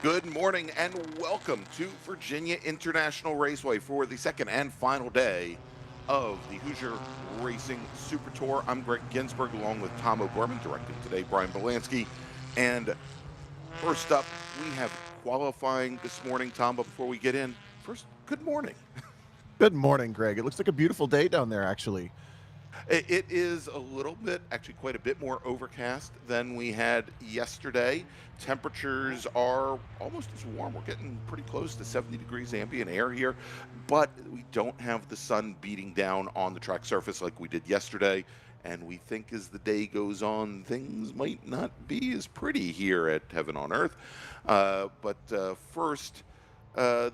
Good morning and welcome to Virginia International Raceway for the second and final day of the Hoosier Racing Super Tour. I'm Gregg Ginsberg along with Tom O'Gorman, directing today Brian Belansky. And first up, we have qualifying this morning. Tom, but before we get in, first, good morning. Good morning, Greg. It looks like a beautiful day down there, actually. It is a little bit, actually quite a bit more overcast than we had yesterday. Temperatures are almost as warm. We're getting pretty close to 70 degrees ambient air here, but we don't have the sun beating down on the track surface like we did yesterday. And we think as the day goes on, things might not be as pretty here at Heaven on Earth. But first,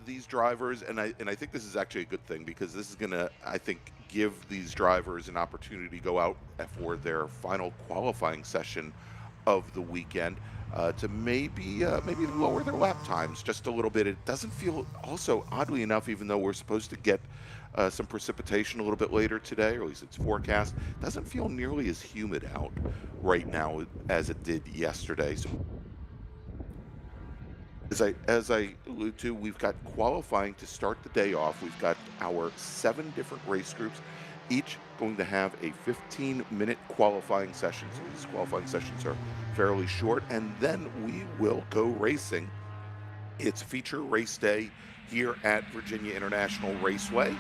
these drivers, and I think this is actually a good thing because this is going to, I think, give these drivers an opportunity to go out for their final qualifying session of the weekend to maybe lower their lap times just a little bit. It doesn't feel, also oddly enough, even though we're supposed to get some precipitation a little bit later today, or at least it's forecast, doesn't feel nearly as humid out right now as it did yesterday. So as I allude to, we've got qualifying to start the day off. We've got our 7 different race groups, each going to have a 15-minute qualifying session. So these qualifying sessions are fairly short, and then we will go racing. It's feature race day here at Virginia International Raceway.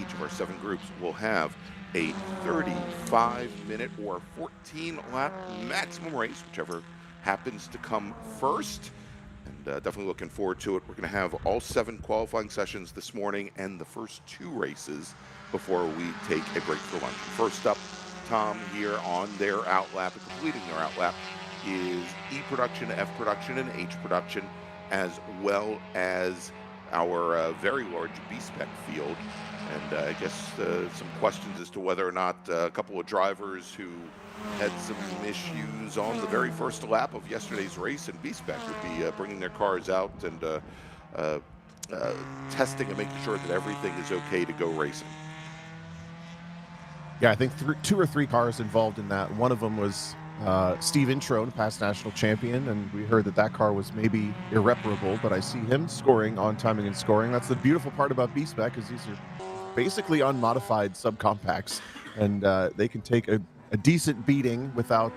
Each of our 7 groups will have a 35-minute or 14-lap maximum race, whichever happens to come first. And definitely looking forward to it. We're going to have all 7 qualifying sessions this morning and the first 2 races before we take a break for lunch. First up, Tom, here on their outlap, completing their outlap, is E production, F production, and H production, as well as our very large B-Spec field. And I guess some questions as to whether or not a couple of drivers who had some issues on the very first lap of yesterday's race in B-Spec would be bringing their cars out and testing and making sure that everything is okay to go racing. Yeah, I think 2 or 3 cars involved in that. One of them was Steve Introne, past national champion, and we heard that car was maybe irreparable, but I see him scoring on timing and scoring. That's the beautiful part about B-Spec, is these are basically unmodified subcompacts, and they can take a decent beating without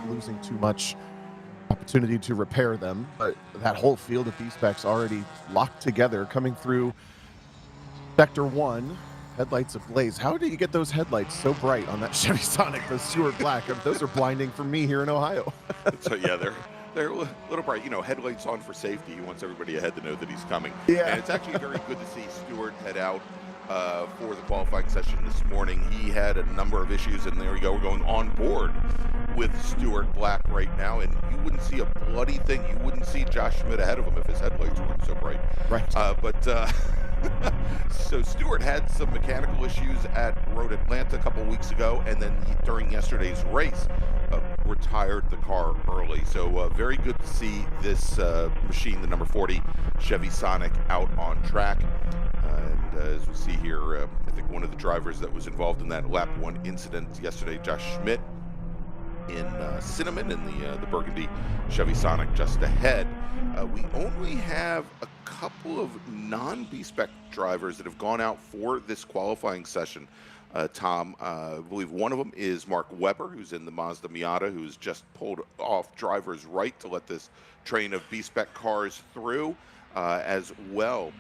losing too much opportunity to repair them. But that whole field of B-Specs already locked together, coming through Sector 1, headlights ablaze. How do you get those headlights so bright on that Chevy Sonic, those Stewart Black? I mean, those are blinding for me here in Ohio. So yeah, they're a little bright. You know, headlights on for safety. He wants everybody ahead to know that he's coming. Yeah. And it's actually very good to see Stewart head out for the qualifying session this morning. He had a number of issues, and there we go. We're going on board with Stewart Black right now, and you wouldn't see a bloody thing. You wouldn't see Josh Schmidt ahead of him if his headlights weren't so bright. Right. So Stewart had some mechanical issues at Road Atlanta a couple weeks ago, and then during yesterday's race retired the car early. So very good to see this machine, the number 40 Chevy Sonic, out on track. And as we see here, I think one of the drivers that was involved in that lap 1 incident yesterday, Josh Schmidt, in Cinnamon in the Burgundy Chevy Sonic just ahead. We only have a couple of non-B-Spec drivers that have gone out for this qualifying session. Tom, I believe one of them is Mark Webber, who's in the Mazda Miata, who's just pulled off driver's right to let this train of B-Spec cars through, as well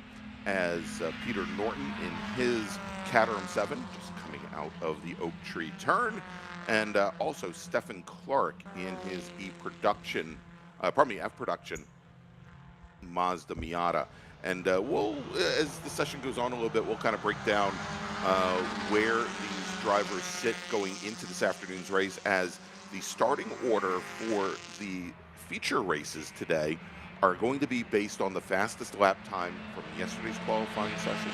as Peter Norton in his Caterham 7, just coming out of the Oak Tree turn, and also Stephen Clark in his F production Mazda Miata. And we'll, as the session goes on a little bit, we'll kind of break down where these drivers sit going into this afternoon's race, as the starting order for the feature races today are going to be based on the fastest lap time from yesterday's qualifying session,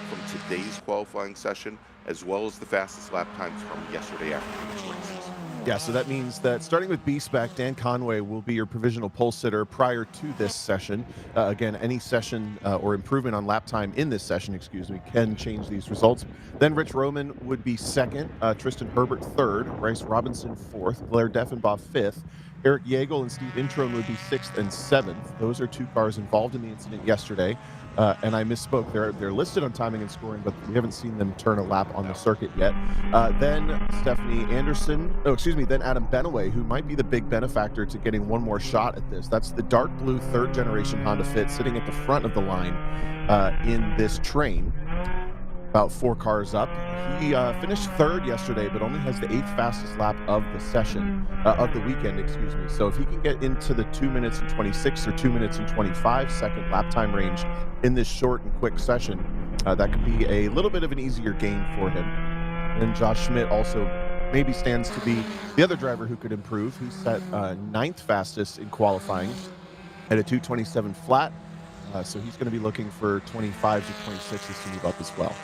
from today's qualifying session, as well as the fastest lap times from yesterday afternoon's races. Yeah, so that means that starting with B-Spec, Dan Conway will be your provisional pole sitter prior to this session. Again, any session or improvement on lap time in this session, can change these results. Then Rich Roman would be second, Tristan Herbert third, Bryce Robinson fourth, Blair Deffenbaugh fifth, Eric Yeagle and Steve Introne would be sixth and seventh. Those are two cars involved in the incident yesterday. And I misspoke. They're listed on timing and scoring, but we haven't seen them turn a lap on the circuit yet. Then Stephanie Anderson. Then Adam Benaway, who might be the big benefactor to getting one more shot at this. That's the dark blue third generation Honda Fit sitting at the front of the line in this train. About 4 cars up. He finished third yesterday, but only has the 8th fastest lap of the session, of the weekend, So if he can get into the 2 minutes and 26 or 2 minutes and 25 second lap time range in this short and quick session, that could be a little bit of an easier gain for him. And Josh Schmidt also maybe stands to be the other driver who could improve. He set 9th fastest in qualifying at a 2:27 flat. So he's going to be looking for 25 to 26s to move up as well.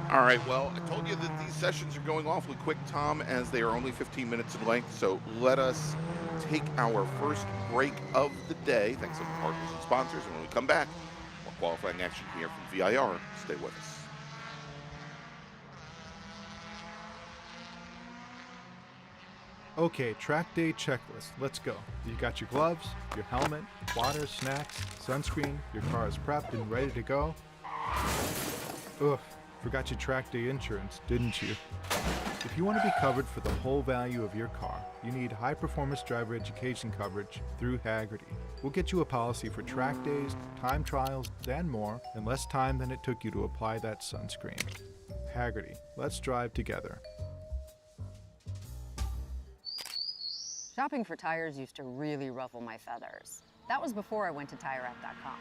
All right, well, I told you that these sessions are going awfully quick, Tom, as they are only 15 minutes in length. So let us take our first break of the day. Thanks to the partners and sponsors. And when we come back, more qualifying action here from VIR. Stay with us. Okay, track day checklist. Let's go. You got your gloves, your helmet, water, snacks, sunscreen, your car is prepped and ready to go. Ugh, forgot your track day insurance, didn't you? If you want to be covered for the whole value of your car, you need high performance driver education coverage through Hagerty. We'll get you a policy for track days, time trials, and more in less time than it took you to apply that sunscreen. Hagerty, let's drive together. Shopping for tires used to really ruffle my feathers. That was before I went to TireRack.com.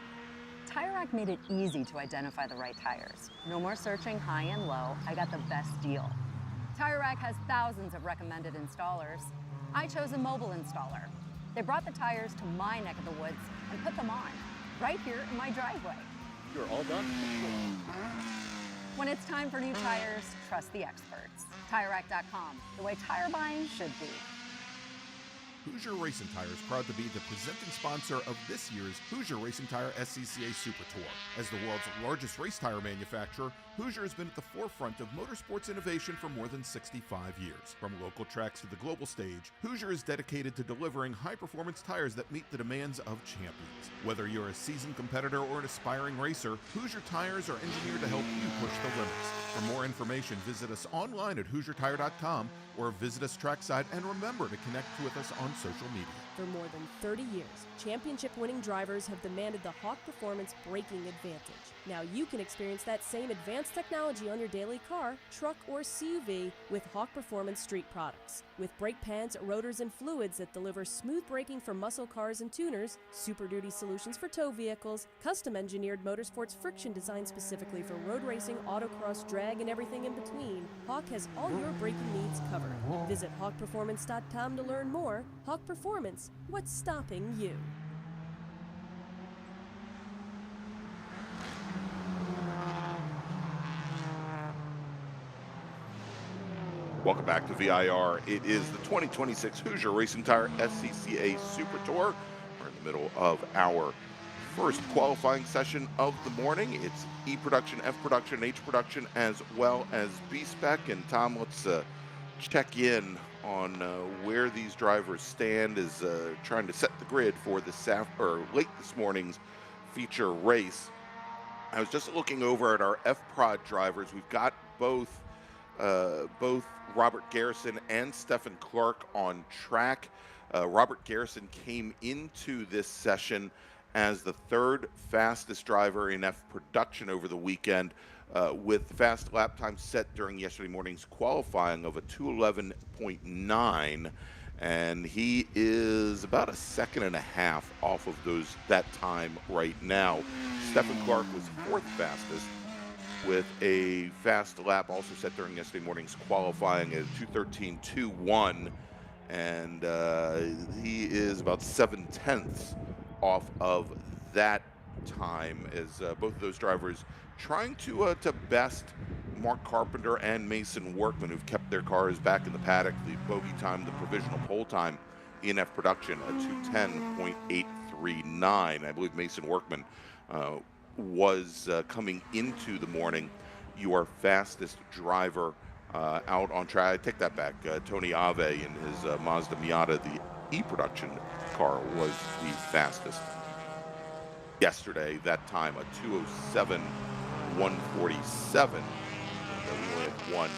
TireRack made it easy to identify the right tires. No more searching high and low, I got the best deal. TireRack has thousands of recommended installers. I chose a mobile installer. They brought the tires to my neck of the woods and put them on, right here in my driveway. You're all done? When it's time for new tires, trust the experts. TireRack.com, the way tire buying should be. Hoosier Racing Tire is proud to be the presenting sponsor of this year's Hoosier Racing Tire SCCA Super Tour. As the world's largest race tire manufacturer, Hoosier has been at the forefront of motorsports innovation for more than 65 years. From local tracks to the global stage, Hoosier is dedicated to delivering high-performance tires that meet the demands of champions. Whether you're a seasoned competitor or an aspiring racer, Hoosier tires are engineered to help you push the limits. For more information, visit us online at HoosierTire.com or visit us trackside, and remember to connect with us on social media. For more than 30 years, championship-winning drivers have demanded the Hawk Performance braking advantage. Now you can experience that same advanced technology on your daily car, truck, or CUV with Hawk Performance street products. With brake pads, rotors, and fluids that deliver smooth braking for muscle cars and tuners, Super Duty solutions for tow vehicles, custom-engineered motorsports friction designed specifically for road racing, autocross, drag, and everything in between, Hawk has all your braking needs covered. Visit hawkperformance.com to learn more. Hawk Performance, what's stopping you? Welcome back to VIR. It is the 2026 Hoosier Racing Tire SCCA Super Tour. We're in the middle of our first qualifying session of the morning. It's E production, F production, H production, as well as B-Spec. And Tom, let's check in on where these drivers stand as trying to set the grid for the late this morning's feature race. I was just looking over at our F Prod drivers. We've got both Robert Garrison and Stephen Clark on track. Robert Garrison came into this session as the third fastest driver in F production over the weekend, with fast lap time set during yesterday morning's qualifying of a 2:11.9, and he is about a second and a half off of that time right now. Stephen Clark was fourth fastest with a fast lap also set during yesterday morning's qualifying at 2:13.21, and he is about 7/10 off of that time, as both of those drivers trying to best Mark Carpenter and Mason Workman, who've kept their cars back in the paddock. The bogey time, the provisional pole time in F production, a 2:10.839. I believe Mason Workman was coming into the morning your fastest driver out on track. I take that back. Tony Ave in his Mazda Miata, the E-production car, was the fastest yesterday. That time, a 2:07.147. We only have one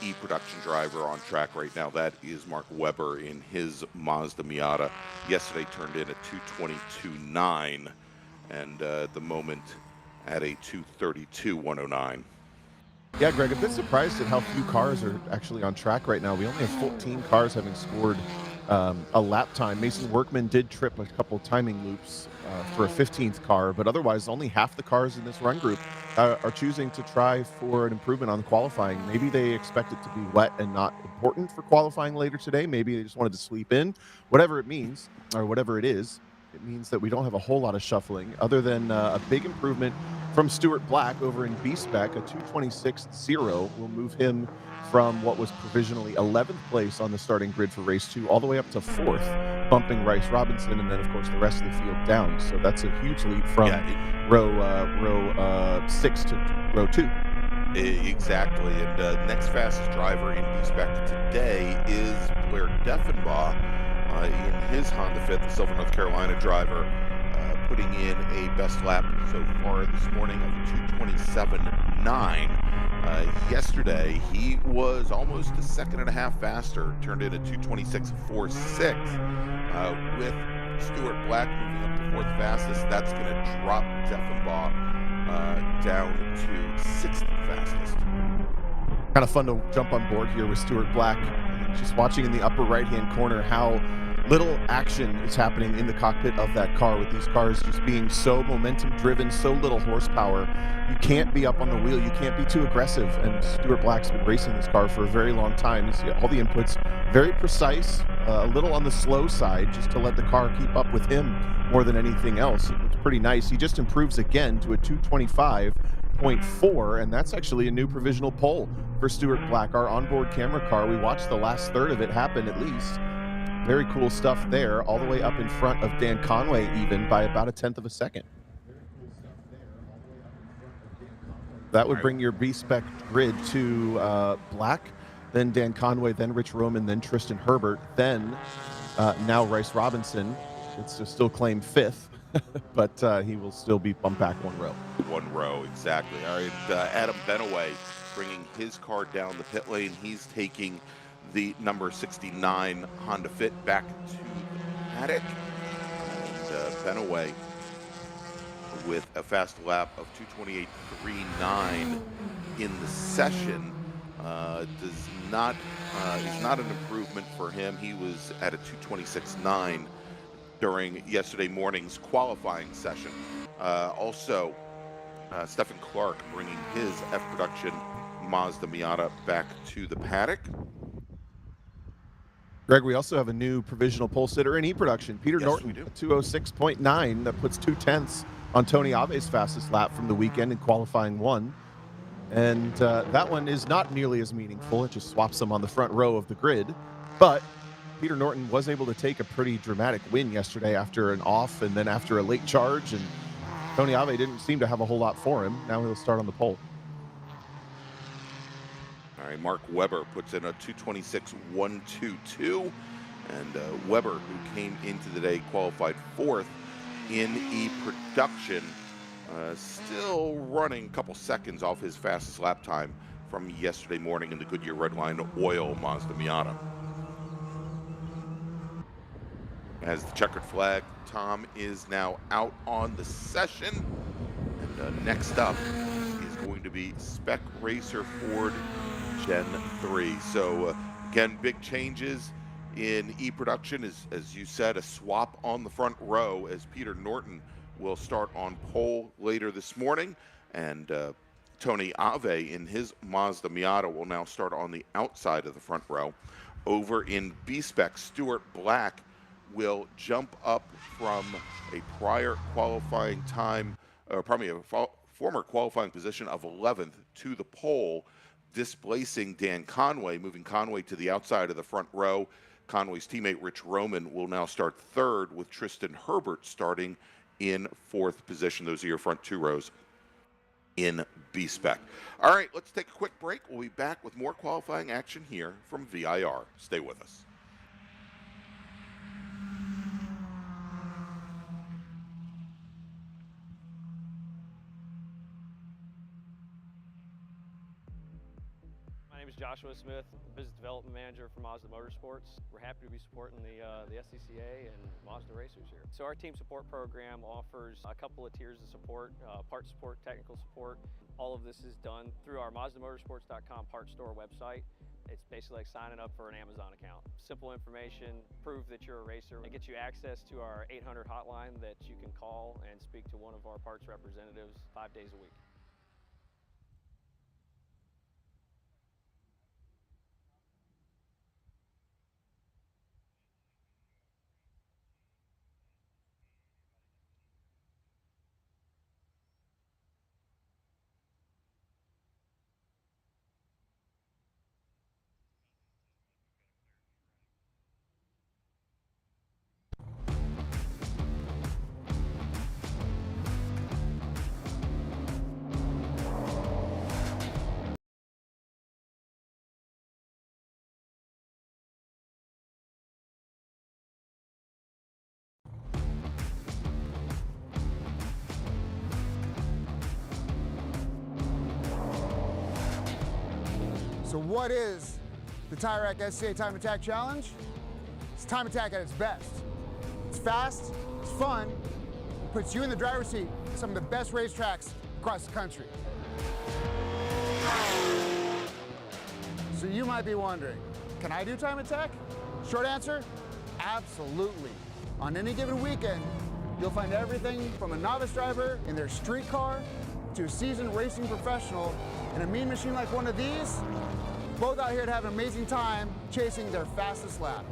E-production driver on track right now. That is Mark Webber in his Mazda Miata. Yesterday turned in a 2:22.9, and at the moment at a 2:32.109. Yeah, Greg, a bit surprised at how few cars are actually on track right now. We only have 14 cars having scored a lap time. Mason Workman did trip a couple timing loops for a 15th car, but otherwise only half the cars in this run group are choosing to try for an improvement on qualifying. Maybe they expect it to be wet and not important for qualifying later today. Maybe they just wanted to sleep in. Whatever it means, or whatever it is, it means that we don't have a whole lot of shuffling, other than a big improvement from Stuart Black over in B-Spec. A 2:26.0 will move him from what was provisionally 11th place on the starting grid for race 2 all the way up to 4th, bumping Rice Robinson, and then of course the rest of the field down. So that's a huge leap from row 6 to row 2. Exactly, and next fastest driver in B-Spec today is Blair Deffenbaugh in his Honda Fit, the Silver, North Carolina driver, putting in a best lap so far this morning of 2:27.9. Yesterday, he was almost a second and a half faster, turned in a 2:26.46. With Stuart Black moving up to 4th fastest, that's going to drop Deffenbaugh down to 6th fastest. Kind of fun to jump on board here with Stuart Black. Just watching in the upper right-hand corner how little action is happening in the cockpit of that car, with these cars just being so momentum-driven, so little horsepower. You can't be up on the wheel. You can't be too aggressive. And Stuart Black's been racing this car for a very long time. You see all the inputs, very precise, a little on the slow side, just to let the car keep up with him more than anything else. It looks pretty nice. He just improves again to a 2:25.4, and that's actually a new provisional pole for Stuart Black. Our onboard camera car, we watched the last third of it happen at least. Very cool stuff there, all the way up in front of Dan Conway, even by about 1/10 of a second. That would bring your B-Spec grid to Black, then Dan Conway, then Rich Roman, then Tristan Herbert, then now Rice Robinson. It's to still claim 5th, but he will still be bumped back 1 row. 1 row, exactly. All right, Adam Benaway bringing his car down the pit lane. He's taking the number 69 Honda Fit back to the paddock. And Benaway with a fast lap of 2:28.39 in the session is not an improvement for him. He was at a 2:26.9 during yesterday morning's qualifying session. Also, Stephen Clark bringing his F production Mazda Miata back to the paddock. Greg, we also have a new provisional pole sitter in E-production, Peter Norton, 2:06.9. That puts 2/10 on Tony Ave's fastest lap from the weekend in qualifying 1. And that one is not nearly as meaningful. It just swaps them on the front row of the grid. But Peter Norton was able to take a pretty dramatic win yesterday after an off and then after a late charge. And Tony Ave didn't seem to have a whole lot for him. Now he'll start on the pole. All right, Mark Webber puts in a 2:26.122, and Webber, who came into the day qualified 4th in E-production, still running a couple seconds off his fastest lap time from yesterday morning in the Goodyear Redline Oil Mazda Miata. As the checkered flag, Tom is now out on the session, and next up is going to be Spec Racer Ford Gen 3. So again, big changes in E-production, as you said, a swap on the front row, as Peter Norton will start on pole later this morning, and Tony Ave in his Mazda Miata will now start on the outside of the front row. Over in B-Spec, Stuart Black will jump up from a prior qualifying time, probably a former qualifying position of 11th to the pole, displacing Dan Conway, moving Conway to the outside of the front row. Conway's teammate Rich Roman will now start third, with Tristan Herbert starting in fourth position. Those are your front two rows in B-Spec. All right, let's take a quick break. We'll be back with more qualifying action here from VIR. Stay with us. My name is Joshua Smith, Business Development Manager for Mazda Motorsports. We're happy to be supporting the SCCA and Mazda racers here. So our team support program offers a couple of tiers of support, part support, technical support. All of this is done through our MazdaMotorsports.com parts store website. It's basically like signing up for an Amazon account. Simple information, prove that you're a racer. It gets you access to our 800 hotline that you can call and speak to one of our parts representatives 5 days a week. So what is the Tire Rack SCCA Time Attack Challenge? It's Time Attack at its best. It's fast, it's fun, it puts you in the driver's seat at some of the best racetracks across the country. So you might be wondering, can I do Time Attack? Short answer, absolutely. On any given weekend, you'll find everything from a novice driver in their street car to a seasoned racing professional in a mean machine like one of these, both out here to have an amazing time chasing their fastest lap.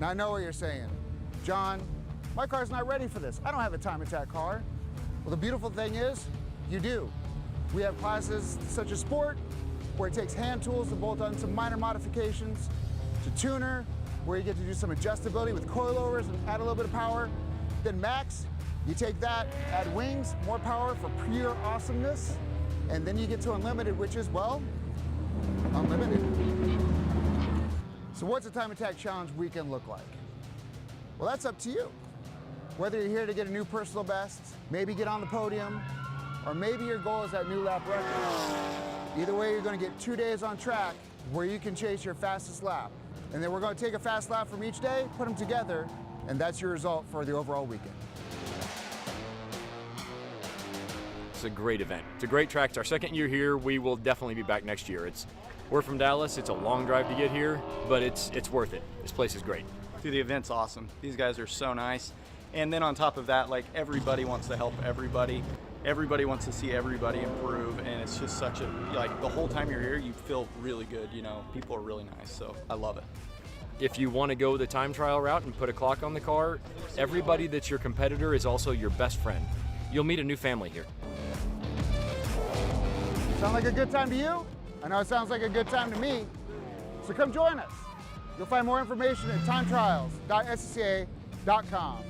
Now I know what you're saying. John, my car's not ready for this. I don't have a Time Attack car. Well, the beautiful thing is, you do. We have classes such as Sport, where it takes hand tools to bolt on some minor modifications, to Tuner, where you get to do some adjustability with coilovers and add a little bit of power. Then Max, you take that, add wings, more power for pure awesomeness, and then you get to Unlimited, which is, well, unlimited. So what's a Time Attack Challenge weekend look like? Well, that's up to you. Whether you're here to get a new personal best, maybe get on the podium, or maybe your goal is that new lap record. Either way, you're going to get 2 days on track where you can chase your fastest lap. And then we're going to take a fast lap from each day, put them together, and that's your result for the overall weekend. It's a great event. It's a great track. It's our second year here. We will definitely be back next year. We're from Dallas. It's a long drive to get here, but it's worth it. This place is great. Dude, the event's awesome. These guys are so nice. And then on top of that, like, everybody wants to help everybody. Everybody wants to see everybody improve, and it's just such a, like, the whole time you're here, you feel really good, you know. People are really nice, so I love it. If you want to go the time trial route and put a clock on the car, everybody that's your competitor is also your best friend. You'll meet a new family here. Sound like a good time to you? I know it sounds like a good time to me. So come join us. You'll find more information at timetrials.scca.com.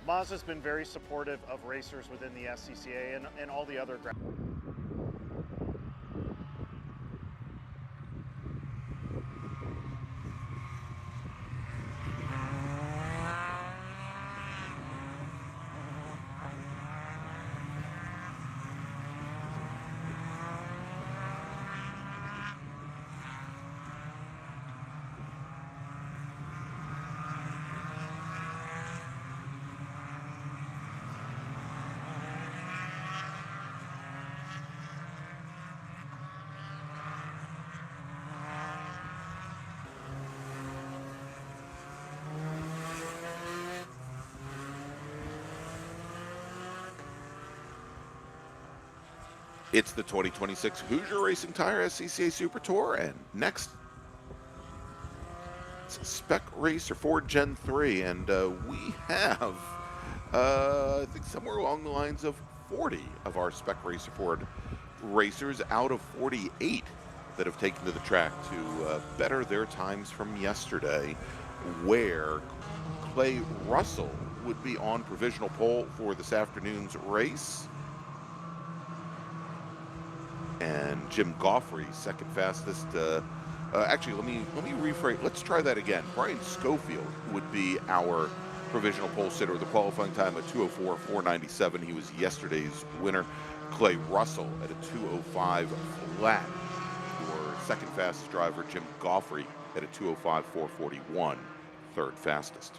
Mazda's been very supportive of racers within the SCCA and all the other It's the 2026 Hoosier Racing Tire SCCA Super Tour, and next, it's Spec Racer Ford Gen 3, and we have, I think, somewhere along the lines of 40 of our Spec Racer Ford racers out of 48 that have taken to the track to better their times from yesterday, where Clay Russell would be on provisional pole for this afternoon's race. And Jim Goffrey, second fastest. Actually, let me rephrase. Let's try that again. Brian Schofield would be our provisional pole sitter with a qualifying time of 2:04.497. He was yesterday's winner. Clay Russell at a 2:05 flat. Your second fastest driver, Jim Goffrey, at a 2:05.441, third fastest.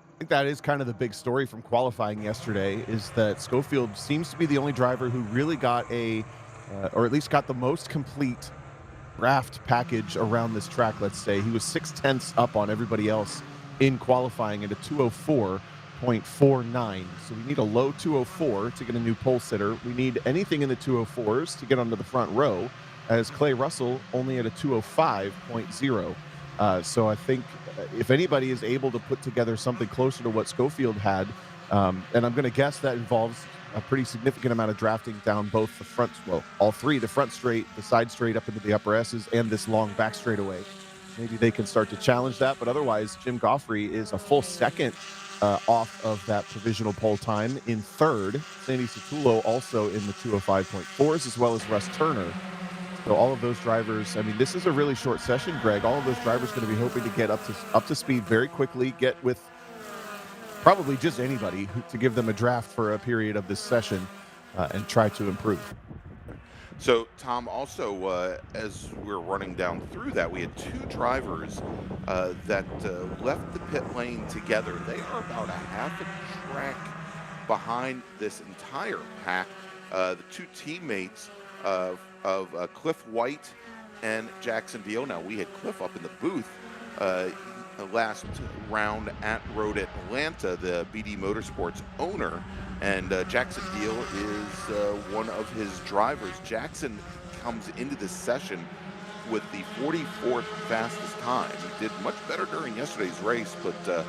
I think that is kind of the big story from qualifying yesterday, is that Schofield seems to be the only driver who really got or at least got the most complete draft package around this track, let's say. He was 0.6 up on everybody else in qualifying at a 2:04.49. So we need a low 2:04 to get a new pole sitter. We need anything in the 2:04s to get onto the front row, as Clay Russell only at a 2:05.0. So I think if anybody is able to put together something closer to what Schofield had, and I'm going to guess that involves a pretty significant amount of drafting down both the front, well, all three, the front straight, the side straight up into the upper S's, and this long back straightaway. Maybe they can start to challenge that, but otherwise, Jim Goffrey is a full second off of that provisional pole time in third. Sandy Satullo also in the 2:05.4s, as well as Russ Turner. So all of those drivers, I mean, this is a really short session, Greg. All of those drivers going to be hoping to get up to speed very quickly, get with probably just anybody to give them a draft for a period of this session and try to improve. So, Tom, also, as we're running down through that, we had two drivers that left the pit lane together. They are about a half a track behind this entire pack. The two teammates of Cliff White and Jackson Deal. Now, we had Cliff up in the booth last round at Road Atlanta, the BD Motorsports owner, and Jackson Deal is one of his drivers. Jackson comes into this session with the 44th fastest time. He did much better during yesterday's race, but I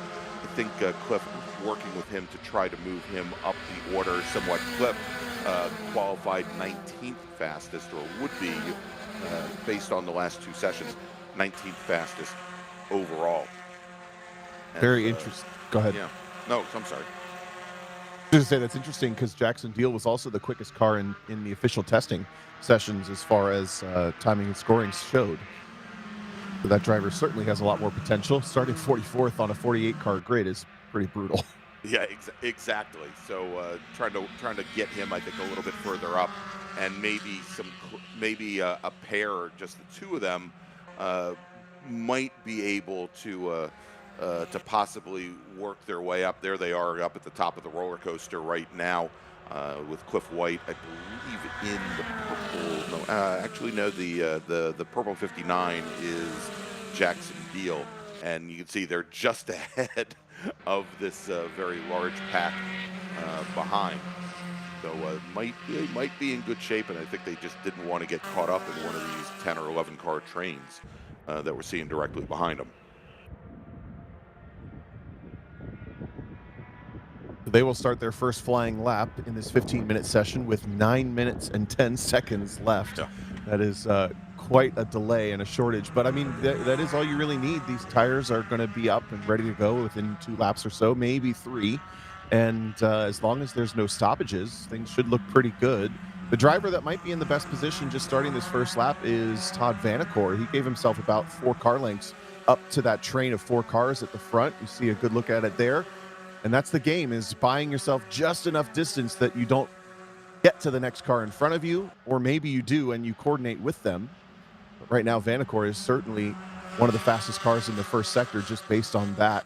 think Cliff working with him to try to move him up the order somewhat. Cliff qualified 19th fastest, or would be, based on the last two sessions, 19th fastest overall. And, very interesting. Go ahead. Yeah. No, I'm sorry. I was going to say that's interesting because Jackson Deal was also the quickest car in the official testing sessions as far as timing and scoring showed. So that driver certainly has a lot more potential. Starting 44th on a 48-car grid is pretty brutal. Yeah, exactly. So trying to get him, I think, a little bit further up, and maybe a pair, just the two of them, might be able to possibly work their way up. There they are, up at the top of the roller coaster right now, with Cliff White, I believe, in the purple. No, actually, no. The purple 59 is Jackson Deal, and you can see they're just ahead of this very large pack behind. So might be in good shape, and I think they just didn't want to get caught up in one of these 10 or 11 car trains that we're seeing directly behind them. They will start their first flying lap in this 15-minute session with 9 minutes and 10 seconds left. Yeah. That is quite a delay and a shortage. But I mean, that is all you really need. These tires are going to be up and ready to go within 2 laps or so, maybe 3. And as long as there's no stoppages, things should look pretty good. The driver that might be in the best position just starting this first lap is Todd Vanacore. He gave himself about 4 car lengths up to that train of 4 cars at the front. You see a good look at it there. And that's the game, is buying yourself just enough distance that you don't get to the next car in front of you, or maybe you do and you coordinate with them. But right now, Vanacore is certainly one of the fastest cars in the first sector just based on that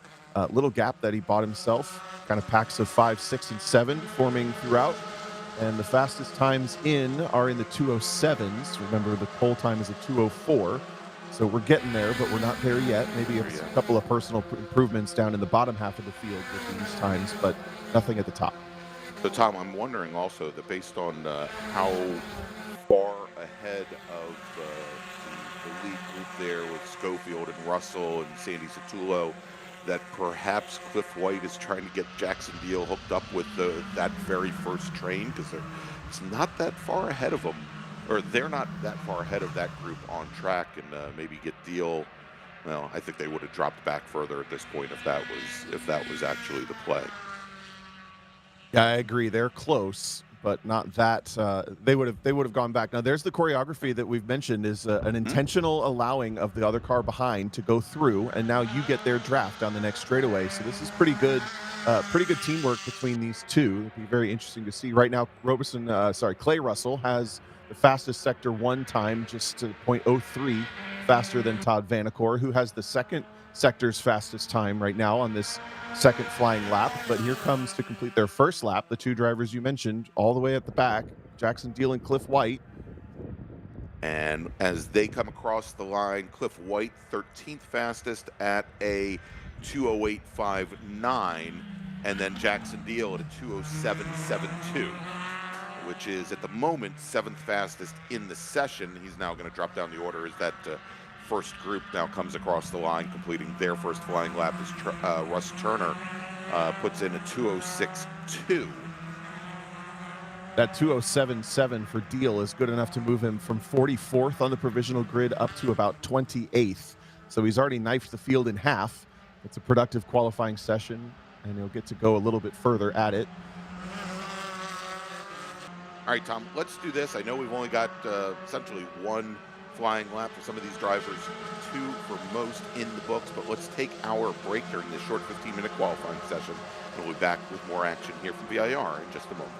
little gap that he bought himself. Kind of packs of 5, 6, and 7 forming throughout. And the fastest times in are in the 2:07s. Remember, the pole time is a 2:04. So we're getting there, but we're not there yet. Maybe a couple of personal improvements down in the bottom half of the field with these times, but nothing at the top. So, Tom, I'm wondering also that based on how far ahead of the lead group there with Schofield and Russell and Sandy Satullo, that perhaps Cliff White is trying to get Jackson Deal hooked up with that very first train, because it's not that far ahead of them, or they're not that far ahead of that group on track, and maybe get Deal. Well, I think they would have dropped back further at this point if that was actually the play. Yeah, I agree. They're close, but not that. They would have gone back. Now, there's the choreography that we've mentioned, is an intentional allowing of the other car behind to go through, and now you get their draft on the next straightaway. So this is pretty good teamwork between these two. It'll be very interesting to see. Right now, Clay Russell has the fastest sector 1 time, just to 0.03 faster than Todd Vanacore, who has the second sector's fastest time right now on this second flying lap. But here comes to complete their first lap the 2 drivers you mentioned all the way at the back, Jackson Deal and Cliff White. And as they come across the line, Cliff White 13th fastest at a 2:08.59, and then Jackson Deal at a 2:07.72, which is at the moment 7th fastest in the session. He's now going to drop down the order as that first group now comes across the line, completing their first flying lap as Russ Turner puts in a 2:06.2. That 2:07.7 for Deal is good enough to move him from 44th on the provisional grid up to about 28th. So he's already knifed the field in half. It's a productive qualifying session, and he'll get to go a little bit further at it. All right, Tom, let's do this. I know we've only got essentially 1 flying lap for some of these drivers, 2 for most in the books, but let's take our break during this short 15-minute qualifying session, and we'll be back with more action here from VIR in just a moment.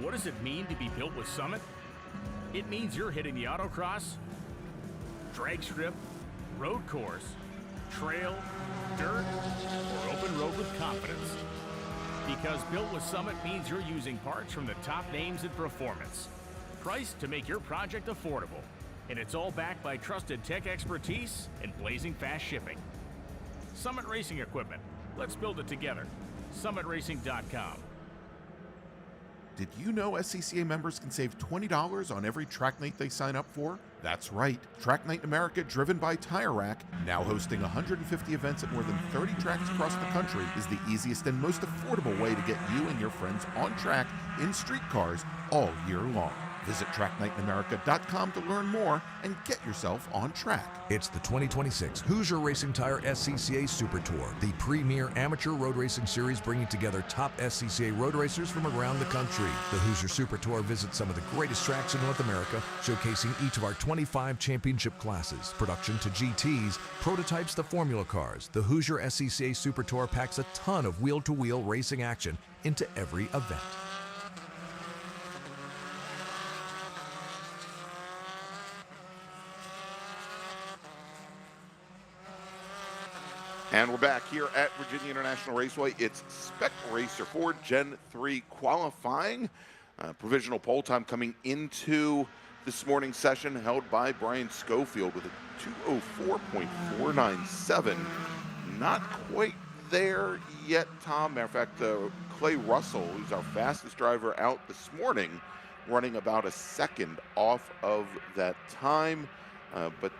What does it mean to be built with Summit? It means you're hitting the autocross, drag strip, road course, trail, dirt, or open road with confidence. Because built with Summit means you're using parts from the top names in performance, priced to make your project affordable. And it's all backed by trusted tech expertise and blazing fast shipping. Summit Racing Equipment. Let's build it together. SummitRacing.com. Did you know SCCA members can save $20 on every track night they sign up for? That's right. Track Night America, driven by Tire Rack, now hosting 150 events at more than 30 tracks across the country, is the easiest and most affordable way to get you and your friends on track in street cars all year long. Visit TrackNightInAmerica.com to learn more and get yourself on track. It's the 2026 Hoosier Racing Tire SCCA Super Tour, the premier amateur road racing series bringing together top SCCA road racers from around the country. The Hoosier Super Tour visits some of the greatest tracks in North America, showcasing each of our 25 championship classes, production to GTs, prototypes to formula cars. The Hoosier SCCA Super Tour packs a ton of wheel-to-wheel racing action into every event. And we're back here at Virginia International Raceway. It's Spec Racer Ford Gen 3 qualifying. Provisional pole time coming into this morning's session held by Brian Schofield with a 204.497. Not quite there yet, Tom. Matter of fact, Clay Russell, who's our fastest driver out this morning, running about a second off of that time. But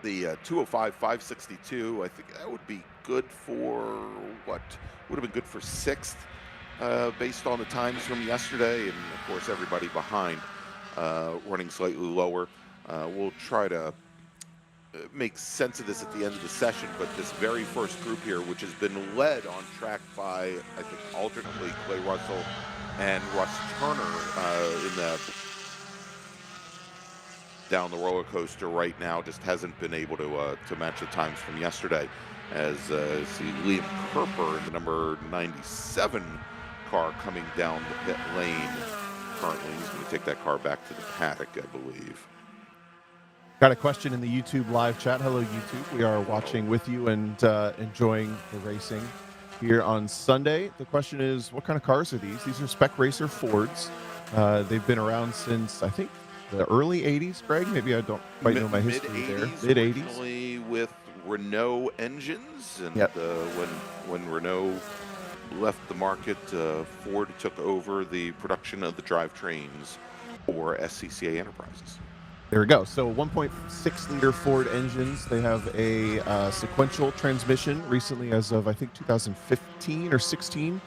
the 205.562, I think that would be good for what? Would have been good for sixth based on the times from yesterday. And of course, everybody behind running slightly lower. We'll try to make sense of this at the end of the session, but this very first group here, which has been led on track by, I think, alternately Clay Russell and Russ Turner in the down the roller coaster right now, just hasn't been able to match the times from yesterday. As see Liam Kerper in the number 97 car coming down the pit lane. Currently, he's going to take that car back to the paddock, I believe. Got a question in the YouTube live chat. Hello, YouTube. We are watching with you and enjoying the racing here on Sunday. The question is, what kind of cars are these? These are Spec Racer Fords. They've been around since, I think, the early 80s, Greg. Maybe I don't quite know my history there. Mid-80s. Originally with Renault engines, and yep. When Renault left the market, Ford took over the production of the drivetrains for SCCA Enterprises. There we go. So 1.6 liter Ford engines. They have a sequential transmission recently, as of I think 2015 or 16.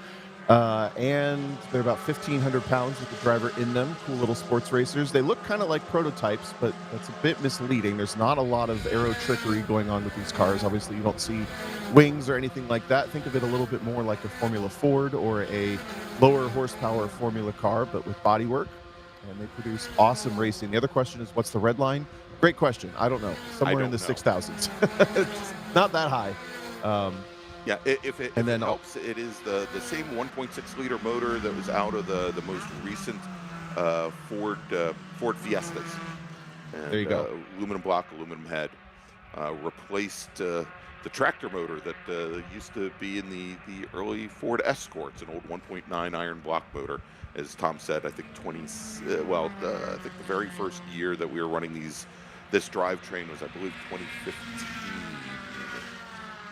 And they're about 1,500 pounds with the driver in them. Cool little sports racers. They look kind of like prototypes, but that's a bit misleading. There's not a lot of aero trickery going on with these cars. Obviously, you don't see wings or anything like that. Think of it a little bit more like a Formula Ford or a lower horsepower Formula car, but with bodywork. And they produce awesome racing. The other question is, what's the red line? Great question. I don't know. Somewhere in the 6,000s. It's not that high. Yeah, if it helps, it is the same 1.6 liter motor that was out of the most recent Ford Fiestas. And, there you go. Aluminum block, aluminum head. Replaced the tractor motor that used to be in the early Ford Escorts, an old 1.9 iron block motor. As Tom said, I think I think the very first year that we were running this drivetrain was, I believe, 2015,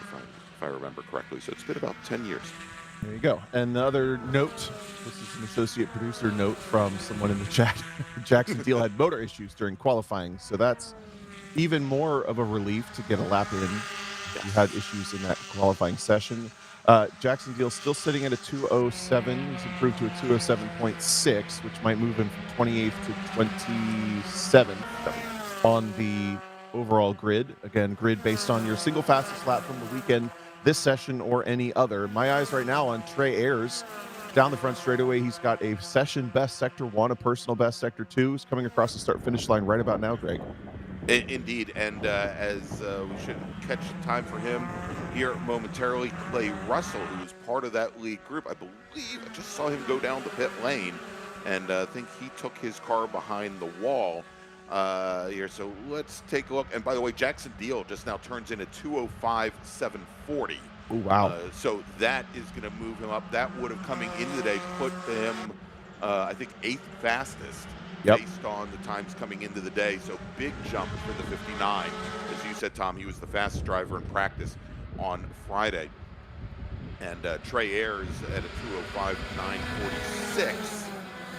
if I remember correctly. So it's been about 10 years. There you go. And the other note, this is an associate producer note from someone in the chat. Jackson Deal had motor issues during qualifying, so that's even more of a relief to get a lap in. You had issues in that qualifying session. Jackson Deal still sitting at a 207. He's improved to a 207.6, which might move him from 28th to 27th on the overall grid. Again, grid based on your single fastest lap from the weekend, this session or any other. My eyes right now on Trey Ayers. Down the front straightaway, he's got a session best Sector 1, a personal best Sector 2. He's coming across the start-finish line right about now, Greg. Indeed, and as we should catch time for him here momentarily, Clay Russell, who was part of that lead group, I believe I just saw him go down the pit lane, and I think he took his car behind the wall here. So let's take a look. And by the way, Jackson Deal just now turns in a 205.740. Oh, wow. So that is going to move him up. That would have, coming into the day, put him, I think, 8th fastest. Yep. Based on the times coming into the day. So big jump for the 59. As you said, Tom, he was the fastest driver in practice on Friday. And Trey Ayers at a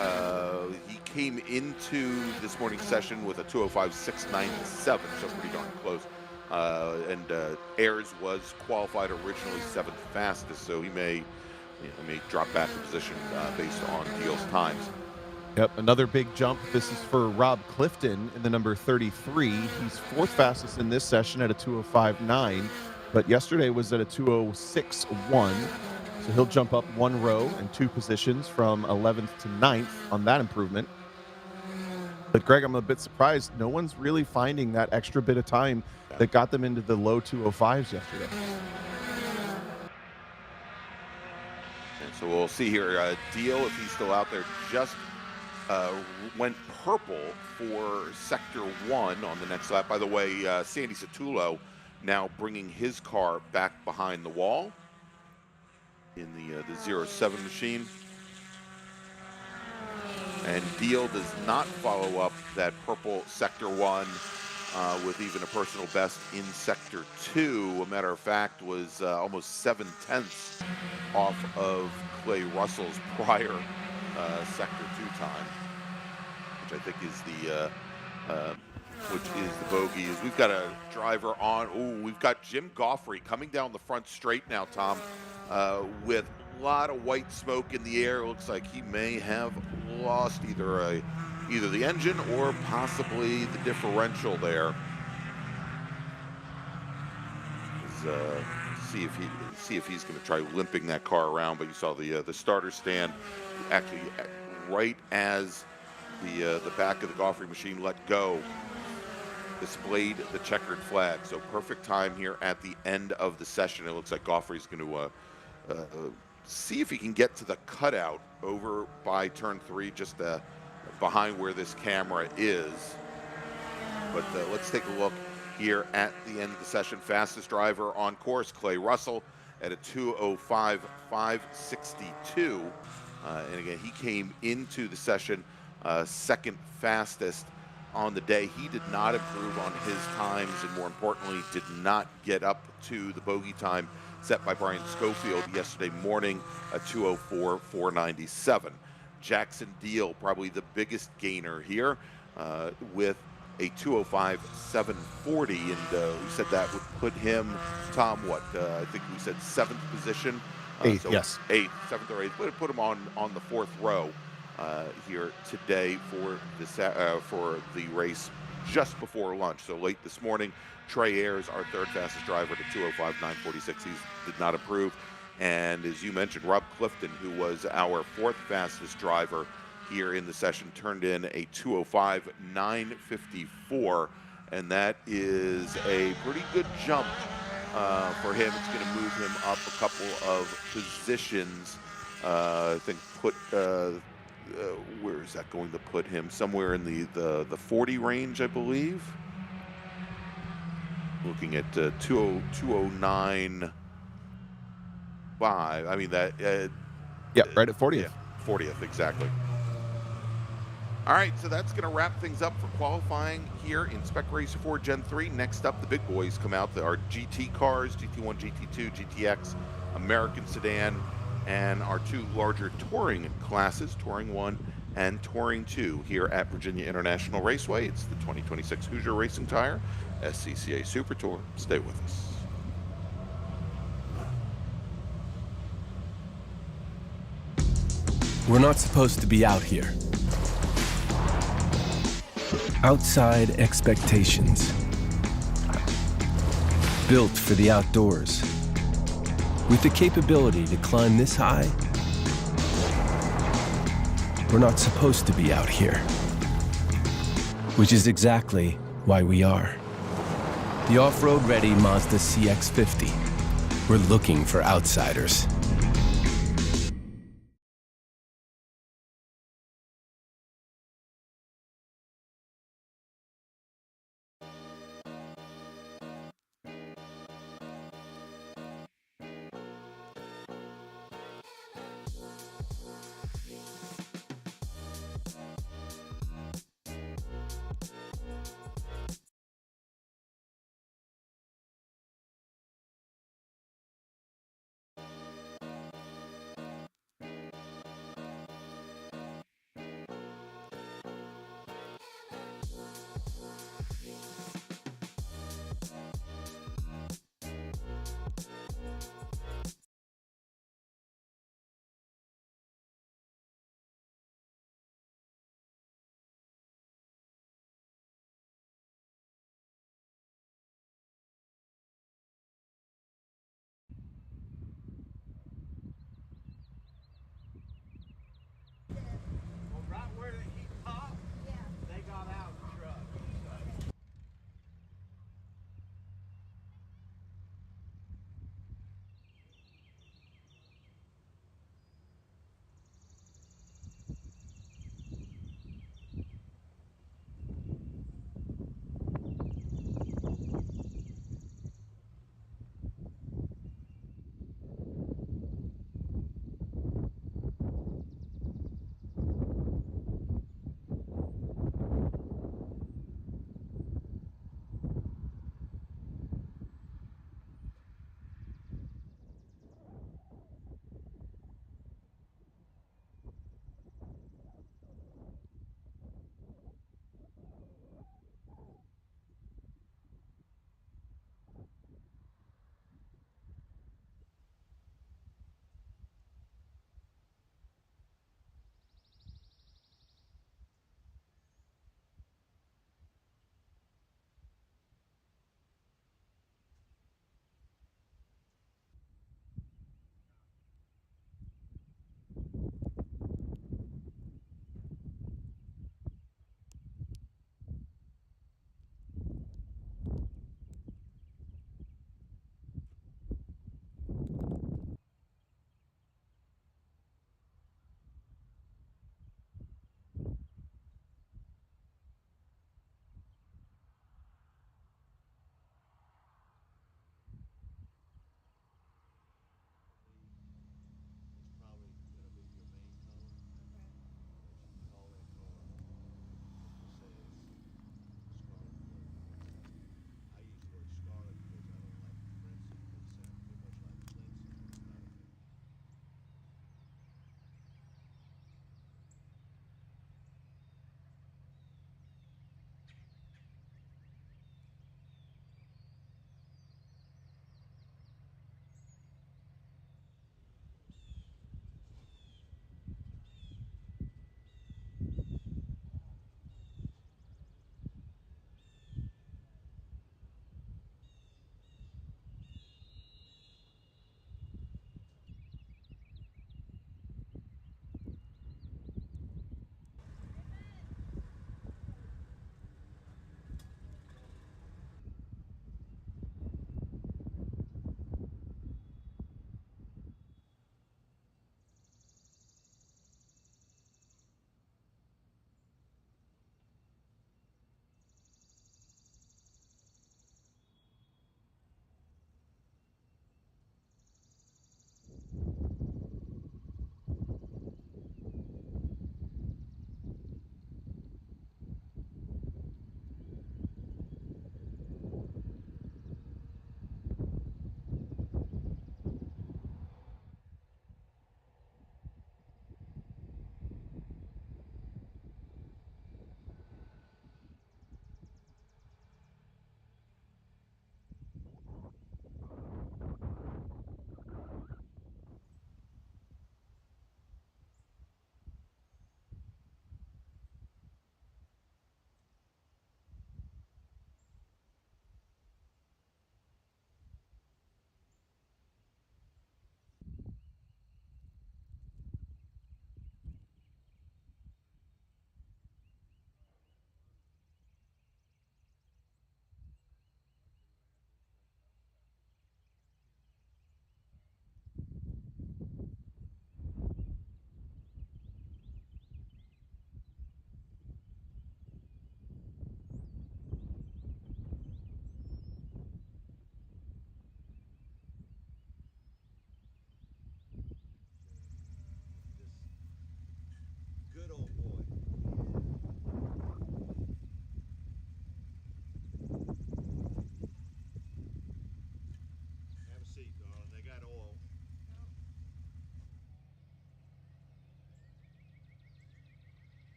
205.946. He came into this morning's session with a 205.697, so pretty darn close. And Ayers was qualified originally 7th fastest, so he may drop back a position based on Deal's times. Yep, another big jump. This is for Rob Clifton in the number 33. He's 4th fastest in this session at a 205.9, but yesterday was at a 206.1. So he'll jump up 1 row and 2 positions from 11th to 9th on that improvement. But Greg, I'm a bit surprised. No one's really finding that extra bit of time that got them into the low 205s yesterday. And so we'll see here. Deal, if he's still out there, just went purple for Sector 1 on the next lap. By the way, Sandy Satullo now bringing his car back behind the wall in the 07 machine. And Deal does not follow up that purple Sector 1 with even a personal best in Sector 2. A matter of fact, was almost 7/10 off of Clay Russell's prior Sector 2 time, which I think is the bogey. We've got a driver on. Oh, we've got Jim Goffrey coming down the front straight now, Tom, with a lot of white smoke in the air. It looks like he may have lost either the engine or possibly the differential there. See if he's going to try limping that car around. But you saw the starter stand actually right as the back of the Goffrey machine let go, displayed the checkered flag. So perfect time here at the end of the session. It looks like Goffrey's going to see if he can get to the cutout over by turn 3, just behind where this camera is. But let's take a look here at the end of the session. Fastest driver on course, Clay Russell, at a 2:05.562. And again, he came into the session second fastest on the day. He did not improve on his times, and more importantly, did not get up to the bogey time set by Brian Schofield yesterday morning, a 2:04.497. Jackson Deal, probably the biggest gainer here, with a 2:05.740, and we said that would put him, Tom, I think we said 7th position. 8th, so yes. 8th, 7th or 8th, but it put him on the 4th row here today for the race just before lunch. So late this morning, Trey Ayers, our 3rd fastest driver, to 2:05.946. He did not improve. And as you mentioned, Rob Clifton, who was our 4th fastest driver here in the session, turned in a 2:05.954, and that is a pretty good jump for him. It's going to move him up a couple of positions. I think where is that going to put him? Somewhere in the 40 range, I believe. Looking at 2:09.5. I mean that. Yeah, right at 40th. Yeah, 40th exactly. All right, so that's going to wrap things up for qualifying here in Spec Racer 4 Gen 3. Next up, the big boys come out. Our GT cars, GT1, GT2, GTX, American Sedan, and our 2 larger touring classes, Touring 1 and Touring 2, here at Virginia International Raceway. It's the 2026 Hoosier Racing Tire SCCA Super Tour. Stay with us. We're not supposed to be out here. Outside expectations. Built for the outdoors. With the capability to climb this high, we're not supposed to be out here. Which is exactly why we are. The off-road ready Mazda CX-50. We're looking for outsiders.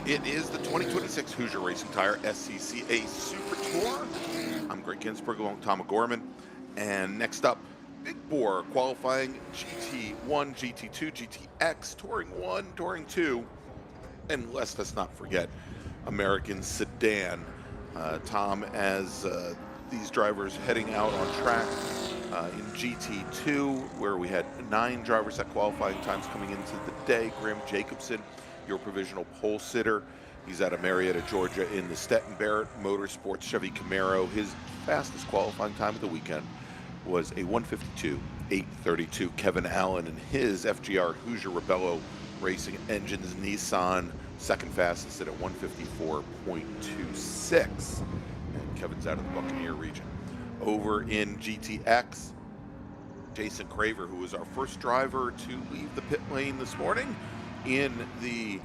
It is the 2026 Hoosier Racing Tire SCCA Super Tour. I'm Gregg Ginsberg along with Tom O'Gorman. And next up, Big Bore qualifying GT1, GT2, GTX, Touring 1, Touring 2, and let's not forget American Sedan. Tom, as these drivers heading out on track in GT2, where we had 9 drivers at qualifying times coming into the day. Graham Jacobson, your provisional pole sitter. He's out of Marietta, Georgia in the Stetton Barrett Motorsports Chevy Camaro. His fastest qualifying time of the weekend was a 1:52.832. Kevin Allen and his FGR Hoosier Rebello Racing Engines Nissan, second fastest at 1:54.26. And Kevin's out of the Buccaneer region. Over in GTX, Jason Craver, who was our first driver to leave the pit lane this morning in the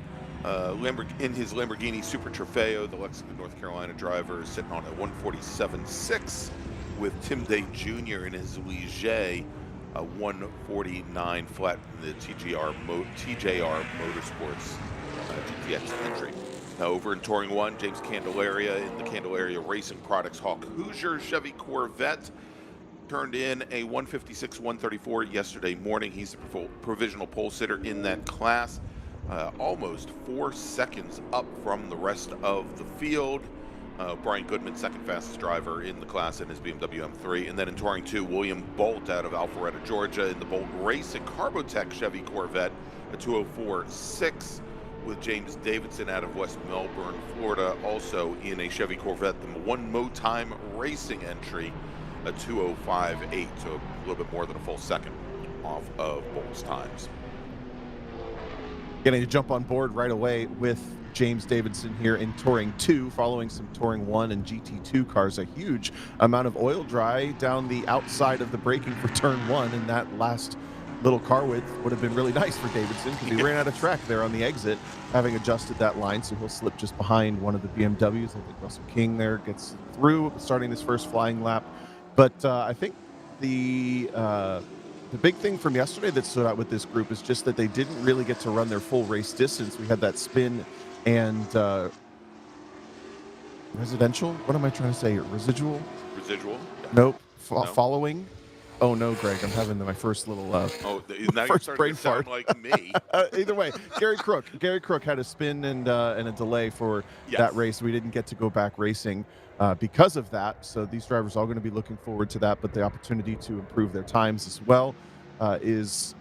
in his Lamborghini Super Trofeo, the Lexington, North Carolina driver, sitting on a 1:47.6, with Tim Day Jr. in his Ligier, a 1:49 flat in the TJR Motorsports GTX entry. Now over in Touring 1, James Candelaria in the Candelaria Racing Products Hawk Hoosier Chevy Corvette turned in a 1:56.134 yesterday morning. He's the provisional pole sitter in that class. Almost 4 seconds up from the rest of the field. Brian Goodman, second fastest driver in the class in his BMW M3. And then in Touring 2, William Bolt out of Alpharetta, Georgia in the Bolt Racing Carbotech Chevy Corvette, a 2:04.6, with James Davidson out of West Melbourne, Florida, also in a Chevy Corvette, the One Mo Time Racing entry, a 2:05.8, so a little bit more than a full second off of Bolt's times. Getting to jump on board right away with James Davidson here in Touring 2, following some Touring 1 and GT2 cars. A huge amount of oil dry down the outside of the braking for Turn 1, and that last little car width would have been really nice for Davidson because he ran out of track there on the exit, having adjusted that line, so he'll slip just behind one of the BMWs. I think Russell King there gets through, starting this first flying lap. But I think the big thing from yesterday that stood out with this group is just that they didn't really get to run their full race distance. We had that spin and residential. What am I trying to say here? Residual? Residual? Yeah. Nope. No. Following. Oh no, Greg! I'm having my first little now you're first starting brain to sound fart. like me. Either way, Gary Crook had a spin and a delay for that race. We didn't get to go back racing because of that. So these drivers are all going to be looking forward to that. But the opportunity to improve their times as well is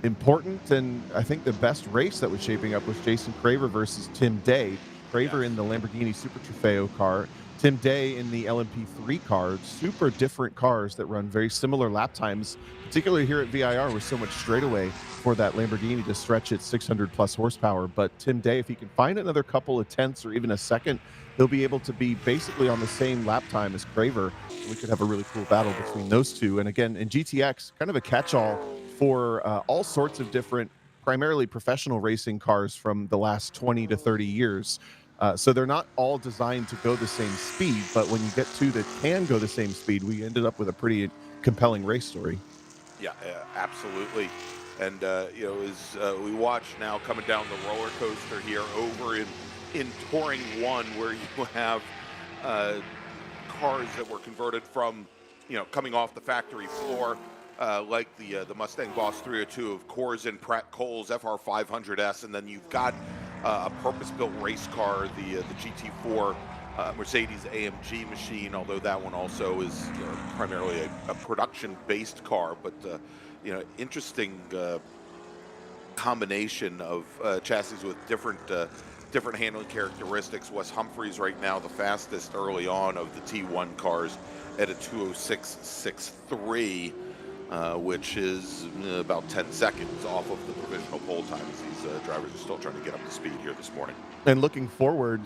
important. And I think the best race that was shaping up was Jason Craver versus Tim Day. Craver in the Lamborghini Super Trofeo car, Tim Day in the LMP3 car. Super different cars that run very similar lap times, particularly here at VIR with so much straightaway for that Lamborghini to stretch its 600 plus horsepower. But Tim Day, if he can find another couple of tenths or even a second, he'll be able to be basically on the same lap time as Craver. We could have a really cool battle between those two. And again, in GTX, kind of a catch-all for all sorts of different, primarily professional racing cars from the last 20 to 30 years. So they're not all designed to go the same speed, but when you get two that can go the same speed, we ended up with a pretty compelling race story. Yeah, absolutely. And, as we watch now coming down the roller coaster here over in Touring 1, where you have cars that were converted from, coming off the factory floor, like the Mustang Boss 302 of Coors and Pratt Cole's FR500S, and then you've got a purpose-built race car, the GT4 Mercedes AMG machine, although that one also is primarily a production-based car, but interesting combination of chassis with different handling characteristics. Wes Humphries right now the fastest early on of the T1 cars at a 2:06.63. Which is about 10 seconds off of the provisional pole time, as these drivers are still trying to get up to speed here this morning. And looking forward,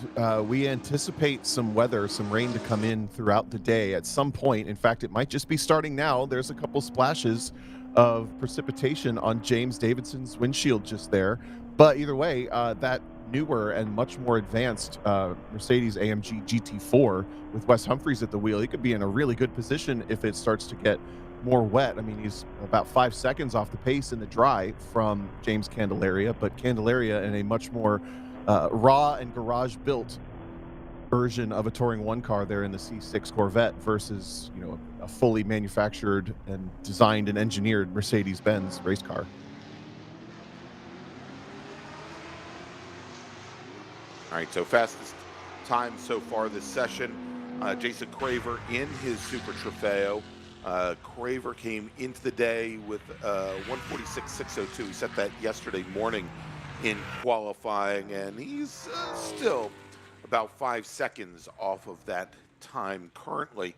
we anticipate some weather, some rain to come in throughout the day at some point. In fact, it might just be starting now. There's a couple splashes of precipitation on James Davidson's windshield just there. But either way, that newer and much more advanced Mercedes AMG GT4 with Wes Humphries at the wheel, he could be in a really good position if it starts to get more wet. I mean, he's about 5 seconds off the pace in the dry from James Candelaria, but Candelaria in a much more raw and garage built version of a Touring 1 car there in the C6 Corvette versus, you know, a fully manufactured and designed and engineered Mercedes-Benz race car. All right, so fastest time so far this session, Jason Craver in his Super Trofeo. Craver came into the day with 146.602. He set that yesterday morning in qualifying, and he's still about 5 seconds off of that time currently.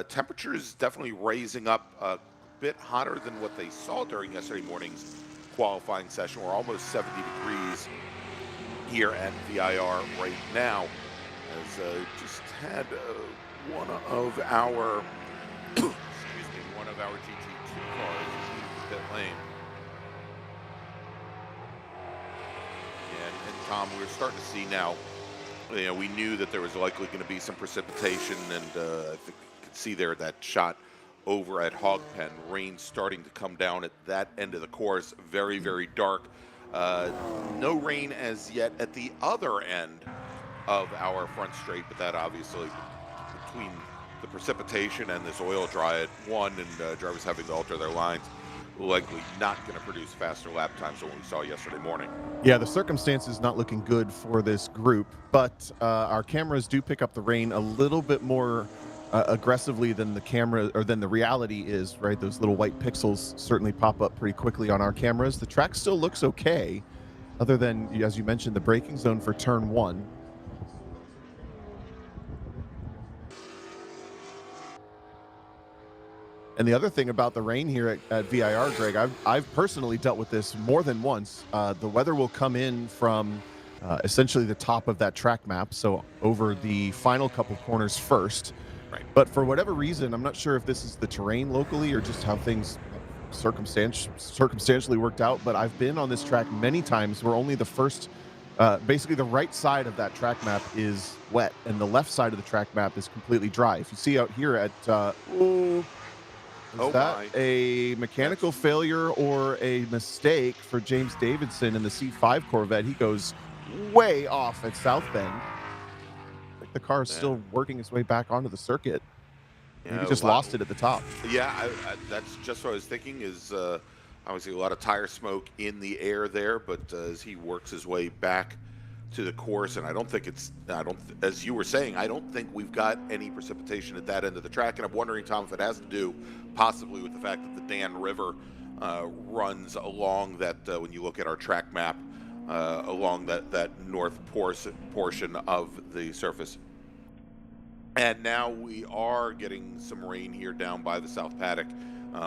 Temperatures definitely raising up a bit hotter than what they saw during yesterday morning's qualifying session. We're almost 70 degrees here at VIR right now, as just had one of our one of our GT2 cars in pit lane. And Tom, we're starting to see now, you know, we knew that there was likely going to be some precipitation, and I think you could see there that shot over at Hog Pen, rain starting to come down at that end of the course, very, very dark. No rain as yet at the other end of our front straight, but that obviously, between the precipitation and this oil dry at 1 and drivers having to alter their lines, likely not going to produce faster lap times than what we saw yesterday morning. Yeah, the circumstances not looking good for this group, but our cameras do pick up the rain a little bit more aggressively than the camera, or than the reality is, right? Those little white pixels certainly pop up pretty quickly on our cameras. The track still looks okay, other than, as you mentioned, the braking zone for turn 1. And the other thing about the rain here at VIR, Greg, I've personally dealt with this more than once. The weather will come in from essentially the top of that track map, so over the final couple corners first. Right. But for whatever reason, I'm not sure if this is the terrain locally or just how things circumstantially worked out, but I've been on this track many times where only the first, basically the right side of that track map is wet, and the left side of the track map is completely dry. If you see out here at... Is that a mechanical failure or a mistake for James Davidson in the C5 Corvette? He goes way off at South Bend. I think the car is still working its way back onto the circuit. Yeah, he just lost it at the top. Yeah, that's just what I was thinking, is obviously a lot of tire smoke in the air there, but as he works his way back to the course, and as you were saying, I don't think we've got any precipitation at that end of the track, and I'm wondering, Tom, if it has to do possibly with the fact that the Dan River runs along that, when you look at our track map, along that north portion of the surface. And now we are getting some rain here down by the South Paddock,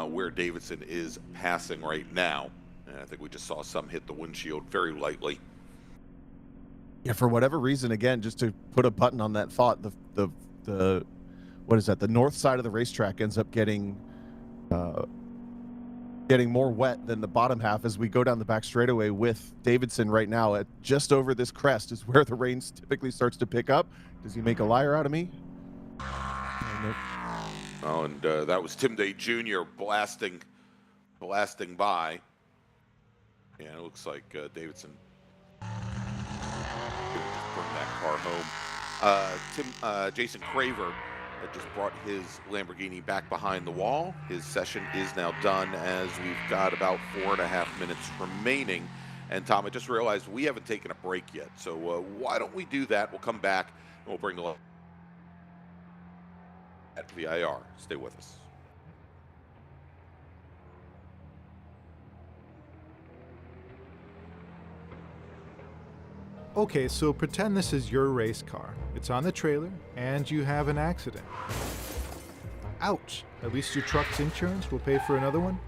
where Davidson is passing right now. And I think we just saw some hit the windshield very lightly. Yeah, for whatever reason, again, just to put a button on that thought, the what is that? The north side of the racetrack ends up getting more wet than the bottom half as we go down the back straightaway with Davidson right now. At just over this crest is where the rain typically starts to pick up. Does he make a liar out of me? Oh, and that was Tim Day Jr. blasting by. Yeah, it looks like Davidson bring that car home. Jason Craver just brought his Lamborghini back behind the wall. His session is now done, as we've got about 4.5 minutes remaining. And Tom, I just realized we haven't taken a break yet, so why don't we do that? We'll come back and we'll bring the at VIR. Stay with us. Okay, so pretend this is your race car. It's on the trailer, and you have an accident. Ouch! At least your truck's insurance will pay for another one?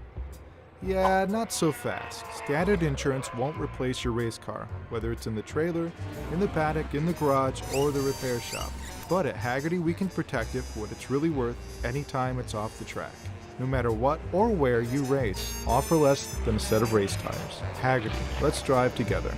Yeah, not so fast. Standard insurance won't replace your race car, whether it's in the trailer, in the paddock, in the garage, or the repair shop. But at Haggerty, we can protect it for what it's really worth anytime it's off the track. No matter what or where you race, offer less than a set of race tires. Haggerty, let's drive together.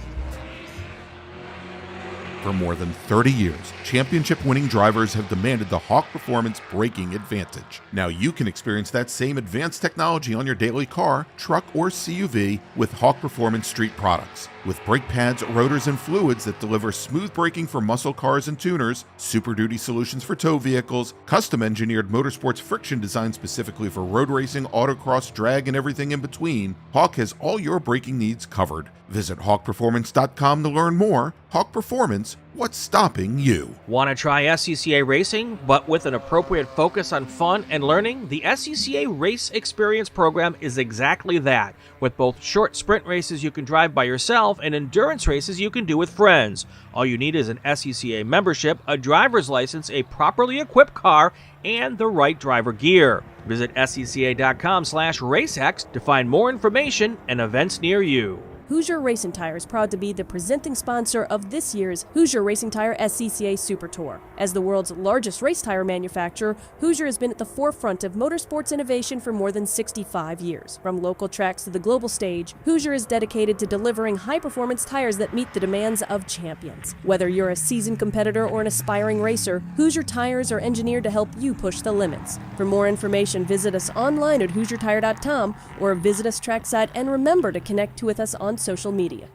For more than 30 years, championship-winning drivers have demanded the Hawk Performance braking advantage. Now you can experience that same advanced technology on your daily car, truck, or CUV with Hawk Performance Street products. With brake pads, rotors, and fluids that deliver smooth braking for muscle cars and tuners, Super Duty solutions for tow vehicles, custom-engineered motorsports friction designed specifically for road racing, autocross, drag, and everything in between, Hawk has all your braking needs covered. Visit hawkperformance.com to learn more. Hawk Performance, what's stopping you? Want to try SCCA racing, but with an appropriate focus on fun and learning? The SCCA Race Experience program is exactly that, with both short sprint races you can drive by yourself and endurance races you can do with friends. All you need is an SCCA membership, a driver's license, a properly equipped car, and the right driver gear. Visit scca.com/racex to find more information and events near you. Hoosier Racing Tire is proud to be the presenting sponsor of this year's Hoosier Racing Tire SCCA Super Tour. As the world's largest race tire manufacturer, Hoosier has been at the forefront of motorsports innovation for more than 65 years. From local tracks to the global stage, Hoosier is dedicated to delivering high-performance tires that meet the demands of champions. Whether you're a seasoned competitor or an aspiring racer, Hoosier tires are engineered to help you push the limits. For more information, visit us online at HoosierTire.com or visit us trackside, and remember to connect with us on social media.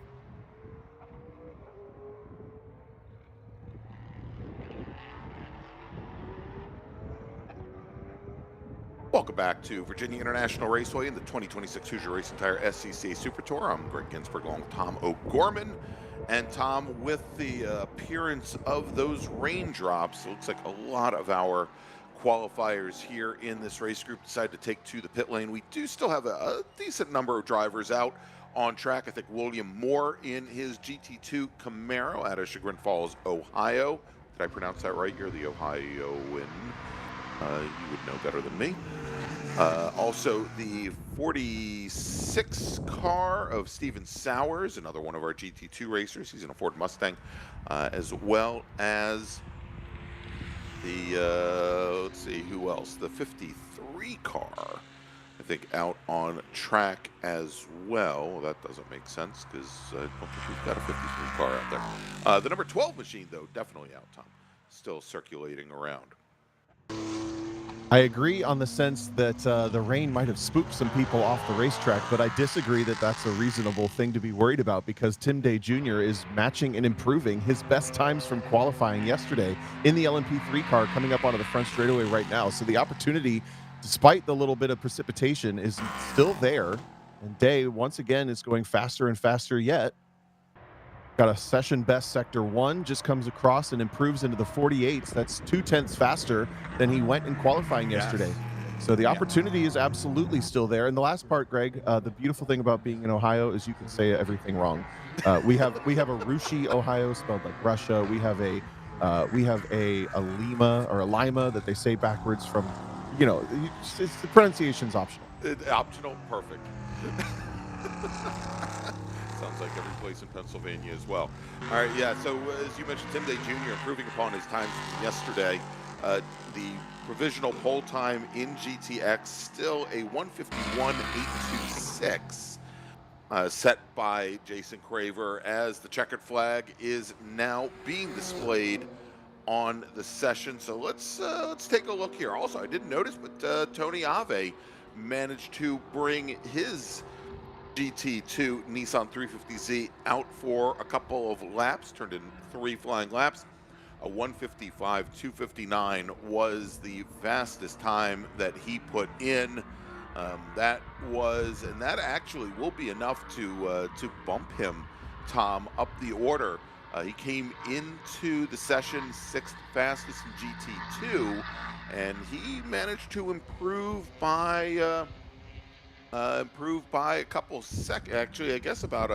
Welcome back to Virginia International Raceway in the 2026 Hoosier Racing Tire SCCA Super Tour. I'm Gregg Ginsberg along with Tom O'Gorman. And Tom, with the appearance of those raindrops, it looks like a lot of our qualifiers here in this race group decided to take to the pit lane. We do still have a decent number of drivers out on track. I think William Moore in his GT2 Camaro out of Chagrin Falls, Ohio. Did I pronounce that right? You're the Ohioan. You would know better than me. Also, the 46 car of Steven Sowers, another one of our GT2 racers. He's in a Ford Mustang, as well as the, let's see, who else? The 53 car, I think, out on track as well. That doesn't make sense because I don't think we've got a 53 car out there. The number 12 machine, though, definitely out, Tom. Still circulating around. I agree on the sense that the rain might have spooked some people off the racetrack, but I disagree that that's a reasonable thing to be worried about, because Tim Day Jr. is matching and improving his best times from qualifying yesterday in the LMP3 car coming up onto the front straightaway right now. So the opportunity, despite the little bit of precipitation, is still there. And Day, once again, is going faster and faster yet. Got a session best sector 1, just comes across and improves into the 48s. That's 0.2 faster than he went in qualifying yesterday. So the opportunity is absolutely still there. And the last part, Greg, the beautiful thing about being in Ohio is you can say everything wrong. We have a Rushi, Ohio, spelled like Russia. We have a Lima or a Lima that they say backwards from, you know, it's the pronunciation's optional. Optional, perfect. Sounds like every place in Pennsylvania as well. All right, yeah, so as you mentioned, Tim Day Jr. improving upon his times from yesterday. The provisional pole time in GTX, still a 151.826, set by Jason Craver, as the checkered flag is now being displayed on the session. So let's take a look here. Also, I didn't notice, but Tony Ave managed to bring his GT2 Nissan 350Z out for a couple of laps, turned in 3 flying laps. A 155.259 was the fastest time that he put in. That actually will be enough to bump him, Tom, up the order. He came into the session 6th fastest in GT2, and he managed to improve by a couple seconds. Actually, I guess about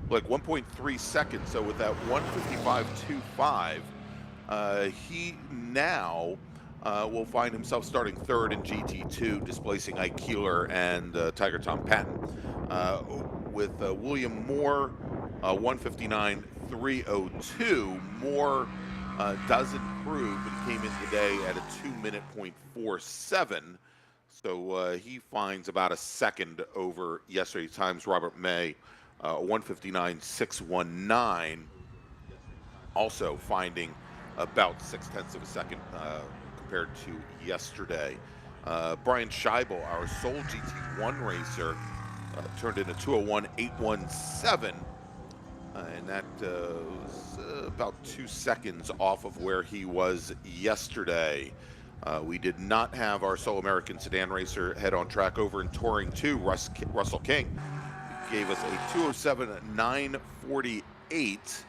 like 1.3 seconds. So with that 155.25, he now will find himself starting 3rd in GT2, displacing Ike Keeler and Tiger Tom Patton. With William Moore, 159.302. Moore does improve, but he came in today at a 2:47. So he finds about a second over yesterday's times. Robert May, 159.619, also finding about 0.6 of a second compared to yesterday. Brian Scheibel, our sole GT1 racer, turned in a 201.817 and that was about 2 seconds off of where he was yesterday. We did not have our sole American sedan racer head on track over in Touring 2, Russell King. He gave us a 2:07.948,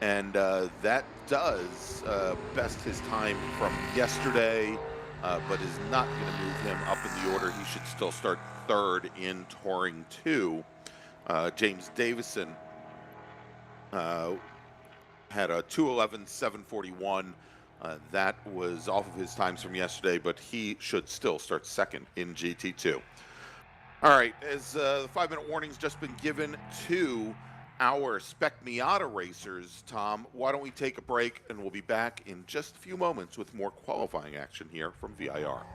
and that does best his time from yesterday, but is not going to move him up in the order. He should still start third in Touring 2. James Davison had a 2:11.741. That was off of his times from yesterday, but he should still start second in GT2. All right, as the 5-minute warning's just been given to our Spec Miata racers, Tom, why don't we take a break, and we'll be back in just a few moments with more qualifying action here from VIR.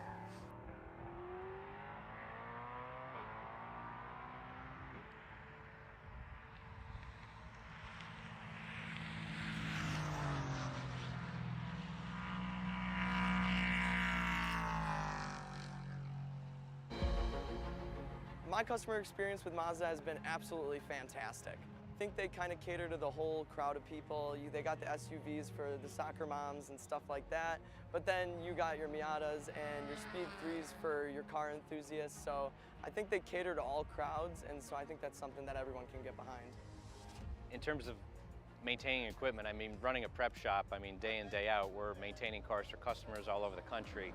My customer experience with Mazda has been absolutely fantastic. I think they kind of cater to the whole crowd of people. They got the SUVs for the soccer moms and stuff like that, but then you got your Miatas and your Speed 3s for your car enthusiasts. So I think they cater to all crowds, and so I think that's something that everyone can get behind. In terms of maintaining equipment, I mean, running a prep shop, I mean, day in, day out, we're maintaining cars for customers all over the country.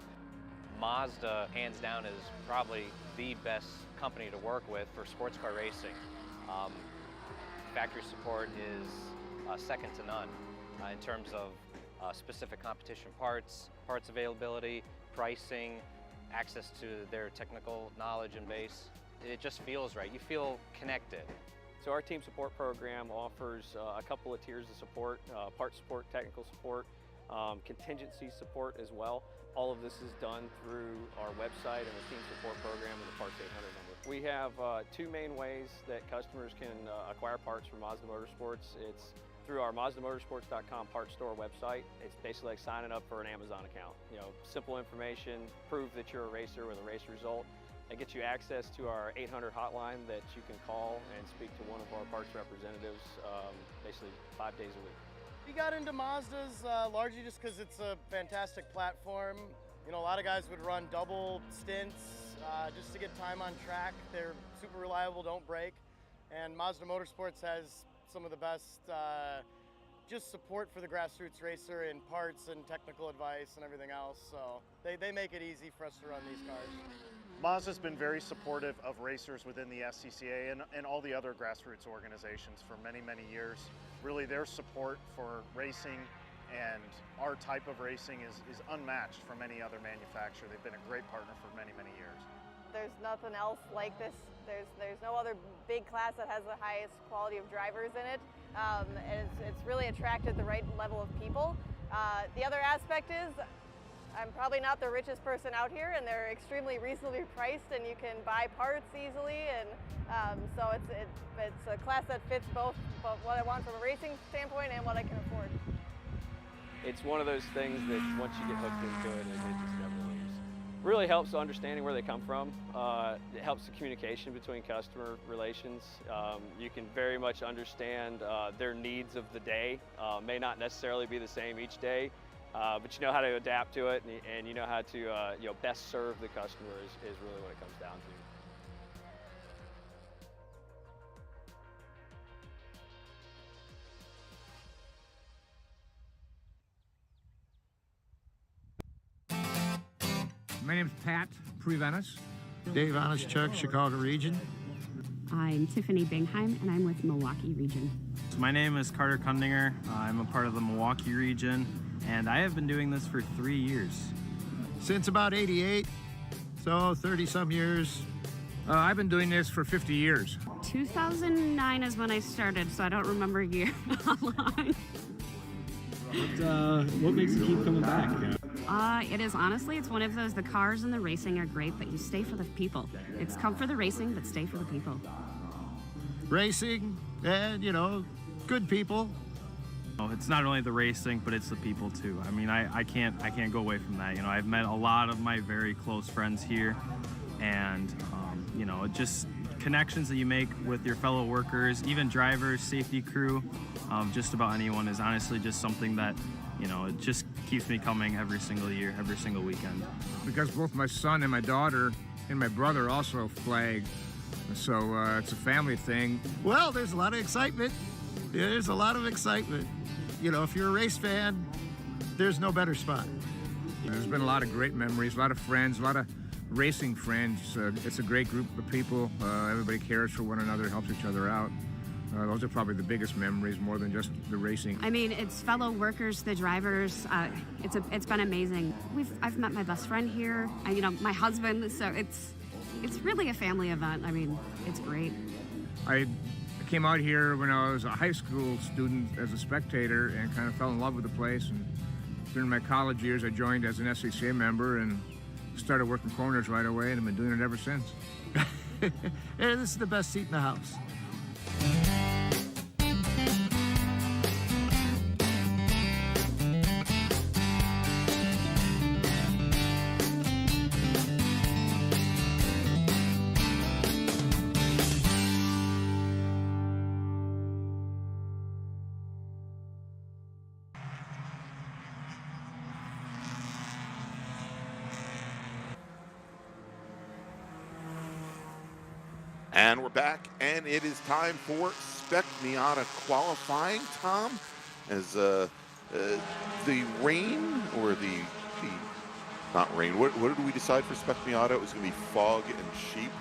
Mazda, hands down, is probably the best company to work with for sports car racing. Factory support is second to none in terms of specific competition parts availability, pricing, access to their technical knowledge and base. It just feels right. You feel connected. So our team support program offers a couple of tiers of support, part support, technical support, contingency support as well. All of this is done through our website and the team support program and the Parts 800 number. We have two main ways that customers can acquire parts from Mazda Motorsports. It's through our MazdaMotorsports.com parts store website. It's basically like signing up for an Amazon account. You know, simple information, prove that you're a racer with a race result. It gets you access to our 800 hotline that you can call and speak to one of our parts representatives basically 5 days a week. We got into Mazdas largely just because it's a fantastic platform. You know, a lot of guys would run double stints just to get time on track. They're super reliable, don't break. And Mazda Motorsports has some of the best just support for the grassroots racer in parts and technical advice and everything else. So they make it easy for us to run these cars. Mazda's been very supportive of racers within the SCCA and all the other grassroots organizations for many, many years. Really, their support for racing and our type of racing is unmatched from any other manufacturer. They've been a great partner for many, many years. There's nothing else like this. There's no other big class that has the highest quality of drivers in it. And it's really attracted the right level of people. The other aspect is I'm probably not the richest person out here, and they're extremely reasonably priced, and you can buy parts easily, and so it's a class that fits both what I want from a racing standpoint and what I can afford. It's one of those things that once you get hooked into it, it just never leaves. Really helps understanding where they come from. It helps the communication between customer relations. You can very much understand their needs of the day. May not necessarily be the same each day. But you know how to adapt to it, and you know how to best serve the customer is really what it comes down to. My name's Pat Prevenus. Dave Onischuk, Chicago region. I'm Tiffany Bingheim, and I'm with Milwaukee region. My name is Carter Kundinger. I'm a part of the Milwaukee region, and I have been doing this for 3 years. Since about 88, so 30-some years. I've been doing this for 50 years. 2009 is when I started, so I don't remember a year how long. What makes you keep coming back? It is honestly, it's one of those, the cars and the racing are great, but you stay for the people. It's come for the racing, but stay for the people. Racing and, good people. It's not only the racing, but it's the people too. I mean, I can't go away from that. I've met a lot of my very close friends here, and connections that you make with your fellow workers, even drivers, safety crew, just about anyone, is honestly just something that, you know, it just keeps me coming every single year, every single weekend. Because both my son and my daughter and my brother also flag, so it's a family thing. Well, there's a lot of excitement. There's a lot of excitement. You know, if you're a race fan, there's no better spot. There's been a lot of great memories, a lot of friends, a lot of racing friends. It's a great group of people. Everybody cares for one another, helps each other out. Those are probably the biggest memories, more than just the racing. I mean, it's fellow workers, the drivers. It's been amazing. I've met my best friend here. You know, my husband. So it's really a family event. I mean, it's great. I came out here when I was a high school student as a spectator and kind of fell in love with the place. And during my college years, I joined as an SCCA member and started working corners right away, and I've been doing it ever since. This is the best seat in the house. And we're back, and it is time for Spec Miata qualifying, Tom, as the rain, or the not rain, what did we decide for Spec Miata? It was going to be fog and sheep,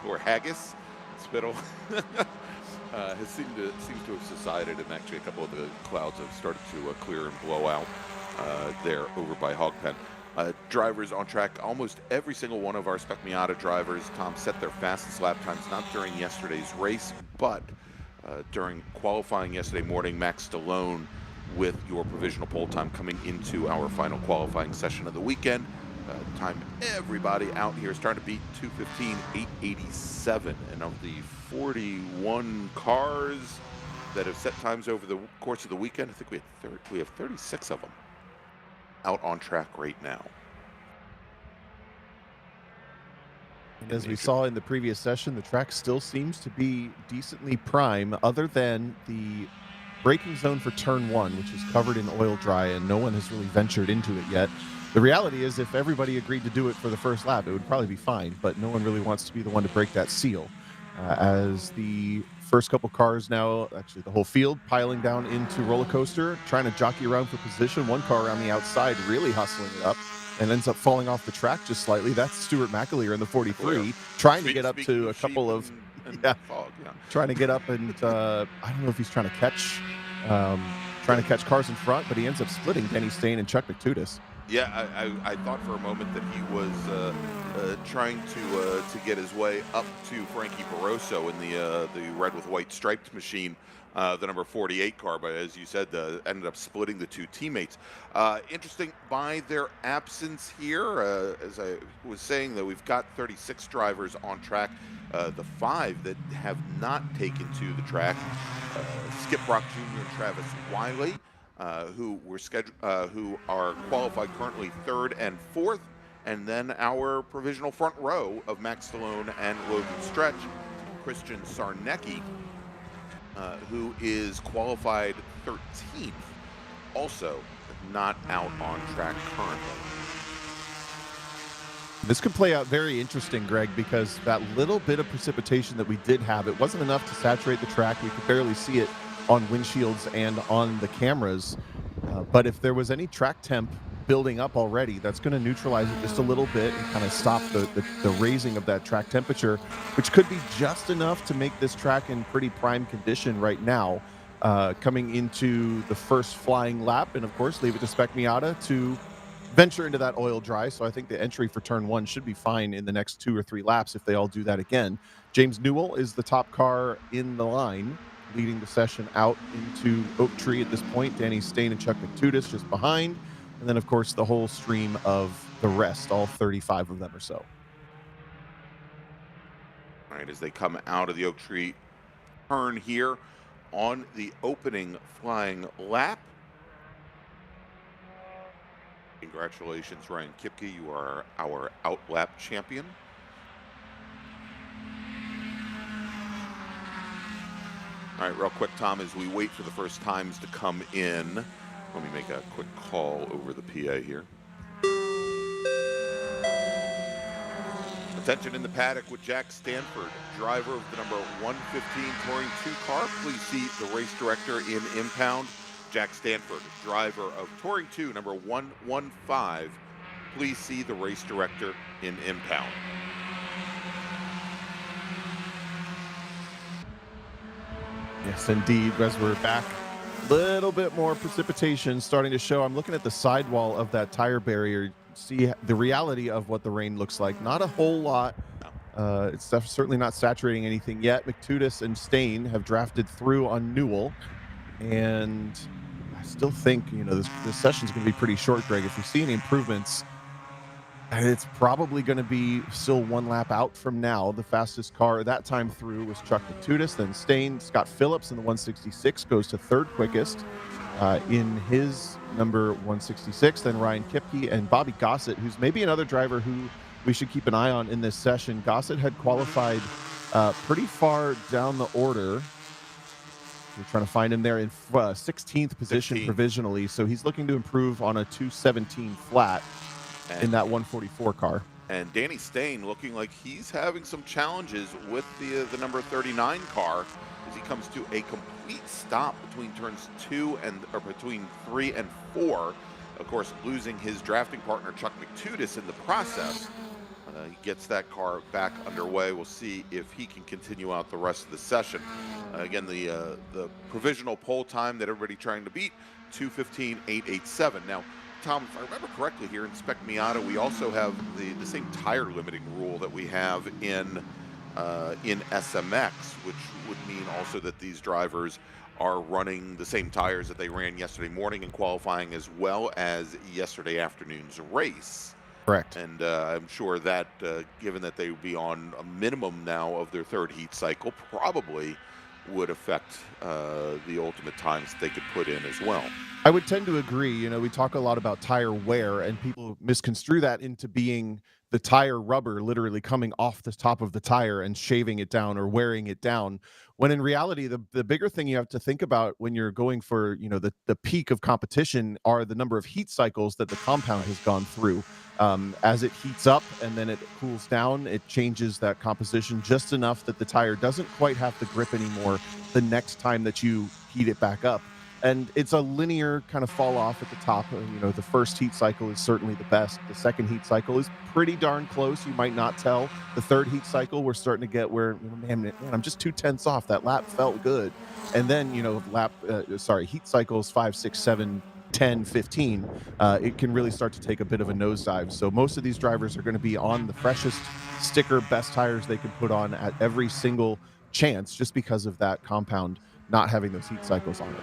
or haggis, spittle, seems to have subsided, and actually a couple of the clouds have started to clear and blow out there over by Hog Pen. Drivers on track, almost every single one of our Spec Miata drivers, Tom, set their fastest lap times, not during yesterday's race, but during qualifying yesterday morning. Max Stallone with your provisional pole time coming into our final qualifying session of the weekend. Time everybody out here starting to beat 2:15.887, and of the 41 cars that have set times over the course of the weekend, I think we have 36 of them out on track right now. And as we saw in the previous session, the track still seems to be decently prime, other than the braking zone for turn 1, which is covered in oil dry, and no one has really ventured into it yet. The reality is, if everybody agreed to do it for the first lap, it would probably be fine, but no one really wants to be the one to break that seal. As the first couple cars now, actually the whole field, piling down into roller coaster, trying to jockey around for position. One car around the outside really hustling it up and ends up falling off the track just slightly. That's Stuart McAleer in the 43, trying to get up to a couple of fog, trying to get up, and I don't know if he's trying to catch cars in front, but he ends up splitting Denny Stain and Chuck McTudis. Yeah, I thought for a moment that he was trying to get his way up to Frankie Barroso in the red with white striped machine, the number 48 car, but as you said, ended up splitting the two teammates. Interesting by their absence here, as I was saying, that we've got 36 drivers on track. The 5 that have not taken to the track, Skip Brock Jr. and Travis Wiley, who are qualified currently 3rd and 4th, and then our provisional front row of Max Stallone and Logan Stretch, Christian Sarnecki, who is qualified 13th, also not out on track currently. This could play out very interesting, Greg, because that little bit of precipitation that we did have, it wasn't enough to saturate the track. We could barely see it on windshields and on the cameras. But if there was any track temp building up already, that's going to neutralize it just a little bit and kind of stop the raising of that track temperature, which could be just enough to make this track in pretty prime condition right now, coming into the first flying lap. And of course, leave it to Spec Miata to venture into that oil dry. So I think the entry for turn 1 should be fine in the next 2 or 3 laps if they all do that again. James Newell is the top car in the line, leading the session out into Oak Tree at this point. Danny Stain and Chuck McTudis just behind. And then, of course, the whole stream of the rest, all 35 of them or so. All right, as they come out of the Oak Tree turn here on the opening flying lap. Congratulations, Ryan Kipke. You are our out lap champion. All right, real quick, Tom, as we wait for the first times to come in, let me make a quick call over the PA here. Attention in the paddock with Jack Stanford, driver of the number 115 Touring 2 car. Please see the race director in impound. Jack Stanford, driver of Touring 2, number 115. Please see the race director in impound. Yes, indeed. As we're back, a little bit more precipitation starting to show. I'm looking at the sidewall of that tire barrier. See the reality of what the rain looks like. Not a whole lot. It's certainly not saturating anything yet. McTutis and Stain have drafted through on Newell, and I still think this session's going to be pretty short, Greg. If we see any improvements, it's probably going to be still one lap out from now. The fastest car that time through was Chuck McTutis, then Stain. Scott Phillips in the 166 goes to third quickest in his number 166. Then Ryan Kipke and Bobby Gossett, who's maybe another driver who we should keep an eye on in this session. Gossett had qualified pretty far down the order. We're trying to find him there in 16th position 15. Provisionally, so he's looking to improve on a 217 flat in that 144 car. And Danny Stain looking like he's having some challenges with the number 39 car as he comes to a complete stop between turns 3 and 4. Of course, losing his drafting partner Chuck McTutis in the process. He gets that car back underway. We'll see if he can continue out the rest of the session. Again, the provisional pole time that everybody trying to beat, 2:15.887. Now, Tom, if I remember correctly here in Spec Miata, we also have the same tire limiting rule that we have in SMX, which would mean also that these drivers are running the same tires that they ran yesterday morning in qualifying as well as yesterday afternoon's race. Correct. And I'm sure that, given that they would be on a minimum now of their third heat cycle, probably would affect the ultimate times they could put in as well. I would tend to agree. We talk a lot about tire wear, and people misconstrue that into being the tire rubber literally coming off the top of the tire and shaving it down or wearing it down, when in reality, the bigger thing you have to think about when you're going for, the peak of competition are the number of heat cycles that the compound has gone through. As it heats up and then it cools down, it changes that composition just enough that the tire doesn't quite have the grip anymore the next time that you heat it back up. And it's a linear kind of fall off at the top. The first heat cycle is certainly the best. The second heat cycle is pretty darn close. You might not tell. The third heat cycle, we're starting to get where, man, I'm just 2/10 off. That lap felt good. And then, heat cycles 5, 6, 7, 10, 15, it can really start to take a bit of a nosedive. So most of these drivers are going to be on the freshest sticker, best tires they can put on at every single chance, just because of that compound not having those heat cycles on it.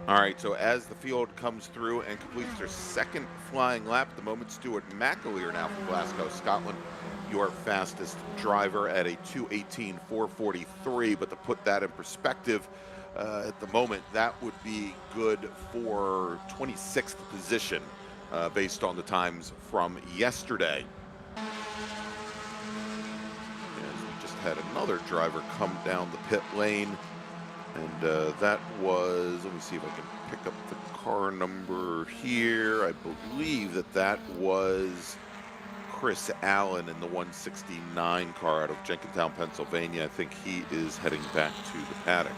All right, so as the field comes through and completes their second flying lap, at the moment, Stuart McAleer now from Glasgow, Scotland, your fastest driver at a 2:18.443. But to put that in perspective, at the moment, that would be good for 26th position based on the times from yesterday. As we just had another driver come down the pit lane. And that was, let me see if I can pick up the car number here. I believe that was Chris Allen in the 169 car out of Jenkintown, Pennsylvania. I think he is heading back to the paddock.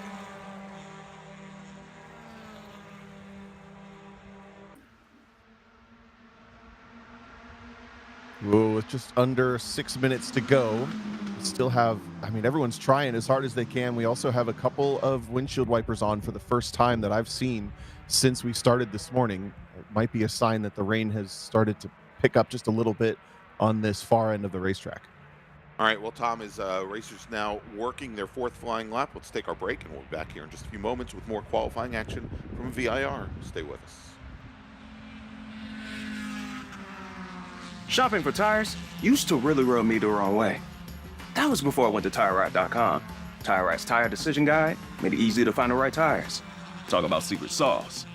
Whoa, with just under 6 minutes to go. Still have, everyone's trying as hard as they can. We also have a couple of windshield wipers on for the first time that I've seen since we started this morning. It might be a sign that the rain has started to pick up just a little bit on this far end of the racetrack. All right, well, Tom, is racers now working their fourth flying lap. Let's take our break, and we'll be back here in just a few moments with more qualifying action from VIR. Stay with us. Shopping for tires used to really rub me the wrong way. That was before I went to TireRack.com. TireRack's tire decision guide made it easy to find the right tires. Talk about secret sauce.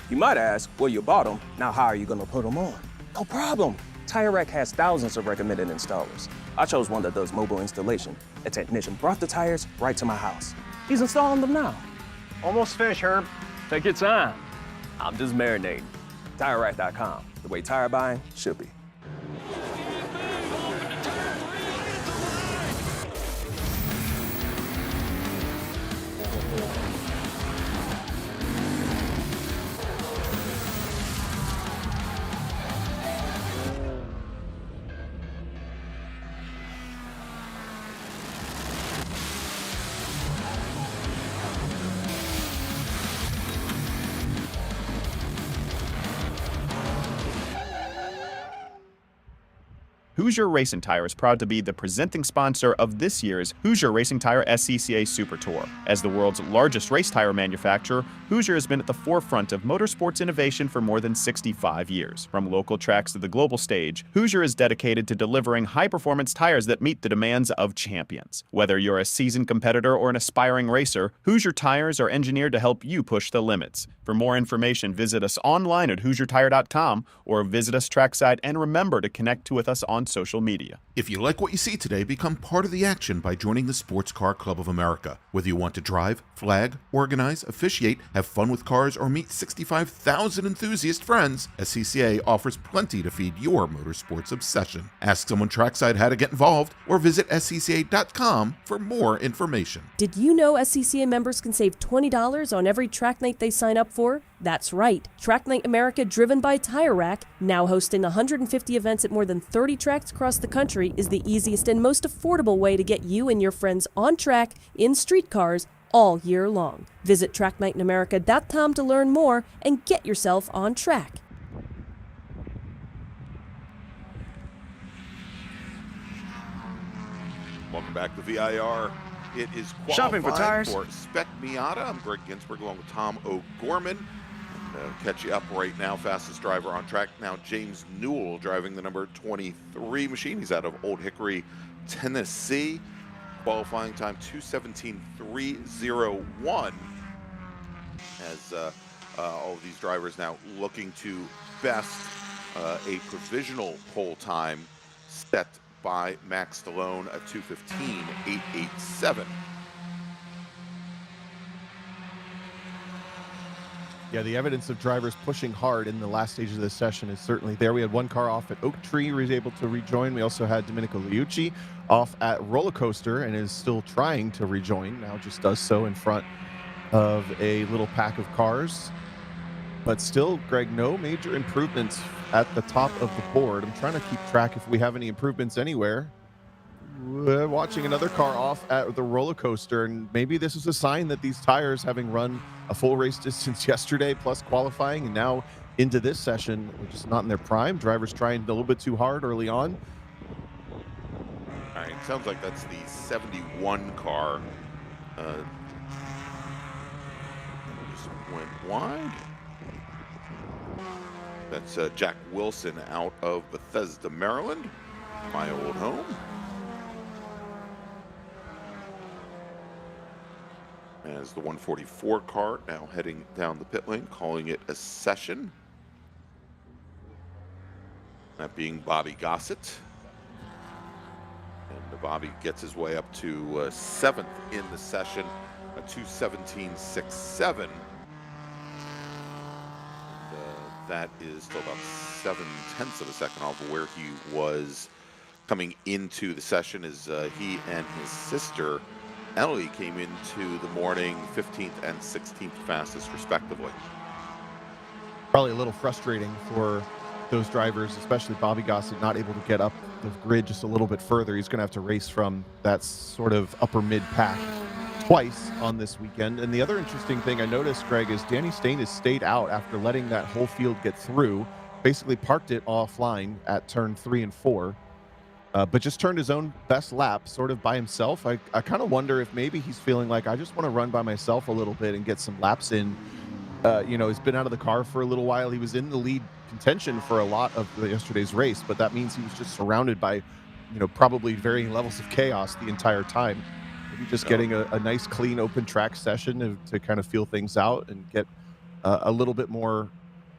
You might ask, well, you bought them, now how are you gonna put them on? No problem. TireRack has thousands of recommended installers. I chose one that does mobile installation. A technician brought the tires right to my house. He's installing them now. Almost finished, Herb. Take your time. I'm just marinating. TireRack.com, the way tire buying should be. Hoosier Racing Tire is proud to be the presenting sponsor of this year's Hoosier Racing Tire SCCA Super Tour. As the world's largest race tire manufacturer, Hoosier has been at the forefront of motorsports innovation for more than 65 years. From local tracks to the global stage, Hoosier is dedicated to delivering high-performance tires that meet the demands of champions. Whether you're a seasoned competitor or an aspiring racer, Hoosier tires are engineered to help you push the limits. For more information, visit us online at HoosierTire.com or visit us trackside, and remember to connect with us on social media. If you like what you see today, become part of the action by joining the Sports Car Club of America. Whether you want to drive, flag, organize, officiate, have fun with cars, or meet 65,000 enthusiast friends, SCCA offers plenty to feed your motorsports obsession. Ask someone trackside how to get involved or visit SCCA.com for more information. Did you know SCCA members can save $20 on every track night they sign up for? That's right. Track Night America, driven by Tire Rack, now hosting 150 events at more than 30 tracks across the country, is the easiest and most affordable way to get you and your friends on track in street cars all year long. Visit tracknightinamerica.com to learn more and get yourself on track. Welcome back to VIR. It is Shopping for tires? for Spec Miata. I'm Gregg Ginsberg along with Tom O'Gorman. Catch you up right now. Fastest driver on track now, James Newell, driving the number 23 machine. He's out of Old Hickory, Tennessee. Qualifying time 2:17.301. As all of these drivers now looking to best a provisional pole time set by Max Stallone at 2:15.887. Yeah, the evidence of drivers pushing hard in the last stage of this session is certainly there. We had one car off at Oak Tree who was able to rejoin. We also had Domenico Liucci off at Roller Coaster and is still trying to rejoin. Now just does so in front of a little pack of cars. But still, Greg, no major improvements at the top of the board. I'm trying to keep track if we have any improvements anywhere. We're watching another car off at the Roller Coaster, and maybe this is a sign that these tires, having run a full race distance yesterday plus qualifying and now into this session, are just not in their prime. Drivers trying a little bit too hard early on. All right, sounds like that's the 71 car. Just went wide. That's Jack Wilson out of Bethesda, Maryland, my old home. As the 144 car now heading down the pit lane, calling it a session. That being Bobby Gossett. And Bobby gets his way up to 7th in the session, a 2:17.67. That is still about 0.7 of a second off of where he was coming into the session, as he and his sister Ellie came into the morning 15th and 16th fastest, respectively. Probably a little frustrating for those drivers, especially Bobby Gossett, not able to get up the grid just a little bit further. He's going to have to race from that sort of upper mid pack twice on this weekend. And the other interesting thing I noticed, Greg, is Danny Stain has stayed out after letting that whole field get through, basically parked it offline at turn 3 and 4. But just turned his own best lap sort of by himself. I kind of wonder if maybe he's feeling like, I just want to run by myself a little bit and get some laps in. He's been out of the car for a little while. He was in the lead contention for a lot of yesterday's race, but that means he was just surrounded by, probably varying levels of chaos the entire time. Maybe just getting a nice, clean, open track session to kind of feel things out and get a little bit more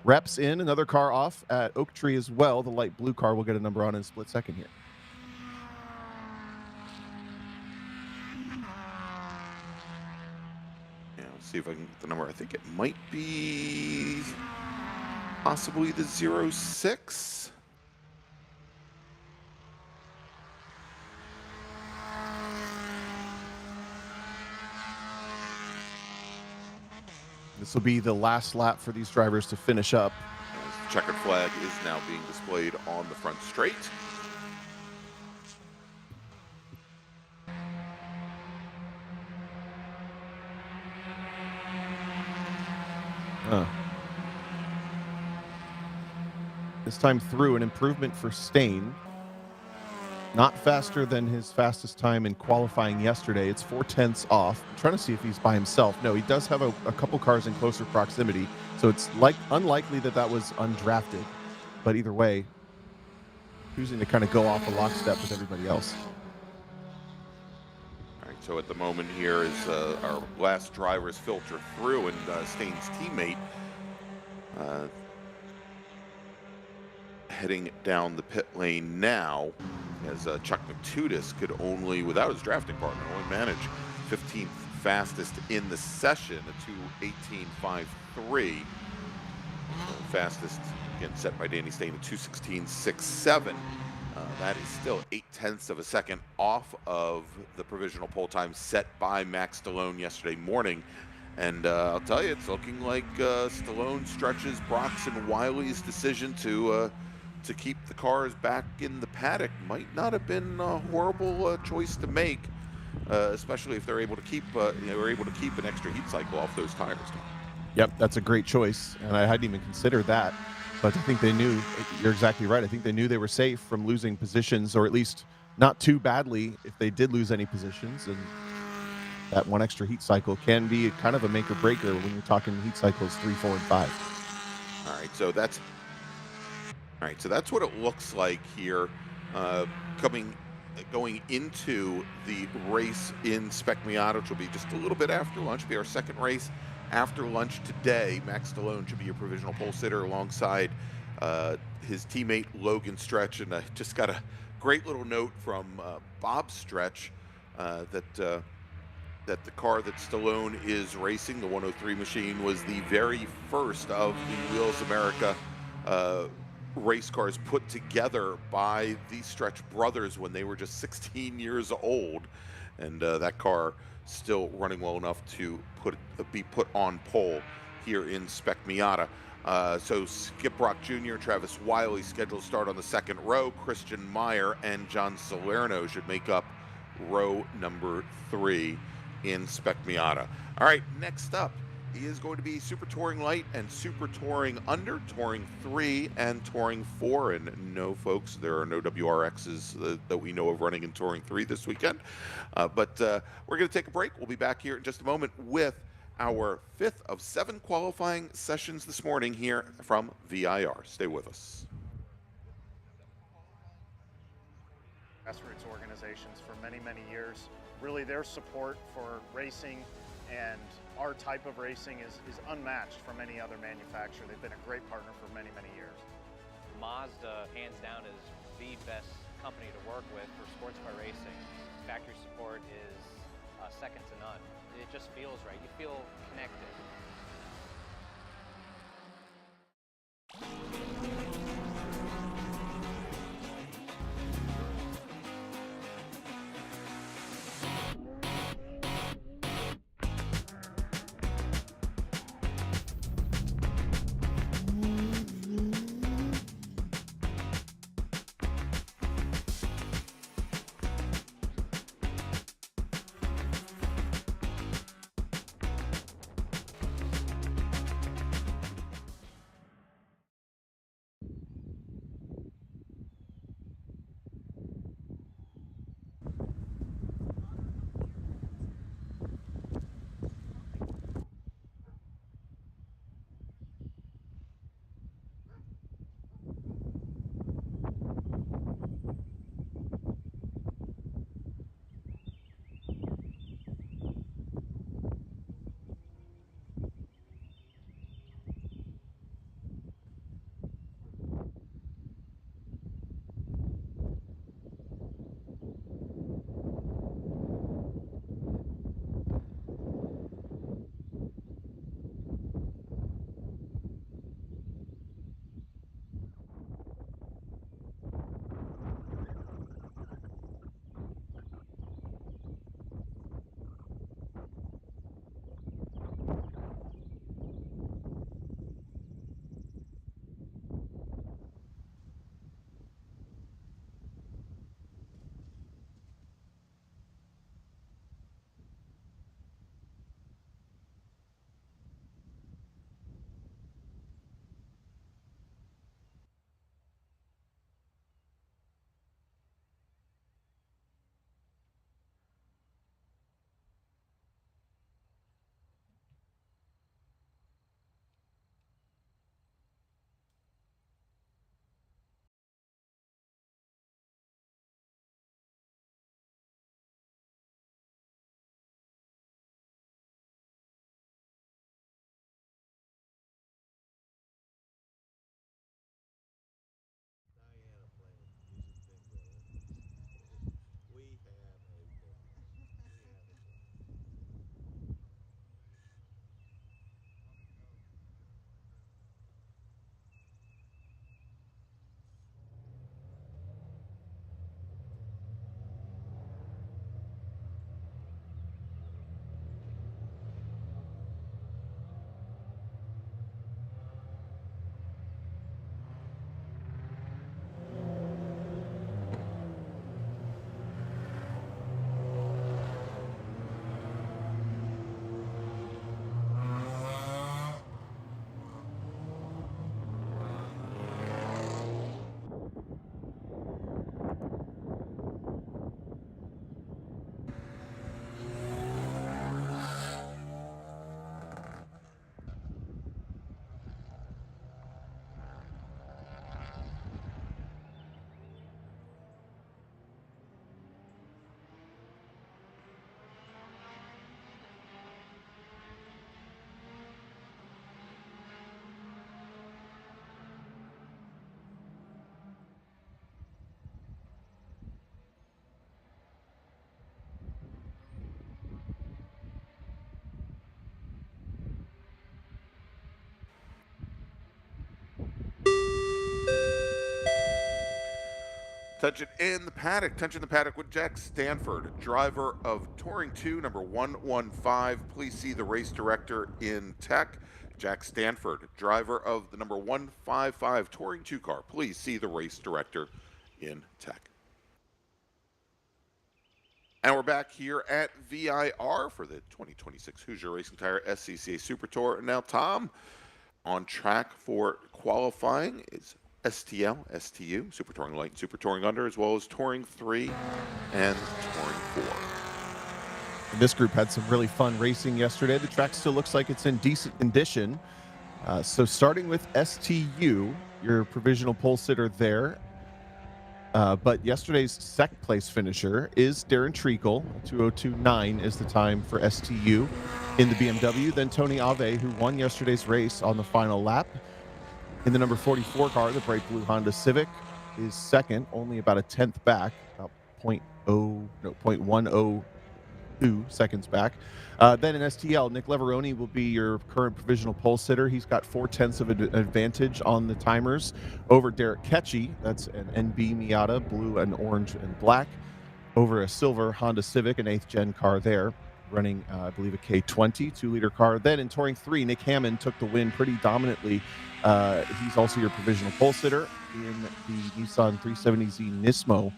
reps in. Another car off at Oak Tree as well. The light blue car will get a number on in a split second here. see if I can get the number. I think it might be possibly the 06. This will be the last lap for these drivers to finish up. The checkered flag is now being displayed on the front straight. This time through, an improvement for Stain. Not faster than his fastest time in qualifying yesterday. It's 4/10 off. I'm trying to see if he's by himself. No, he does have a couple cars in closer proximity, so it's unlikely that was undrafted. But either way, choosing to kind of go off a lockstep with everybody else. All right, so at the moment here is our last drivers filter through, and Stain's teammate heading down the pit lane now, as Chuck Matudis could only, without his drafting partner, only manage 15th fastest in the session, a 2:18.53. Fastest, again, set by Danny Stain, a 2:16.67. That is still 0.8 of a second off of the provisional pole time set by Max Stallone yesterday morning. And I'll tell you, it's looking like Stallone stretches Brock's and Wiley's decision to keep the cars back in the paddock. Might not have been a horrible choice to make, especially if they're able to keep an extra heat cycle off those tires. Yep, that's a great choice, and I hadn't even considered that. But I think they knew. You're exactly right. I think they knew they were safe from losing positions, or at least not too badly if they did lose any positions. And that one extra heat cycle can be kind of a make or breaker when you're talking heat cycles 3, 4, and 5. All right, so that's what it looks like here, going into the race in Spec Miata, which will be just a little bit after lunch. It'll be our second race after lunch today. Max Stallone should be your provisional pole sitter alongside his teammate Logan Stretch, and I just got a great little note from Bob Stretch that the car that Stallone is racing, the 103 machine, was the very first of the Wheels America race cars put together by the Stretch brothers when they were just 16 years old, and that car still running well enough to be put on pole here in Spec Miata. So Skip Brock Jr., Travis Wiley scheduled to start on the second row. Christian Meyer and John Salerno should make up row number 3 in Spec Miata. All right, next up is going to be Super Touring Light and Super Touring Under, Touring 3 and Touring 4. And no, folks, there are no WRXs that we know of running in Touring 3 this weekend. But we're going to take a break. We'll be back here in just a moment with our 5th of 7 qualifying sessions this morning here from VIR. Stay with us. Grassroots organizations for many, many years. Really, their support for racing and our type of racing is unmatched from any other manufacturer. They've been a great partner for many, many years. Mazda, hands down, is the best company to work with for sports car racing. Factory support is second to none. It just feels right. You feel connected. Tension in the paddock. Tension in the paddock with Jack Stanford, driver of Touring 2, number 115. Please see the race director in tech. Jack Stanford, driver of the number 155 Touring 2 car. Please see the race director in tech. And we're back here at VIR for the 2026 Hoosier Racing Tire SCCA Super Tour. And now, Tom, on track for qualifying is STL, STU, Super Touring Light and Super Touring Under, as well as Touring 3 and Touring 4. And this group had some really fun racing yesterday. The track still looks like it's in decent condition. So starting with STU, your provisional pole sitter there. But yesterday's second place finisher is Darren Treacle. 2:02.9 is the time for STU in the BMW. Then Tony Ave, who won yesterday's race on the final lap. In the number 44 car, the bright blue Honda Civic is second, only about a tenth back, about 0.102 seconds back. Then in STL, Nick Leveroni will be your current provisional pole sitter. He's got 0.4 of an advantage on the timers over Derek Ketchie. That's an NB Miata, blue and orange and black, over a silver Honda Civic, an 8th gen car there, running, I believe, a K20 2-liter car. Then in Touring 3, Nick Hammond took the win pretty dominantly. He's also your provisional pole sitter in the Nissan 370Z Nismo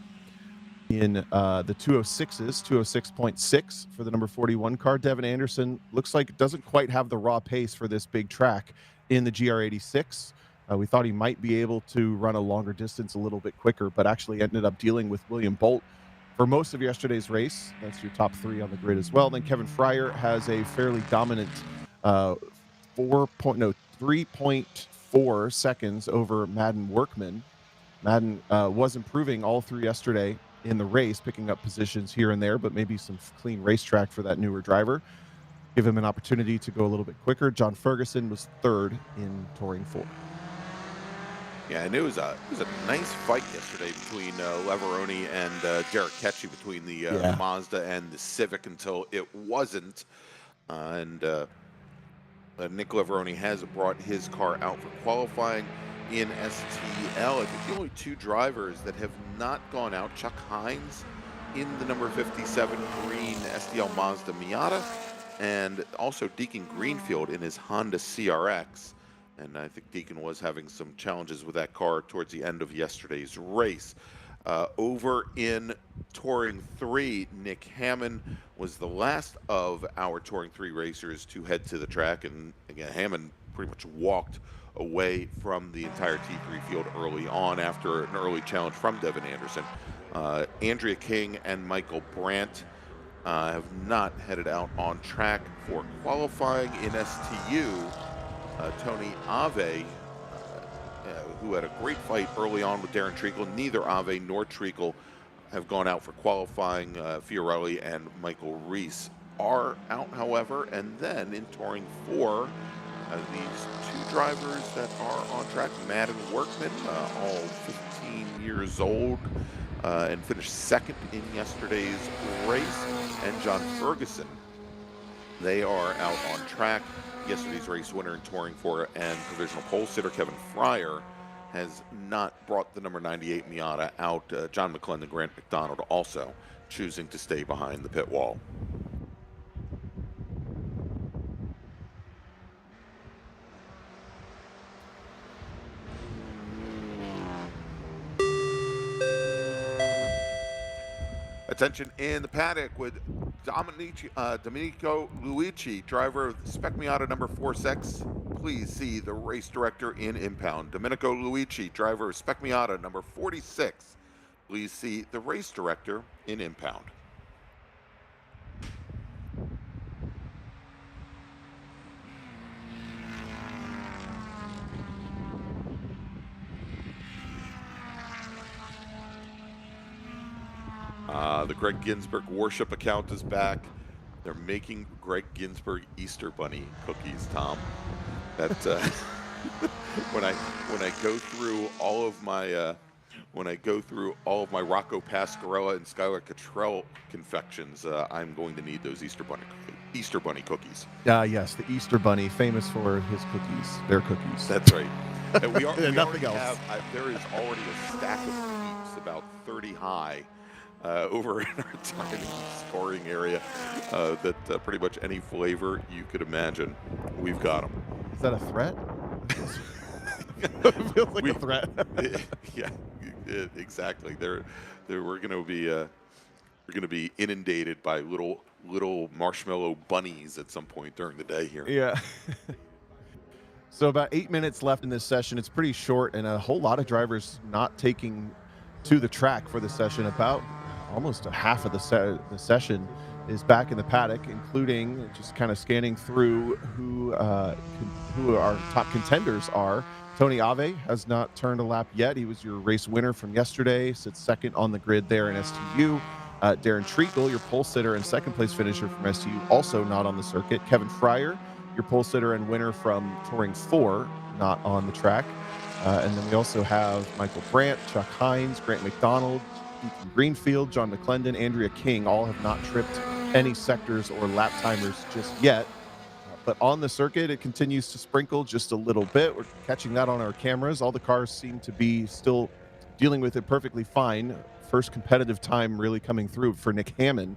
in the 206s, 206.6 for the number 41 car. Devin Anderson looks like it doesn't quite have the raw pace for this big track in the GR86. We thought he might be able to run a longer distance a little bit quicker, but actually ended up dealing with William Bolt for most of yesterday's race. That's your top three on the grid as well. Then Kevin Fryer has a fairly dominant 3.4 seconds over Madden Workman. Madden was improving all through yesterday in the race, picking up positions here and there, but maybe some clean racetrack for that newer driver. Give him an opportunity to go a little bit quicker. John Ferguson was third in Touring 4. Yeah, and it was a nice fight yesterday between Leveroni and Derek Ketchie, between the Mazda and the Civic, until it wasn't. Nick Leveroni has brought his car out for qualifying in STL. I think the only two drivers that have not gone out, Chuck Hines in the number 57 green STL Mazda Miata, and also Deacon Greenfield in his Honda CRX. And I think Deacon was having some challenges with that car towards the end of yesterday's race. Over in Touring 3, Nick Hammond was the last of our Touring 3 racers to head to the track. And again, Hammond pretty much walked away from the entire T3 field early on after an early challenge from Devin Anderson. Andrea King and Michael Brandt have not headed out on track for qualifying in STU. Tony Ave, who had a great fight early on with Darren Treacle. Neither Ave nor Treacle have gone out for qualifying. Fiorelli and Michael Reese are out, however. And then in Touring 4, these two drivers that are on track, Madden Workman, all 15 years old, and finished second in yesterday's race, and John Ferguson. They are out on track. Yesterday's race winner in Touring 4 and provisional pole sitter Kevin Fryer has not brought the number 98 Miata out. John McClendon, Grant McDonald also choosing to stay behind the pit wall. Attention in the paddock with Domenico Luigi, driver of Spec Miata number 46. Please see the race director in impound. Domenico Luigi, driver of Spec Miata number 46. Please see the race director in impound. The Gregg Ginsberg worship account is back. They're making Gregg Ginsberg Easter Bunny cookies, Tom. That when I go through all of my Rocco Pasquarella and Skylar Cottrell confections, I'm going to need those Easter Bunny cookies. Yes, the Easter Bunny, famous for his cookies, their cookies. That's right. And we Nothing already else. There is already a stack of heaps about 30 high over in our timing scoring area. That pretty much any flavor you could imagine, we've got them. Is that a threat? It feels like a threat. Yeah, exactly. We're going to be inundated by little marshmallow bunnies at some point during the day here. Yeah. So about 8 minutes left in this session. It's pretty short, and a whole lot of drivers not taking to the track for the session. About almost a half of the session is back in the paddock, including just kind of scanning through who our top contenders are. Tony Ave has not turned a lap yet. He was your race winner from yesterday, sits second on the grid there in STU. Darren Treacle, your pole sitter and second place finisher from STU, also not on the circuit. Kevin Fryer, your pole sitter and winner from Touring 4, not on the track. And then we also have Michael Brandt, Chuck Hines, Grant McDonald, Ethan Greenfield, John McClendon, Andrea King, all have not tripped any sectors or lap timers just yet. But on the circuit, it continues to sprinkle just a little bit. We're catching that on our cameras. All the cars seem to be still dealing with it perfectly fine. First competitive time really coming through for Nick Hammond.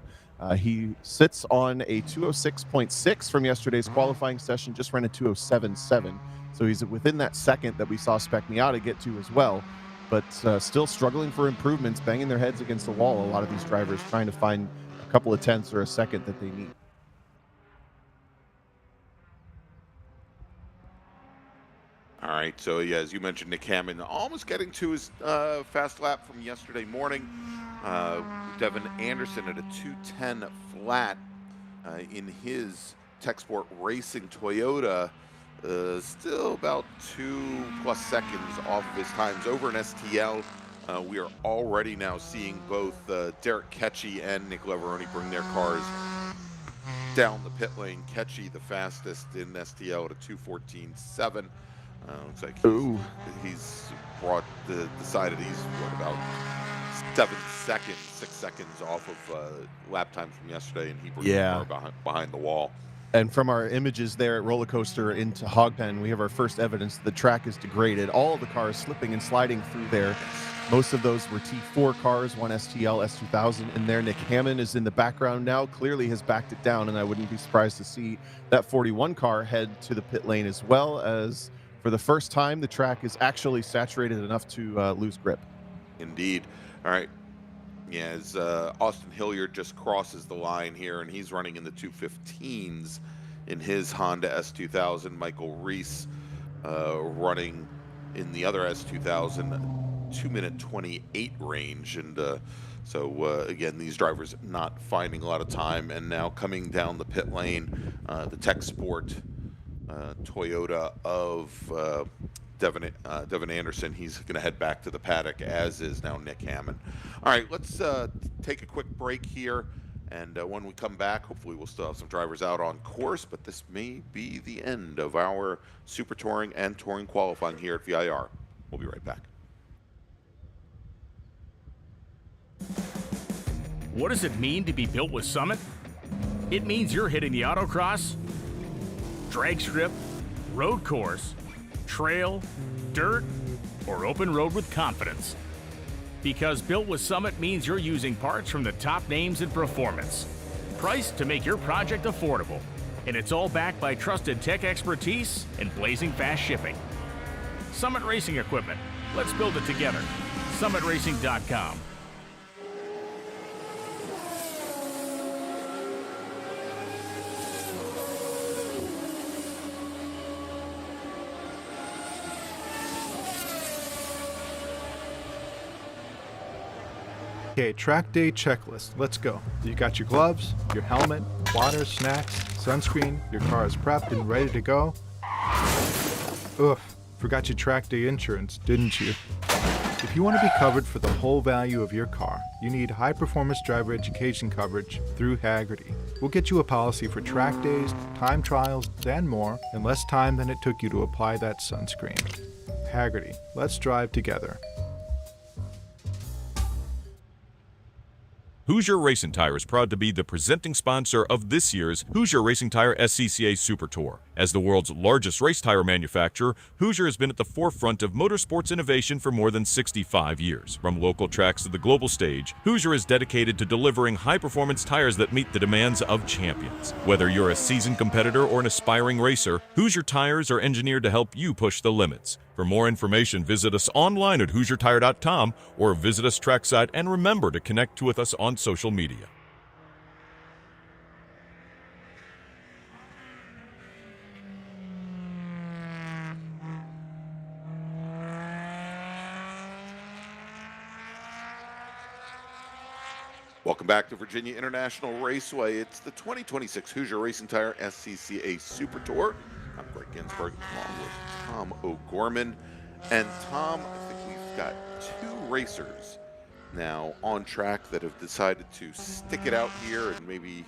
He sits on a 206.6 from yesterday's qualifying session, just ran a 207.7. So he's within that second that we saw Spec Miata get to as well. But still struggling for improvements, banging their heads against the wall. A lot of these drivers trying to find a couple of tenths or a second that they need. All right, so yeah, as you mentioned, Nick Hammond almost getting to his fast lap from yesterday morning. Devin Anderson at a 2:10 flat in his Tech Sport Racing Toyota. Still about 2+ seconds off of his times over in STL. We are already now seeing both Derek Ketchie and Nick Leveroni bring their cars down the pit lane. Ketchie the fastest in STL at a 2:14.7. Looks like he's brought decided he's about 6 seconds off of lap time from yesterday, and he brings the car behind the wall. And from our images there at Roller Coaster into Hogpen, we have our first evidence the track is degraded. All of the cars slipping and sliding through there. Most of those were T4 cars, one STL, S2000 in there. Nick Hammond is in the background now, clearly has backed it down, and I wouldn't be surprised to see that 41 car head to the pit lane as well, as for the first time, the track is actually saturated enough to lose grip. Indeed. All right. Yeah, as Austin Hilliard just crosses the line here, and he's running in the 2:15s in his Honda S2000. Michael Reese running in the other S2000, 2-minute 28 range. And so, again, these drivers not finding a lot of time. And now coming down the pit lane, the Tech Sport Toyota of Devin Anderson. He's going to head back to the paddock, as is now Nick Hammond. All right, let's take a quick break here, and when we come back, hopefully we'll still have some drivers out on course, but this may be the end of our Super Touring and Touring qualifying here at VIR. We'll be right back. What does it mean to be built with Summit? It means you're hitting the autocross, drag strip, road course, trail, dirt, or open road with confidence. Because built with Summit means you're using parts from the top names in performance, priced to make your project affordable. And it's all backed by trusted tech expertise and blazing fast shipping. Summit Racing Equipment. Let's build it together. SummitRacing.com. Okay, track day checklist. Let's go. You got your gloves, your helmet, water, snacks, sunscreen, your car is prepped and ready to go. Oof, forgot your track day insurance, didn't you? If you want to be covered for the whole value of your car, you need high-performance driver education coverage through Hagerty. We'll get you a policy for track days, time trials, and more in less time than it took you to apply that sunscreen. Hagerty, let's drive together. Hoosier Racing Tire is proud to be the presenting sponsor of this year's Hoosier Racing Tire SCCA Super Tour. As the world's largest race tire manufacturer, Hoosier has been at the forefront of motorsports innovation for more than 65 years. From local tracks to the global stage, Hoosier is dedicated to delivering high-performance tires that meet the demands of champions. Whether you're a seasoned competitor or an aspiring racer, Hoosier tires are engineered to help you push the limits. For more information, visit us online at HoosierTire.com or visit us trackside, and remember to connect with us on social media. Welcome back to Virginia International Raceway. It's the 2026 Hoosier Racing Tire SCCA Super Tour. I'm Gregg Ginsberg along with Tom O'Gorman. And Tom, I think we've got two racers now on track that have decided to stick it out here, and maybe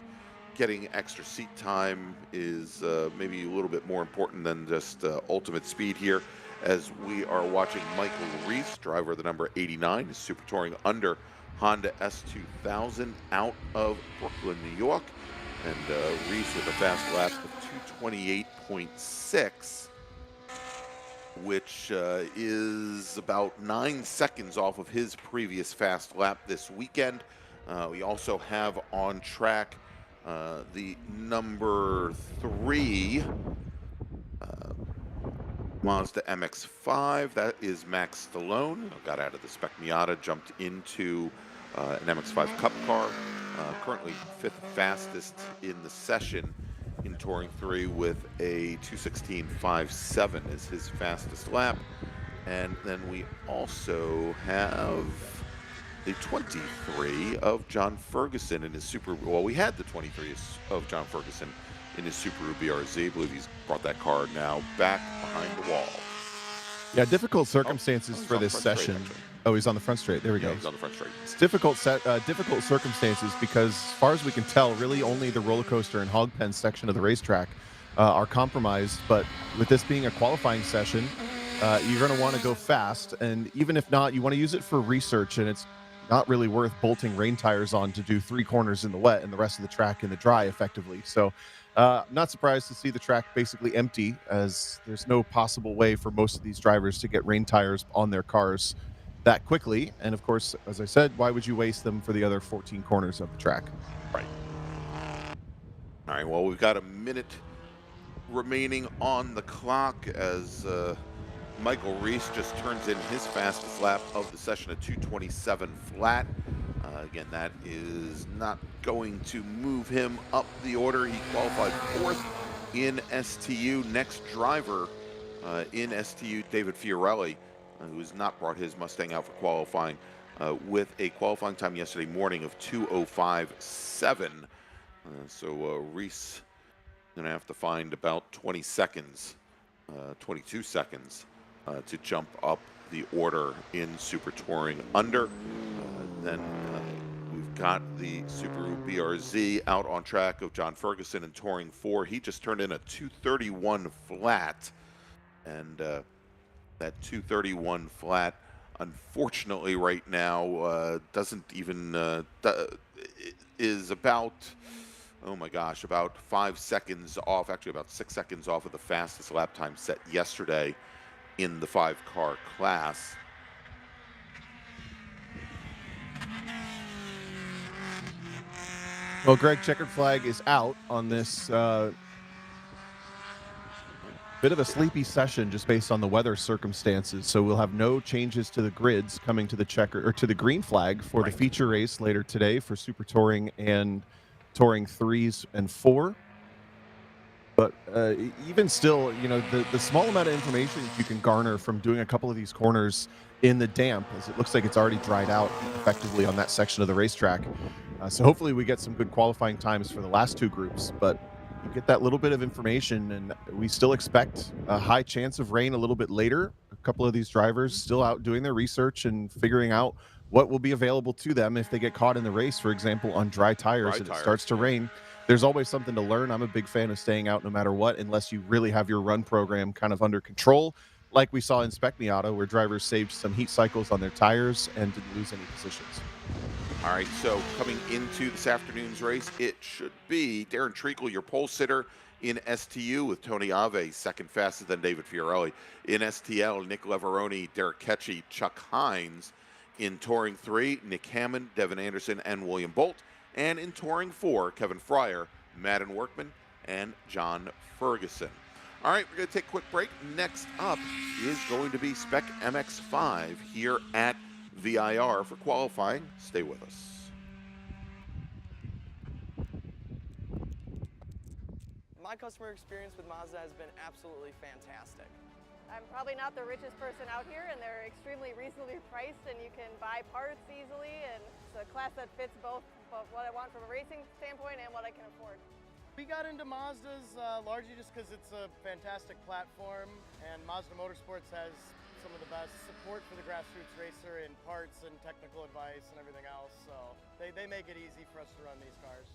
getting extra seat time is maybe a little bit more important than just ultimate speed here, as we are watching Michael Reese, driver of the number 89, is super touring under Honda S2000 out of Brooklyn, New York. And Reese with a fast lap of 228.6, which is about 9 seconds off of his previous fast lap this weekend. We also have on track the number 3 Mazda MX-5. That is Max Stallone. Got out of the Spec Miata, jumped into an MX-5 Cup car. Currently 5th fastest in the session in Touring 3 with a 2:16.57 is his fastest lap. And then we also have the 23 of John Ferguson in his Subaru. Well, we had the 23 of John Ferguson in his Subaru BRZ. I believe he's brought that car now back behind the wall. Yeah, difficult circumstances for this session. Oh, he's on the front straight. There we go. He's on the front straight. It's difficult circumstances because, as far as we can tell, really only the roller coaster and hog pen section of the racetrack are compromised. But with this being a qualifying session, you're going to want to go fast. And even if not, you want to use it for research. And it's not really worth bolting rain tires on to do 3 corners in the wet and the rest of the track in the dry effectively. So not surprised to see the track basically empty, as there's no possible way for most of these drivers to get rain tires on their cars that quickly. And of course, as I said, why would you waste them for the other 14 corners of the track? Right. All right, well, we've got a minute remaining on the clock as Michael Reese just turns in his fastest lap of the session at 2:27 flat. Again, that is not going to move him up the order. He qualified 4th in STU. Next driver in STU, David Fiorelli, who has not brought his Mustang out for qualifying, with a qualifying time yesterday morning of 2:05.7. So Reese going to have to find about 20 seconds, 22 seconds to jump up the order in Super Touring under. Then we've got the Subaru BRZ out on track of John Ferguson in Touring 4. He just turned in a 2:31 flat, and that 2:31 flat, unfortunately, right now doesn't even is about, oh my gosh, about 5 seconds off, actually about 6 seconds off of the fastest lap time set yesterday in the 5-car class. Well, Greg, checkered flag is out on this bit of a sleepy session just based on the weather circumstances. So we'll have no changes to the grids coming to the checker or to the green flag for the feature race later today for Super Touring and Touring 3s and 4. But even still, you know, the small amount of information you can garner from doing a couple of these corners in the damp, as it looks like it's already dried out effectively on that section of the racetrack. So hopefully we get some good qualifying times for the last 2 groups, but you get that little bit of information, and we still expect a high chance of rain a little bit later. A couple of these drivers still out doing their research and figuring out what will be available to them if they get caught in the race, for example, on dry tires and it starts to rain. There's always something to learn. I'm a big fan of staying out no matter what, unless you really have your run program kind of under control, like we saw in Spec Miata, where drivers saved some heat cycles on their tires and didn't lose any positions. All right, so coming into this afternoon's race, it should be Darren Treacle, your pole sitter in STU, with Tony Ave second fastest, then David Fiorelli. In STL, Nick Leveroni, Derek Ketchy, Chuck Hines. In Touring 3, Nick Hammond, Devin Anderson, and William Bolt. And in Touring 4, Kevin Fryer, Madden Workman, and John Ferguson. All right, we're going to take a quick break. Next up is going to be Spec MX-5 here at VIR for qualifying. Stay with us. My customer experience with Mazda has been absolutely fantastic. I'm probably not the richest person out here, and they're extremely reasonably priced, and you can buy parts easily, and it's a class that fits both what I want from a racing standpoint and what I can afford. We got into Mazdas largely just because it's a fantastic platform, and Mazda Motorsports has some of the best support for the grassroots racer in parts and technical advice and everything else, so they make it easy for us to run these cars.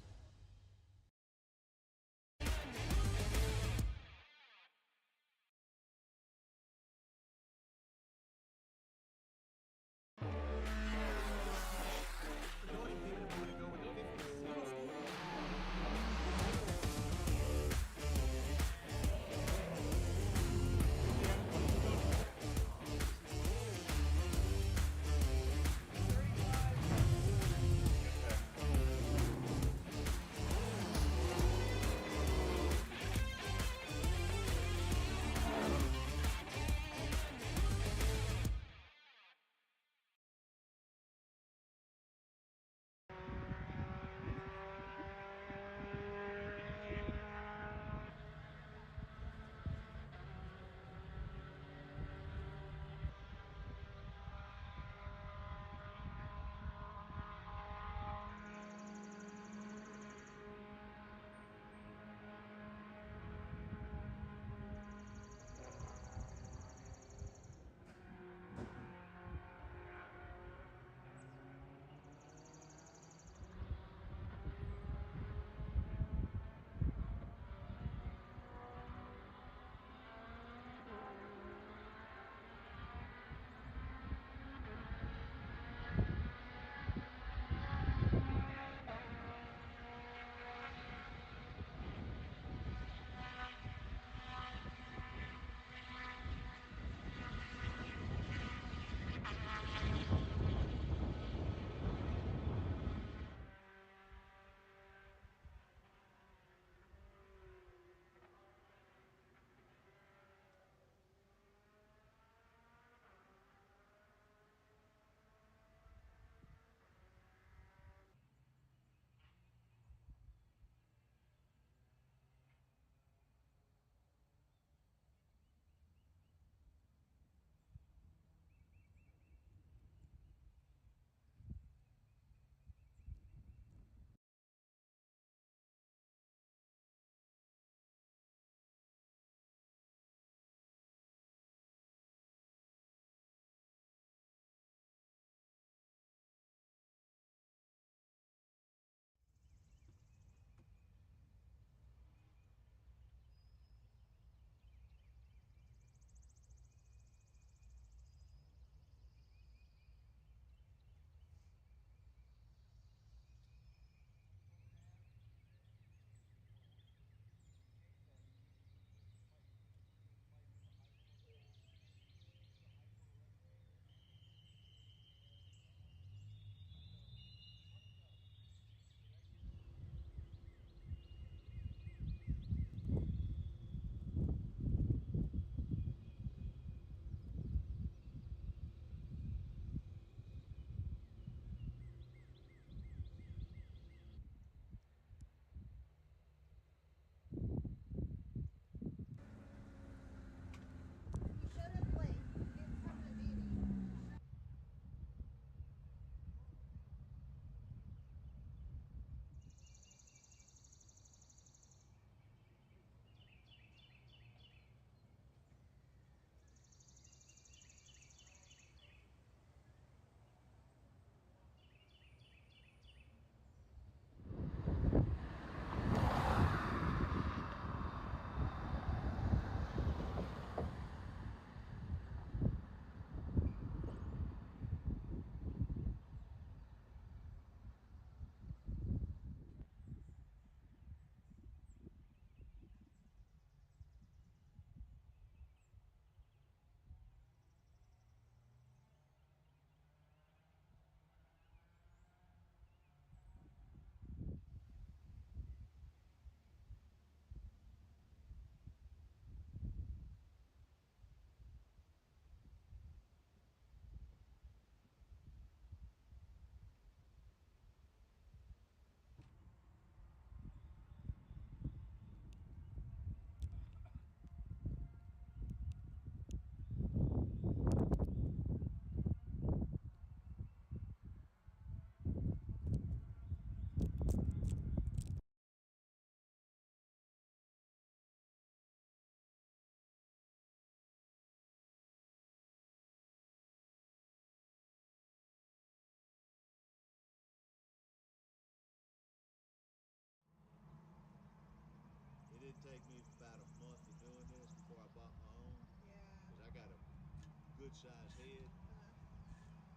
good size head,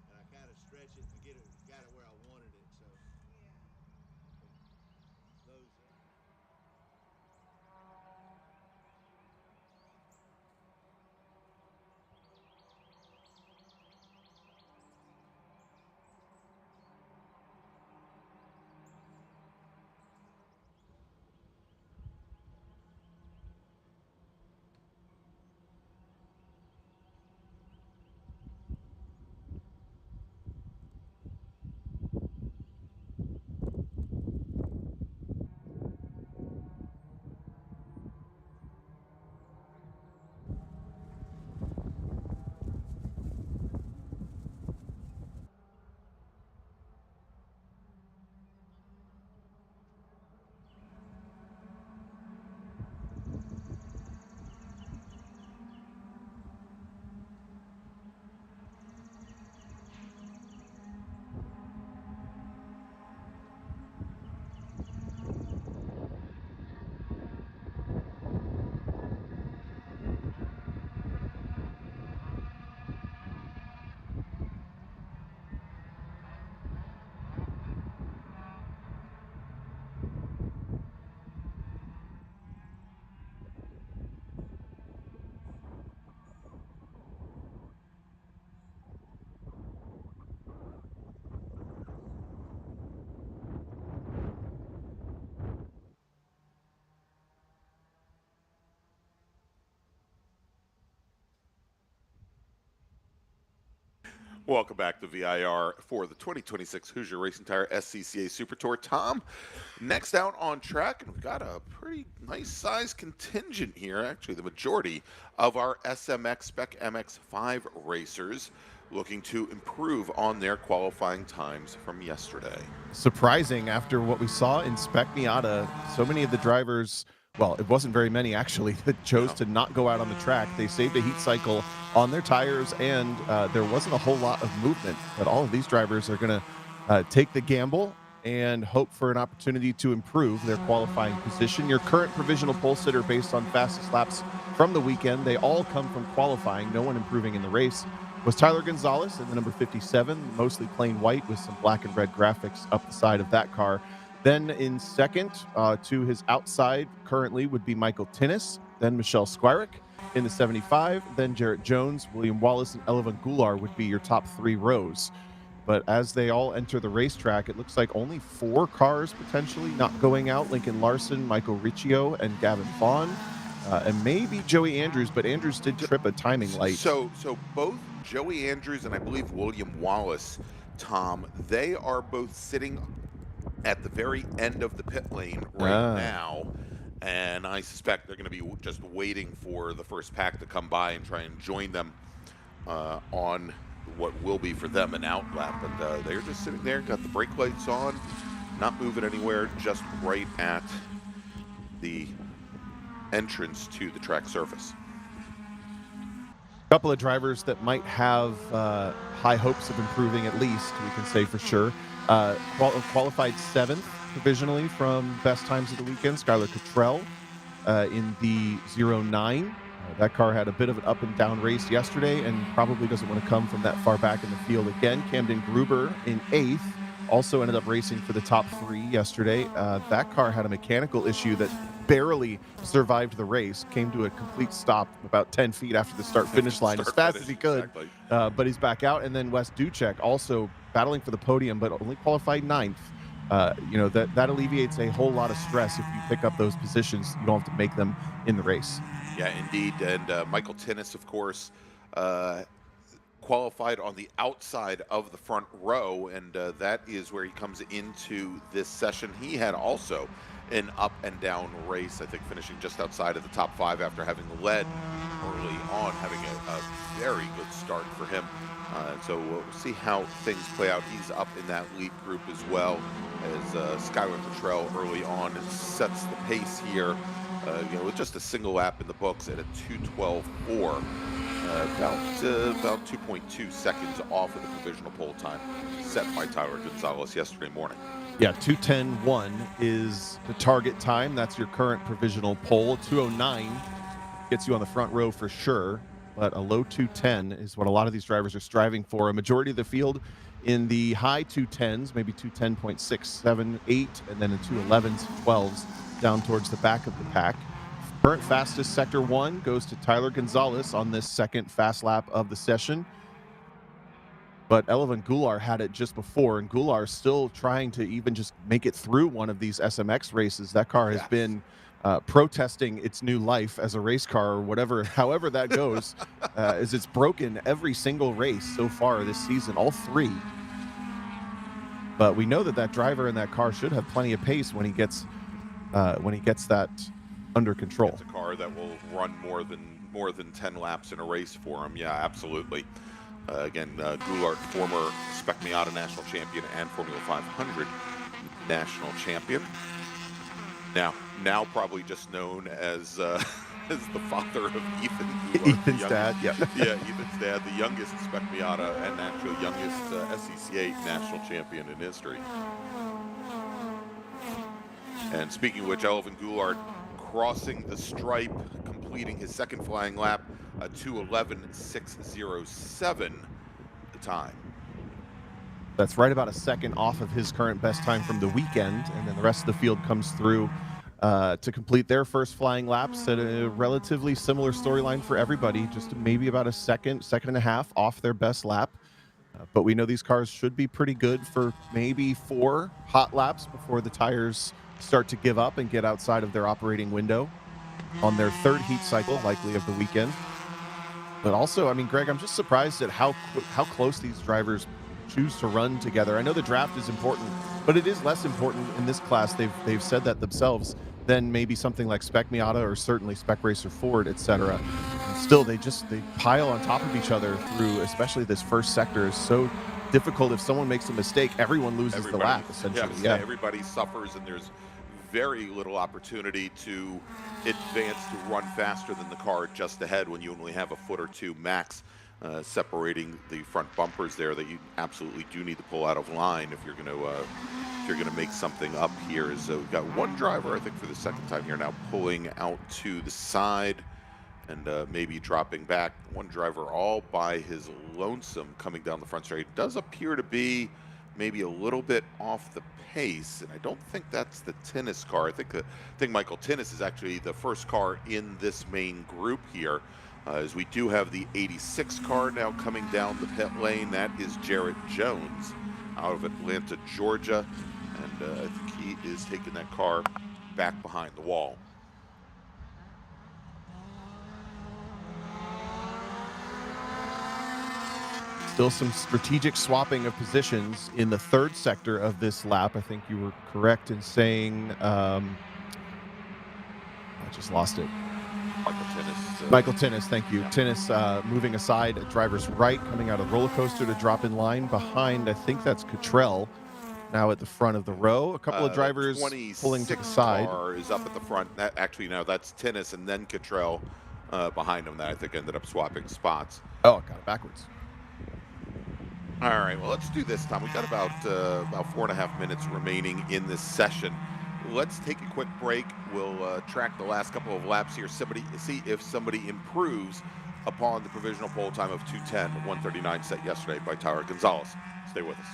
and I kind of stretch it to got it where I wanted it. So those. Welcome back to VIR for the 2026 Hoosier Racing Tire SCCA Super Tour. Tom, next out on track, and we've got a pretty nice size contingent here. Actually, the majority of our SMX Spec MX5 racers looking to improve on their qualifying times from yesterday. Surprising after what we saw in Spec Miata, so many of the drivers, well, it wasn't very many actually, that chose to not go out on the track. They saved a heat cycle on their tires, and there wasn't a whole lot of movement. But all of these drivers are going to take the gamble and hope for an opportunity to improve their qualifying position. Your current provisional pole sitter based on fastest laps from the weekend, they all come from qualifying, no one improving in the race, was Tyler Gonzalez in the number 57, mostly plain white with some black and red graphics up the side of that car. Then in second, to his outside currently would be Michael Tinnis, then Michelle Squirick in the 75, then Jarrett Jones, William Wallace, and Elevan Gular would be your top three rows. But as they all enter the racetrack, it looks like only 4 cars potentially not going out. Lincoln Larson, Michael Riccio, and Gavin Vaughn, and maybe Joey Andrews, but Andrews did trip a timing light. So both Joey Andrews and I believe William Wallace, Tom, they are both sitting at the very end of the pit lane right now, and I suspect they're going to be just waiting for the first pack to come by and try and join them on what will be for them an out lap. And they're just sitting there, got the brake lights on, not moving anywhere, just right at the entrance to the track surface. A couple of drivers that might have high hopes of improving, at least we can say for sure. Qualified 7th provisionally from best times of the weekend, Skylar Cottrell in the 09. That car had a bit of an up and down race yesterday and probably doesn't want to come from that far back in the field again. Camden Gruber in 8th, also ended up racing for the top 3 yesterday. That car had a mechanical issue that barely survived the race, came to a complete stop about 10 feet after the start-finish line as fast as he could, exactly. But he's back out. And then Wes Ducek also battling for the podium, but only qualified 9th. That alleviates a whole lot of stress. If you pick up those positions, you don't have to make them in the race. Yeah, indeed. And Michael Tinnis, of course, qualified on the outside of the front row, and that is where he comes into this session. He had also an up and down race, I think finishing just outside of the top 5 after having led early on, having a very good start for him. So we'll see how things play out. He's up in that lead group as well as Skylar Cottrell early on sets the pace here. With just a single lap in the books at a 2:12.4, about 2.2 seconds off of the provisional pole time set by Tyler Gonzalez yesterday morning. Yeah, 2:10.1 is the target time. That's your current provisional pole. 2:09 gets you on the front row for sure. but a low 210 is what a lot of these drivers are striving for. A majority of the field in the high 210s, maybe 210.6, 7, 8, and then in 211s, 12s down towards the back of the pack. Current fastest Sector 1 goes to Tyler Gonzalez on this second fast lap of the session. But Elvin Goulart had it just before, and Goulart still trying to even just make it through one of these SMX races. That car has been protesting its new life as a race car, or whatever, however that goes, as it's broken every single race so far this season, all 3. But we know that that driver in that car should have plenty of pace when he gets that under control. It's a car that will run more than 10 laps in a race for him. Yeah, absolutely. Again, Goulart, former Spec Miata national champion and Formula 500 national champion. Now probably just known as the father of Ethan Goulart. Ethan's dad, yeah. Yeah, Ethan's dad, the youngest Spec Miata and actually youngest SCCA national champion in history. And speaking of which, Elvin Goulart crossing the stripe, completing his second flying lap, a 2:11.607 time. That's right about a second off of his current best time from the weekend, and then the rest of the field comes through to complete their first flying laps at a relatively similar storyline for everybody, just maybe about a second and a half off their best lap. But we know these cars should be pretty good for maybe 4 hot laps before the tires start to give up and get outside of their operating window on their third heat cycle, likely of the weekend. But also, I mean, Greg, I'm just surprised at how close these drivers choose to run together. I know the draft is important, but it is less important in this class. They've said that themselves than maybe something like Spec Miata or certainly Spec Racer Ford, etc. Still, they pile on top of each other through, especially this first sector is so difficult. If someone makes a mistake, everyone loses the lap, essentially. Yeah, everybody suffers, and there's very little opportunity to advance to run faster than the car just ahead when you only have a foot or two max separating the front bumpers there that you absolutely do need to pull out of line if you're going to make something up here. So we've got one driver, I think, for the second time here now pulling out to the side and maybe dropping back. One driver all by his lonesome coming down the front straight. Does appear to be maybe a little bit off the pace, and I don't think that's the Tinnis car. I think Michael Tinnis is actually the first car in this main group here, as we do have the 86 car now coming down the pit lane. That is Jarrett Jones out of Atlanta, Georgia, and I think he is taking that car back behind the wall. Still some strategic swapping of positions in the third sector of this lap. I think you were correct in saying, I just lost it. Michael Tinnis, thank you. Yeah. Tinnis moving aside at driver's right, coming out of roller coaster to drop in line behind, I think that's Cottrell, now at the front of the row. A couple of drivers pulling to the side. Car is up at the front. Actually, no, that's Tinnis and then Cottrell behind him that I think ended up swapping spots. Oh, got it backwards. All right, well, let's do this, Tom. We've got about 4.5 minutes remaining in this session. Let's take a quick break. We'll track the last couple of laps here. See if somebody improves upon the provisional pole time of 2:10.139 set yesterday by Tyler Gonzalez. Stay with us.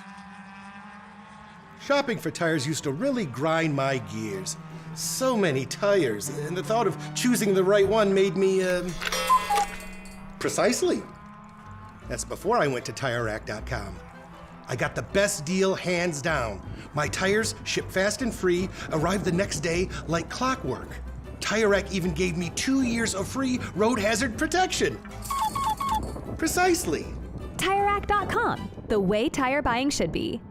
Shopping for tires used to really grind my gears. So many tires, and the thought of choosing the right one made me, Precisely. That's before I went to TireRack.com. I got the best deal hands down. My tires ship fast and free, arrive the next day like clockwork. Tire Rack even gave me 2 years of free road hazard protection. Precisely. TireRack.com, the way tire buying should be.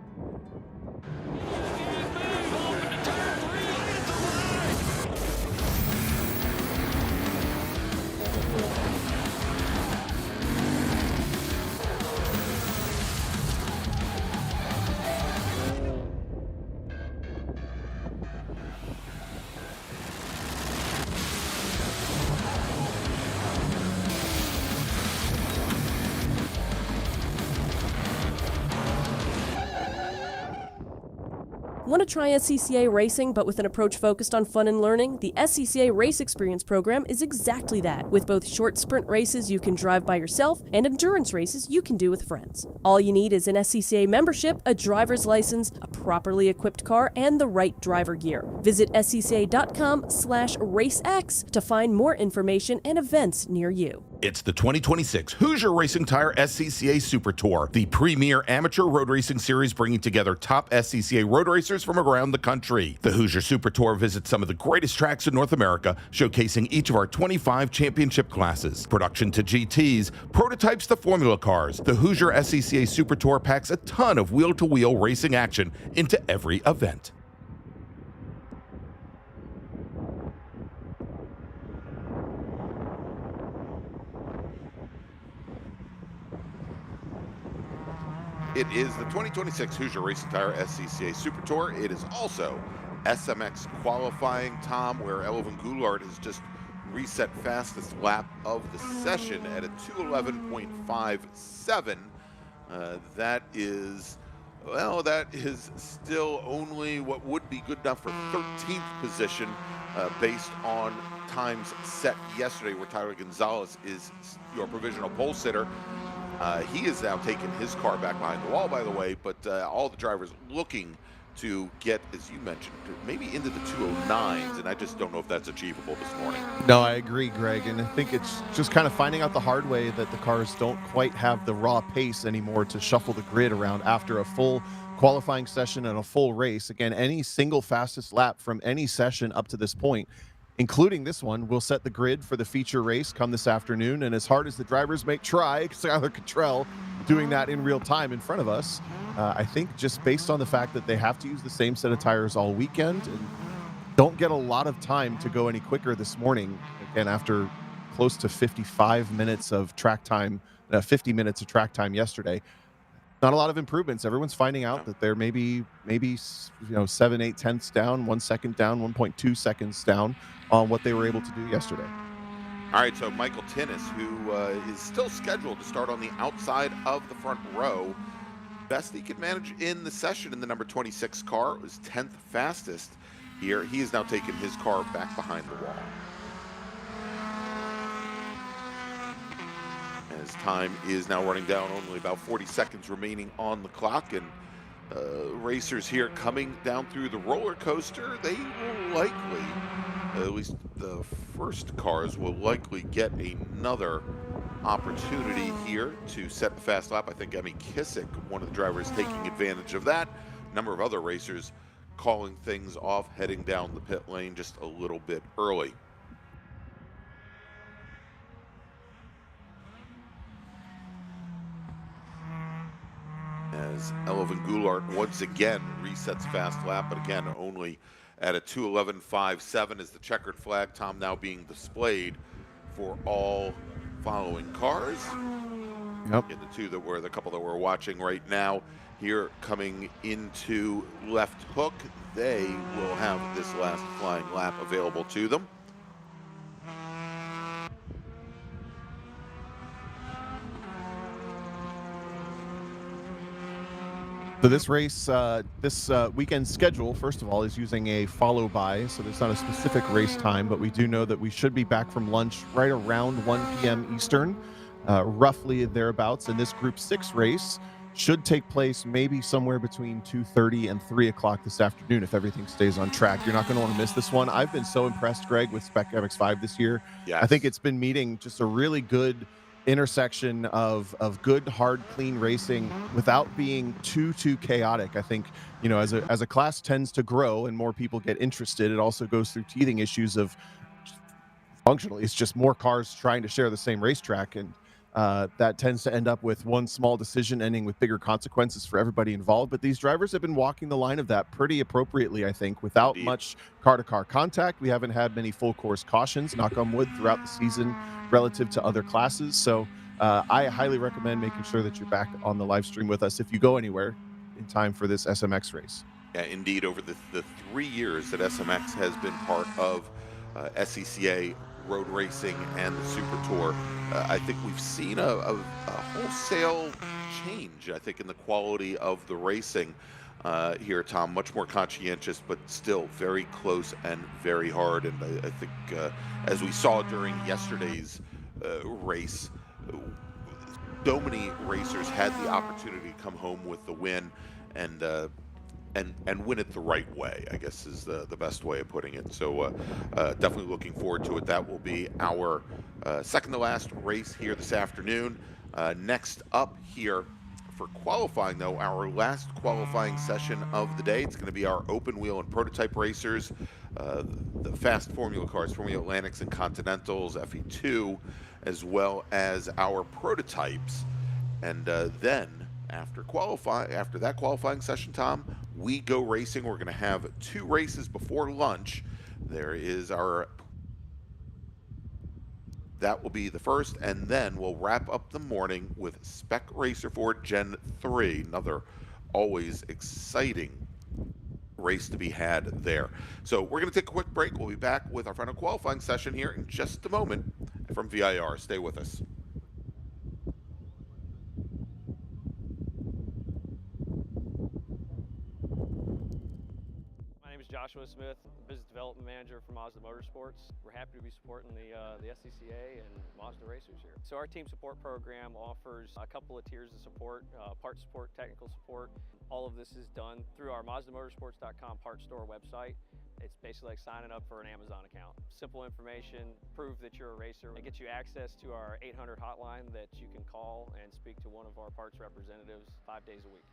Want to try SCCA racing but with an approach focused on fun and learning? The SCCA Race Experience program is exactly that, with both short sprint races you can drive by yourself and endurance races you can do with friends. All you need is an SCCA membership, a driver's license, a properly equipped car, and the right driver gear. Visit scca.com/racex to find more information and events near you. It's the 2026 Hoosier Racing Tire SCCA Super Tour, the premier amateur road racing series bringing together top SCCA road racers from around the country. The Hoosier Super Tour visits some of the greatest tracks in North America, showcasing each of our 25 championship classes. Production to GTs, prototypes to Formula cars, the Hoosier SCCA Super Tour packs a ton of wheel-to-wheel racing action into every event. It is the 2026 Hoosier Racing Tire SCCA Super Tour. It is also SMX qualifying, Tom, where Elvin Goulart has just reset fastest lap of the session at a 2:11.57. That is still only what would be good enough for 13th position based on times set yesterday, where Tyler Gonzalez is your provisional pole sitter. He is now taking his car back behind the wall, by the way, but all the drivers looking to get, as you mentioned, maybe into the 209s, and I just don't know if that's achievable this morning. No, I agree, Greg, and I think it's just kind of finding out the hard way that the cars don't quite have the raw pace anymore to shuffle the grid around after a full qualifying session and a full race. Again, any single fastest lap from any session up to this point, including this one, will set the grid for the feature race come this afternoon. And as hard as the drivers may try, Skylar Cottrell doing that in real time in front of us, I think just based on the fact that they have to use the same set of tires all weekend and don't get a lot of time to go any quicker this morning, again, after close to 55 minutes of track time, 50 minutes of track time yesterday. Not a lot of improvements. Everyone's finding out that they're maybe 7, 8 tenths down, 1 second down, 1.2 seconds down on what they were able to do yesterday. All right, so Michael Tinnis, who is still scheduled to start on the outside of the front row. Best he could manage in the session in the number 26 car. It was 10th fastest here. He has now taken his car back behind the wall. As time is now running down, only about 40 seconds remaining on the clock, and racers here coming down through the roller coaster, they will likely, at least the first cars, will likely get another opportunity here to set the fast lap. I think Emmy Kissick, one of the drivers, taking advantage of that. A number of other racers calling things off, heading down the pit lane just a little bit early. As Elvin Goulart once again resets fast lap, but again only at a 2:11.57 as the checkered flag, Tom, now being displayed for all following cars. Yep. And the couple that we're watching right now here coming into left hook, they will have this last flying lap available to them. So this race, this weekend schedule, first of all, is using a follow by, so there's not a specific race time, but we do know that we should be back from lunch right around 1 p.m. Eastern, roughly thereabouts. And this Group 6 race should take place maybe somewhere between 2:30 and 3 o'clock this afternoon if everything stays on track. You're not going to want to miss this one. I've been so impressed, Greg, with Spec MX-5 this year. Yes. I think it's been meeting just a really good intersection of good, hard, clean racing without being too chaotic. I think, as a class tends to grow and more people get interested, it also goes through teething issues of functionally it's just more cars trying to share the same racetrack, and that tends to end up with one small decision ending with bigger consequences for everybody involved. But these drivers have been walking the line of that pretty appropriately, I think, without much car-to-car contact. We haven't had many full course cautions, knock on wood, throughout the season relative to other classes. So I highly recommend making sure that you're back on the live stream with us if you go anywhere in time for this SMX race. Yeah, indeed, over the 3 years that SMX has been part of SCCA road racing and the Super Tour, I think we've seen a wholesale change, I think, in the quality of the racing. here, Tom. Much more conscientious, but still very close and very hard. And I think, as we saw during yesterday's race, so many racers had the opportunity to come home with the win, and win it the right way, I guess is the best way of putting it. So definitely looking forward to it. That will be our second to last race here this afternoon. Next up here for qualifying, though, our last qualifying session of the day. It's going to be our open wheel and prototype racers, the fast Formula cars, Formula Atlantics and Continentals, FE2, as well as our prototypes. And then after that qualifying session, Tom, we go racing. We're going to have 2 races before lunch. That will be the first, and then we'll wrap up the morning with Spec Racer 4 Gen 3, another always exciting race to be had there. So we're going to take a quick break. We'll be back with our final qualifying session here in just a moment from VIR. Stay with us. Joshua Smith, Business Development Manager for Mazda Motorsports. We're happy to be supporting the SCCA and Mazda racers here. So our team support program offers a couple of tiers of support, parts support, technical support. All of this is done through our MazdaMotorsports.com parts store website. It's basically like signing up for an Amazon account. Simple information, prove that you're a racer. It gets you access to our 800 hotline that you can call and speak to one of our parts representatives 5 days a week.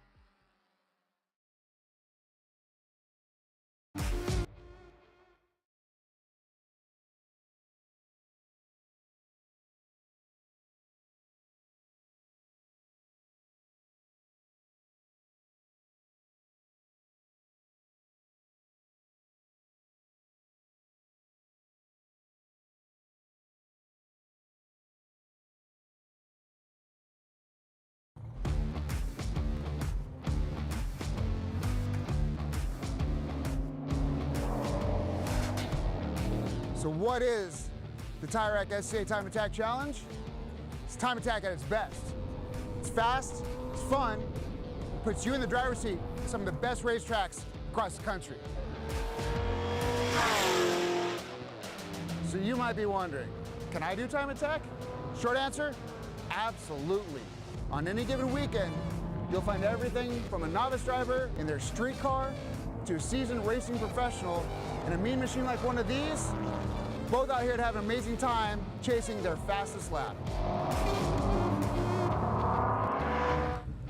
So what is the Tire Rack SCCA Time Attack Challenge? It's Time Attack at its best. It's fast, it's fun, it puts you in the driver's seat at some of the best racetracks across the country. So you might be wondering, can I do Time Attack? Short answer, absolutely. On any given weekend, you'll find everything from a novice driver in their street car to a seasoned racing professional in a mean machine like one of these, both out here to have an amazing time chasing their fastest lap.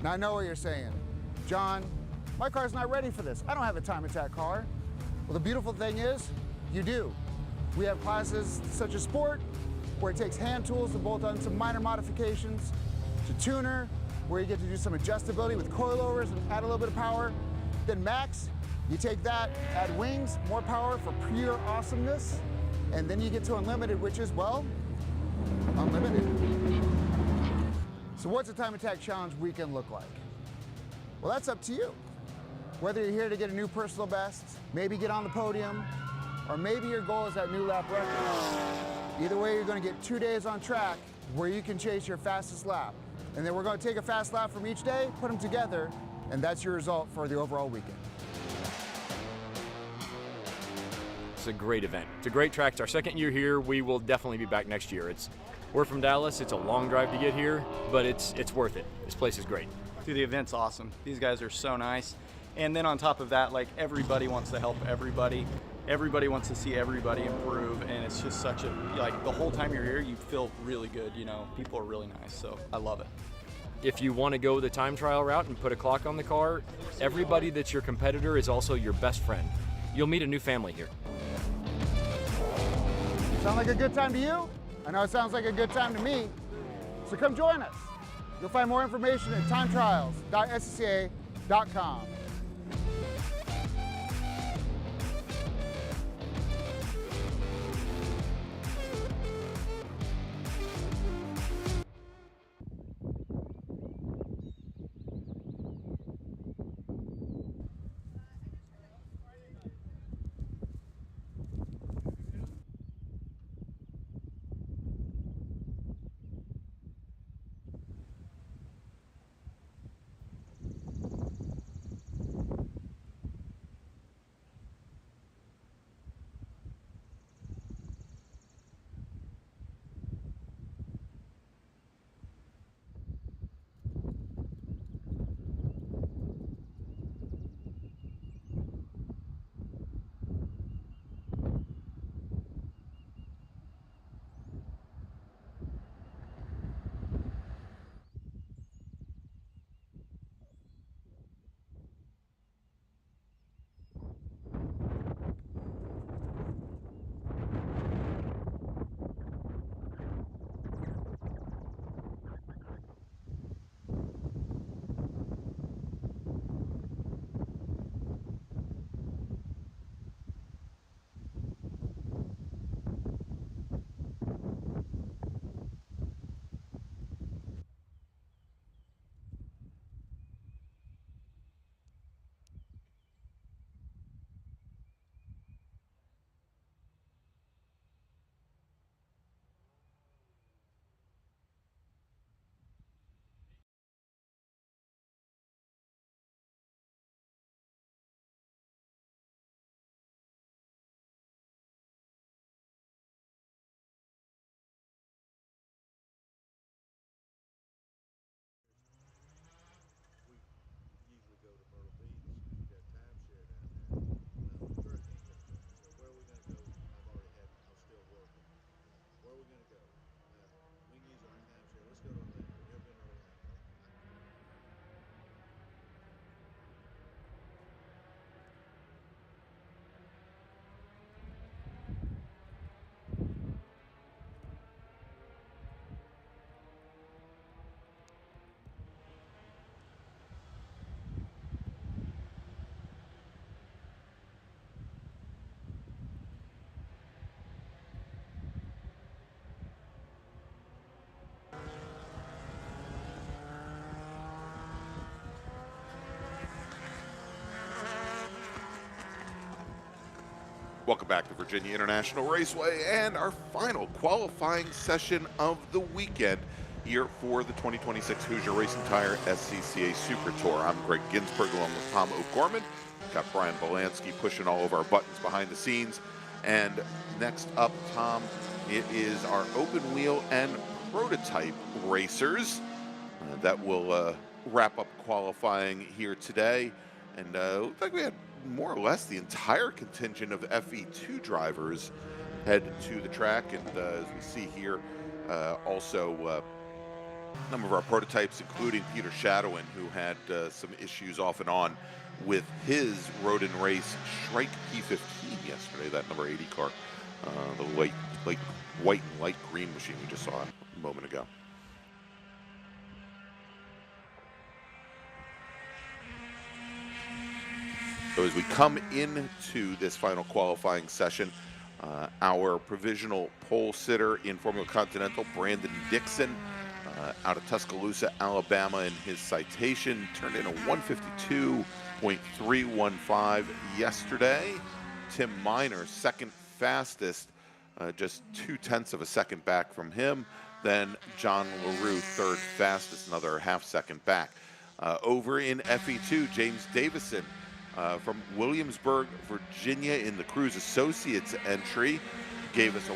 Now I know what you're saying. John, my car's not ready for this. I don't have a Time Attack car. Well, the beautiful thing is, you do. We have classes such as Sport, where it takes hand tools to bolt on some minor modifications, to Tuner, where you get to do some adjustability with coilovers and add a little bit of power. Then Max, you take that, add wings, more power for pure awesomeness, and then you get to Unlimited, which is, well, unlimited. So what's a Time Attack Challenge weekend look like? Well, that's up to you. Whether you're here to get a new personal best, maybe get on the podium, or maybe your goal is that new lap record. Either way, you're going to get 2 days on track where you can chase your fastest lap. And then we're going to take a fast lap from each day, put them together, and that's your result for the overall weekend. It's a great event. It's a great track. It's our second year here. We will definitely be back next year. We're from Dallas. It's a long drive to get here, but it's worth it. This place is great. Dude, the event's awesome. These guys are so nice. And then on top of that, like, everybody wants to help everybody. Everybody wants to see everybody improve, and it's just such a, like, the whole time you're here, you feel really good, you know. People are really nice, so I love it. If you want to go the time trial route and put a clock on the car, everybody that's your competitor is also your best friend. You'll meet a new family here. Sound like a good time to you? I know it sounds like a good time to me. So come join us. You'll find more information at timetrials.scca.com. Welcome back to Virginia International Raceway and our final qualifying session of the weekend here for the 2026 Hoosier Racing Tire SCCA Super Tour. I'm Gregg Ginsberg along with Tom O'Gorman. Got Brian Belansky pushing all of our buttons behind the scenes. And next up, Tom, it is our open wheel and prototype racers that will wrap up qualifying here today. And looks like we had more or less the entire contingent of FE2 drivers head to the track. And as we see here, also a number of our prototypes, including Peter Shadowin, who had some issues off and on with his Road and Race Shrike P15 yesterday, that number 80 car, the white and light green machine we just saw a moment ago. So as we come into this final qualifying session, our provisional pole sitter in Formula Continental, Brandon Dixon, out of Tuscaloosa, Alabama, in his citation, turned in a 152.315 yesterday. Tim Miner, second fastest, just 0.2 of a second back from him. Then John LaRue, third fastest, another half second back. Over in FE2, James Davison, from Williamsburg, Virginia, in the Cruise Associates entry, gave us a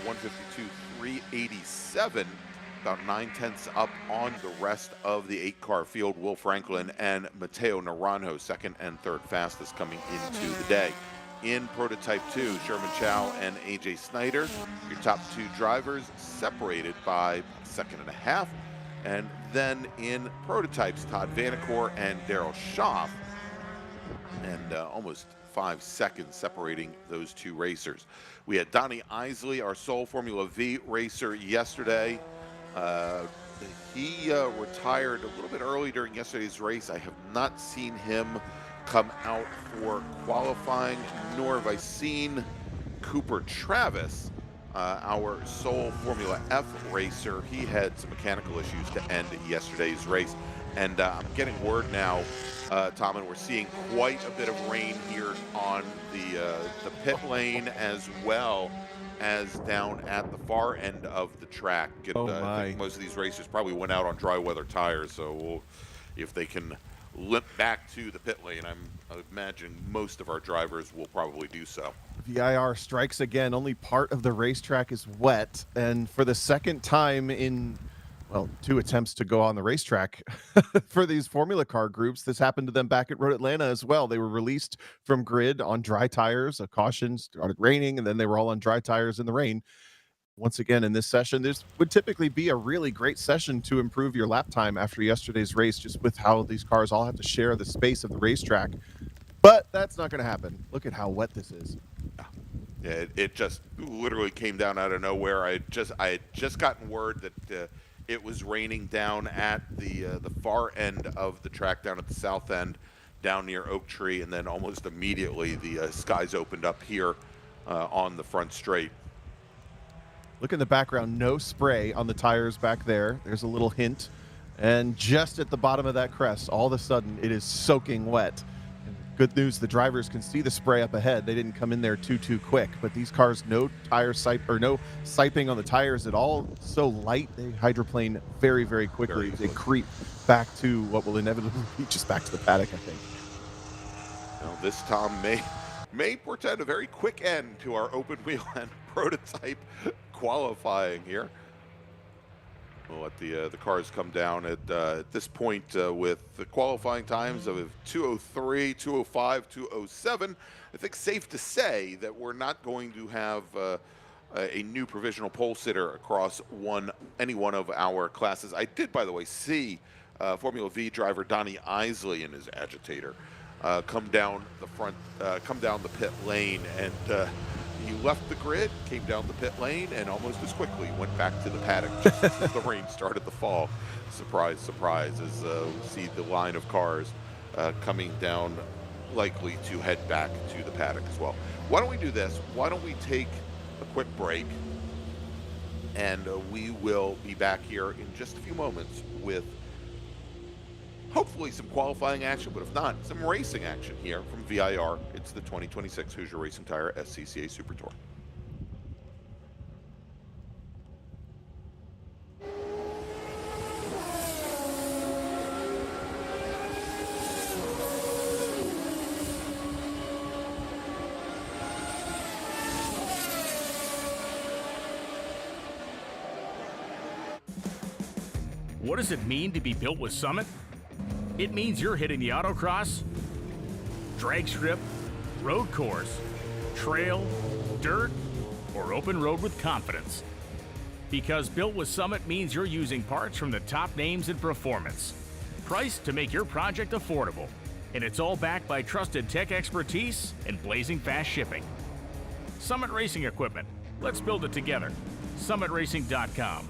152.387, about 0.9 up on the rest of the 8-car field. Will Franklin and Matteo Naranjo, second and third fastest coming into the day. In Prototype 2, Sherman Chow and AJ Snyder, your top two drivers, separated by a second and a half. And then in Prototypes, Todd Vanacore and Daryl Schaff, and almost 5 seconds separating those two racers. We had Donnie Isley, our sole Formula V racer, yesterday. He retired a little bit early during yesterday's race. I have not seen him come out for qualifying, nor have I seen Cooper Travis, our sole Formula F racer. He had some mechanical issues to end yesterday's race. And I'm getting word now, Tom, and we're seeing quite a bit of rain here on the pit lane, as well as down at the far end of the track. And, I think most of these racers probably went out on dry weather tires, so if they can limp back to the pit lane, I imagine most of our drivers will probably do so. VIR strikes again. Only part of the racetrack is wet, and for the second time in, well, 2 attempts to go on the racetrack for these Formula car groups. This happened to them back at Road Atlanta as well. They were released from grid on dry tires. A caution, started raining, and then they were all on dry tires in the rain. Once again, in this session, this would typically be a really great session to improve your lap time after yesterday's race, just with how these cars all have to share the space of the racetrack. But that's not going to happen. Look at how wet this is. Yeah, it just literally came down out of nowhere. I had just gotten word that it was raining down at the far end of the track, down at the south end, down near Oak Tree, and then almost immediately the skies opened up here on the front straight. Look in the background, no spray on the tires back there. There's a little hint. And just at the bottom of that crest, all of a sudden, it is soaking wet. Good news, the drivers can see the spray up ahead. They didn't come in there too quick, but these cars, no tire no siping on the tires at all. So light, they hydroplane very quickly. They creep back to what will inevitably be just back to the paddock, I think. Now this, Tom, may portend a very quick end to our open wheel and prototype qualifying here. We'll let the cars come down at this point with the qualifying times of 2:03, 2:05, 2:07. I think safe to say that we're not going to have a new provisional pole sitter across any one of our classes. I did, by the way, see Formula V driver Donnie Isley in his agitator come down the pit lane, and he left the grid, came down the pit lane, and almost as quickly went back to the paddock just as the rain started to fall. Surprise, surprise, as we see the line of cars coming down, likely to head back to the paddock as well. Why don't we do this? Why don't we take a quick break, and we will be back here in just a few moments with hopefully some qualifying action, but if not, some racing action here from VIR. It's the 2026 Hoosier Racing Tire SCCA Super Tour. What does it mean to be built with Summit? It means you're hitting the autocross, drag strip, road course, trail, dirt, or open road with confidence. Because built with Summit means you're using parts from the top names in performance, priced to make your project affordable. And it's all backed by trusted tech expertise and blazing fast shipping. Summit Racing Equipment. Let's build it together. SummitRacing.com.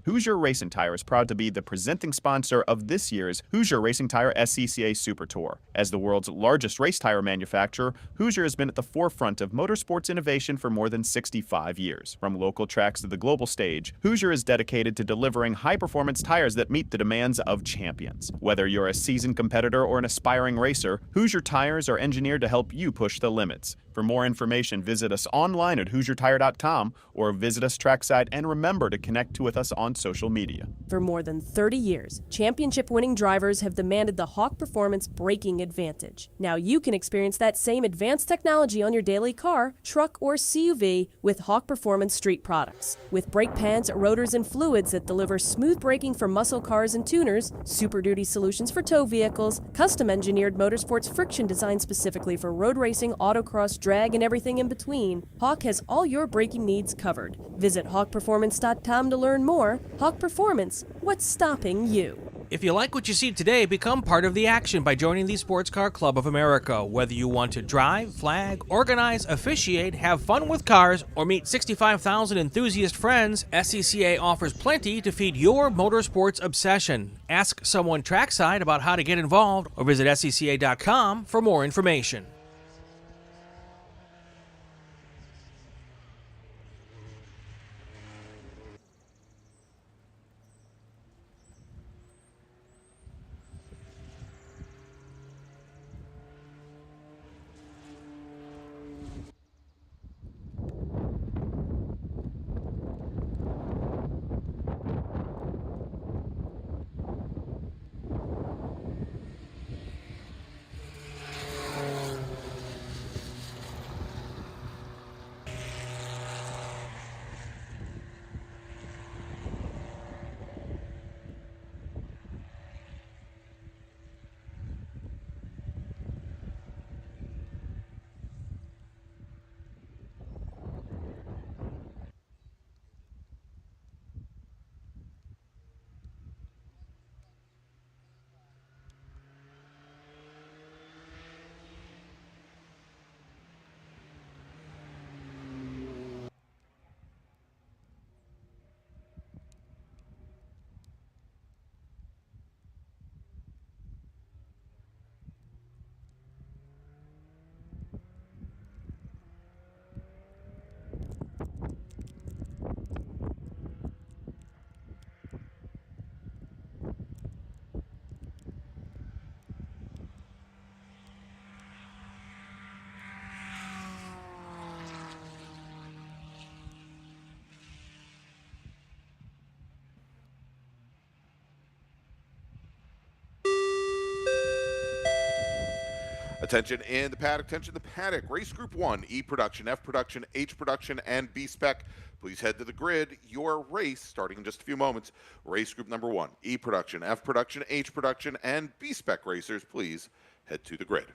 Hoosier Racing Tire is proud to be the presenting sponsor of this year's Hoosier Racing Tire SCCA Super Tour. As the world's largest race tire manufacturer, Hoosier has been at the forefront of motorsports innovation for more than 65 years. From local tracks to the global stage, Hoosier is dedicated to delivering high-performance tires that meet the demands of champions. Whether you're a seasoned competitor or an aspiring racer, Hoosier tires are engineered to help you push the limits. For more information, visit us online at HoosierTire.com or visit us trackside, and remember to connect with us on social media. For more than 30 years, championship-winning drivers have demanded the Hawk Performance braking advantage. Now you can experience that same advanced technology on your daily car, truck, or CUV with Hawk Performance street products. With brake pads, rotors, and fluids that deliver smooth braking for muscle cars and tuners, Super Duty solutions for tow vehicles, custom-engineered motorsports friction designed specifically for road racing, autocross, drag, and everything in between, Hawk has all your braking needs covered. Visit hawkperformance.com to learn more. Hawk Performance, what's stopping you? If you like what you see today, become part of the action by joining the Sports Car Club of America. Whether you want to drive, flag, organize, officiate, have fun with cars, or meet 65,000 enthusiast friends, SCCA offers plenty to feed your motorsports obsession. Ask someone trackside about how to get involved or visit SCCA.com for more information. Attention in the paddock, attention the paddock. Race Group 1, E Production, F Production, H Production, and B-Spec. Please head to the grid. Your race starting in just a few moments. Race Group number 1, E Production, F Production, H Production, and B-Spec racers, please head to the grid.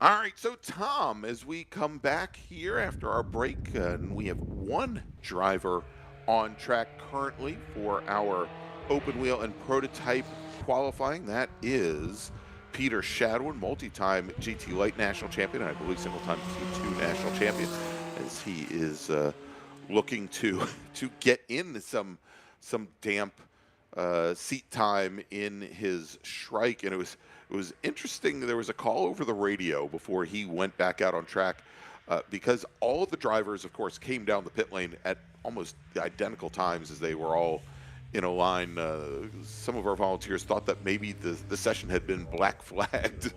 All right, so Tom, as we come back here after our break, and we have one driver on track currently for our open wheel and prototype qualifying. That is Peter Shadwin, multi-time GT Light National Champion, and I believe single-time T2 National Champion, as he is looking to get in some damp seat time in his Shrike. And it was interesting. There was a call over the radio before he went back out on track because all of the drivers, of course, came down the pit lane at almost identical times as they were all in a line. Some of our volunteers thought that maybe the session had been black flagged,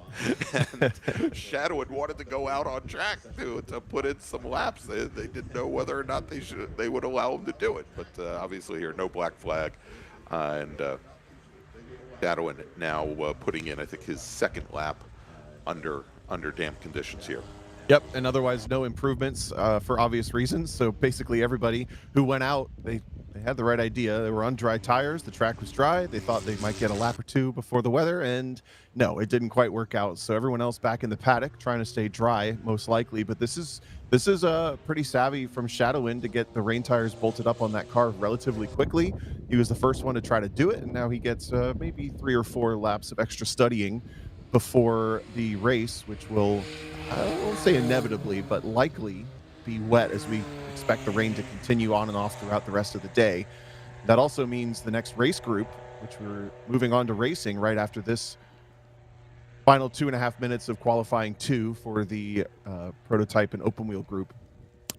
and Shadow had wanted to go out on track to put in some laps. They didn't know whether or not they would allow him to do it, but obviously here no black flag, and Shadow now putting in, I think, his second lap under damp conditions here. Yep, and otherwise no improvements for obvious reasons. So basically everybody who went out, they had the right idea. They were on dry tires. The track was dry. They thought they might get a lap or two before the weather, and no, it didn't quite work out. So everyone else back in the paddock trying to stay dry, most likely. But this is pretty savvy from Shadowin to get the rain tires bolted up on that car relatively quickly. He was the first one to try to do it, and now he gets maybe 3 or 4 laps of extra studying before the race, which will, I won't say inevitably, but likely be wet as we expect the rain to continue on and off throughout the rest of the day. That also means the next race group, which we're moving on to racing right after this final 2.5 minutes of qualifying 2 for the prototype and open wheel group.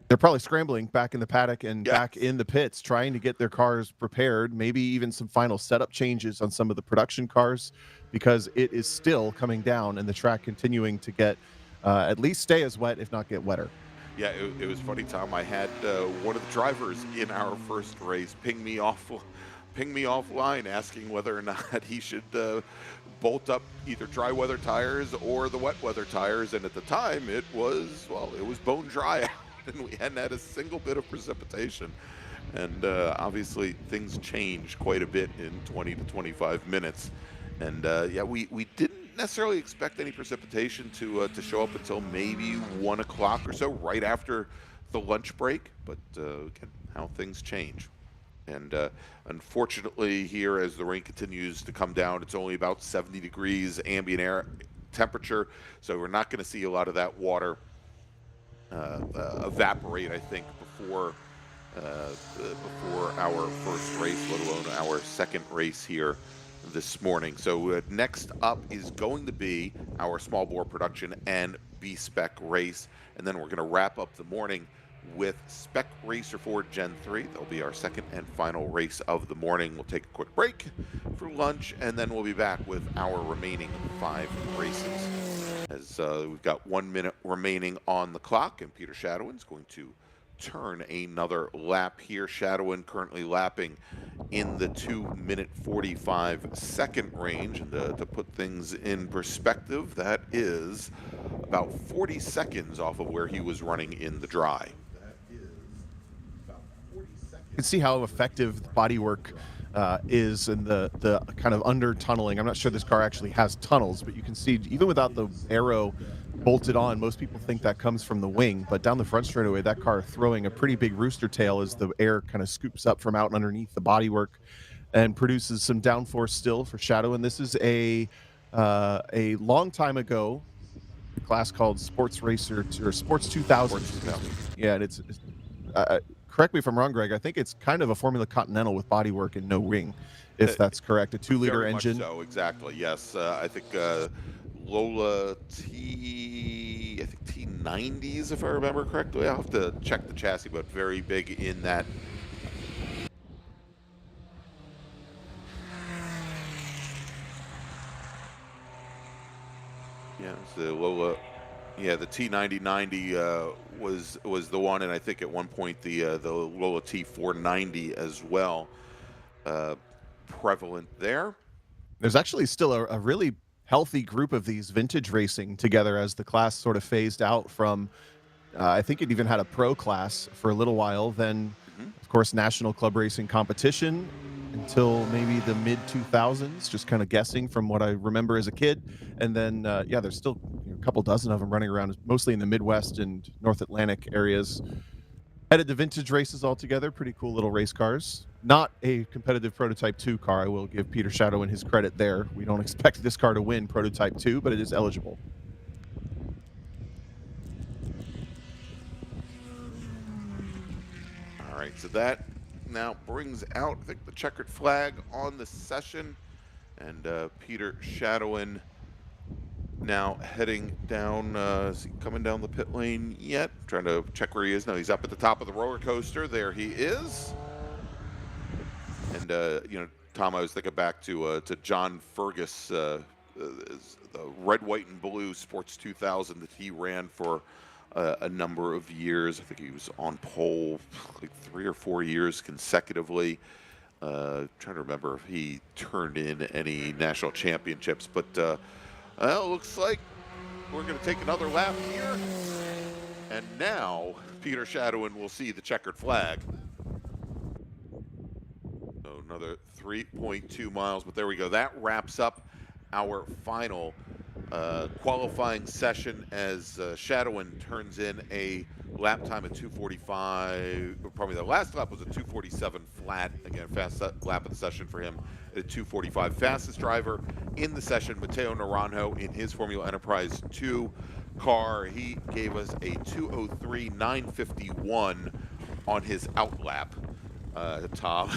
They're probably scrambling back in the paddock and back in the pits, trying to get their cars prepared, maybe even some final setup changes on some of the production cars, because it is still coming down and the track continuing to get at least stay as wet, if not get wetter. Yeah, it was funny, Tom. I had one of the drivers in our first race ping me offline asking whether or not he should bolt up either dry weather tires or the wet weather tires, and at the time it was bone dry out and we hadn't had a single bit of precipitation, and obviously things changed quite a bit in 20 to 25 minutes, and we didn't necessarily expect any precipitation to show up until maybe 1 o'clock or so, right after the lunch break. But again, how things change. And unfortunately here, as the rain continues to come down, it's only about 70 degrees ambient air temperature, so we're not going to see a lot of that water evaporate, I think, before our first race, let alone our second race here this morning. So next up is going to be our small bore production and B-Spec race, and then we're going to wrap up the morning with Spec Racer 4 Gen 3. That'll be our second and final race of the morning. We'll take a quick break for lunch, and then we'll be back with our remaining 5 races. As we've got 1 minute remaining on the clock, and Peter Shadowin's going to turn another lap here. Shadowin currently lapping in the 2-minute 45-second range, and to put things in perspective, that is about 40 seconds off of where he was running in the dry. You can see how effective the bodywork is, and the kind of under tunneling. I'm not sure this car actually has tunnels, but you can see even without the aero bolted on, most people think that comes from the wing, but down the front straightaway, that car throwing a pretty big rooster tail as the air kind of scoops up from out underneath the bodywork and produces some downforce still for Shadow. And this is a long time ago class called Sports Racer or Sports 2000. Yeah, and it's correct me if I'm wrong, Greg. I think it's kind of a Formula Continental with bodywork and no wing, if that's correct. A 2-liter engine. So exactly, yes. I think Lola I think T90s, if I remember correctly. I'll have to check the chassis, but very big in that. Yeah, it's the Lola. Yeah, the T9090 was the one, and I think at one point the Lola T490 as well, prevalent there. There's actually still a really healthy group of these vintage racing together as the class sort of phased out from, I think it even had a pro class for a little while. Then, of course, national club racing competition until maybe the mid-2000s, just kind of guessing from what I remember as a kid. And then, yeah, there's still a couple dozen of them running around, mostly in the Midwest and North Atlantic areas. Headed to vintage races altogether. Pretty cool little race cars. Not a competitive Prototype 2 car. I will give Peter Shadowin his credit there. We don't expect this car to win Prototype 2, but it is eligible. All right, so that now brings out, I think, the checkered flag on the session. And Peter Shadowin now heading down, is he coming down the pit lane yet? Trying to check where he is. No, he's up at the top of the roller coaster. There he is. And And Tom, I was thinking back to John Fergus, the red, white, and blue Sports 2000 that he ran for a number of years. I think he was on pole like 3 or 4 years consecutively. Trying to remember if he turned in any national championships, but well, looks like we're going to take another lap here. And now Peter Shadowin will see the checkered flag. So another 3.2 miles, but there we go. That wraps up our final qualifying session as Shadowin turns in a lap time at 2:45. Probably the last lap was a 2:47 flat. Again, fast lap of the session for him at 2:45. Fastest driver in the session, Matteo Naranjo, in his Formula Enterprise 2 car. He gave us a 2:03.951 on his out lap, Tom.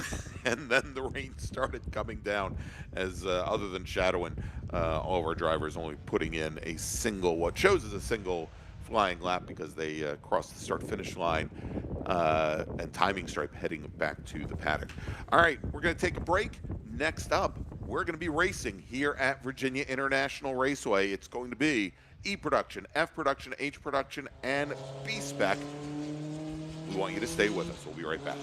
And then the rain started coming down as other than Shadowin, all of our drivers only putting in a single, what shows as a single flying lap, because they crossed the start-finish line and timing stripe heading back to the paddock. All right, we're going to take a break. Next up, we're going to be racing here at Virginia International Raceway. It's going to be E production, F production, H production, and B-Spec. We want you to stay with us. We'll be right back.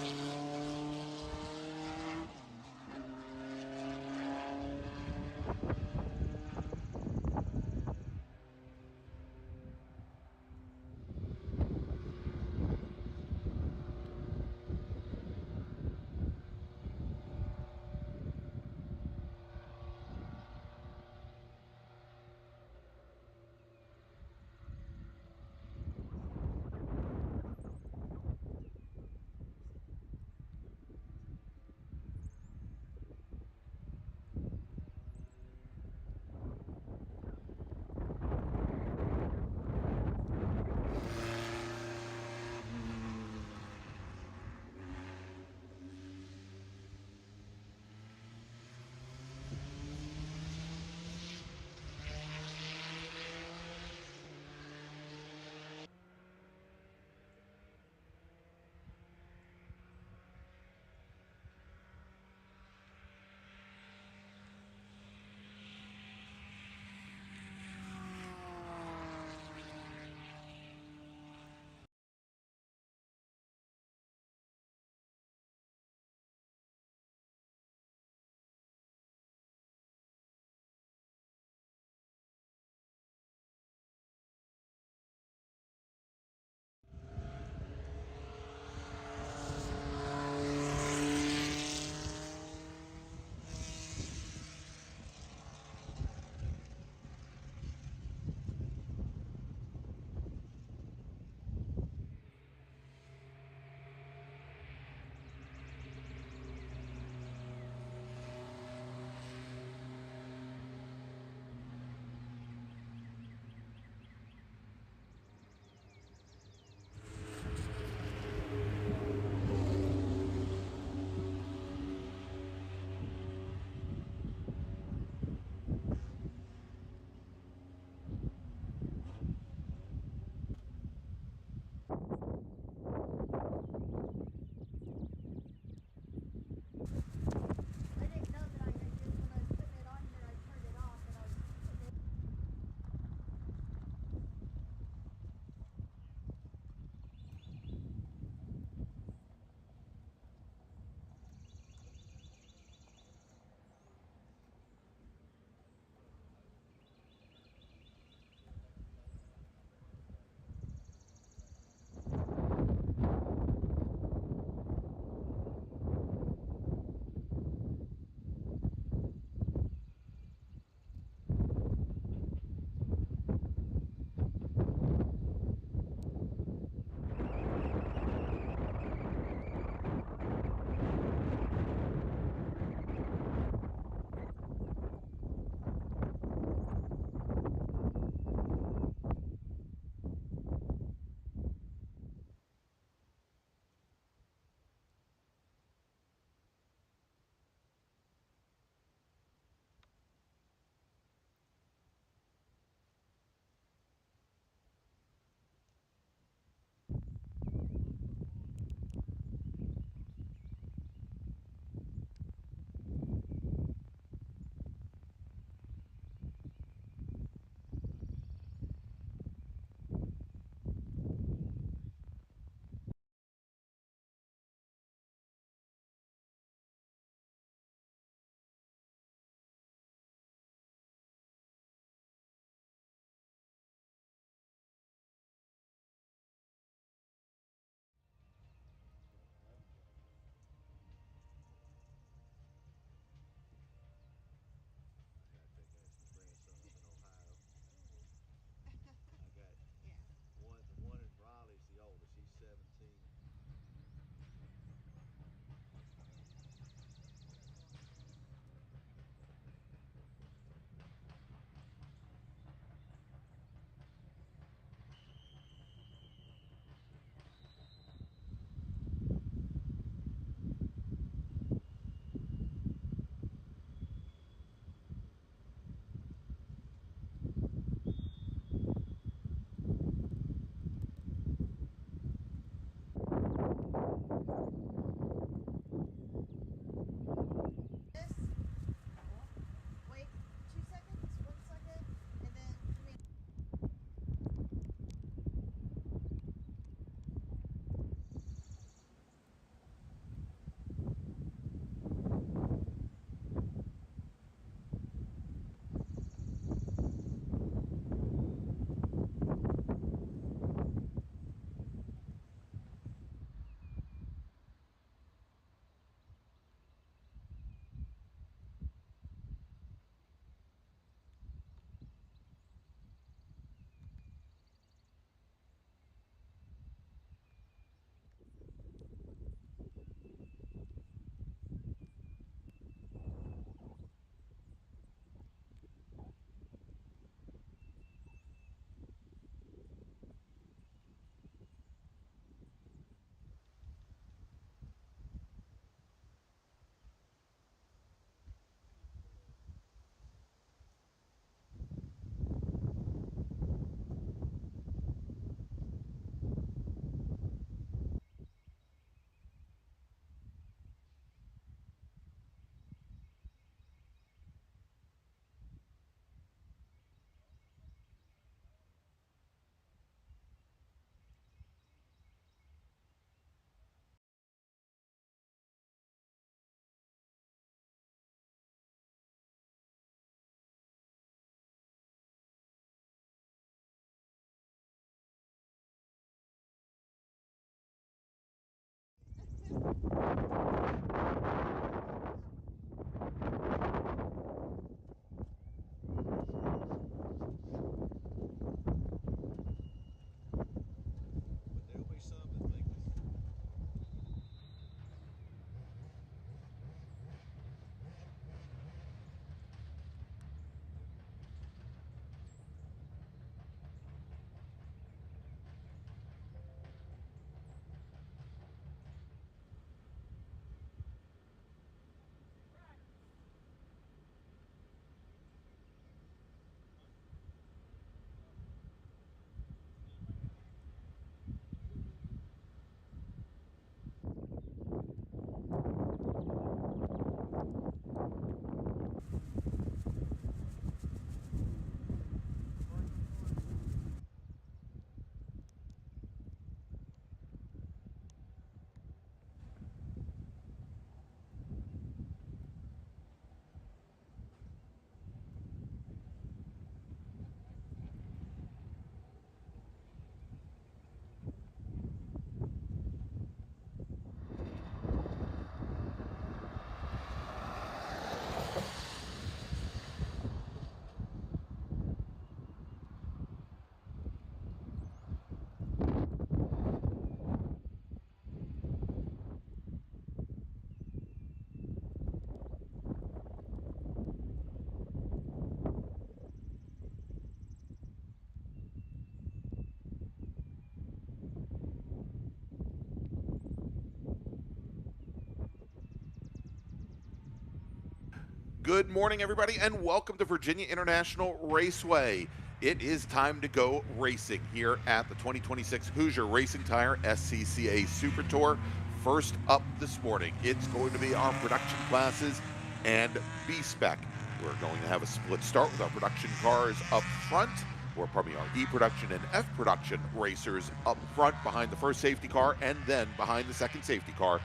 Good morning, everybody, and welcome to Virginia International Raceway. It is time to go racing here at the 2026 Hoosier Racing Tire SCCA Super Tour. First up this morning, it's going to be our production classes and B-Spec. We're going to have a split start with our production cars up front, or pardon me, our E-production and F-production racers up front behind the first safety car and then behind the second safety car.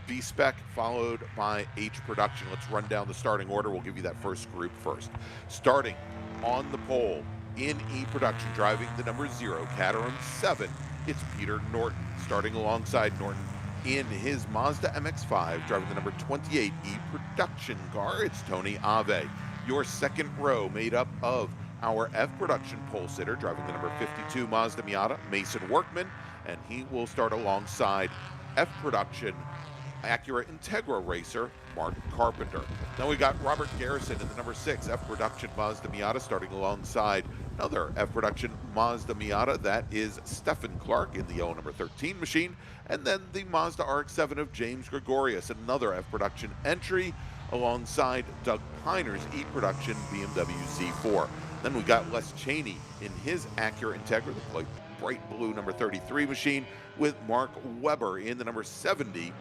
B-Spec followed by H-production. Let's run down the starting order. We'll give you that first group first. Starting on the pole in E-production, driving the number 0, Caterham 7, it's Peter Norton. Starting alongside Norton in his Mazda MX-5, driving the number 28 E-production car, it's Tony Ave. Your second row made up of our F-production pole sitter, driving the number 52 Mazda Miata, Mason Workman, and he will start alongside F-production Acura Integra racer, Mark Carpenter. Then we got Robert Garrison in the number 6 F-production Mazda Miata, starting alongside another F-production Mazda Miata, that is Stephen Clark in the yellow number 13 machine, and then the Mazda RX-7 of James Gregorius, another F-production entry, alongside Doug Piner's E-production BMW Z4. Then we got Les Cheney in his Acura Integra, the bright blue number 33 machine, with Mark Weber in the number 70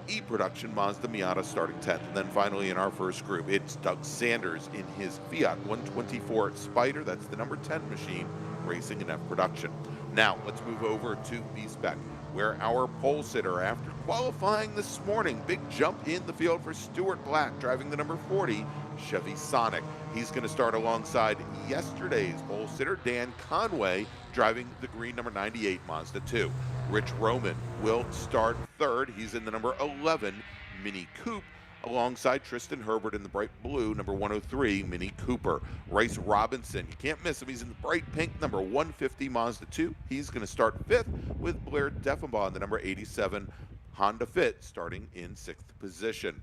E-production Mazda Miata, starting 10th. And then finally in our first group, it's Doug Sanders in his Fiat 124 Spider, that's the number 10 machine, racing in F-production. Now let's move over to B-Spec, where our pole sitter, after qualifying this morning, big jump in the field for Stuart Black, driving the number 40 Chevy Sonic. He's going to start alongside yesterday's pole sitter, Dan Conway, driving the green number 98 Mazda 2. Rich Roman will start third. He's in the number 11 Mini Coupe, alongside Tristan Herbert in the bright blue number 103 Mini Cooper. Rice Robinson, you can't miss him. He's in the bright pink number 150 Mazda 2. He's going to start fifth, with Blair Deffenbaugh in the number 87 Honda Fit, starting in 6th position.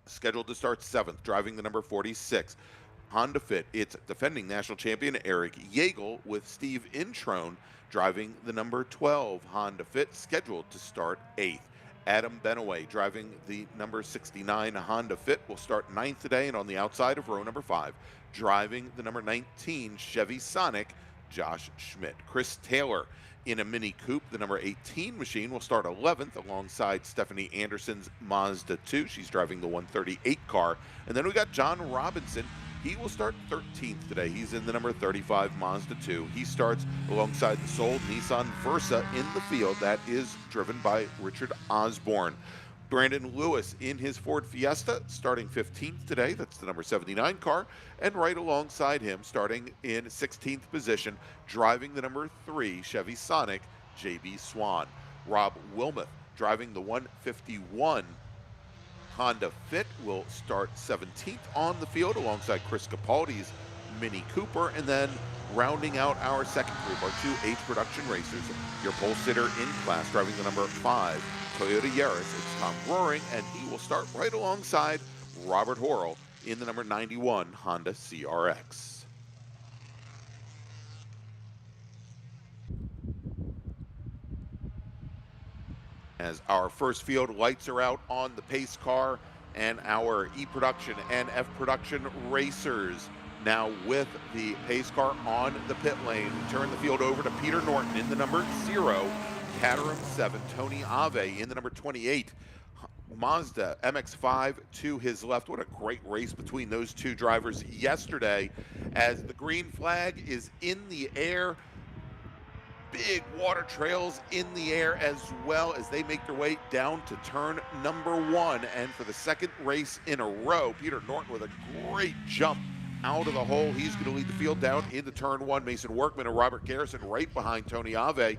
Scheduled to start 7th, driving the number 46 Honda Fit, it's defending national champion Eric Yeagle, with Steve Introne driving the number 12 Honda Fit, scheduled to start 8th. Adam Benaway driving the number 69 Honda Fit will start 9th today, and on the outside of row number 5, driving the number 19 Chevy Sonic, Josh Schmidt. Chris Taylor in a Mini Coupe, the number 18 machine, will start 11th alongside Stephanie Anderson's Mazda 2. She's driving the 138 car. And then we got John Robinson. He will start 13th today. He's in the number 35 Mazda 2. He starts alongside the sold Nissan Versa in the field. That is driven by Richard Osborne. Brandon Lewis in his Ford Fiesta, starting 15th today. That's the number 79 car. And right alongside him, starting in 16th position, driving the number 3 Chevy Sonic, JB Swan. Rob Wilmoth driving the 151 Honda Fit will start 17th on the field, alongside Chris Capaldi's Mini Cooper. And then rounding out our second group, our 2 H-production racers, your pole sitter in class, driving the number 5 Toyota Yaris, it's Tom Roaring, and he will start right alongside Robert Horrell in the number 91 Honda CRX. As our first field lights are out on the pace car, and our E-production and F-production racers now with the pace car on the pit lane. We turn the field over to Peter Norton in the number 0, Caterham 7, Tony Ave in the number 28 Mazda MX-5 to his left. What a great race between those two drivers yesterday, as the green flag is in the air. Big water trails in the air as well, as they make their way down to turn number 1. And for the second race in a row, Peter Norton with a great jump out of the hole. He's going to lead the field down into turn 1. Mason Workman and Robert Garrison right behind Tony Ave.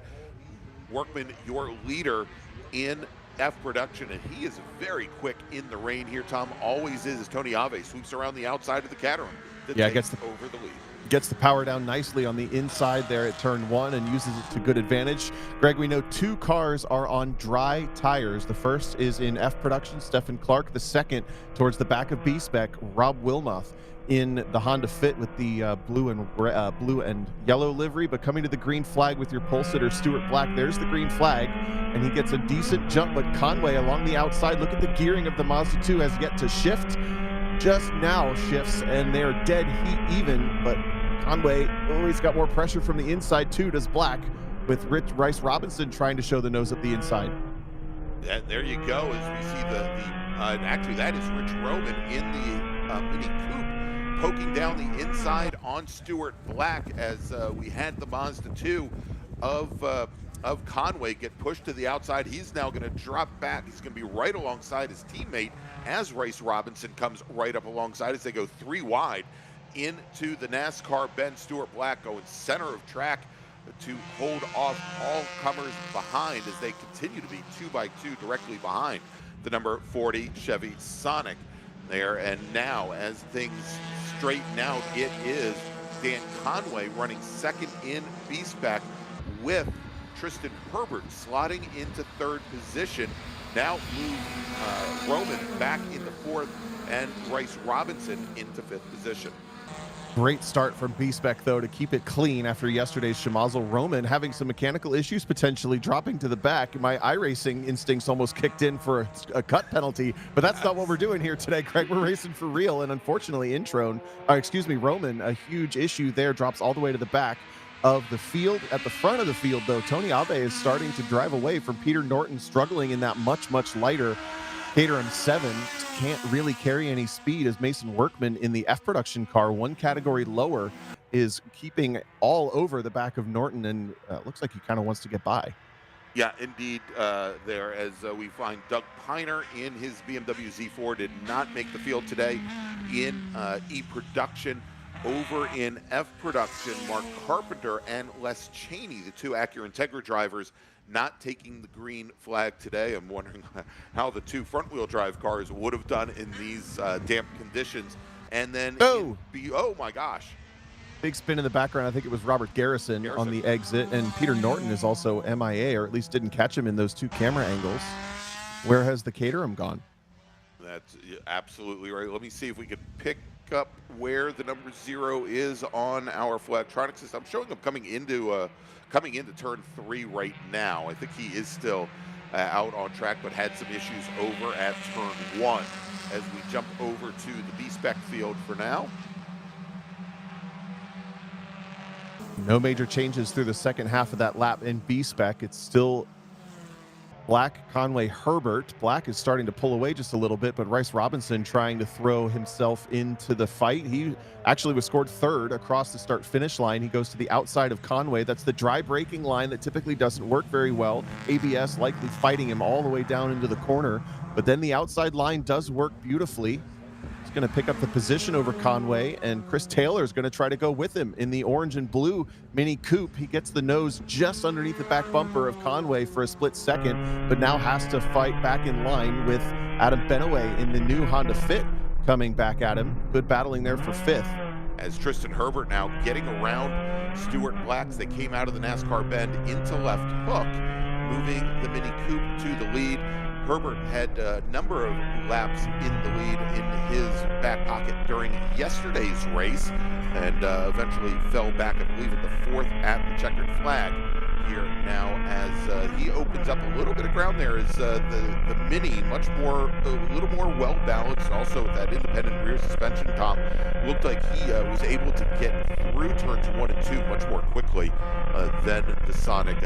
Workman, your leader in F-production, and he is very quick in the rain here, Tom. Always is, as Tony Ave sweeps around the outside of the Caterham to take over the lead. Gets the power down nicely on the inside there at turn 1 and uses it to good advantage. Greg, we know 2 cars are on dry tires. The first is in F-production, Stephen Clark. The second, towards the back of B-Spec, Rob Wilmoth in the Honda Fit with the blue and yellow livery. But coming to the green flag with your pole sitter, Stuart Black. There's the green flag, and he gets a decent jump. But Conway along the outside, look at the gearing of the Mazda 2, has yet to shift. just now shifts, and they're dead heat even, but Conway, he's got more pressure from the inside too, does Black, with Rice Robinson trying to show the nose up the inside. There you go, as we see and actually that is Rich Roman in the Mini Coupe, poking down the inside on Stuart Black, as we had the Mazda 2 of Conway get pushed to the outside. He's now going to drop back. He's going to be right alongside his teammate as Rice Robinson comes right up alongside as they go 3 wide into the NASCAR bend. Stuart Black going center of track to hold off all comers behind as they continue to be 2 by 2 directly behind the number 40 Chevy Sonic there. And now, as things straighten out, it is Dan Conway running second in B-Spec with Tristan Herbert slotting into 3rd position. Now move Roman back into 4th and Rice Robinson into 5th position. Great start from B-Spec, though, to keep it clean after yesterday's Shemazel. Roman having some mechanical issues, potentially dropping to the back. My iRacing instincts almost kicked in for a cut penalty, but that's not what we're doing here today, Greg. We're racing for real, and unfortunately, Roman, a huge issue there, drops all the way to the back of the field. At the front of the field, though, Tony Abe is starting to drive away from Peter Norton, struggling in that much lighter Caterham 7. Can't really carry any speed as Mason Workman in the F production car, 1 category lower, is keeping all over the back of Norton, and looks like he kind of wants to get by. Yeah, indeed, there, as we find Doug Piner in his BMW Z4 did not make the field today in E production. Over in F production, Mark Carpenter and Les Cheney, the 2 Acura Integra drivers, not taking the green flag today. I'm wondering how the 2 front-wheel drive cars would have done in these damp conditions. And then, oh my gosh. Big spin in the background. I think it was Robert Garrison on the exit, and Peter Norton is also MIA, or at least didn't catch him in those 2 camera angles. Where has the Caterham gone? That's absolutely right. Let me see if we could pick up where the number 0 is on our Flagtronic system. I'm showing him coming into turn 3 right now. I think he is still out on track, but had some issues over at turn 1. As we jump over to the B-Spec field for now. No major changes through the second half of that lap in B-Spec. It's still Black, Conway, Herbert. Black is starting to pull away just a little bit, but Rice Robinson trying to throw himself into the fight. He actually was scored 3rd across the start-finish line. He goes to the outside of Conway. That's the dry braking line that typically doesn't work very well. ABS likely fighting him all the way down into the corner, but then the outside line does work beautifully. He's going to pick up the position over Conway, and Chris Taylor is going to try to go with him in the orange and blue Mini Coupe. He gets the nose just underneath the back bumper of Conway for a split second, but now has to fight back in line with Adam Benaway in the new Honda Fit coming back at him. Good battling there for 5th. As Tristan Herbert now getting around Stuart Blacks. They came out of the NASCAR bend into left hook, moving the Mini Coupe to the lead. Herbert had a number of laps in the lead in his back pocket during yesterday's race, and eventually fell back, I believe, at the 4th at the checkered flag here now, as he opens up a little bit of ground there. Is the Mini a little more well balanced, also with that independent rear suspension. Tom looked like he was able to get through turns 1 and 2 much more quickly than the Sonic,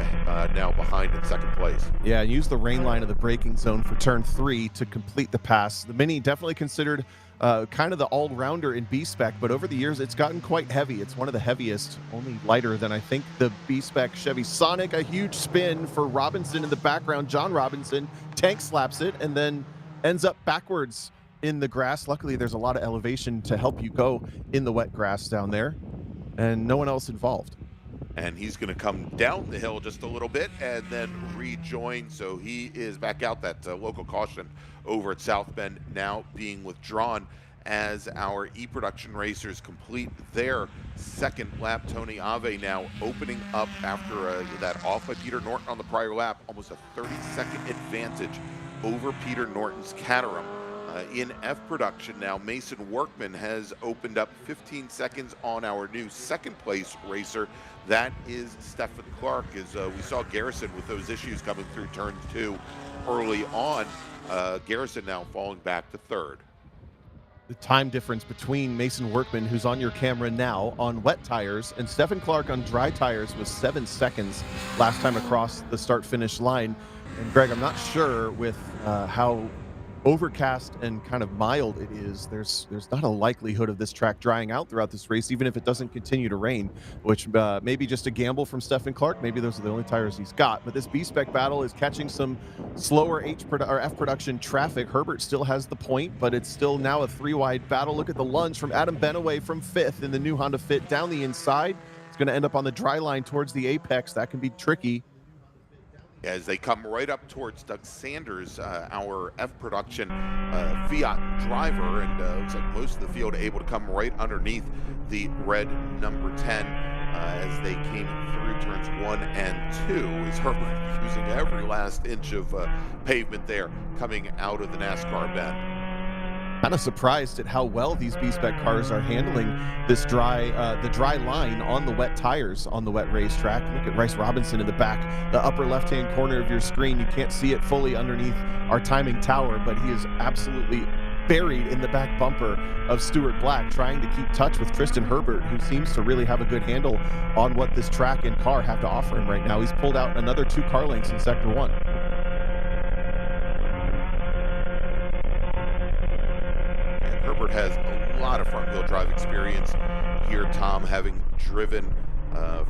now behind in 2nd place. Yeah, and use the rain line of the braking zone for turn 3 to complete the pass. The Mini definitely considered kind of the all-rounder in B-Spec, but over the years it's gotten quite heavy. It's one of the heaviest, only lighter than I think the B-Spec Chevy Sonic. A huge spin for Robinson in the background. John Robinson tank slaps it and then ends up backwards in the grass. Luckily there's a lot of elevation to help you go in the wet grass down there, and no one else involved. And he's going to come down the hill just a little bit and then rejoin. So he is back out. That local caution over at South Bend now being withdrawn as our E-Production racers complete their 2nd lap. Tony Ave now opening up after that off by Peter Norton on the prior lap. Almost a 30-second advantage over Peter Norton's Caterham. In F production now, Mason Workman has opened up 15 seconds on our new 2nd place racer. That is Stephen Clark, as we saw Garrison with those issues coming through turn 2 early on. Garrison now falling back to 3rd. the time difference between Mason Workman, who's on your camera now, on wet tires, and Stephen Clark on dry tires was 7 seconds last time across the start-finish line. And Greg, I'm not sure with how overcast and kind of mild it is, there's not a likelihood of this track drying out throughout this race, even if it doesn't continue to rain, which may be just a gamble from Stephen Clark. Maybe those are the only tires he's got. But this B-Spec battle is catching some slower F production traffic. Herbert still has the point, but it's still now a 3-wide battle. Look at the lunge from Adam Benaway from 5th in the new Honda Fit down the inside. It's going to end up on the dry line towards the apex. That can be tricky. As they come right up towards Doug Sanders, our F production Fiat driver, and looks like most of the field able to come right underneath the red number 10 as they came through turns 1 and 2. Is Herbert using every last inch of pavement there coming out of the NASCAR bend. Kind of surprised at how well these B-Spec cars are handling this the dry line on the wet tires on the wet racetrack. Look at Bryce Robinson in the back, the upper left-hand corner of your screen. You can't see it fully underneath our timing tower, but he is absolutely buried in the back bumper of Stuart Black, trying to keep touch with Tristan Herbert, who seems to really have a good handle on what this track and car have to offer him right now. He's pulled out another 2 car lengths in Sector 1. Herbert has a lot of front-wheel drive experience here, Tom, having driven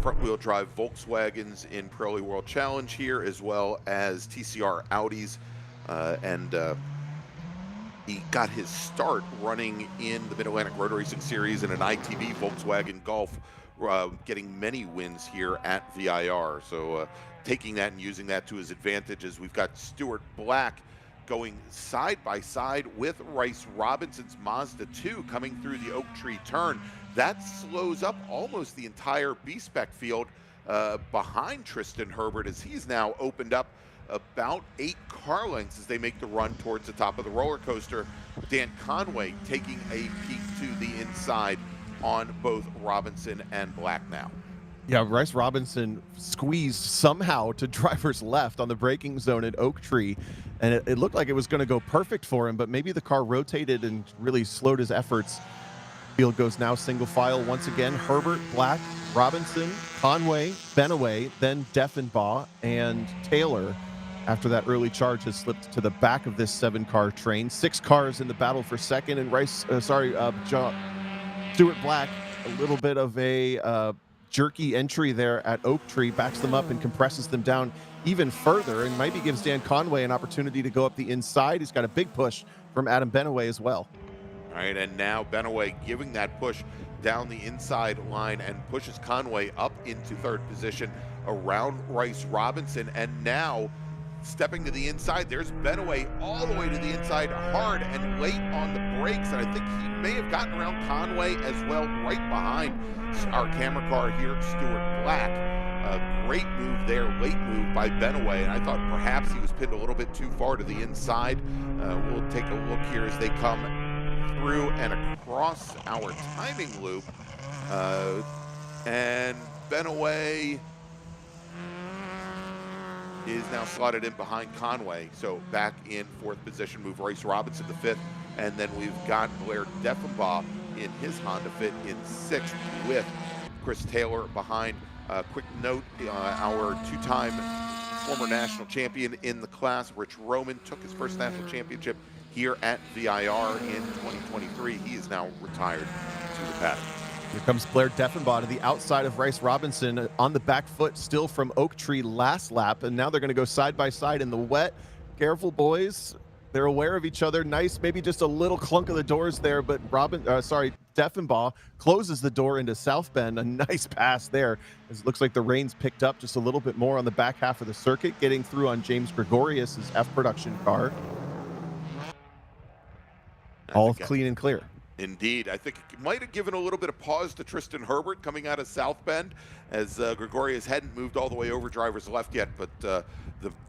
front-wheel drive Volkswagens in Pirelli World Challenge here, as well as TCR Audis, and he got his start running in the Mid-Atlantic Road Racing Series in an ITV Volkswagen Golf, getting many wins here at VIR. So taking that and using that to his advantage, as we've got Stuart Black going side by side with Bryce Robinson's Mazda 2 coming through the Oak Tree turn. That slows up almost the entire B-Spec field behind Tristan Herbert, as he's now opened up about 8 car lengths as they make the run towards the top of the roller coaster. Dan Conway taking a peek to the inside on both Robinson and Black now. Yeah, Bryce Robinson squeezed somehow to driver's left on the braking zone at Oak Tree, and it looked like it was going to go perfect for him, but maybe the car rotated and really slowed his efforts. Field goes now single file once again. Herbert, Black, Robinson, Conway, Benaway, then Deffenbaugh, and Taylor, after that early charge, has slipped to the back of this 7-car train. 6 cars in the battle for second, and Stuart Black, a little bit of a jerky entry there at Oak Tree, backs them up and compresses them down even further, and maybe gives Dan Conway an opportunity to go up the inside. He's got a big push from Adam Benaway as well. All right, and now Benaway giving that push down the inside line and pushes Conway up into 3rd position around Bryce Robinson, and now stepping to the inside, there's Benaway all the way to the inside, hard and late on the brakes, and I think he may have gotten around Conway as well, right behind our camera car here, Stuart Black. A great move there, late move by Benaway, and I thought perhaps he was pinned a little bit too far to the inside. We'll take a look here as they come through and across our timing loop, and Benaway is now slotted in behind Conway. So back in 4th position, move Bryce Robinson to 5th. And then we've got Blair Deffenbaugh in his Honda Fit in 6th with Chris Taylor behind. Quick note, our 2-time former national champion in the class, Rich Roman, took his first national championship here at VIR in 2023. He is now retired to the paddock. Here comes Blair Deffenbaugh to the outside of Bryce Robinson on the back foot, still from Oak Tree last lap, and now they're going to go side by side in the wet. Careful, boys. They're aware of each other. Nice, maybe just a little clunk of the doors there, but Deffenbaugh closes the door into South Bend. A nice pass there. It looks like the rain's picked up just a little bit more on the back half of the circuit, getting through on James Gregorius's F production car. All clean and clear. Indeed. I think it might have given a little bit of pause to Tristan Herbert coming out of South Bend, as Gregorius hadn't moved all the way over driver's left yet, but the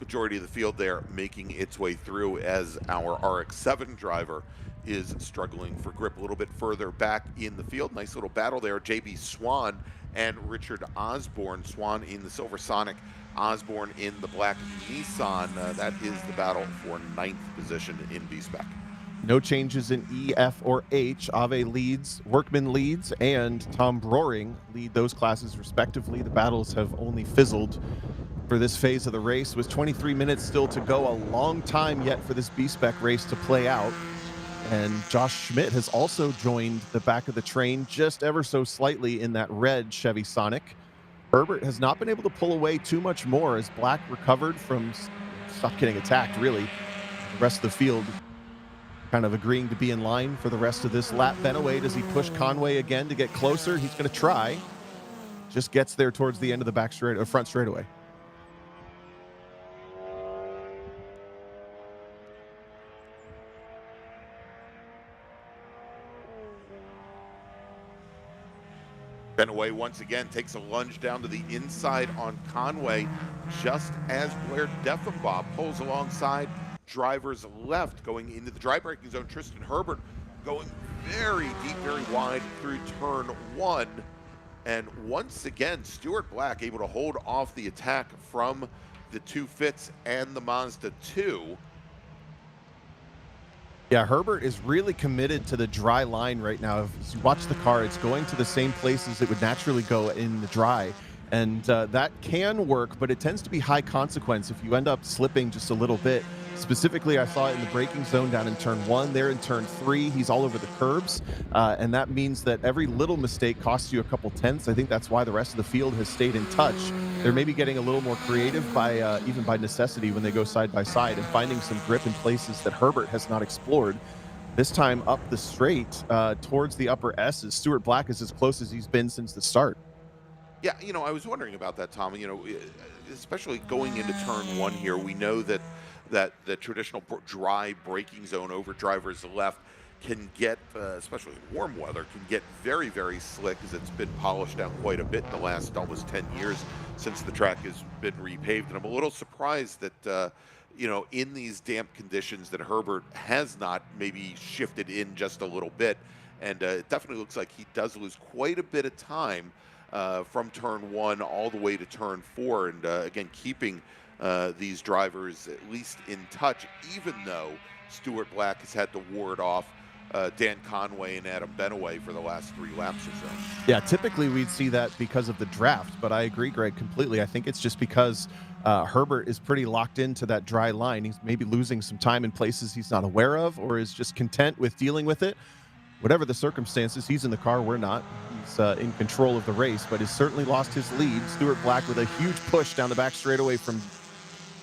majority of the field there making its way through, as our RX-7 driver is struggling for grip a little bit further back in the field. Nice little battle there. JB Swan and Richard Osborne. Swan in the Silver Sonic, Osborne in the black Nissan. That is the battle for 9th position in B-Spec. No changes in E, F, or H. Ave leads, Workman leads, and Tom Broering lead those classes respectively. The battles have only fizzled for this phase of the race, with 23 minutes still to go. A long time yet for this B-Spec race to play out. And Josh Schmidt has also joined the back of the train just ever so slightly in that red Chevy Sonic. Herbert has not been able to pull away too much more as Black recovered from stop getting attacked, really. The rest of the field kind of agreeing to be in line for the rest of this lap. Benaway, does he push Conway again to get closer? He's going to try. Just gets there towards the end of the front straightaway. Benaway once again takes a lunge down to the inside on Conway, just as Blair Deffenbaugh pulls alongside drivers left going into the dry braking zone. Tristan Herbert going very deep, very wide through turn 1. And once again, Stuart Black able to hold off the attack from the 2 Fitz and the Mazda 2. Yeah, Herbert is really committed to the dry line right now. If you watch the car, it's going to the same places it would naturally go in the dry. And that can work, but it tends to be high consequence if you end up slipping just a little bit. Specifically, I saw it in the braking zone down in turn 1. There in turn 3, he's all over the curbs. And that means that every little mistake costs you a couple tenths. I think that's why the rest of the field has stayed in touch. They're maybe getting a little more creative by even by necessity when they go side by side and finding some grip in places that Herbert has not explored. This time up the straight towards the upper S's. Stuart Black is as close as he's been since the start. Yeah, you know, I was wondering about that, Tom. You know, especially going into turn 1 here, we know that the traditional dry braking zone over drivers left can get, especially in warm weather, can get very, very slick, as it's been polished down quite a bit in the last almost 10 years since the track has been repaved. And I'm a little surprised that, you know, in these damp conditions that Herbert has not maybe shifted in just a little bit. And it definitely looks like he does lose quite a bit of time from turn 1 all the way to turn 4. And again, keeping these drivers at least in touch, even though Stuart Black has had to ward off Dan Conway and Adam Benaway for the last 3 laps or so. Yeah, typically we'd see that because of the draft, but I agree, Greg, completely. I think it's just because Herbert is pretty locked into that dry line. He's maybe losing some time in places he's not aware of, or is just content with dealing with it. Whatever the circumstances, he's in the car, we're not. He's in control of the race, but has certainly lost his lead. Stuart Black with a huge push down the back straightaway from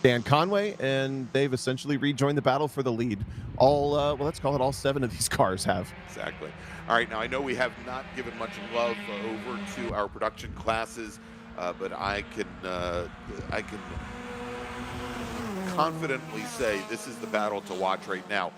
Dan Conway, and they've essentially rejoined the battle for the lead. All, well, let's call it all 7 of these cars have. Exactly. All right, now I know we have not given much love over to our production classes, but I can confidently say this is the battle to watch right now.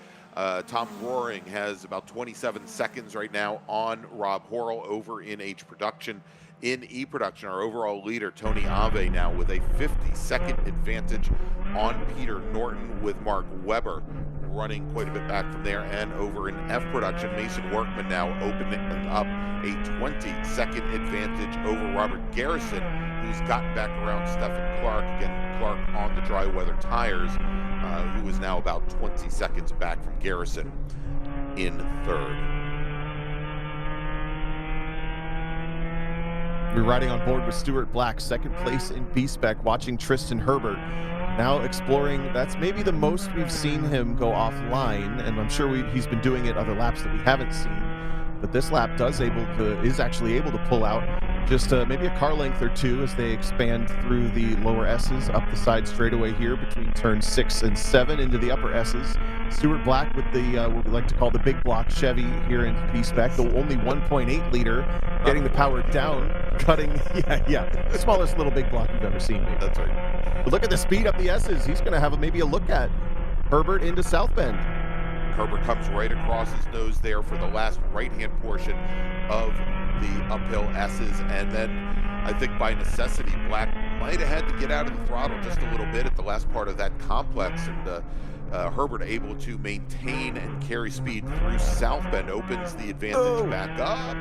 Tom Broering has about 27 seconds right now on Rob Horrell over in H production. In E production, our overall leader, Tony Ave, now with a 50-second advantage on Peter Norton, with Mark Webber running quite a bit back from there. And over in F production, Mason Workman now opening up a 20-second advantage over Robert Garrison, who's gotten back around Stephen Clark. Again, Clark on the dry weather tires, who is now about 20 seconds back from Garrison in 3rd. We're riding on board with Stuart Black, 2nd place in B-Spec, watching Tristan Herbert now exploring. That's maybe the most we've seen him go offline, and I'm sure he's been doing it other laps that we haven't seen. But this lap is actually able to pull out just maybe a car length or 2 as they expand through the lower S's up the side straightaway here between turns 6 and 7 into the upper S's. Stuart Black with the what we like to call the big block Chevy here in B-Spec, the only 1.8 liter, getting the power down, cutting, the smallest little big block you've ever seen. Maybe. That's right. But look at the speed up the S's. He's going to have maybe a look at Herbert into South Bend. Herbert comes right across his nose there for the last right-hand portion of the uphill S's, and then I think by necessity, Black might have had to get out of the throttle just a little bit at the last part of that complex, and Herbert able to maintain and carry speed through South Bend, opens the advantage back up.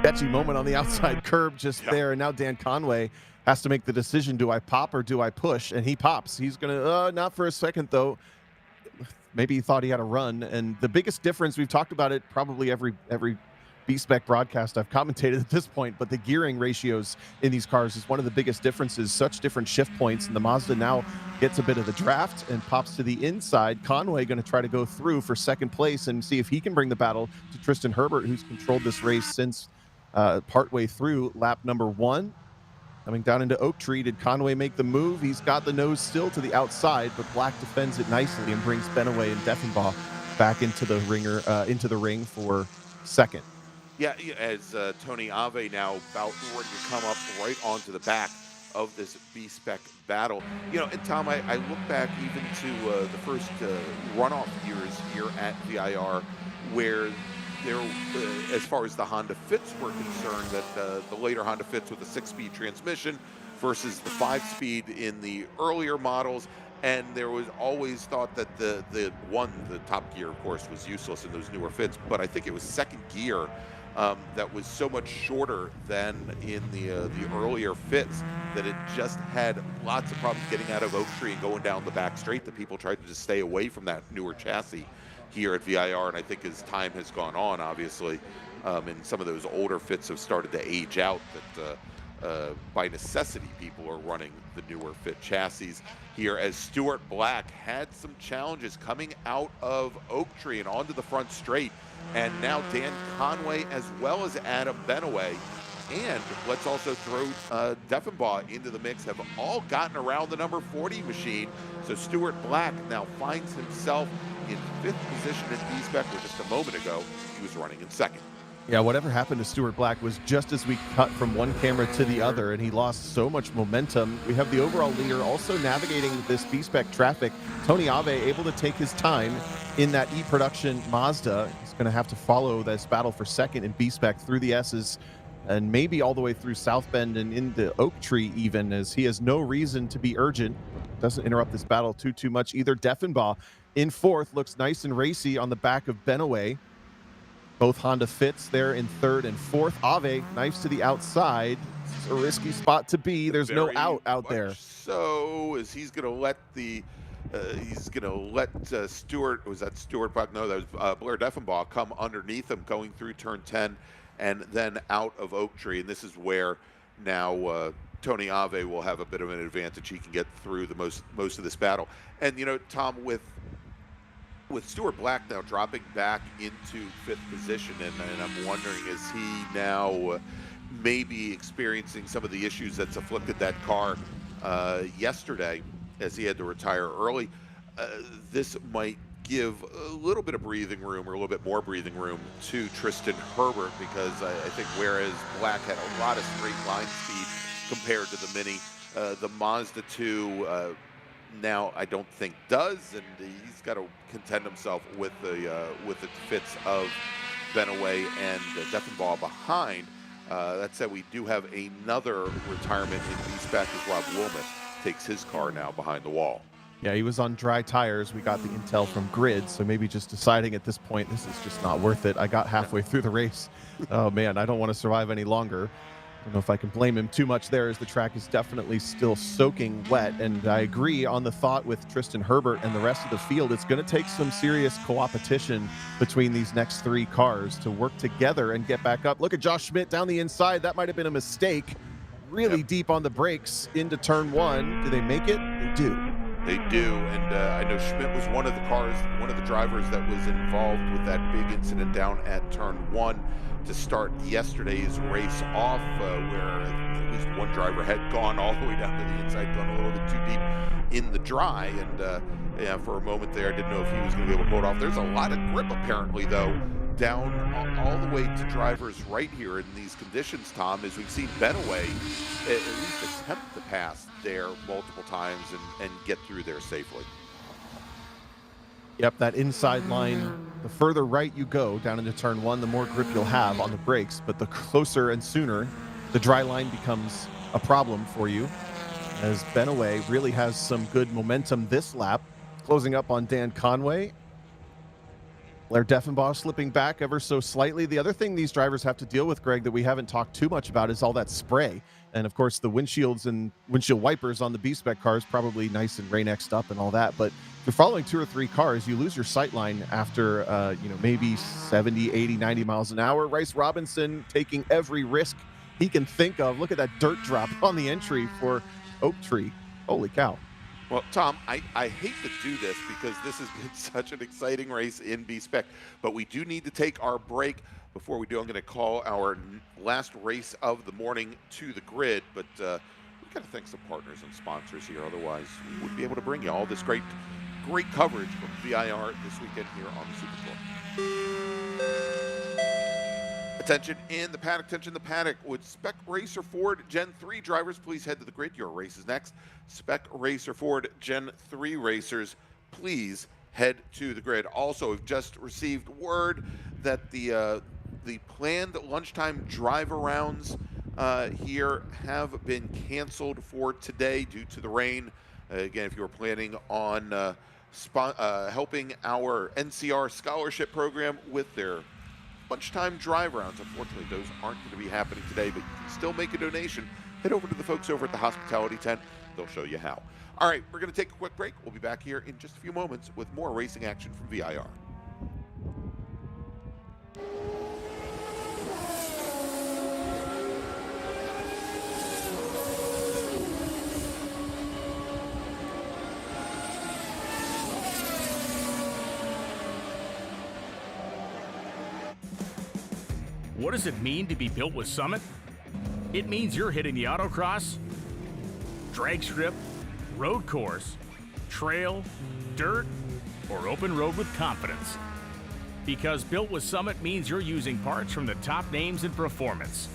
Sketchy moment on the outside curb just there, and now Dan Conway has to make the decision, do I pop or do I push? And he pops. He's going to, not for a second though, maybe he thought he had a run. And the biggest difference, we've talked about it probably every B-Spec broadcast I've commentated at this point, but the gearing ratios in these cars is one of the biggest differences. Such different shift points, and the Mazda now gets a bit of the draft and pops to the inside. Conway going to try to go through for second place and see if he can bring the battle to Tristan Herbert, who's controlled this race since partway through lap number 1. Coming down into Oak Tree, did Conway make the move? He's got the nose still to the outside, but Black defends it nicely and brings Benaway and Deffenbaugh back into the ring for second. Yeah, as Tony Ave now about ready to come up right onto the back of this B-Spec battle. And Tom, I look back even to the first runoff years here at VIR, where there, as far as the Honda Fits were concerned, that the later Honda Fits with a 6-speed transmission versus the 5-speed in the earlier models. And there was always thought that the top gear, of course, was useless in those newer Fits, but I think it was second gear that was so much shorter than in the earlier Fits that it just had lots of problems getting out of Oak Tree and going down the back straight, that people tried to just stay away from that newer chassis here at VIR. And I think as time has gone on, obviously, and some of those older Fits have started to age out, that by necessity people are running the newer Fit chassis here, as Stuart Black had some challenges coming out of Oak Tree and onto the front straight. And now Dan Conway as well as Adam Benaway, and let's also throw Deffenbaugh into the mix, have all gotten around the number 40 machine. So Stuart Black now finds himself in 5th position in B-Spec, where just a moment ago he was running in 2nd. Yeah, whatever happened to Stuart Black was just as we cut from one camera to the other, and he lost so much momentum. We have the overall leader also navigating this B-Spec traffic. Tony Ave able to take his time in that E-Production Mazda. He's going to have to follow this battle for second in B-Spec through the S's and maybe all the way through South Bend and into Oak Tree even, as he has no reason to be urgent. Doesn't interrupt this battle too much either. Deffenbaugh in 4th, looks nice and racy on the back of Benaway. Both Honda Fits there in 3rd and 4th. Ave, nice to the outside. It's a risky spot to be. There's no out there. So is he's going to let Stuart, was that Stuart Black? No, that was Blair Deffenbaugh come underneath him going through turn 10 and then out of Oak Tree. And this is where now Tony Ave will have a bit of an advantage. He can get through the most of this battle. And, Tom, with Stuart Black now dropping back into 5th position, and I'm wondering, is he now maybe experiencing some of the issues that's afflicted that car yesterday, as he had to retire early? This might give a little bit of breathing room, or a little bit more breathing room, to Tristan Herbert, because I think whereas Black had a lot of straight line speed compared to the Mini, the Mazda 2 now I don't think does, and he's got to contend himself with the Fits of Benaway and Deffenbaugh behind. That said, we do have another retirement in B-Spec as Rob Wilmot takes his car now behind the wall. Yeah, he was on dry tires. We got the intel from Grid, so maybe just deciding at this point, this is just not worth it. I got halfway through the race. Oh man, I don't want to survive any longer. I don't know if I can blame him too much there, as the track is definitely still soaking wet. And I agree on the thought with Tristan Herbert and the rest of the field. It's going to take some serious co-opetition between these next 3 cars to work together and get back up. Look at Josh Schmidt down the inside. That might have been a mistake. Really deep on the brakes into turn 1. Do they make it? They do. They do, and I know Schmidt was one of the drivers that was involved with that big incident down at turn 1 to start yesterday's race off, where at least one driver had gone all the way down to the inside, gone a little bit too deep in the dry, and for a moment there, I didn't know if he was going to be able to pull it off. There's a lot of grip apparently, though, down all the way to drivers right here in these conditions, Tom, as we've seen Benaway at least attempt to pass there multiple times and get through there safely. Yep, that inside line, the further right you go down into turn 1, the more grip you'll have on the brakes, but the closer and sooner the dry line becomes a problem for you, as Benaway really has some good momentum this lap, closing up on Dan Conway. Blair Deffenbaugh slipping back ever so slightly. The other thing these drivers have to deal with, Greg, that we haven't talked too much about is all that spray. And of course, the windshields and windshield wipers on the B-Spec cars probably nice and Rain-X'd up and all that. But if you're following 2 or 3 cars, you lose your sight line after, maybe 70, 80, 90 miles an hour. Rice Robinson taking every risk he can think of. Look at that dirt drop on the entry for Oak Tree. Holy cow. Well, Tom, I hate to do this because this has been such an exciting race in B-Spec, but we do need to take our break. Before we do, I'm going to call our last race of the morning to the grid, but we've got to thank some partners and sponsors here. Otherwise, we wouldn't be able to bring you all this great coverage from VIR this weekend here on the Super Tour. Attention in the paddock, Would Spec Racer Ford Gen 3 drivers please head to the grid? Your race is next. Spec Racer Ford Gen 3 racers, please head to the grid. Also, we've just received word that the planned lunchtime drive-arounds here have been canceled for today due to the rain. Again, if you were planning on helping our NCR scholarship program with their lunchtime drive rounds, unfortunately those aren't going to be happening today, but you can still make a donation. Head over to the folks over at the hospitality tent. They'll show you how. All right, we're going to take a quick break. We'll be back here in just a few moments with more racing action from VIR. What does it mean to be built with Summit? It means you're hitting the autocross, drag strip, road course, trail, dirt, or open road with confidence. Because built with Summit means you're using parts from the top names in performance,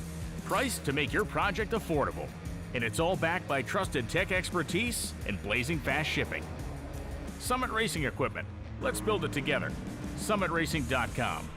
priced to make your project affordable. And it's all backed by trusted tech expertise and blazing fast shipping. Summit Racing Equipment. Let's build it together. SummitRacing.com.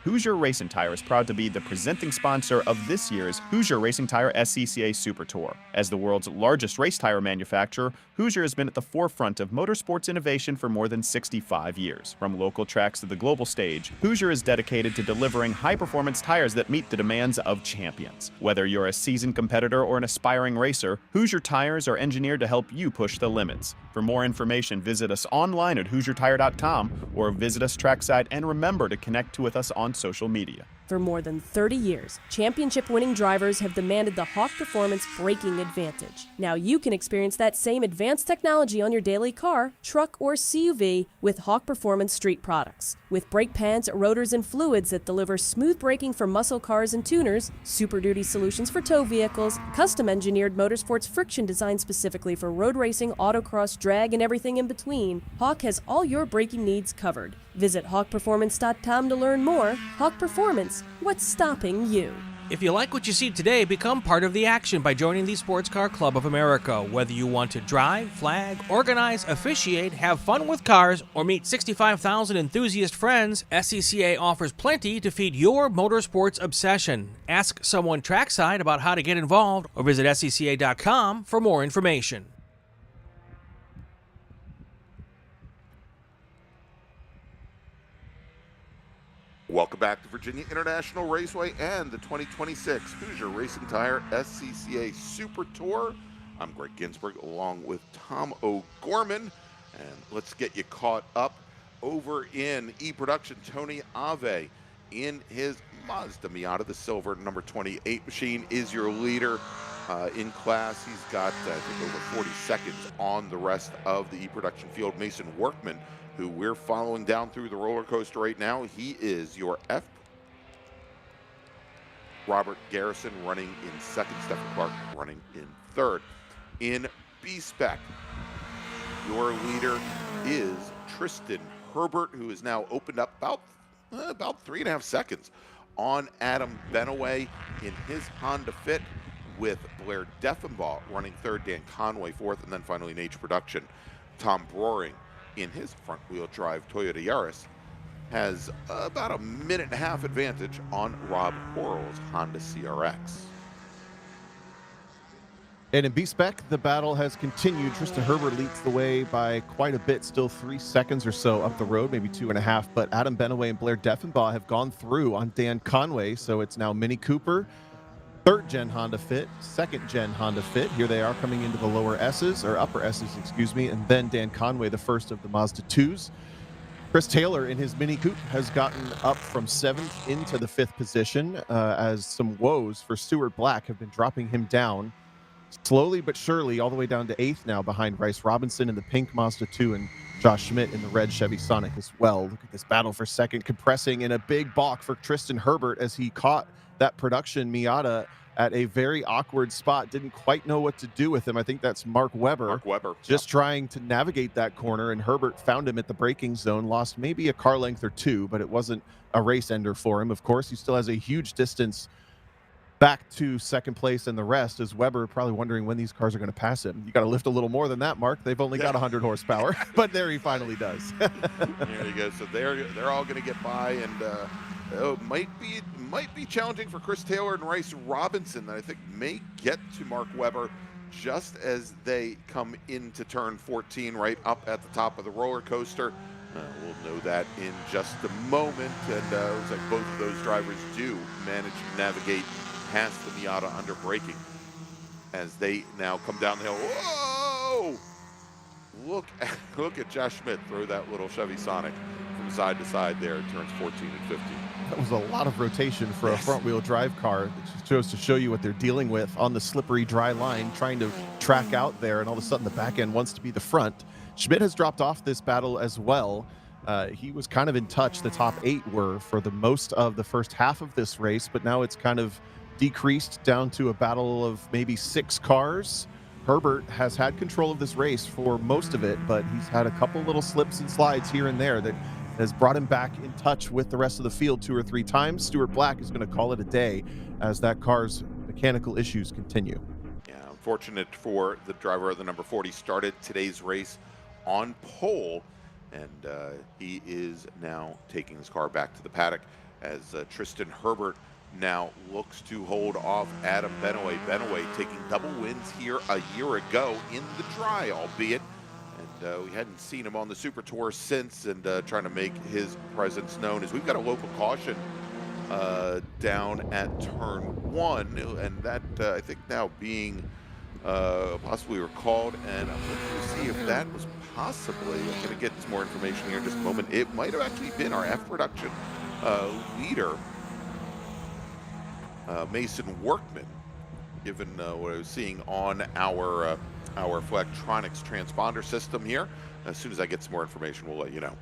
Hoosier Racing Tire is proud to be the presenting sponsor of this year's Hoosier Racing Tire SCCA Super Tour. As the world's largest race tire manufacturer, Hoosier has been at the forefront of motorsports innovation for more than 65 years. From local tracks to the global stage, Hoosier is dedicated to delivering high-performance tires that meet the demands of champions. Whether you're a seasoned competitor or an aspiring racer, Hoosier tires are engineered to help you push the limits. For more information, visit us online at HoosierTire.com or visit us trackside, and remember to connect with us on social media. For more than 30 years, championship-winning drivers have demanded the Hawk Performance braking advantage. Now you can experience that same advanced technology on your daily car, truck, or CUV with Hawk Performance street products. With brake pads, rotors, and fluids that deliver smooth braking for muscle cars and tuners, Super Duty solutions for tow vehicles, custom-engineered motorsports friction designed specifically for road racing, autocross, drag, and everything in between, Hawk has all your braking needs covered. Visit hawkperformance.com to learn more. Hawk Performance, what's stopping you? If you like what you see today, become part of the action by joining the Sports Car Club of America. Whether you want to drive, flag, organize, officiate, have fun with cars, or meet 65,000 enthusiast friends, SCCA offers plenty to feed your motorsports obsession. Ask someone trackside about how to get involved or visit SCCA.com for more information. Welcome back to Virginia International Raceway and the 2026 Hoosier Racing Tire SCCA Super Tour. I'm Gregg Ginsberg along with Tom O'Gorman, and let's get you caught up over in E-Production. Tony Ave in his Mazda Miata, the silver number 28 machine, is your leader in class. He's got, I think, over 40 seconds on the rest of the E-Production field. Mason Workman, who we're following down through the roller coaster right now, he is your F. Robert Garrison running in second, Stephen Clark running in third. In B-Spec, your leader is Tristan Herbert, who has now opened up about 3.5 seconds on Adam Benaway in his Honda Fit, with Blair Deffenbaugh running third, Dan Conway fourth, and then finally in H-Production, Tom Broering in his front-wheel drive Toyota Yaris has about a 1.5 minute advantage on Rob Orrell's Honda CRX. And in B-Spec, the battle has continued. Tristan Herbert leads the way by quite a bit, still 3 seconds or so up the road, maybe 2.5. But Adam Benaway and Blair Deffenbaugh have gone through on Dan Conway, so it's now Mini Cooper, 3rd-gen Honda Fit, 2nd-gen Honda Fit. Here they are coming into the lower S's, or upper S's, excuse me, and then Dan Conway, the first of the Mazda 2s. Chris Taylor in his Mini Coupe has gotten up from 7th into the 5th position as some woes for Stuart Black have been dropping him down slowly but surely all the way down to 8th now behind Bryce Robinson in the pink Mazda 2 and Josh Schmidt in the red Chevy Sonic as well. Look at this battle for second, compressing in a big balk for Tristan Herbert as he caught that production Miata at a very awkward spot. Didn't quite know what to do with him. I think that's Mark Webber. Just trying to navigate that corner, and Herbert found him at the braking zone, lost maybe a car length or 2, but it wasn't a race ender for him. Of course, he still has a huge distance back to second place and the rest, as Webber probably wondering when these cars are going to pass him. You got to lift a little more than that, Mark. They've only got 100 horsepower, but there he finally does. There you go. So they're all going to get by, and it might be challenging for Chris Taylor and Bryce Robinson that I think may get to Mark Webber just as they come into turn 14, right up at the top of the roller coaster. We'll know that in just a moment, and it looks like both of those drivers do manage to navigate past the Miata under braking as they now come down the hill. Whoa! Look at Josh Schmidt throw that little Chevy Sonic from side to side there in turns 14 and 15. That was a lot of rotation for a front-wheel drive car. It just shows to show you what they're dealing with on the slippery, dry line, trying to track out there, and all of a sudden the back end wants to be the front. Schmidt has dropped off this battle as well. He was kind of in touch. The top 8 were for the most of the first half of this race, but now it's kind of decreased down to a battle of maybe 6 cars. Herbert has had control of this race for most of it, but he's had a couple little slips and slides here and there that has brought him back in touch with the rest of the field 2 or 3 times. Stuart Black is going to call it a day as that car's mechanical issues continue. Yeah, unfortunate for the driver of the number 40. Started today's race on pole, and he is now taking his car back to the paddock as Tristan Herbert now looks to hold off Adam Benaway. Benaway taking double wins here a year ago in the dry, albeit, and we hadn't seen him on the Super Tour since, and trying to make his presence known as we've got a local caution down at turn 1, and that I think now being possibly recalled, and I'm looking to see if that was possibly, I'm going to get some more information here in just a moment. It might have actually been our F production leader, Mason Workman, given what I was seeing on our electronics transponder system here. As soon as I get some more information, we'll let you know.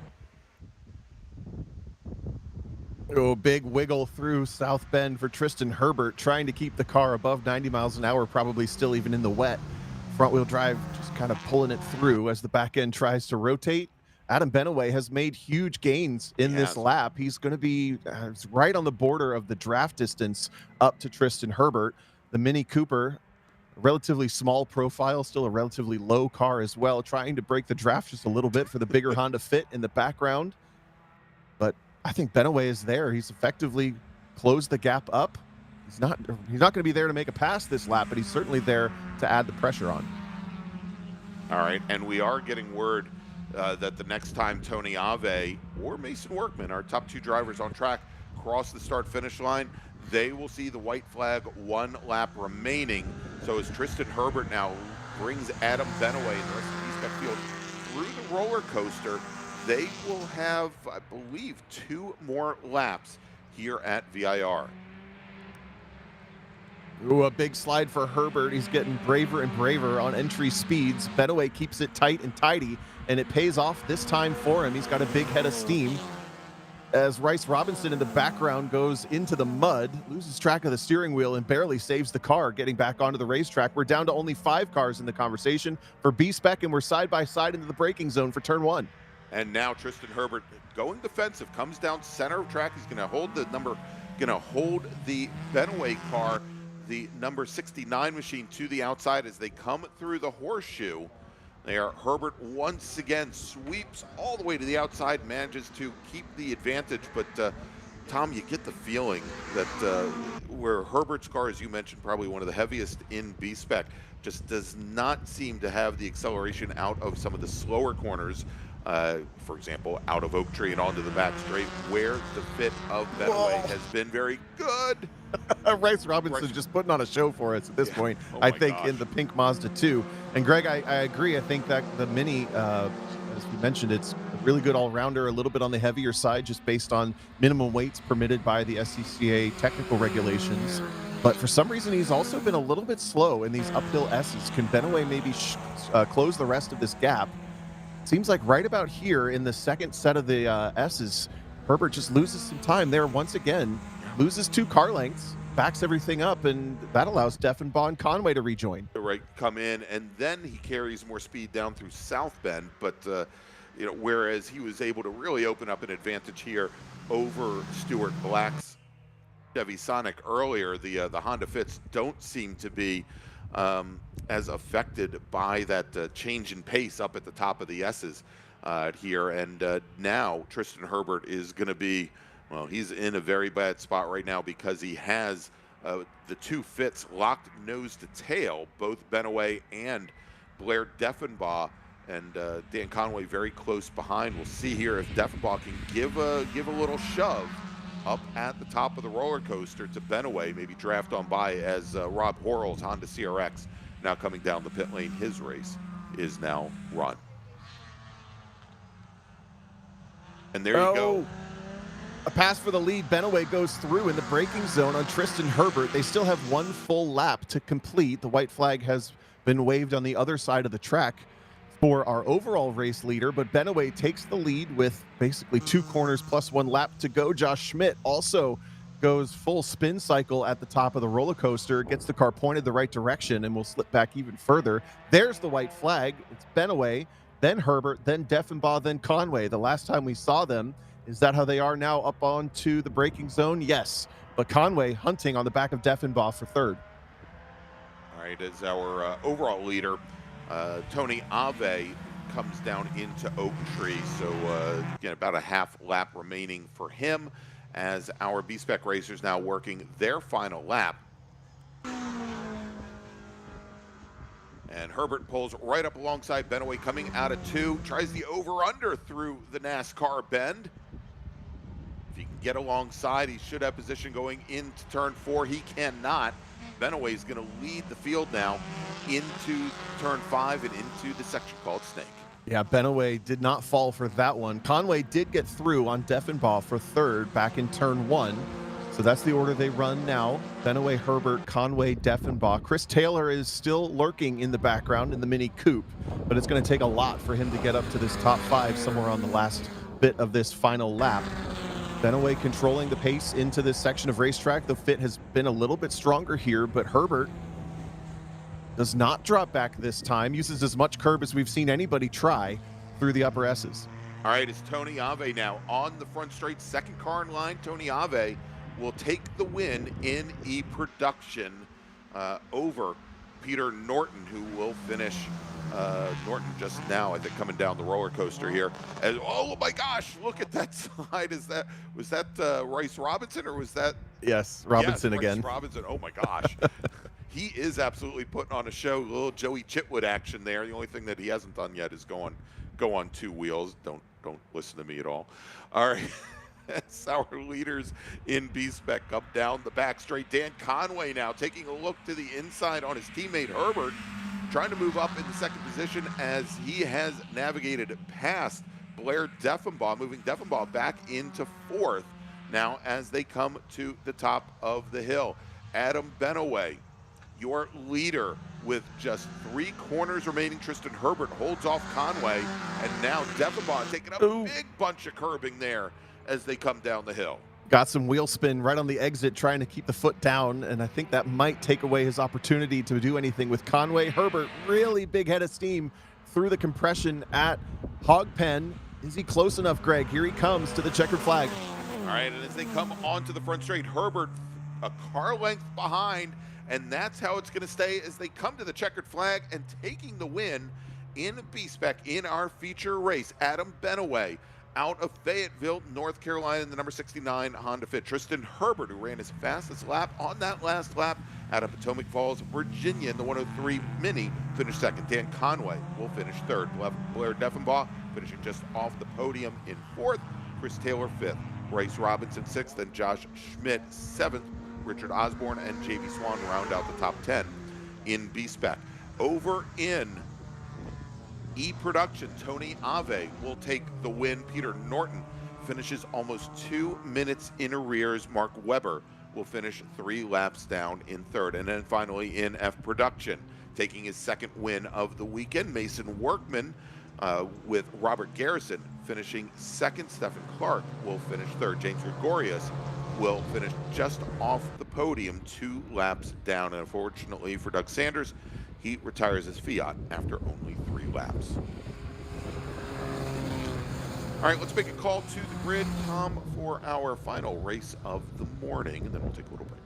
Oh, big wiggle through South Bend for Tristan Herbert, trying to keep the car above 90 miles an hour, probably still even in the wet. Front-wheel drive just kind of pulling it through as the back end tries to rotate. Adam Benaway has made huge gains in this lap. He's going to be right on the border of the draft distance up to Tristan Herbert. The Mini Cooper, relatively small profile, still a relatively low car as well, trying to break the draft just a little bit for the bigger Honda Fit in the background. But I think Benaway is there. He's effectively closed the gap up. He's not going to be there to make a pass this lap, but he's certainly there to add the pressure on. All right, and we are getting word that the next time Tony Ave or Mason Workman, our top 2 drivers on track, cross the start-finish line, they will see the white flag, 1 lap remaining. So as Tristan Herbert now brings Adam Benaway and the rest of the B-Spec field through the roller coaster, they will have, I believe, 2 more laps here at VIR. Ooh, a big slide for Herbert. He's getting braver and braver on entry speeds. Benaway keeps it tight and tidy, and it pays off this time for him. He's got a big head of steam. As Bryce Robinson in the background goes into the mud, loses track of the steering wheel, and barely saves the car getting back onto the racetrack. We're down to only 5 cars in the conversation for B-Spec, and we're side by side into the braking zone for turn 1. And now Tristan Herbert going defensive, comes down center of track. He's going to hold the Benaway car, the number 69 machine, to the outside as they come through the horseshoe. Herbert once again sweeps all the way to the outside, manages to keep the advantage, but Tom, you get the feeling that where Herbert's car, as you mentioned, probably one of the heaviest in B-Spec, just does not seem to have the acceleration out of some of the slower corners. For example, out of Oak Tree and onto the back straight, where the fit of Benaway has been very good. Bryce Robinson just putting on a show for us at this point, I think, in the pink Mazda 2. And Greg, I agree. I think that the Mini, as we mentioned, it's a really good all-rounder, a little bit on the heavier side, just based on minimum weights permitted by the SCCA technical regulations. But for some reason, he's also been a little bit slow in these uphill S's. Can Benaway maybe close the rest of this gap? Seems like right about here in the second set of the S's, Herbert just loses some time there once again, loses 2 car lengths, backs everything up, and that allows Deffenbaugh and Conway to rejoin. Right, come in, and then he carries more speed down through South Bend, but you know, whereas he was able to really open up an advantage here over Stuart Black's Chevy Sonic earlier, the Honda Fits don't seem to be as affected by that change in pace up at the top of the S's here. And now Tristan Herbert is going to be, well, he's in a very bad spot right now because he has the 2 Fits locked nose to tail, both Benaway and Blair Deffenbaugh, and Dan Conway very close behind. We'll see here if Deffenbaugh can give a little shove up at the top of the roller coaster to Benaway, maybe draft on by as Rob Horrell's Honda CRX now coming down the pit lane. His race is now run. And there you go. A pass for the lead. Benaway goes through in the braking zone on Tristan Herbert. They still have 1 full lap to complete. The white flag has been waved on the other side of the track for our overall race leader, but Benaway takes the lead with basically 2 corners plus 1 lap to go. Josh Schmidt also goes full spin cycle at the top of the roller coaster, gets the car pointed the right direction, and will slip back even further. There's the white flag. It's Benaway, then Herbert, then Deffenbaugh, then Conway. The last time we saw them, is that how they are now up onto the braking zone? Yes, but Conway hunting on the back of Deffenbaugh for 3rd. All right, as our overall leader, Tony Ave comes down into Oak Tree, so again, about a half lap remaining for him as our B-Spec racers now working their final lap. And Herbert pulls right up alongside Benaway coming out of 2, tries the over-under through the NASCAR bend. If he can get alongside, he should have position going into turn 4. He cannot. Benaway is going to lead the field now into turn 5 and into the section called Snake. Yeah, Benaway did not fall for that one. Conway did get through on Deffenbaugh for 3rd back in turn 1. So that's the order they run now. Benaway, Herbert, Conway, Deffenbaugh. Chris Taylor is still lurking in the background in the Mini Coupe, but it's going to take a lot for him to get up to this top 5 somewhere on the last bit of this final lap. Benaway controlling the pace into this section of racetrack. The fit has been a little bit stronger here, but Herbert does not drop back this time, uses as much curb as we've seen anybody try through the upper S's. All right, it's Tony Ave now on the front straight, 2nd car in line. Tony Ave will take the win in E-Production over Peter Norton, who will finish. Norton just now, I think, coming down the roller coaster here. And, oh my gosh, look at that slide. Was that Rice Robinson, or was that? Yes, Robinson again. Robinson. Oh my gosh. He is absolutely putting on a show. A little Joey Chitwood action there. The only thing that he hasn't done yet is go on 2 wheels. Don't listen to me at all. All right. That's our leaders in B-Spec up down the back straight. Dan Conway now taking a look to the inside on his teammate Herbert, trying to move up into 2nd position as he has navigated past Blair Deffenbaugh, moving Deffenbaugh back into 4th now as they come to the top of the hill. Adam Benaway, your leader, with just 3 corners remaining. Tristan Herbert holds off Conway, and now Deffenbaugh taking a big bunch of curbing there as they come down the hill. Got some wheel spin right on the exit, trying to keep the foot down, and I think that might take away his opportunity to do anything with Conway. Herbert, really big head of steam through the compression at Hog Pen. Is he close enough, Greg? Here he comes to the checkered flag. All right, and as they come onto the front straight, Herbert a car length behind, and that's how it's going to stay as they come to the checkered flag and taking the win in B-Spec in our feature race. Adam Benaway Out of Fayetteville, North Carolina, the number 69 Honda Fit, Tristan Herbert, who ran his fastest lap on that last lap out of Potomac Falls, Virginia, in the 103 Mini, finished second. Dan Conway will finish third. Blair Deffenbaugh finishing just off the podium in fourth. Chris Taylor fifth. Bryce Robinson sixth, and Josh Schmidt seventh. Richard Osborne and J.B. Swan round out the top 10 in B-Spec. Over in E-Production, Tony Ave will take the win. Peter Norton finishes almost 2 minutes in arrears. Mark Webber will finish 3 laps down in third. And then finally in F-Production, taking his second win of the weekend, Mason Workman with Robert Garrison finishing second. Stephen Clark will finish third. James Gregorius will finish just off the podium, 2 laps down. And unfortunately for Doug Sanders, he retires his Fiat after only 3 laps. All right, let's make a call to the grid, Tom, for our final race of the morning, and then we'll take a little break.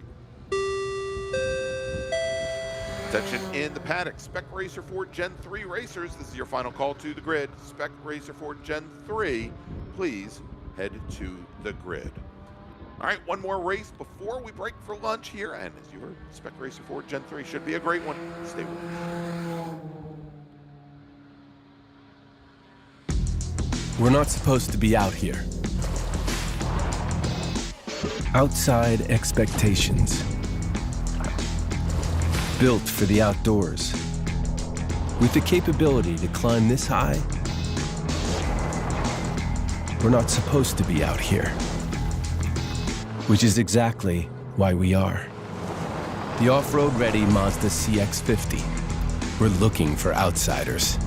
Attention in the paddock. Spec Racer Ford Gen 3 racers, this is your final call to the grid. Spec Racer Ford Gen 3, please head to the grid. All right, one more race before we break for lunch here, and as you heard, Spec Racer Ford Gen 3 should be a great one. Stay with us. We're not supposed to be out here. Outside expectations. Built for the outdoors. With the capability to climb this high, we're not supposed to be out here. Which is exactly why we are. The off-road ready Mazda CX-50. We're looking for outsiders.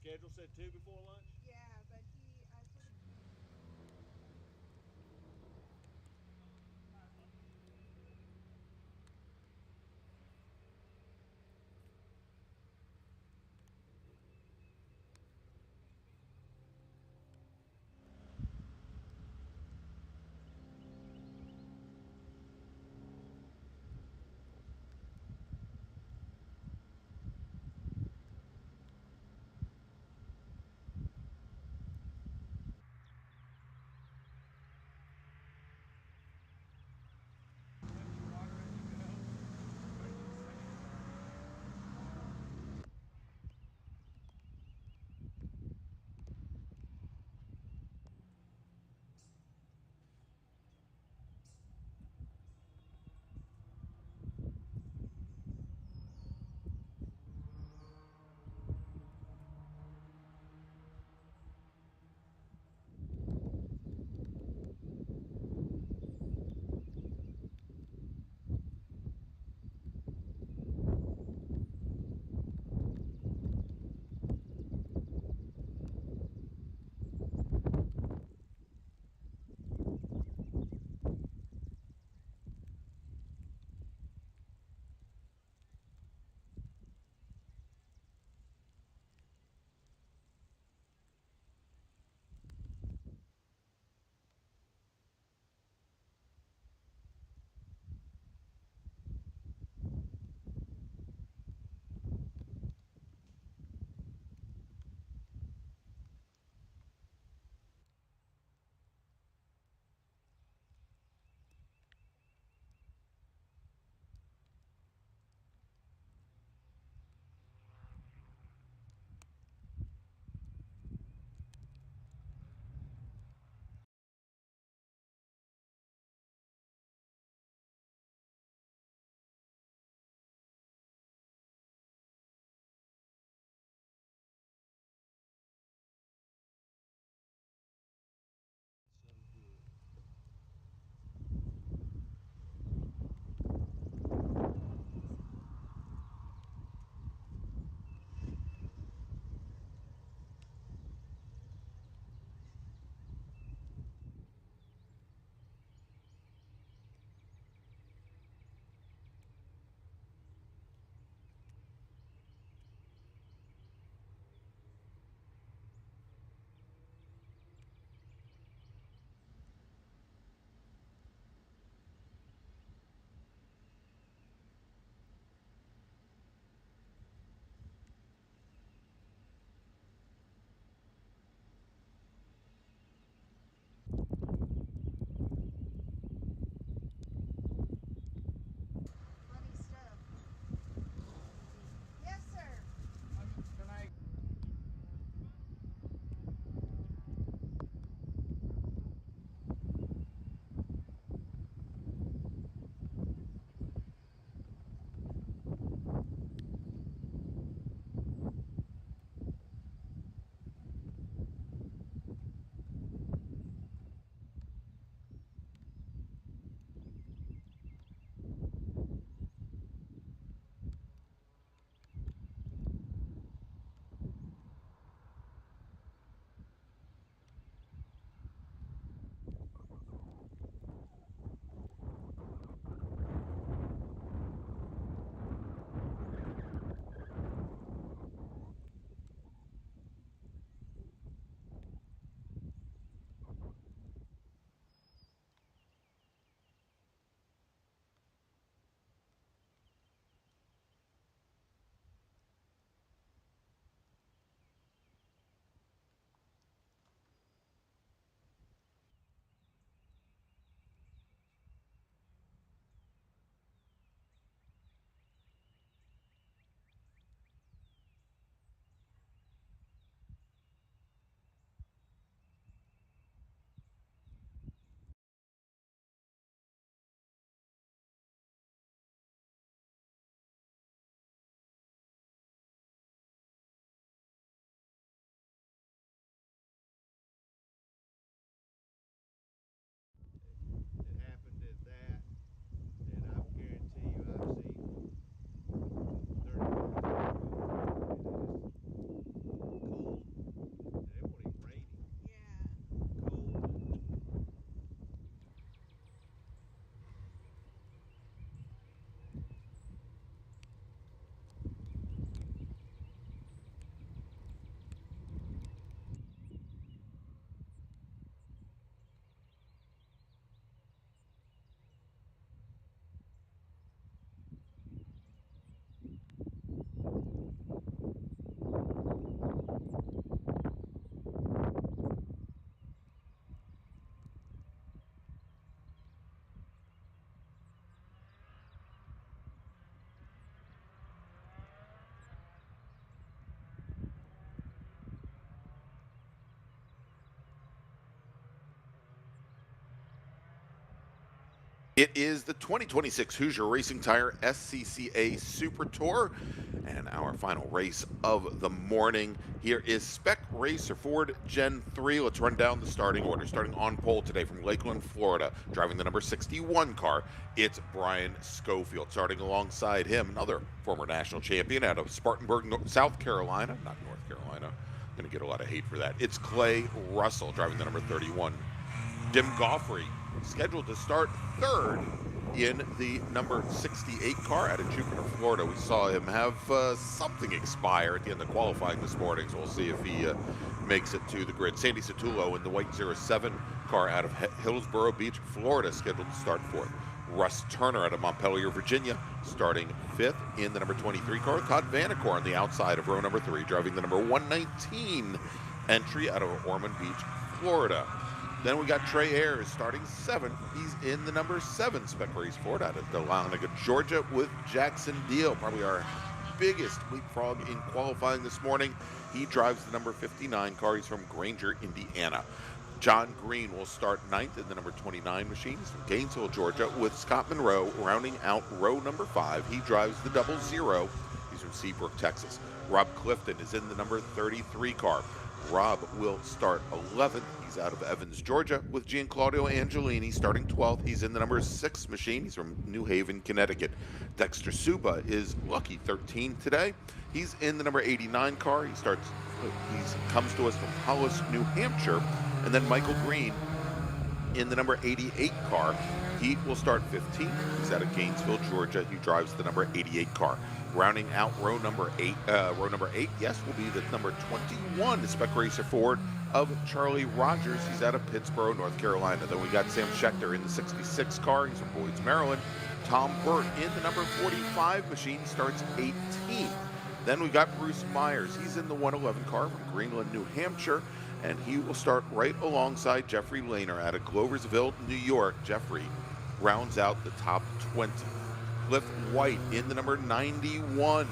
Schedule said 2 before lunch? Yeah, but It is the 2026 Hoosier Racing Tire SCCA Super Tour and our final race of the morning. Here is Spec Racer Ford Gen 3. Let's run down the starting order. Starting on pole today from Lakeland, Florida, driving the number 61 car, it's Brian Schofield. Starting alongside him, another former national champion out of Spartanburg, South Carolina, not North Carolina. I'm going to get a lot of hate for that. It's Clay Russell, driving the number 31. Jim Goffrey, scheduled to start third in the number 68 car out of Jupiter, Florida. We saw him have something expire at the end of qualifying this morning, so we'll see if he makes it to the grid. Sandy Satullo in the white 07 car out of Hillsborough Beach, Florida, scheduled to start fourth. Russ Turner out of Montpelier, Virginia, starting fifth in the number 23 car. Todd Vanacore on the outside of row number 3, driving the number 119 entry out of Ormond Beach, Florida. Then we got Trey Ayers starting seventh. He's in the number 7 Spec Race Ford out of Dahlonega, Georgia, with Jackson Deal, probably our biggest leapfrog in qualifying this morning. He drives the number 59 car. He's from Granger, Indiana. John Green will start 9th in the number 29 machine. He's from Gainesville, Georgia, with Scott Monroe rounding out row number 5. He drives the 00. He's from Seabrook, Texas. Rob Clifton is in the number 33 car. Rob will start 11th. He's out of Evans, Georgia, with Gianclaudio Angelini starting 12th. He's in the number 6 machine. He's from New Haven, Connecticut. Dexter Suba is lucky 13 today. He's in the number 89 car. He comes to us from Hollis, New Hampshire. And then Michael Green in the number 88 car. He will start 15th. He's out of Gainesville, Georgia. He drives the number 88 car. Rounding out row number 8, yes, will be the number 21 Spec Racer Ford of Charlie Rogers. He's out of Pittsboro, North Carolina. Then we got Sam Schechter in the 66 car. He's from Boyd's, Maryland. Tom Burt in the number 45 machine, starts 18th. Then we got Bruce Myers. He's in the 111 car from Greenland, New Hampshire, and he will start right alongside Jeffrey Lehner out of Gloversville, New York. Jeffrey rounds out the top 20. Cliff White in the number 91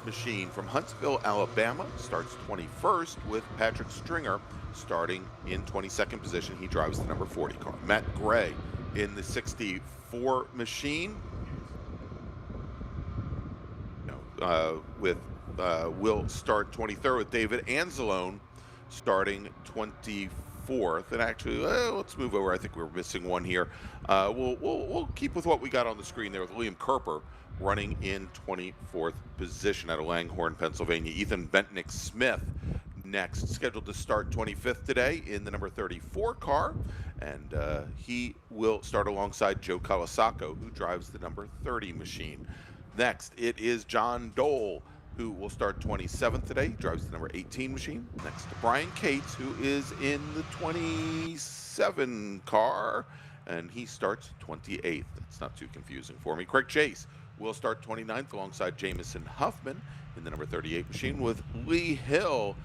machine from Huntsville, Alabama, starts 21st, with Patrick Stringer starting in 22nd position. He drives the number 40 car. Matt Gray in the 64 machine will start 23rd, with David Anzalone starting 24th. And actually, let's move over. I think we're missing one here. We'll keep with what we got on the screen there, with Liam Kerper running in 24th position out of Langhorne, Pennsylvania. Ethan Bentnick Smith next, scheduled to start 25th today in the number 34 car, and he will start alongside Joe Colasaco, who drives the number 30 machine. Next, it is John Dole, who will start 27th today. He drives the number 18 machine. Next to Brian Cates, who is in the 27 car, and he starts 28th. That's not too confusing for me. Craig Chase will start 29th alongside Jamison Huffman in the number 38 machine, with Lee Hill,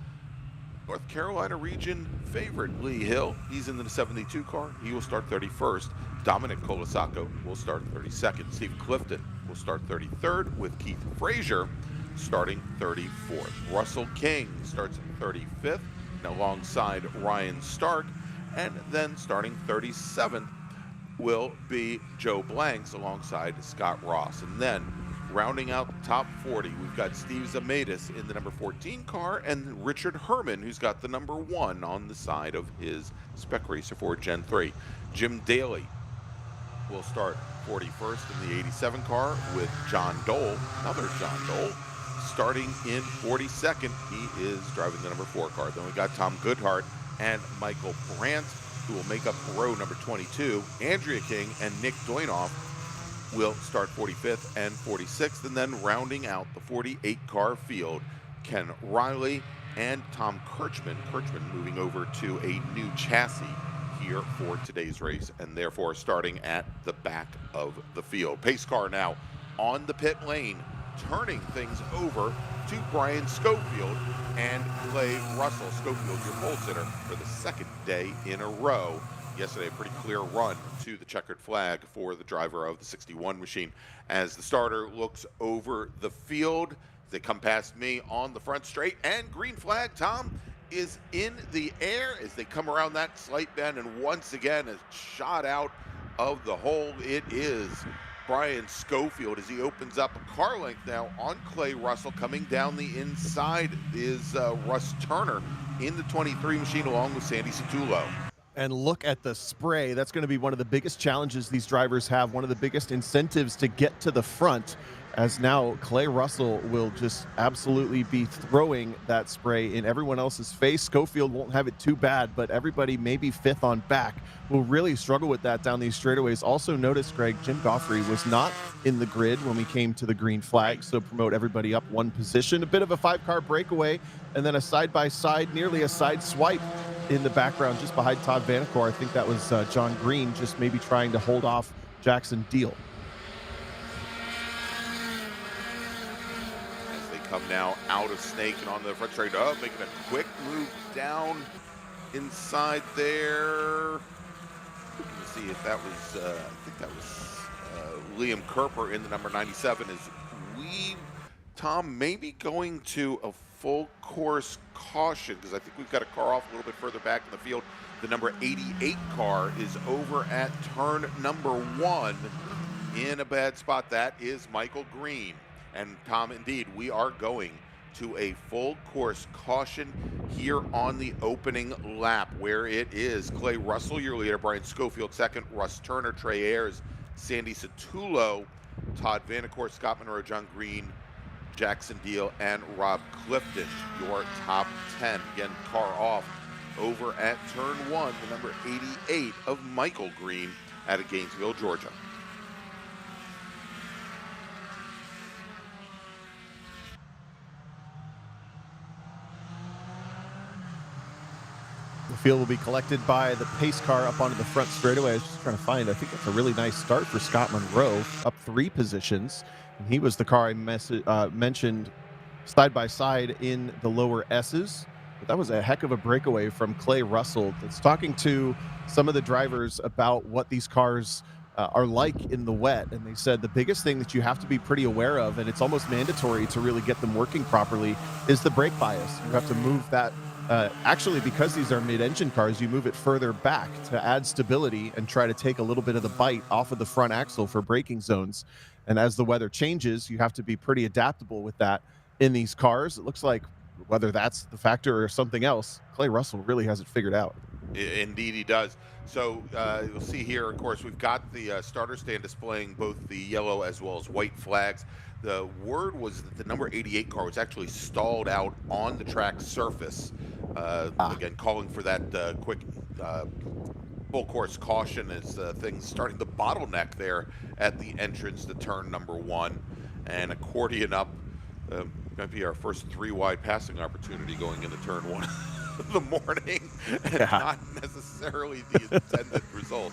North Carolina region favorite Lee Hill. He's in the 72 car. He will start 31st. Dominic Colasaco will start 32nd. Steve Clifton will start 33rd, with Keith Frazier starting 34th. Russell King starts 35th alongside Ryan Stark, and then starting 37th will be Joe Blanks alongside Scott Ross. And then rounding out the top 40, we've got Steve Zametis in the number 14 car, and Richard Herman, who's got the number 1 on the side of his Spec Racer Ford Gen 3. Jim Daly will start 41st in the 87 car, with John Dole, another John Dole, starting in 42nd. He is driving the number 4 car. Then we got Tom Goodhart and Michael Brandt, who will make up row number 22. Andrea King and Nick Doinoff will start 45th and 46th. And then rounding out the 48 car field, Ken Riley and Tom Kirchman. Kirchman moving over to a new chassis here for today's race, and therefore starting at the back of the field. Pace car now on the pit lane, turning things over to Brian Schofield and Clay Russell. Schofield, your pole sitter for the second day in a row. Yesterday, a pretty clear run to the checkered flag for the driver of the 61 machine. As the starter looks over the field, they come past me on the front straight, and green flag, Tom, is in the air as they come around that slight bend, and once again a shot out of the hole. It is Brian Schofield as he opens up a car length now on Clay Russell. Coming down the inside is Russ Turner in the 23 machine along with Sandy Satullo. And look at the spray. That's going to be one of the biggest challenges these drivers have, one of the biggest incentives to get to the front, as now Clay Russell will just absolutely be throwing that spray in everyone else's face. Schofield won't have it too bad, but everybody maybe fifth on back will really struggle with that down these straightaways. Also notice, Greg, Jim Goffrey was not in the grid when we came to the green flag, so promote everybody up one position. A bit of a 5-car breakaway, and then a side-by-side, nearly a side swipe in the background just behind Todd Vanacore. I think that was John Green just maybe trying to hold off Jackson Deal. Come now out of Snake and on the front straight up, making a quick move down inside there. Looking to see if that was, I think that was Liam Kerper in the number 97. Is Tom, maybe going to a full course caution, because I think we've got a car off a little bit further back in the field. The number 88 car is over at turn number 1 in a bad spot. That is Michael Green. And Tom, indeed, we are going to a full course caution here on the opening lap, where it is Clay Russell, your leader, Brian Schofield second, Russ Turner, Trey Ayers, Sandy Satullo, Todd Vanacore, Scott Monroe, John Green, Jackson Deal, and Rob Clifton, your top 10. Again, car off over at turn 1, the number 88 of Michael Green out of Gainesville, Georgia. The field will be collected by the pace car up onto the front straightaway. I was just trying to find, I think that's a really nice start for Scott Monroe, up 3 positions. And he was the car I mentioned side by side in the lower S's. But that was a heck of a breakaway from Clay Russell. That's talking to some of the drivers about what these cars are like in the wet. And they said the biggest thing that you have to be pretty aware of, and it's almost mandatory to really get them working properly, is the brake bias. You have to move that. Actually, because these are mid-engine cars, you move it further back to add stability and try to take a little bit of the bite off of the front axle for braking zones. And as the weather changes, you have to be pretty adaptable with that in these cars. It looks like, whether that's the factor or something else, Clay Russell really has it figured out. Indeed he does. So you'll see here, of course, we've got the starter stand displaying both the yellow as well as white flags. The word was that the number 88 car was actually stalled out on the track surface. Again, calling for that quick full course caution as things starting to bottleneck there at the entrance to turn number 1. And accordion up, might be our first 3-wide passing opportunity going into turn 1 of the morning, and not necessarily the intended result.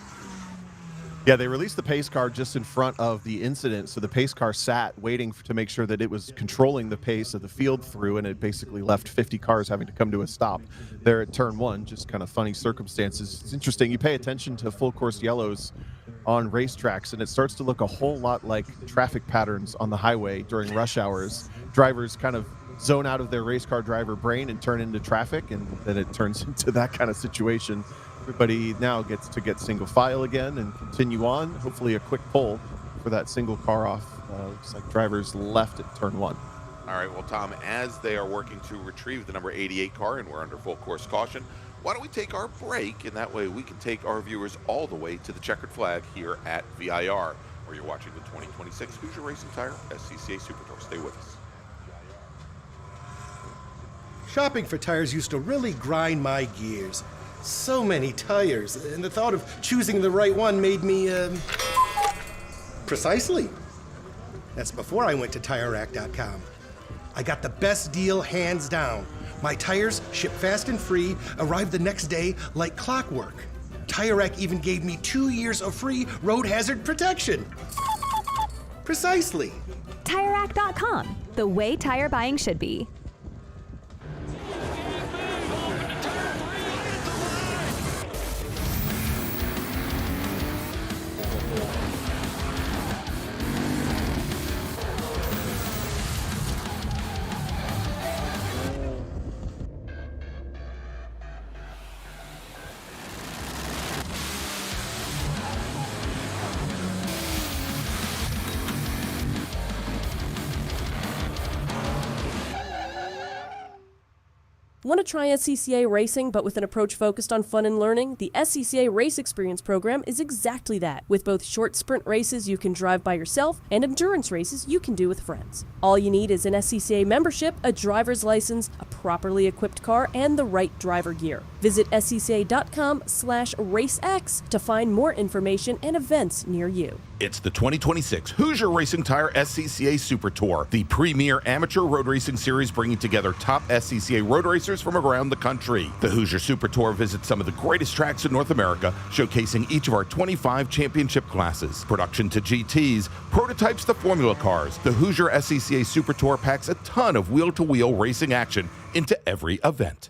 Yeah, they released the pace car just in front of the incident, so the pace car sat waiting to make sure that it was controlling the pace of the field through, and it basically left 50 cars having to come to a stop there at turn 1. Just kind of funny circumstances. It's interesting. You pay attention to full course yellows on racetracks, and it starts to look a whole lot like traffic patterns on the highway during rush hours. Drivers kind of zone out of their race car driver brain and turn into traffic, and then it turns into that kind of situation. Everybody now gets to get single file again and continue on. Hopefully a quick pull for that single car off. Looks like drivers left at turn 1. All right, well, Tom, as they are working to retrieve the number 88 car, and we're under full course caution, why don't we take our break, and that way we can take our viewers all the way to the checkered flag here at VIR, where you're watching the 2026 Hoosier Racing Tire SCCA Super Tour. Stay with us. Shopping for tires used to really grind my gears. So many tires, and the thought of choosing the right one made me, Precisely. That's before I went to TireRack.com. I got the best deal hands down. My tires ship fast and free, arrive the next day like clockwork. Tire Rack even gave me 2 years of free road hazard protection. Precisely. TireRack.com, the way tire buying should be. Want to try SCCA racing but with an approach focused on fun and learning? The SCCA Race Experience program is exactly that. With both short sprint races you can drive by yourself and endurance races you can do with friends. All you need is an SCCA membership, a driver's license, a properly equipped car, and the right driver gear. Visit scca.com/racex to find more information and events near you. It's the 2026 Hoosier Racing Tire SCCA Super Tour, the premier amateur road racing series bringing together top SCCA road racers from around the country. The Hoosier Super Tour visits some of the greatest tracks in North America, showcasing each of our 25 championship classes. Production to GTs, prototypes to Formula cars, the Hoosier SCCA Super Tour packs a ton of wheel-to-wheel racing action into every event.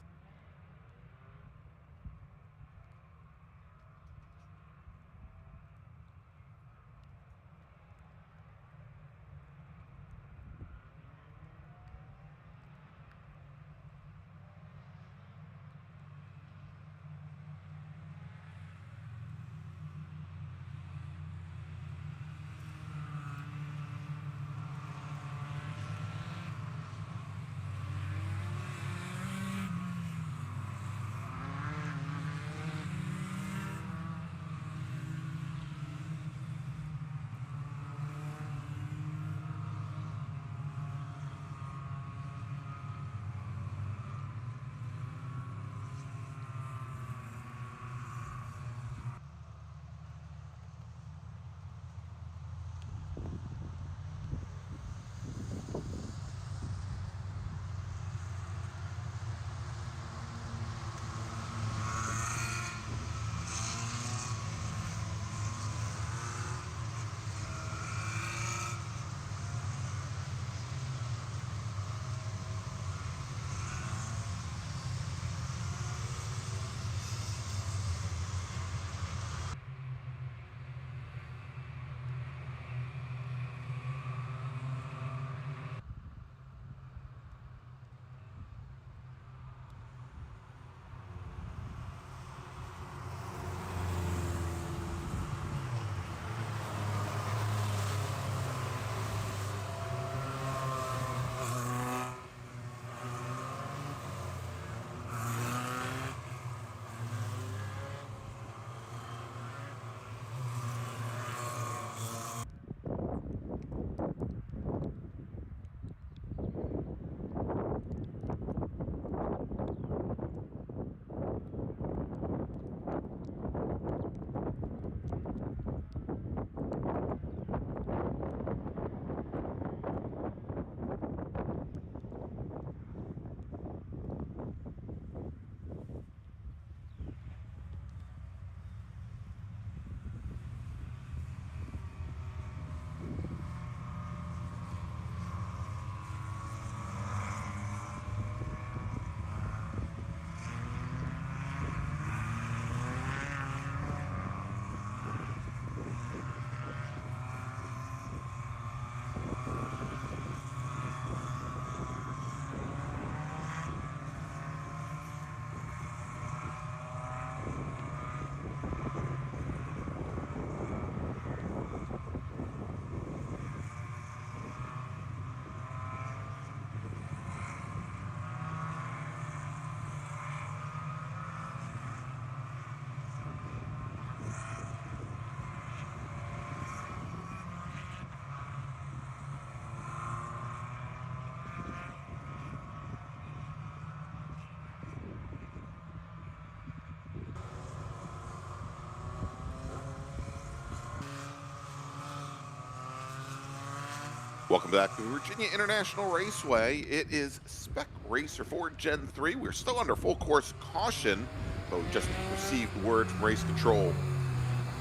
Welcome back to Virginia International Raceway. It is Spec Racer 4 Gen 3. We're still under full course caution, but we just received word from Race Control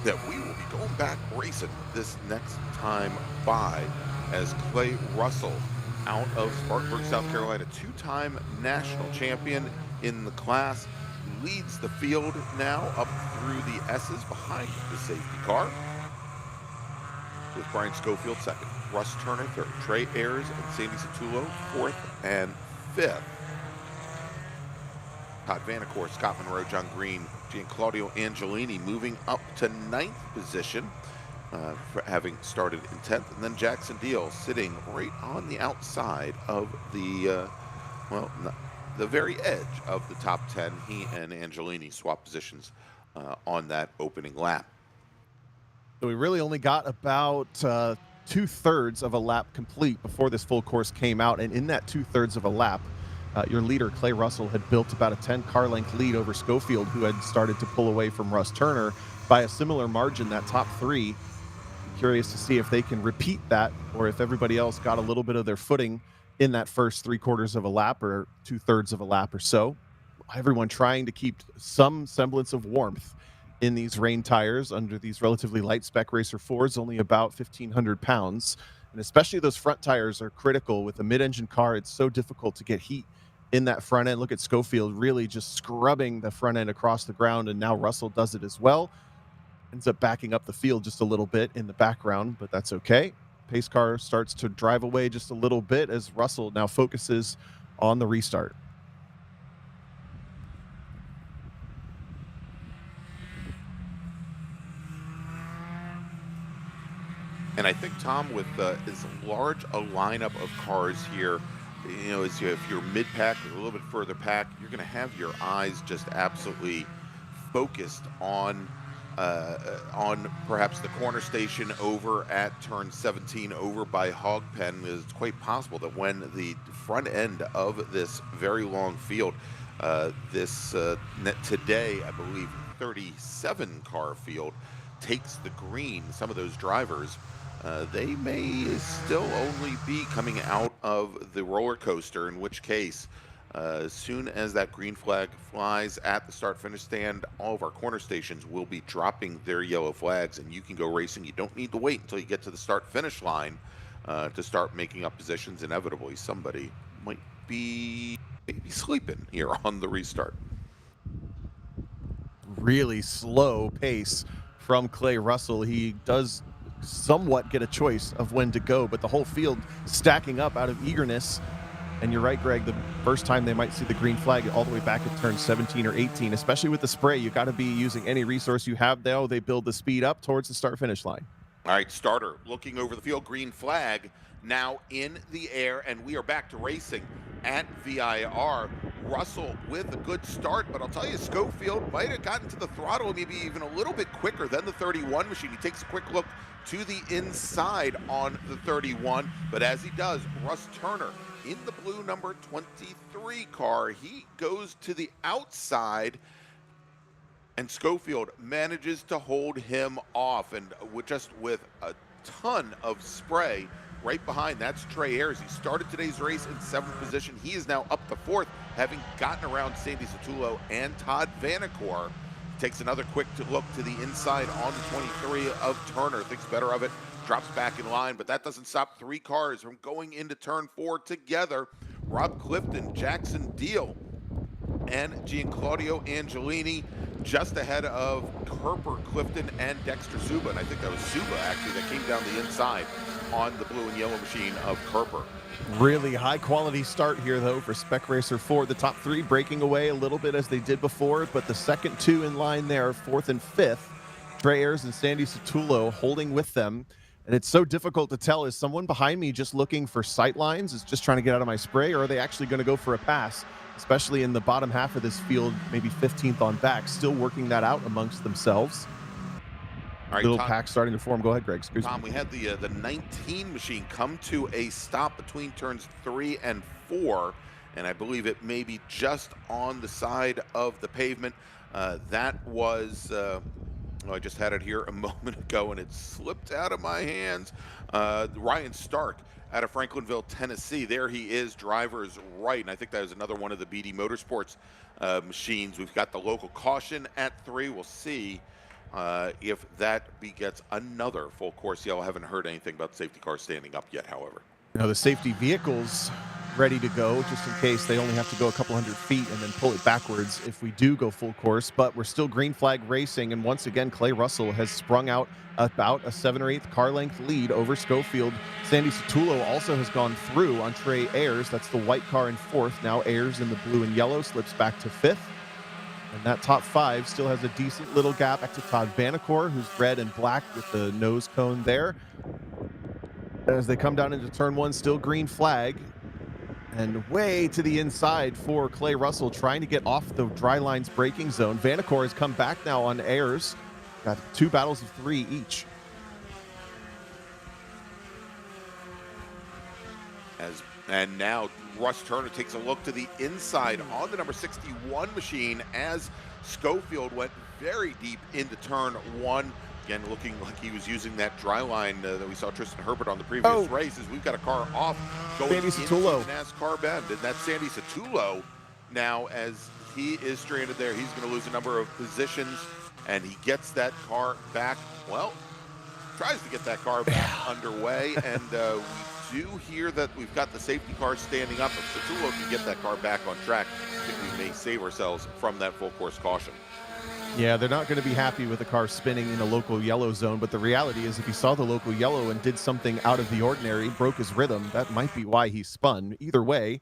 that we will be going back racing this next time by as Clay Russell out of Spartanburg, South Carolina, two-time national champion in the class, leads the field now up through the S's behind the safety car, with Brian Schofield second, Russ Turner third, Trey Ayers and Sandy Satullo fourth and fifth. Todd Vanacore, Scott Monroe, John Green, Gianclaudio Angelini moving up to ninth position for having started in 10th. And then Jackson Deal sitting right on the outside of the, well, the very edge of the top 10. He and Angelini swap positions on that opening lap. So we really only got about 2/3 of a lap complete before this full course came out. And in that 2/3 of a lap, your leader, Clay Russell, had built about a 10-car length lead over Schofield, who had started to pull away from Russ Turner by a similar margin, that top three. Curious to see if they can repeat that or if everybody else got a little bit of their footing in that first 3/4 of a lap or 2/3 of a lap or so. Everyone trying to keep some semblance of warmth in these rain tires under these relatively light spec Racer 4s, only about 1,500 pounds. And especially those front tires are critical. With a mid-engine car, it's so difficult to get heat in that front end. Look at Schofield really just scrubbing the front end across the ground, and now Russell does it as well. Ends up backing up the field just a little bit in the background, but that's okay. Pace car starts to drive away just a little bit as Russell now focuses on the restart. And I think, Tom, with as large a lineup of cars here, you know, if you're mid-pack or a little bit further pack, you're going to have your eyes just absolutely focused on perhaps the corner station over at turn 17 over by Hog Pen. It's quite possible that when the front end of this very long field, today, I believe, 37 car field takes the green, some of those drivers, they may still only be coming out of the roller coaster, in which case, as soon as that green flag flies at the start-finish stand, all of our corner stations will be dropping their yellow flags, and you can go racing. You don't need to wait until you get to the start-finish line to start making up positions. Inevitably, somebody might be maybe sleeping here on the restart. Really slow pace from Clay Russell. He does somewhat get a choice of when to go, but the whole field stacking up out of eagerness. And you're right, Greg, the first time they might see the green flag all the way back at turn 17 or 18, especially with the spray. You got to be using any resource you have, though. They build the speed up towards the start-finish line. All right, starter looking over the field, green flag now in the air, and we are back to racing at VIR. Russell with a good start, but I'll tell you, Schofield might have gotten to the throttle maybe even a little bit quicker than the 31 machine. He takes a quick look to the inside on the 31, but as he does, Russ Turner in the blue number 23 car, he goes to the outside, and Schofield manages to hold him off, and with a ton of spray right behind. That's Trey Ayers. He started today's race in 7th position. He is now up to 4th, having gotten around Sandy Satullo and Todd Vanacore. Takes another quick look to the inside on the 23 of Turner, thinks better of it, drops back in line, but that doesn't stop 3 cars from going into turn 4 together. Rob Clifton, Jackson Deal, and Gianclaudio Angelini just ahead of Kerper, Clifton, and Dexter Suba. And I think that was Suba, actually, that came down the inside on the blue and yellow machine of Kerper. Really high-quality start here, though, for Spec Racer 4. The top 3 breaking away a little bit as they did before, but the second 2 in line there, 4th and 5th, Trey Ayers and Sandy Satullo holding with them. And it's so difficult to tell, is someone behind me just looking for sight lines, is just trying to get out of my spray, or are they actually going to go for a pass, especially in the bottom half of this field, maybe 15th on back, still working that out amongst themselves. All right, little pack starting to form. Go ahead, Greg. Excuse me. Tom, we had the 19 machine come to a stop between turns 3 and 4, and I believe it may be just on the side of the pavement. That was, I just had it here a moment ago, and it slipped out of my hands. Ryan Stark out of Franklinville, Tennessee. There he is, driver's right, and I think that was another one of the BD Motorsports machines. We've got the local caution at 3. We'll see if that begets another full course yellow. I haven't heard anything about the safety car standing up yet, however. You know, the safety vehicle's ready to go just in case they only have to go a couple hundred feet and then pull it backwards if we do go full course. But we're still green flag racing, and once again, Clay Russell has sprung out about a 7 or 8th car length lead over Schofield. Sandy Satullo also has gone through on Trey Ayers. That's the white car in 4th. Now Ayers in the blue and yellow slips back to 5th. And that top 5 still has a decent little gap back to Todd Vanacore, who's red and black with the nose cone there. As they come down into turn 1, still green flag. And way to the inside for Clay Russell, trying to get off the dry lines braking zone. Vanacore has come back now on airs. Got 2 battles of 3 each. And now Russ Turner takes a look to the inside on the number 61 machine as Schofield went very deep into turn 1. Again, looking like he was using that dry line that we saw Tristan Herbert on the previous race. As we've got a car off going into the NASCAR bend. And that's Sandy Satullo now, as he is stranded there. He's going to lose a number of positions, and he gets that car back. Well, tries to get that car back underway, and we do hear that we've got the safety car standing up. If Satullo can get that car back on track, I think we may save ourselves from that full course caution. Yeah, they're not going to be happy with the car spinning in a local yellow zone, but the reality is if he saw the local yellow and did something out of the ordinary, broke his rhythm, that might be why he spun. Either way,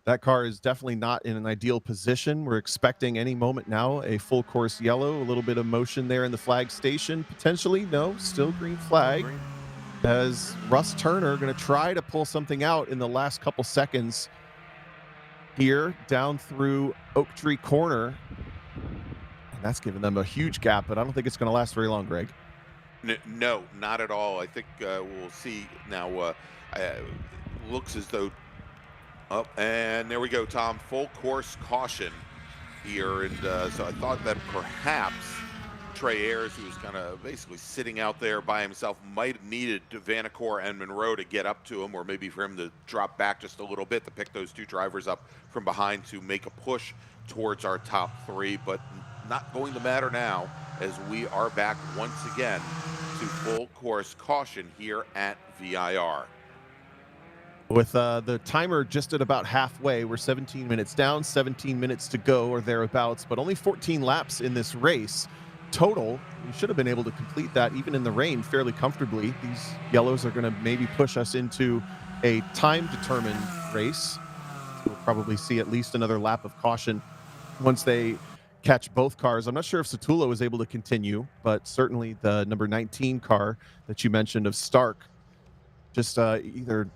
that car is definitely not in an ideal position. We're expecting any moment now a full course yellow, a little bit of motion there in the flag station. Potentially, no, still green flag. As Russ Turner going to try to pull something out in the last couple seconds here down through Oak Tree Corner. That's giving them a huge gap, but I don't think it's going to last very long, Greg. No, not at all. I think we'll see now. Looks as though... Oh, and there we go, Tom. Full course caution here. And so I thought that perhaps Trey Ayers, who was kind of basically sitting out there by himself, might have needed Vanacore and Monroe to get up to him, or maybe for him to drop back just a little bit to pick those 2 drivers up from behind to make a push towards our top 3. But not going to matter now, as we are back once again to full course caution here at VIR. With the timer just at about halfway, we're 17 minutes down, 17 minutes to go or thereabouts, but only 14 laps in this race. Total, we should have been able to complete that even in the rain fairly comfortably. These yellows are going to maybe push us into a time-determined race. We'll probably see at least another lap of caution once they catch both cars. I'm not sure if Satullo is able to continue, but certainly the number 19 car that you mentioned of Stark, just either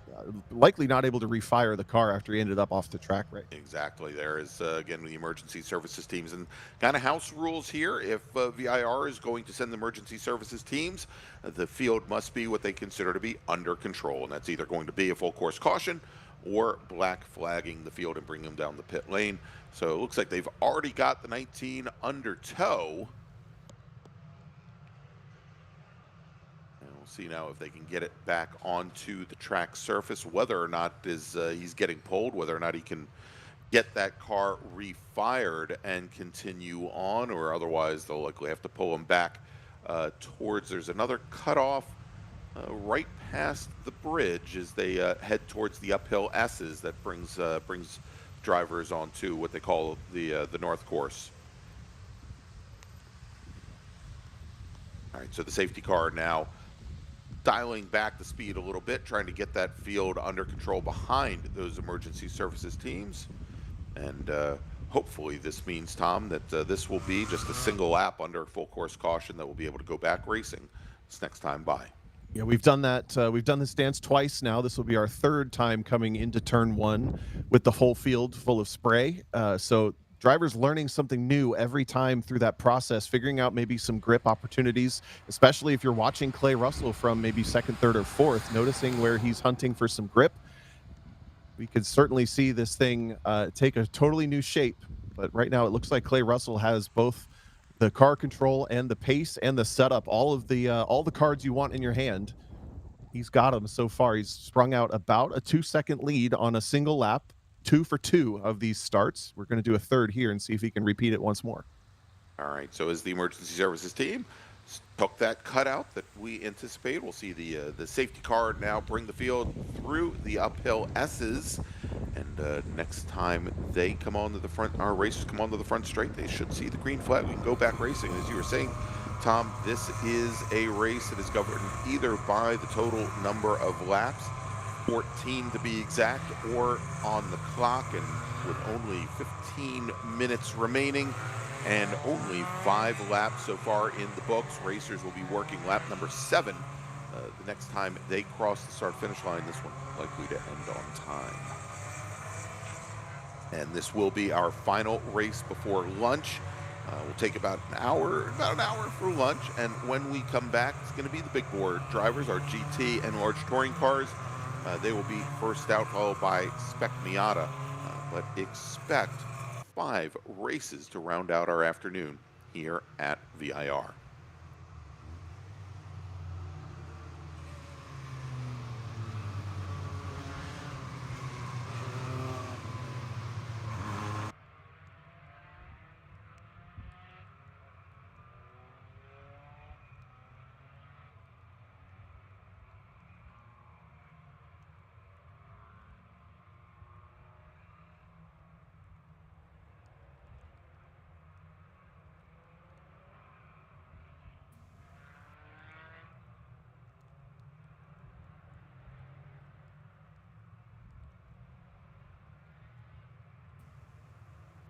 likely not able to refire the car after he ended up off the track, right? Exactly. There is, again, the emergency services teams and kind of house rules here. If VIR is going to send the emergency services teams, the field must be what they consider to be under control. And that's either going to be a full course caution or black flagging the field and bringing them down the pit lane. So it looks like they've already got the 19 under tow. And we'll see now if they can get it back onto the track surface, whether or not he's getting pulled, whether or not he can get that car refired and continue on, or otherwise they'll likely have to pull him back towards, there's another cutoff right past the bridge as they head towards the uphill S's that brings drivers onto what they call the North Course. All right, so the safety car now dialing back the speed a little bit, trying to get that field under control behind those emergency services teams. And hopefully this means, Tom, that this will be just a single lap under full course caution that we'll be able to go back racing this next time by. Yeah, we've done that. We've done this dance twice now. This will be our 3rd time coming into turn 1 with the whole field full of spray. So drivers learning something new every time through that process, figuring out maybe some grip opportunities, especially if you're watching Clay Russell from maybe 2nd, 3rd, or 4th, noticing where he's hunting for some grip. We could certainly see this thing take a totally new shape. But right now it looks like Clay Russell has both the car control and the pace and the setup, all the cards you want in your hand. He's got them so far. He's sprung out about a 2-second lead on a single lap, 2 for 2 of these starts. We're going to do a 3rd here and see if he can repeat it once more. All right, so as the emergency services team took that cutout that we anticipate, we'll see the safety car now bring the field through the uphill S's. And next time they come onto the front, our racers come onto the front straight, they should see the green flag. We can go back racing. As you were saying, Tom, this is a race that is governed either by the total number of laps, 14 to be exact, or on the clock. And with only 15 minutes remaining and only 5 laps so far in the books, racers will be working lap number 7 the next time they cross the start-finish line. This one likely to end on time. And this will be our final race before lunch. We'll take about an hour for lunch, and when we come back, it's going to be the big board drivers, our GT and large touring cars. They will be first out, followed by Spec Miata. But expect 5 races to round out our afternoon here at VIR.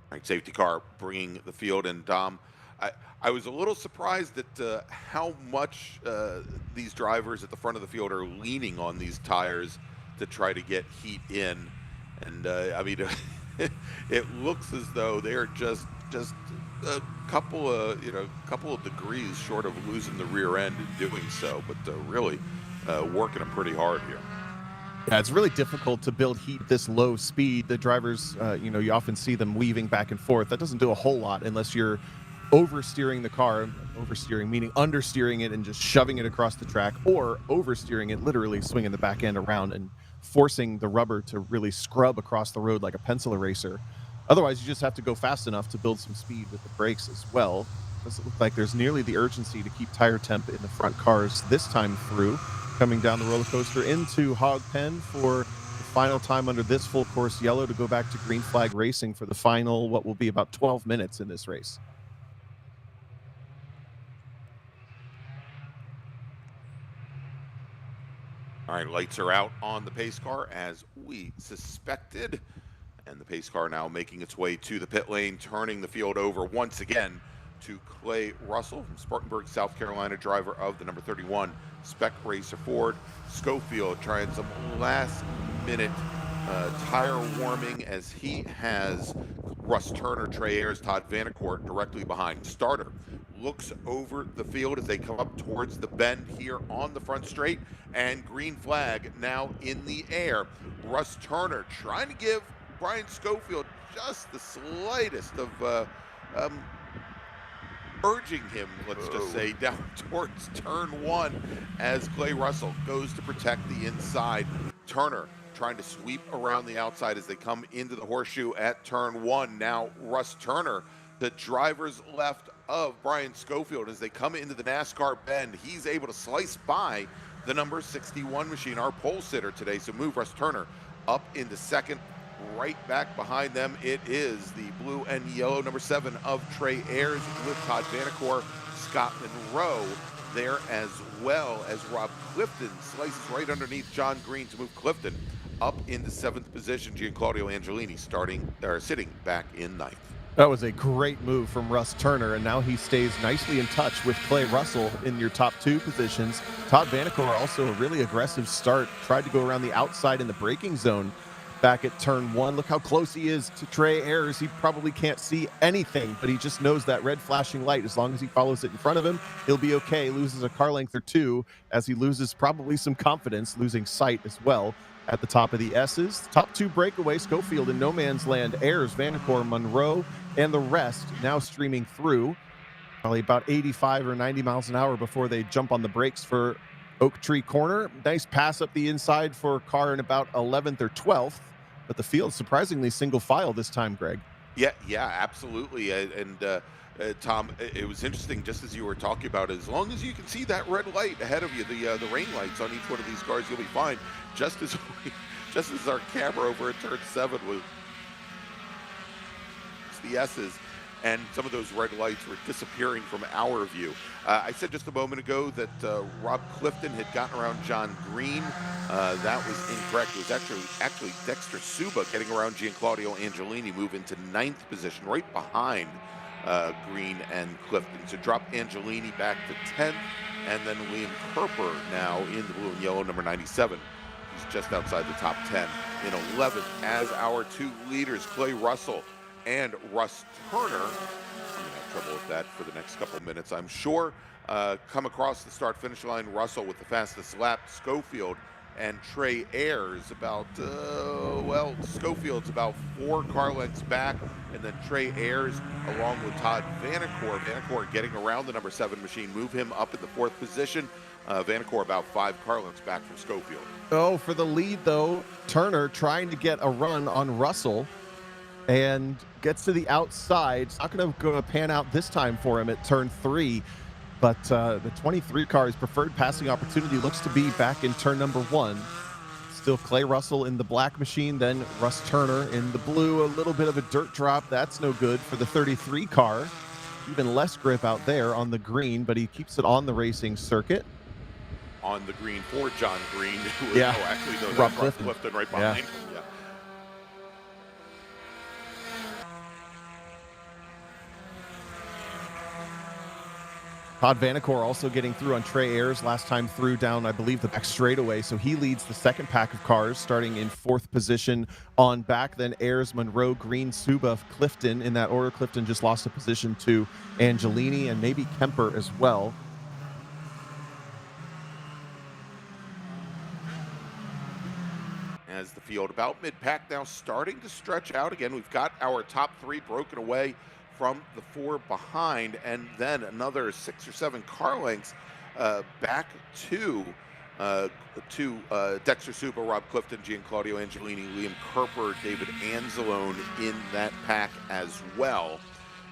Right, safety car bringing the field, and Dom, I was a little surprised at how much these drivers at the front of the field are leaning on these tires to try to get heat in, and I mean, it looks as though they're just a couple of degrees short of losing the rear end in doing so, but really working them pretty hard here. Yeah, it's really difficult to build heat this low speed. The drivers, you often see them weaving back and forth. That doesn't do a whole lot unless you're oversteering the car. Oversteering meaning understeering it and just shoving it across the track, or oversteering it, literally swinging the back end around and forcing the rubber to really scrub across the road like a pencil eraser. Otherwise, you just have to go fast enough to build some speed with the brakes as well. Doesn't look like there's nearly the urgency to keep tire temp in the front cars this time through. Coming down the roller coaster into Hog Pen for the final time under this full course yellow to go back to green flag racing for the final, what will be about 12 minutes in this race. All right, lights are out on the pace car as we suspected. And the pace car now making its way to the pit lane, turning the field over once again to Clay Russell from Spartanburg, South Carolina, driver of the number 31 Spec Racer Ford. Schofield trying some last-minute tire warming as he has Russ Turner, Trey Ayers, Todd Vanacourt directly behind. Starter looks over the field as they come up towards the bend here on the front straight, and green flag now in the air. Russ Turner trying to give Brian Schofield just the slightest of urging him, let's just say, down towards turn 1 as Clay Russell goes to protect the inside. Turner trying to sweep around the outside as they come into the horseshoe at turn 1. Now Russ Turner, the driver's left of Brian Schofield, as they come into the NASCAR bend. He's able to slice by the number 61 machine, our pole sitter today. So move Russ Turner up into second. Right back behind them, it is the blue and yellow number 7 of Trey Ayers with Todd Vanacourt. Scott Monroe there, as well as Rob Clifton slices right underneath John Green to move Clifton up into 7th position. Gianclaudio Angelini sitting back in 9th. That was a great move from Russ Turner, and now he stays nicely in touch with Clay Russell in your top 2 positions. Todd Vanacourt also a really aggressive start, tried to go around the outside in the braking zone back at turn 1. Look how close he is to Trey Ayers. He probably can't see anything, but he just knows that red flashing light. As long as he follows it in front of him, he'll be okay. Loses a car length or 2 as he loses probably some confidence, losing sight as well at the top of the S's. Top 2 breakaway, Schofield in no man's land. Ayers, Vanacourt, Monroe, and the rest now streaming through. Probably about 85 or 90 miles an hour before they jump on the brakes for Oak Tree Corner. Nice pass up the inside for a car in about 11th or 12th, but the field surprisingly single file this time, Greg. Yeah, absolutely. And Tom, it was interesting, just as you were talking about, as long as you can see that red light ahead of you, the rain lights on each one of these cars, you'll be fine. Just as our camera over at turn 7 was the S's, and some of those red lights were disappearing from our view. I said just a moment ago that Rob Clifton had gotten around John Green. That was incorrect. It was actually Dexter Suba getting around Gianclaudio Angelini, move into 9th position, right behind Green and Clifton. So drop Angelini back to 10th, and then Liam Kerper now in the blue and yellow, number 97. He's just outside the top 10. in 11th as our 2 leaders, Clay Russell and Russ Turner. I'm going to have trouble with that for the next couple minutes, I'm sure. Come across the start-finish line, Russell with the fastest lap, Schofield and Trey Ayers about, Schofield's about 4 car lengths back, and then Trey Ayers along with Todd Vanacore. Vanacore getting around the number 7 machine, move him up at the 4th position. Vanacore about 5 car lengths back from Schofield. Oh, for the lead, though, Turner trying to get a run on Russell and gets to the outside. It's not going to pan out this time for him at turn 3. But the 23 car's preferred passing opportunity looks to be back in turn number 1. Still Clay Russell in the black machine, then Russ Turner in the blue. A little bit of a dirt drop. That's no good for the 33 car. Even less grip out there on the green, but he keeps it on the racing circuit. On the green for John Green. Yeah. Oh, actually, no, Rob that's Clifton. Clifton right behind him. Yeah. Todd Vanacore also getting through on Trey Ayers, last time through down, I believe, the back straightaway. So he leads the second pack of cars, starting in 4th position on back. Then Ayers, Monroe, Green, Suba, Clifton in that order. Clifton just lost a position to Angelini and maybe Kemper as well. As the field about mid-pack now starting to stretch out again. We've got our top 3 broken away from the 4 behind, and then another 6 or 7 car lengths back to Dexter Suba, Rob Clifton, Gianclaudio Angelini, Liam Kerper, David Anzalone in that pack as well.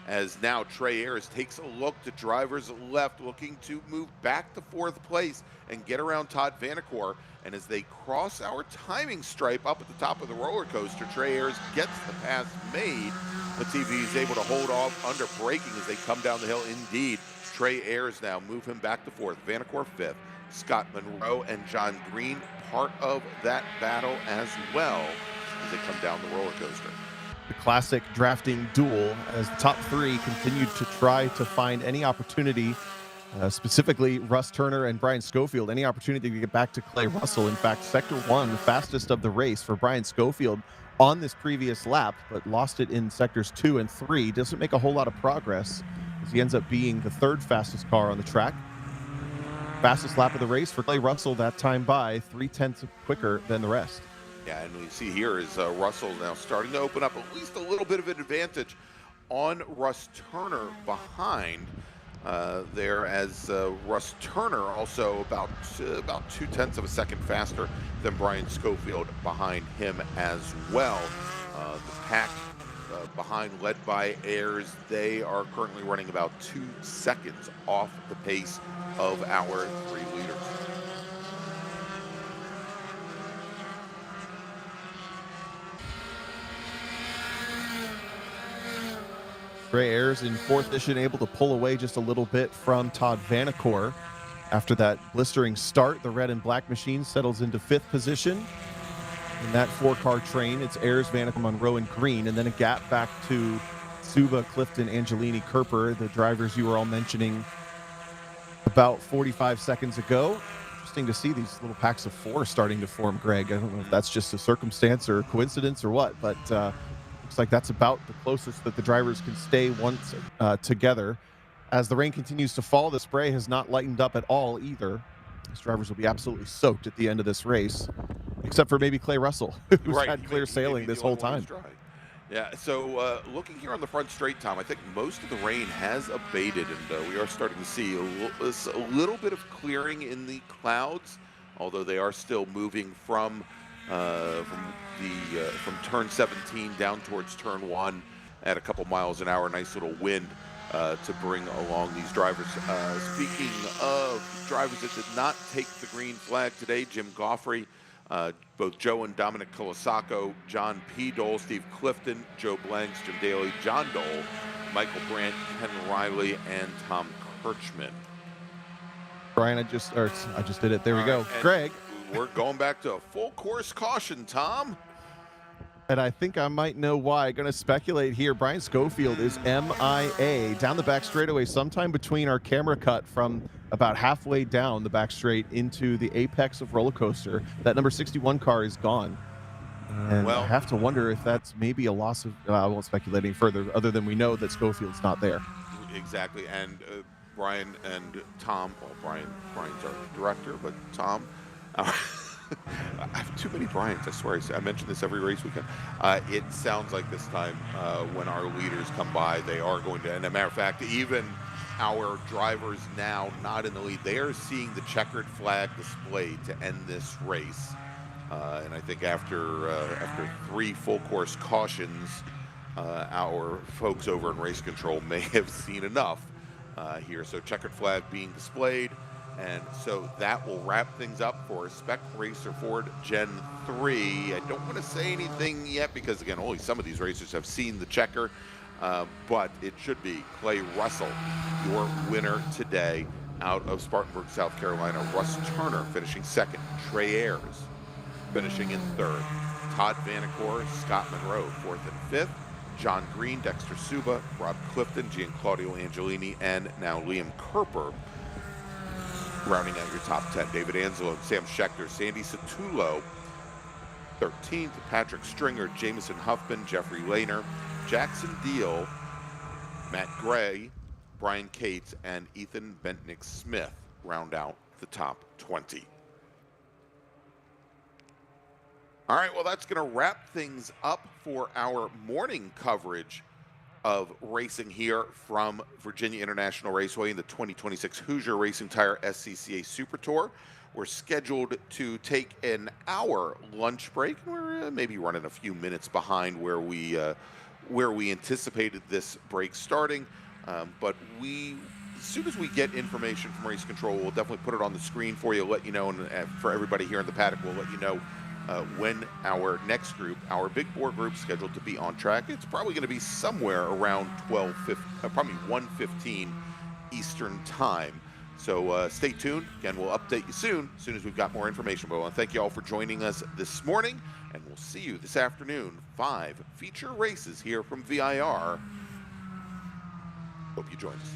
As now Trey Ayers takes a look to driver's left, looking to move back to 4th place and get around Todd Vanacore. And as they cross our timing stripe up at the top of the roller coaster, Trey Ayers gets the pass made. Let's see if he's able to hold off under braking as they come down the hill. Indeed, Trey Ayers now move him back to 4th. Vanacore 5th. Scott Monroe and John Green part of that battle as well as they come down the roller coaster. The classic drafting duel as the top 3 continued to try to find any opportunity, specifically Russ Turner and Brian Schofield, any opportunity to get back to Clay Russell. In fact, Sector 1, fastest of the race for Brian Schofield on this previous lap, but lost it in sectors 2 and 3. Doesn't make a whole lot of progress as he ends up being the 3rd fastest car on the track. Fastest lap of the race for Clay Russell that time by 0.3 quicker than the rest. Yeah, and we see here is Russell now starting to open up at least a little bit of an advantage on Russ Turner behind there, as Russ Turner also about 0.2 of a second faster than Brian Schofield behind him as well. The pack behind, led by Ayers, they are currently running about 2 seconds off the pace of our 3 leaders. Trey Ayers in 4th position, able to pull away just a little bit from Todd Vanacore. After that blistering start, the red and black machine settles into 5th position. In that 4-car train, it's Ayers, Vanacore, Monroe, and Green, and then a gap back to Suba, Clifton, Angelini, Kerper, the drivers you were all mentioning about 45 seconds ago. Interesting to see these little packs of 4 starting to form, Greg. I don't know if that's just a circumstance or a coincidence or what, but looks like that's about the closest that the drivers can stay once together. As the rain continues to fall, the spray has not lightened up at all either. These drivers will be absolutely soaked at the end of this race, except for maybe Clay Russell, who's had clear sailing this whole time. Yeah, so looking here on the front straight, Tom, I think most of the rain has abated, and we are starting to see a little bit of clearing in the clouds, although they are still moving from turn 17 down towards turn 1 at a couple miles an hour. Nice little wind to bring along these drivers. Speaking of drivers that did not take the green flag today, Jim Goffrey, both Joe and Dominic Colasacco, John P. Dole, Steve Clifton, Joe Blanks, Jim Daly, John Dole, Michael Brandt, Ken Riley, and Tom Kirchman. Brian, I just did it. There we go. Greg. We're going back to a full course caution, Tom. And I think I might know why. Going to speculate here. Brian Schofield is MIA down the back straightaway, sometime between our camera cut from about halfway down the back straight into the apex of roller coaster. That number 61 car is gone. And Well- I have to wonder if that's maybe a loss of. I won't speculate any further, other than we know that Schofield's not there. Exactly, and Brian and Tom. Well, Brian's our director, but Tom. I have too many Brians. I swear. I mention this every race weekend. It sounds like this time when our leaders come by, they are going to. And as a matter of fact, even our drivers now not in the lead, they are seeing the checkered flag displayed to end this race. And I think after 3 full course cautions, our folks over in race control may have seen enough here. So checkered flag being displayed. And so that will wrap things up for Spec Racer Ford Gen 3. I don't want to say anything yet because, again, only some of these racers have seen the checker. But it should be Clay Russell, your winner today out of Spartanburg, South Carolina. Russ Turner finishing second. Trey Ayers finishing in third. Todd Vanacore, Scott Monroe, fourth and fifth. John Green, Dexter Suba, Rob Clifton, Giancarlo Angelini, and now Liam Kerper rounding out your top 10. David Angelo, Sam Schechter, Sandy Satullo, 13th. Patrick Stringer, Jameson Huffman, Jeffrey Lehner, Jackson Deal, Matt Gray, Brian Cates, and Ethan Bentnick Smith round out the top 20. All right, well, that's going to wrap things up for our morning coverage of racing here from Virginia International Raceway in the 2026 Hoosier Racing Tire SCCA Super Tour. We're scheduled to take an hour lunch break. We're maybe running a few minutes behind where we anticipated this break starting, but as soon as we get information from Race Control, we'll definitely put it on the screen for you, let you know, and for everybody here in the paddock, we'll let you know when our next group, our big bore group, scheduled to be on track. It's probably going to be somewhere around 1:15 Eastern time. So stay tuned. Again, we'll update you soon as we've got more information. But I want to thank you all for joining us this morning, and we'll see you this afternoon. 5 feature races here from VIR. Hope you join us.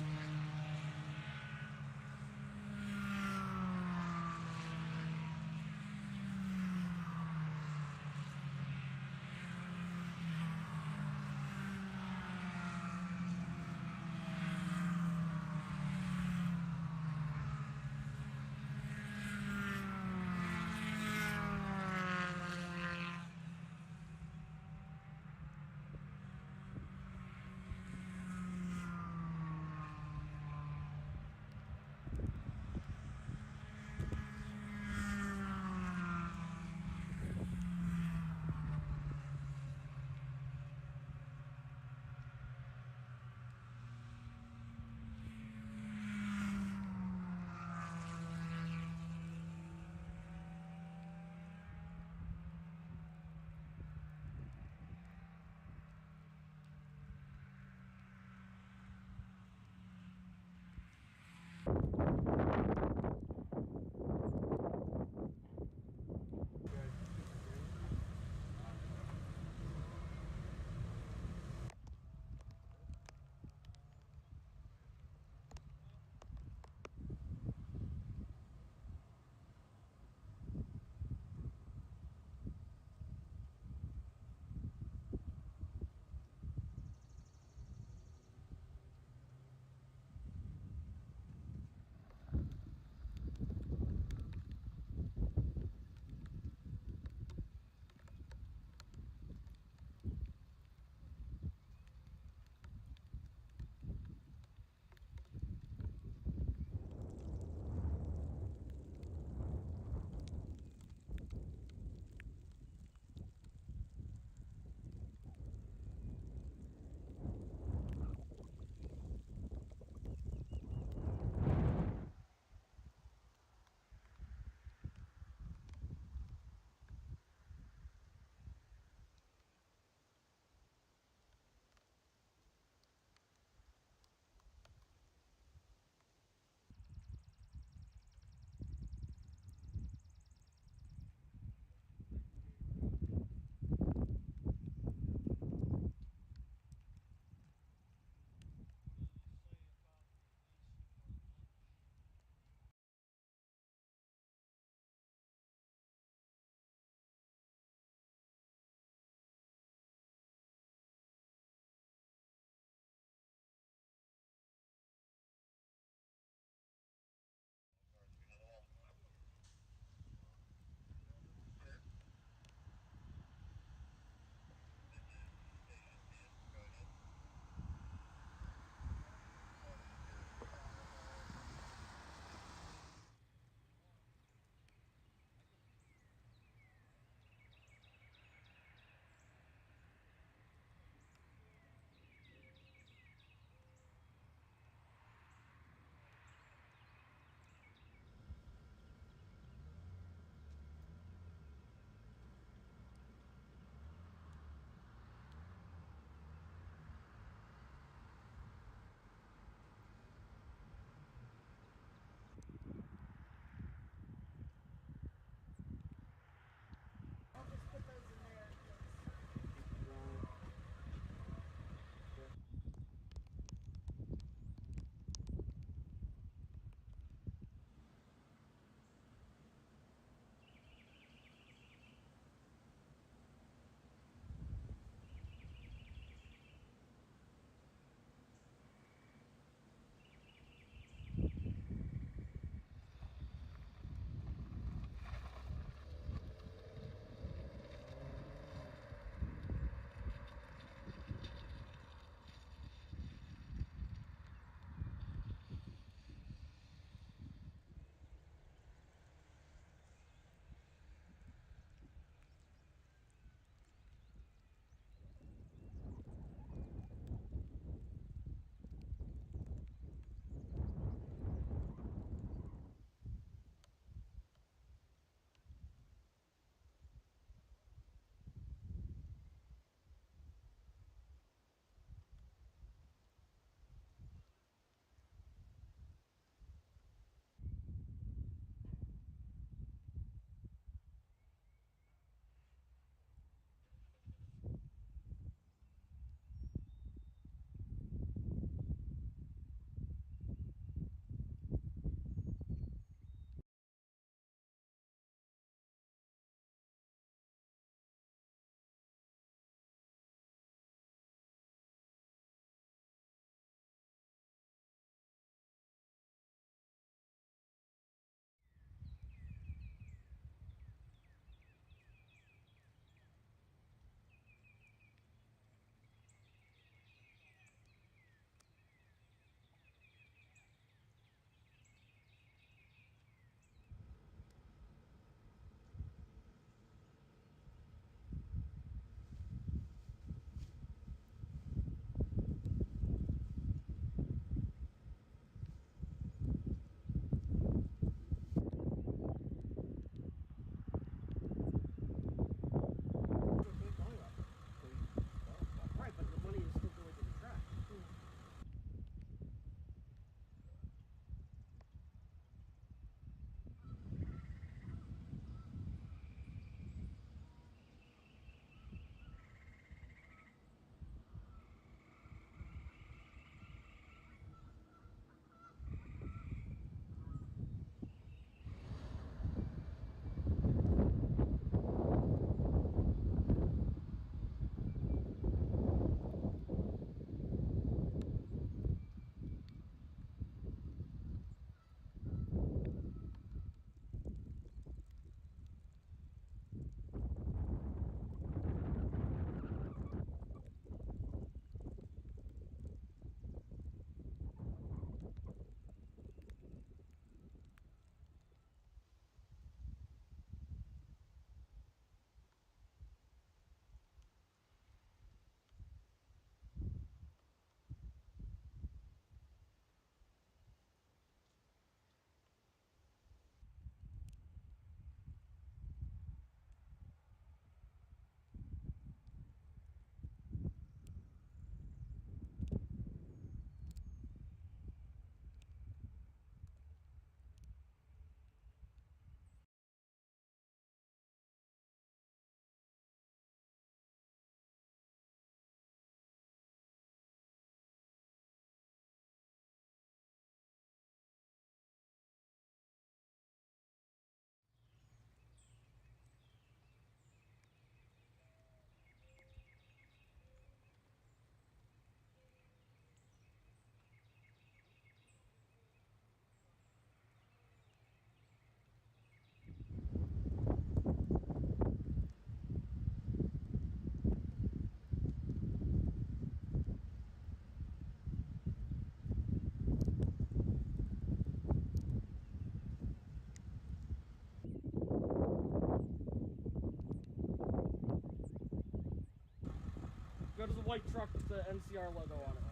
Go to the white truck with the NCR logo on it.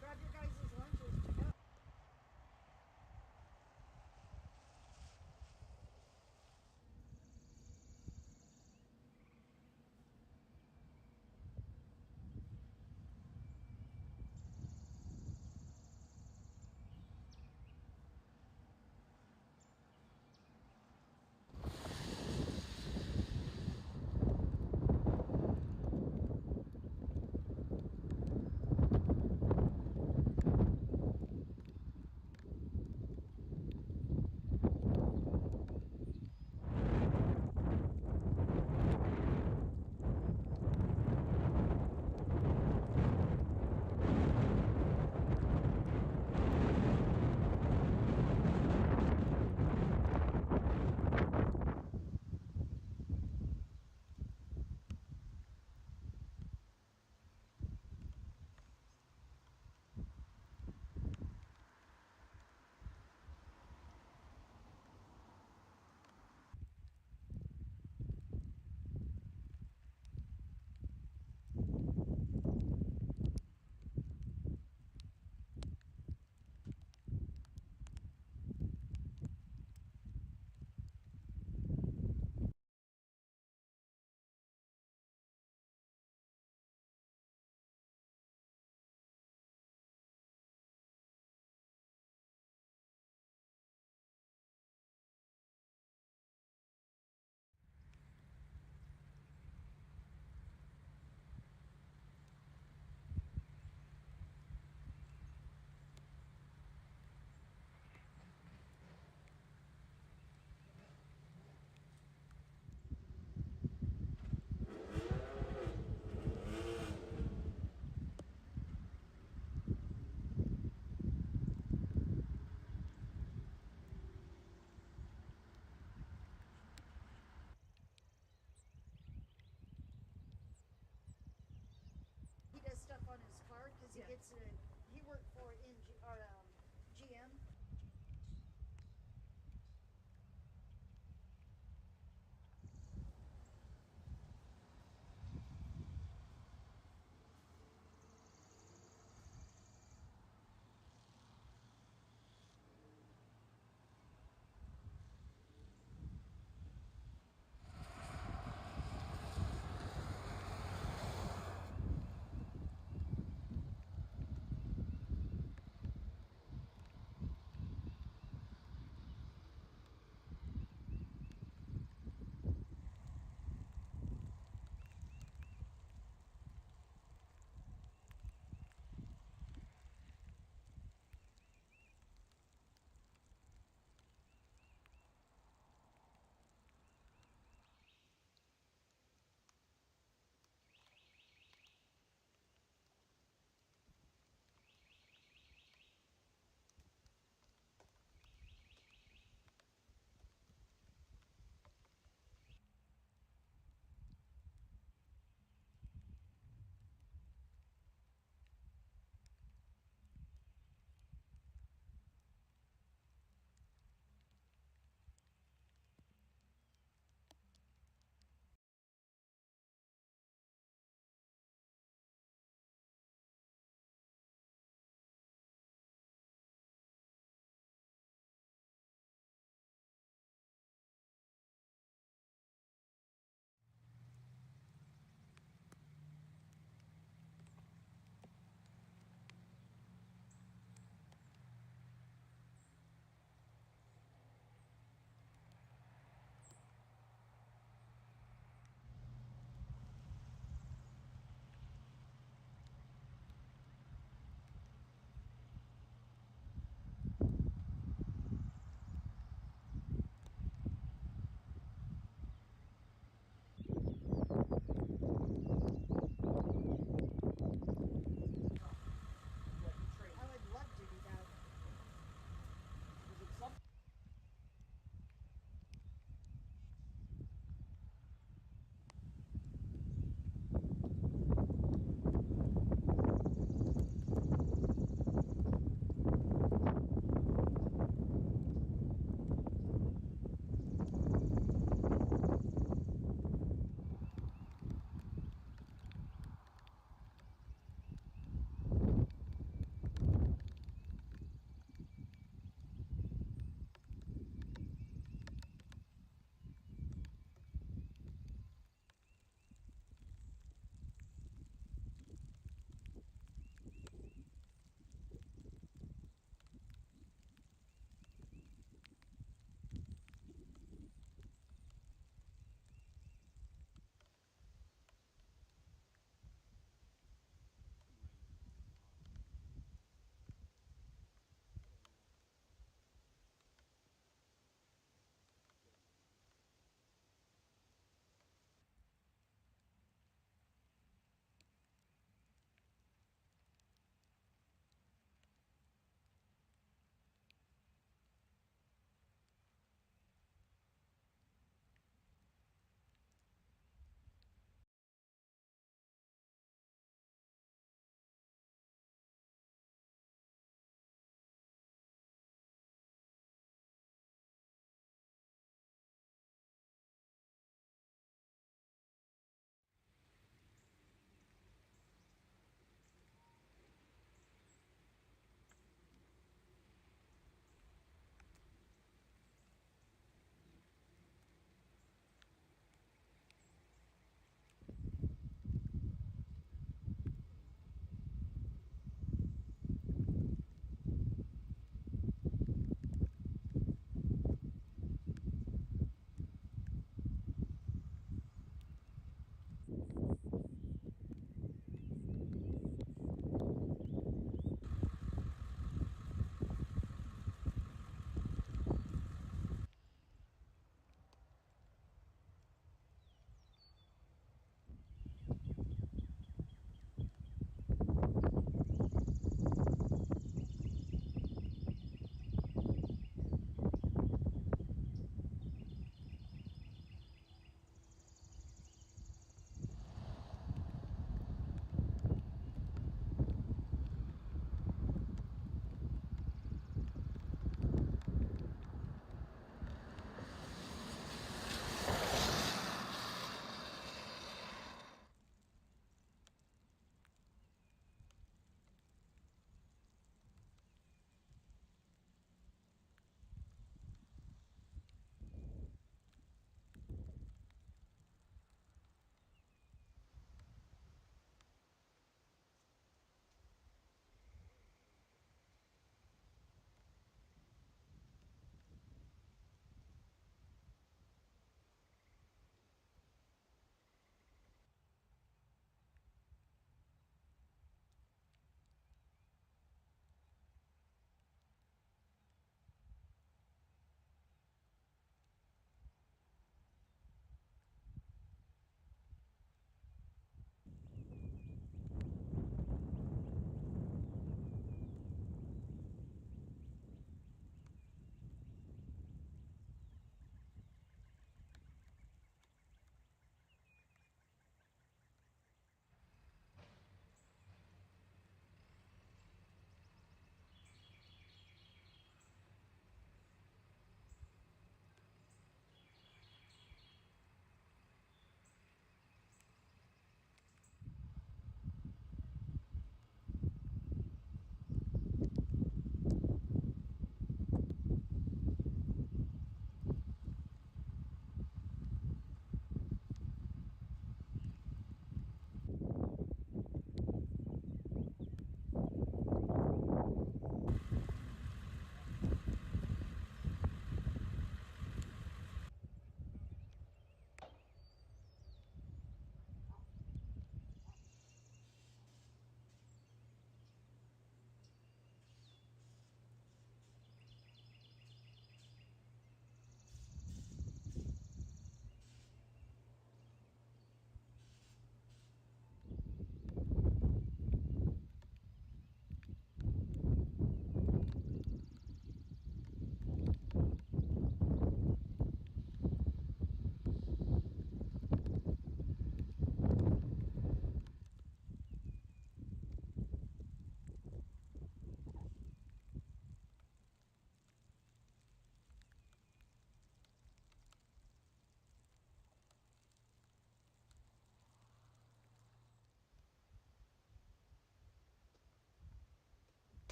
Grab your guys' lunches to go. He does stuff on his car because he gets a. He worked for GM.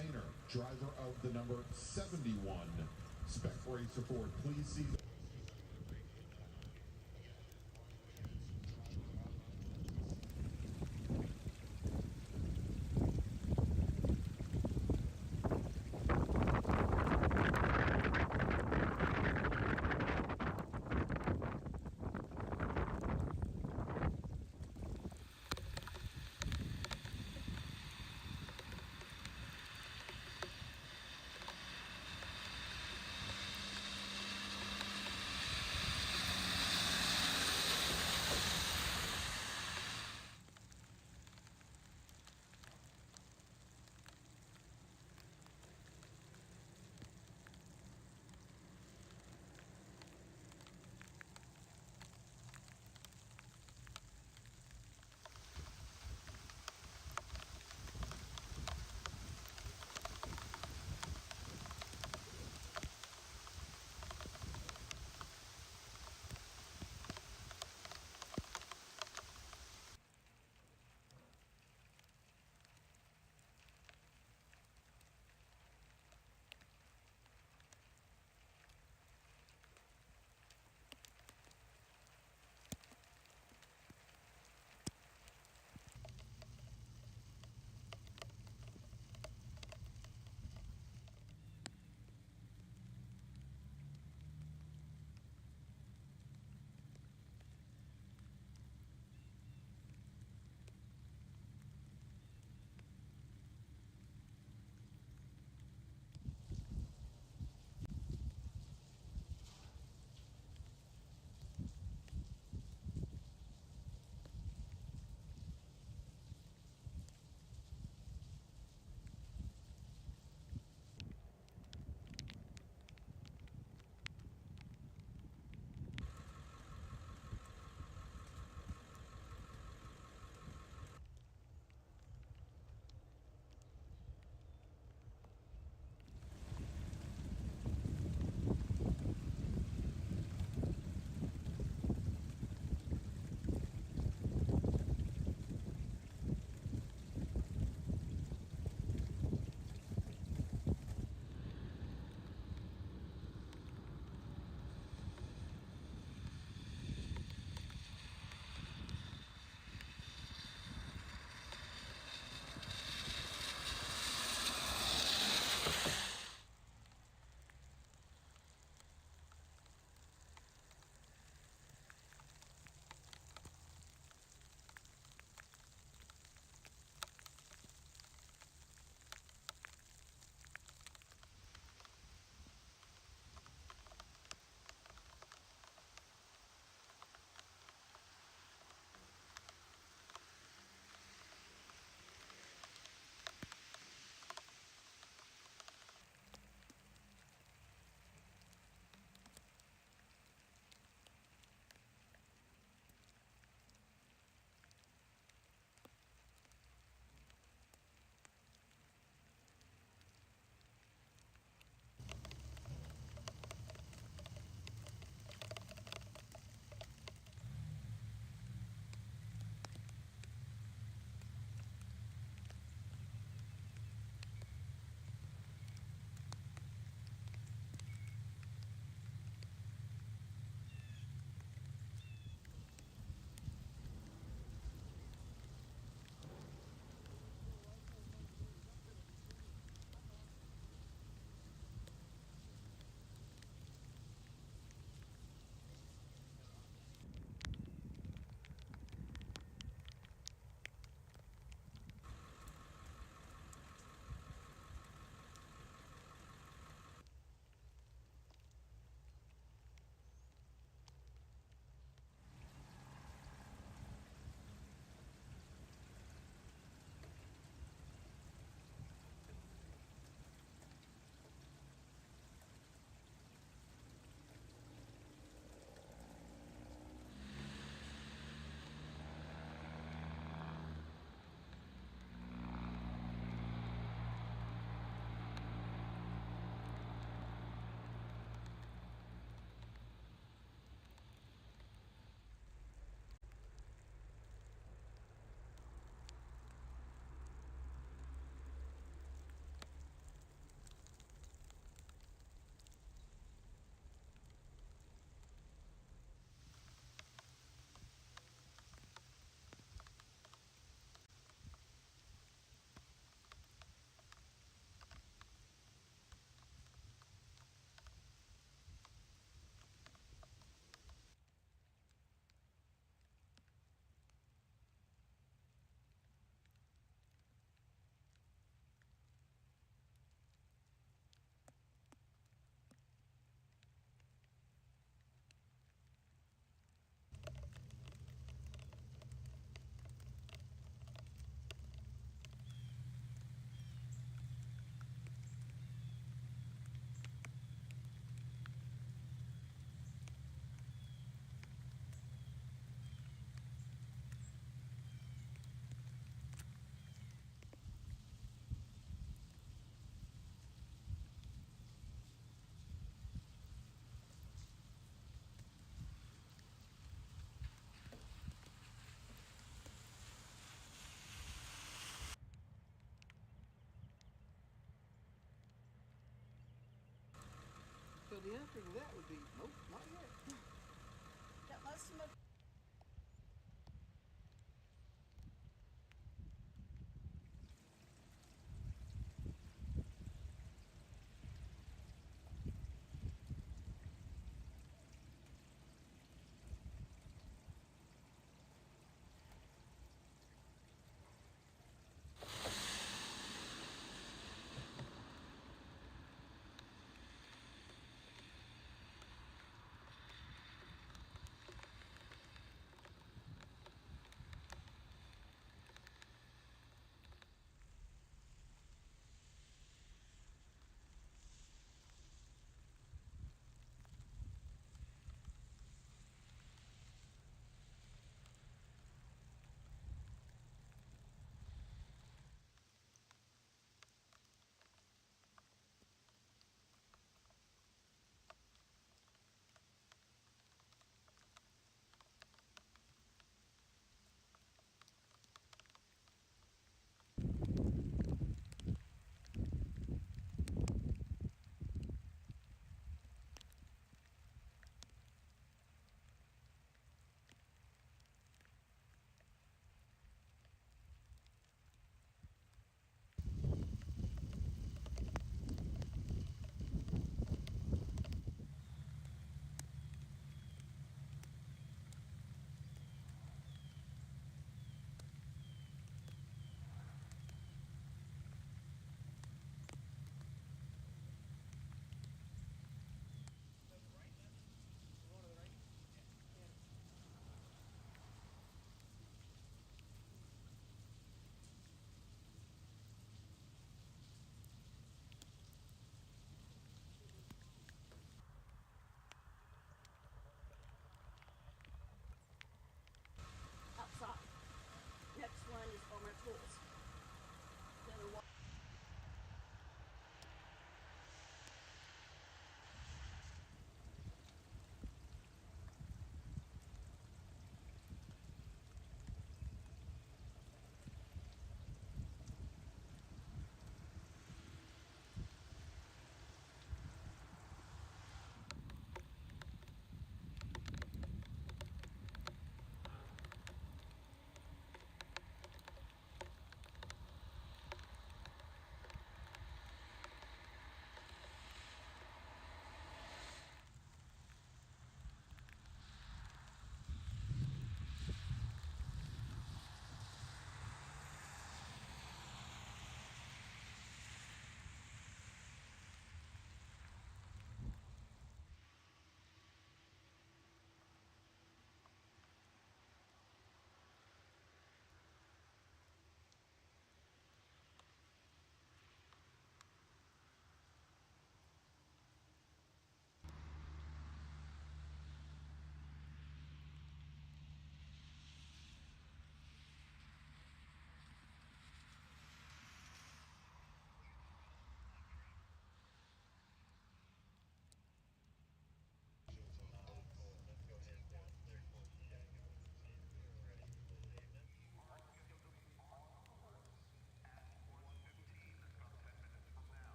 Boehner, driver of the number 71 Spec Racer Ford. Please see the So the answer to that would be nope, not yet. That must have been.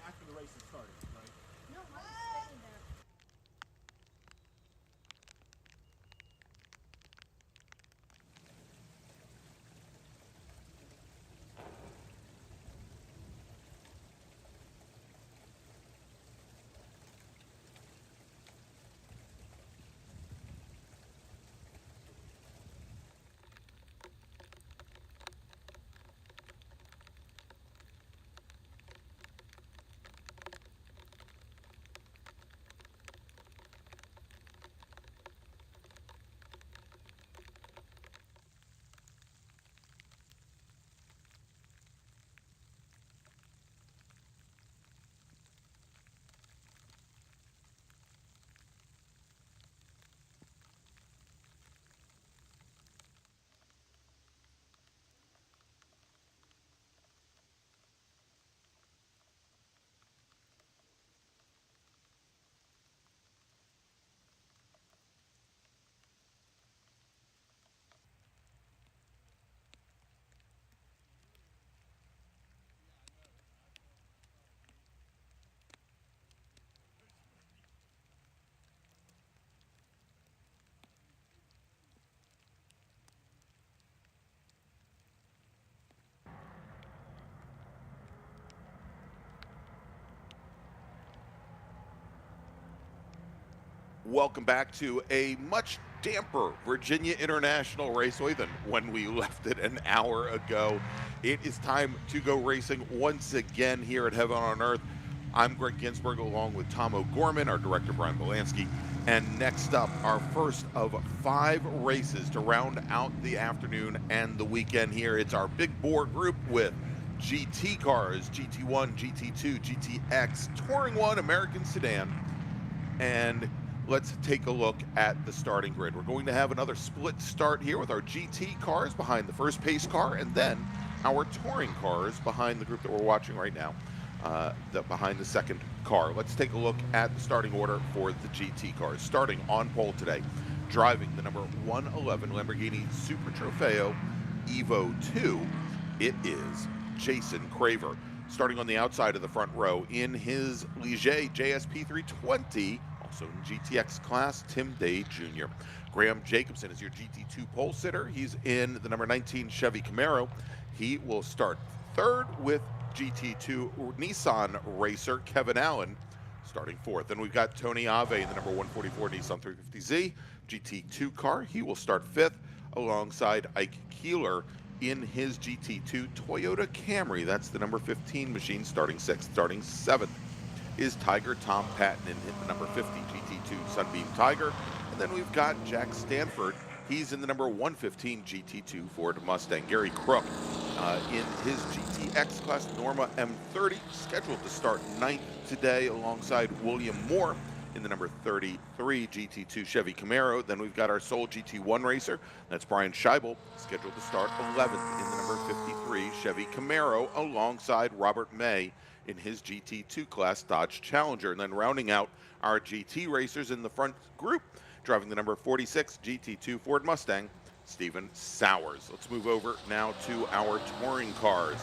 after the race has started, right? No, I'm staying there. Welcome back to a much damper Virginia International Raceway than when we left it an hour ago. It is time to go racing once again here at Heaven on Earth. I'm Gregg Ginsberg along with Tom O'Gorman, our director Brian Belansky. And next up, our first of 5 races to round out the afternoon and the weekend here. It's our big bore group with GT cars, GT1, GT2, GTX, Touring 1, American Sedan, and let's take a look at the starting grid. We're going to have another split start here with our GT cars behind the first pace car, and then our touring cars behind the group that we're watching right now, behind the second car. Let's take a look at the starting order for the GT cars. Starting on pole today, driving the number 111 Lamborghini Super Trofeo Evo 2, it is Jason Craver. Starting on the outside of the front row in his Ligier JSP 320, also in GTX class, Tim Day Jr. Graham Jacobson is your GT2 pole sitter. He's in the number 19 Chevy Camaro. He will start third with GT2 Nissan racer Kevin Allen starting fourth. Then we've got Tony Ave in the number 144 Nissan 350Z GT2 car. He will start fifth alongside Ike Keeler in his GT2 Toyota Camry. That's the number 15 machine starting sixth. Starting seventh is Tiger Tom Patton in the number 50 GT2 Sunbeam Tiger. And then we've got Jack Stanford. He's in the number 115 GT2 Ford Mustang. Gary Crook in his GTX class Norma M30, scheduled to start ninth today alongside William Moore in the number 33 GT2 Chevy Camaro. Then we've got our sole GT1 racer, that's Brian Scheibel, scheduled to start 11th in the number 53 Chevy Camaro alongside Robert May in his GT2 class Dodge Challenger. And then rounding out our GT racers in the front group, driving the number 46 GT2 Ford Mustang, Stephen Sowers. Let's move over now to our touring cars,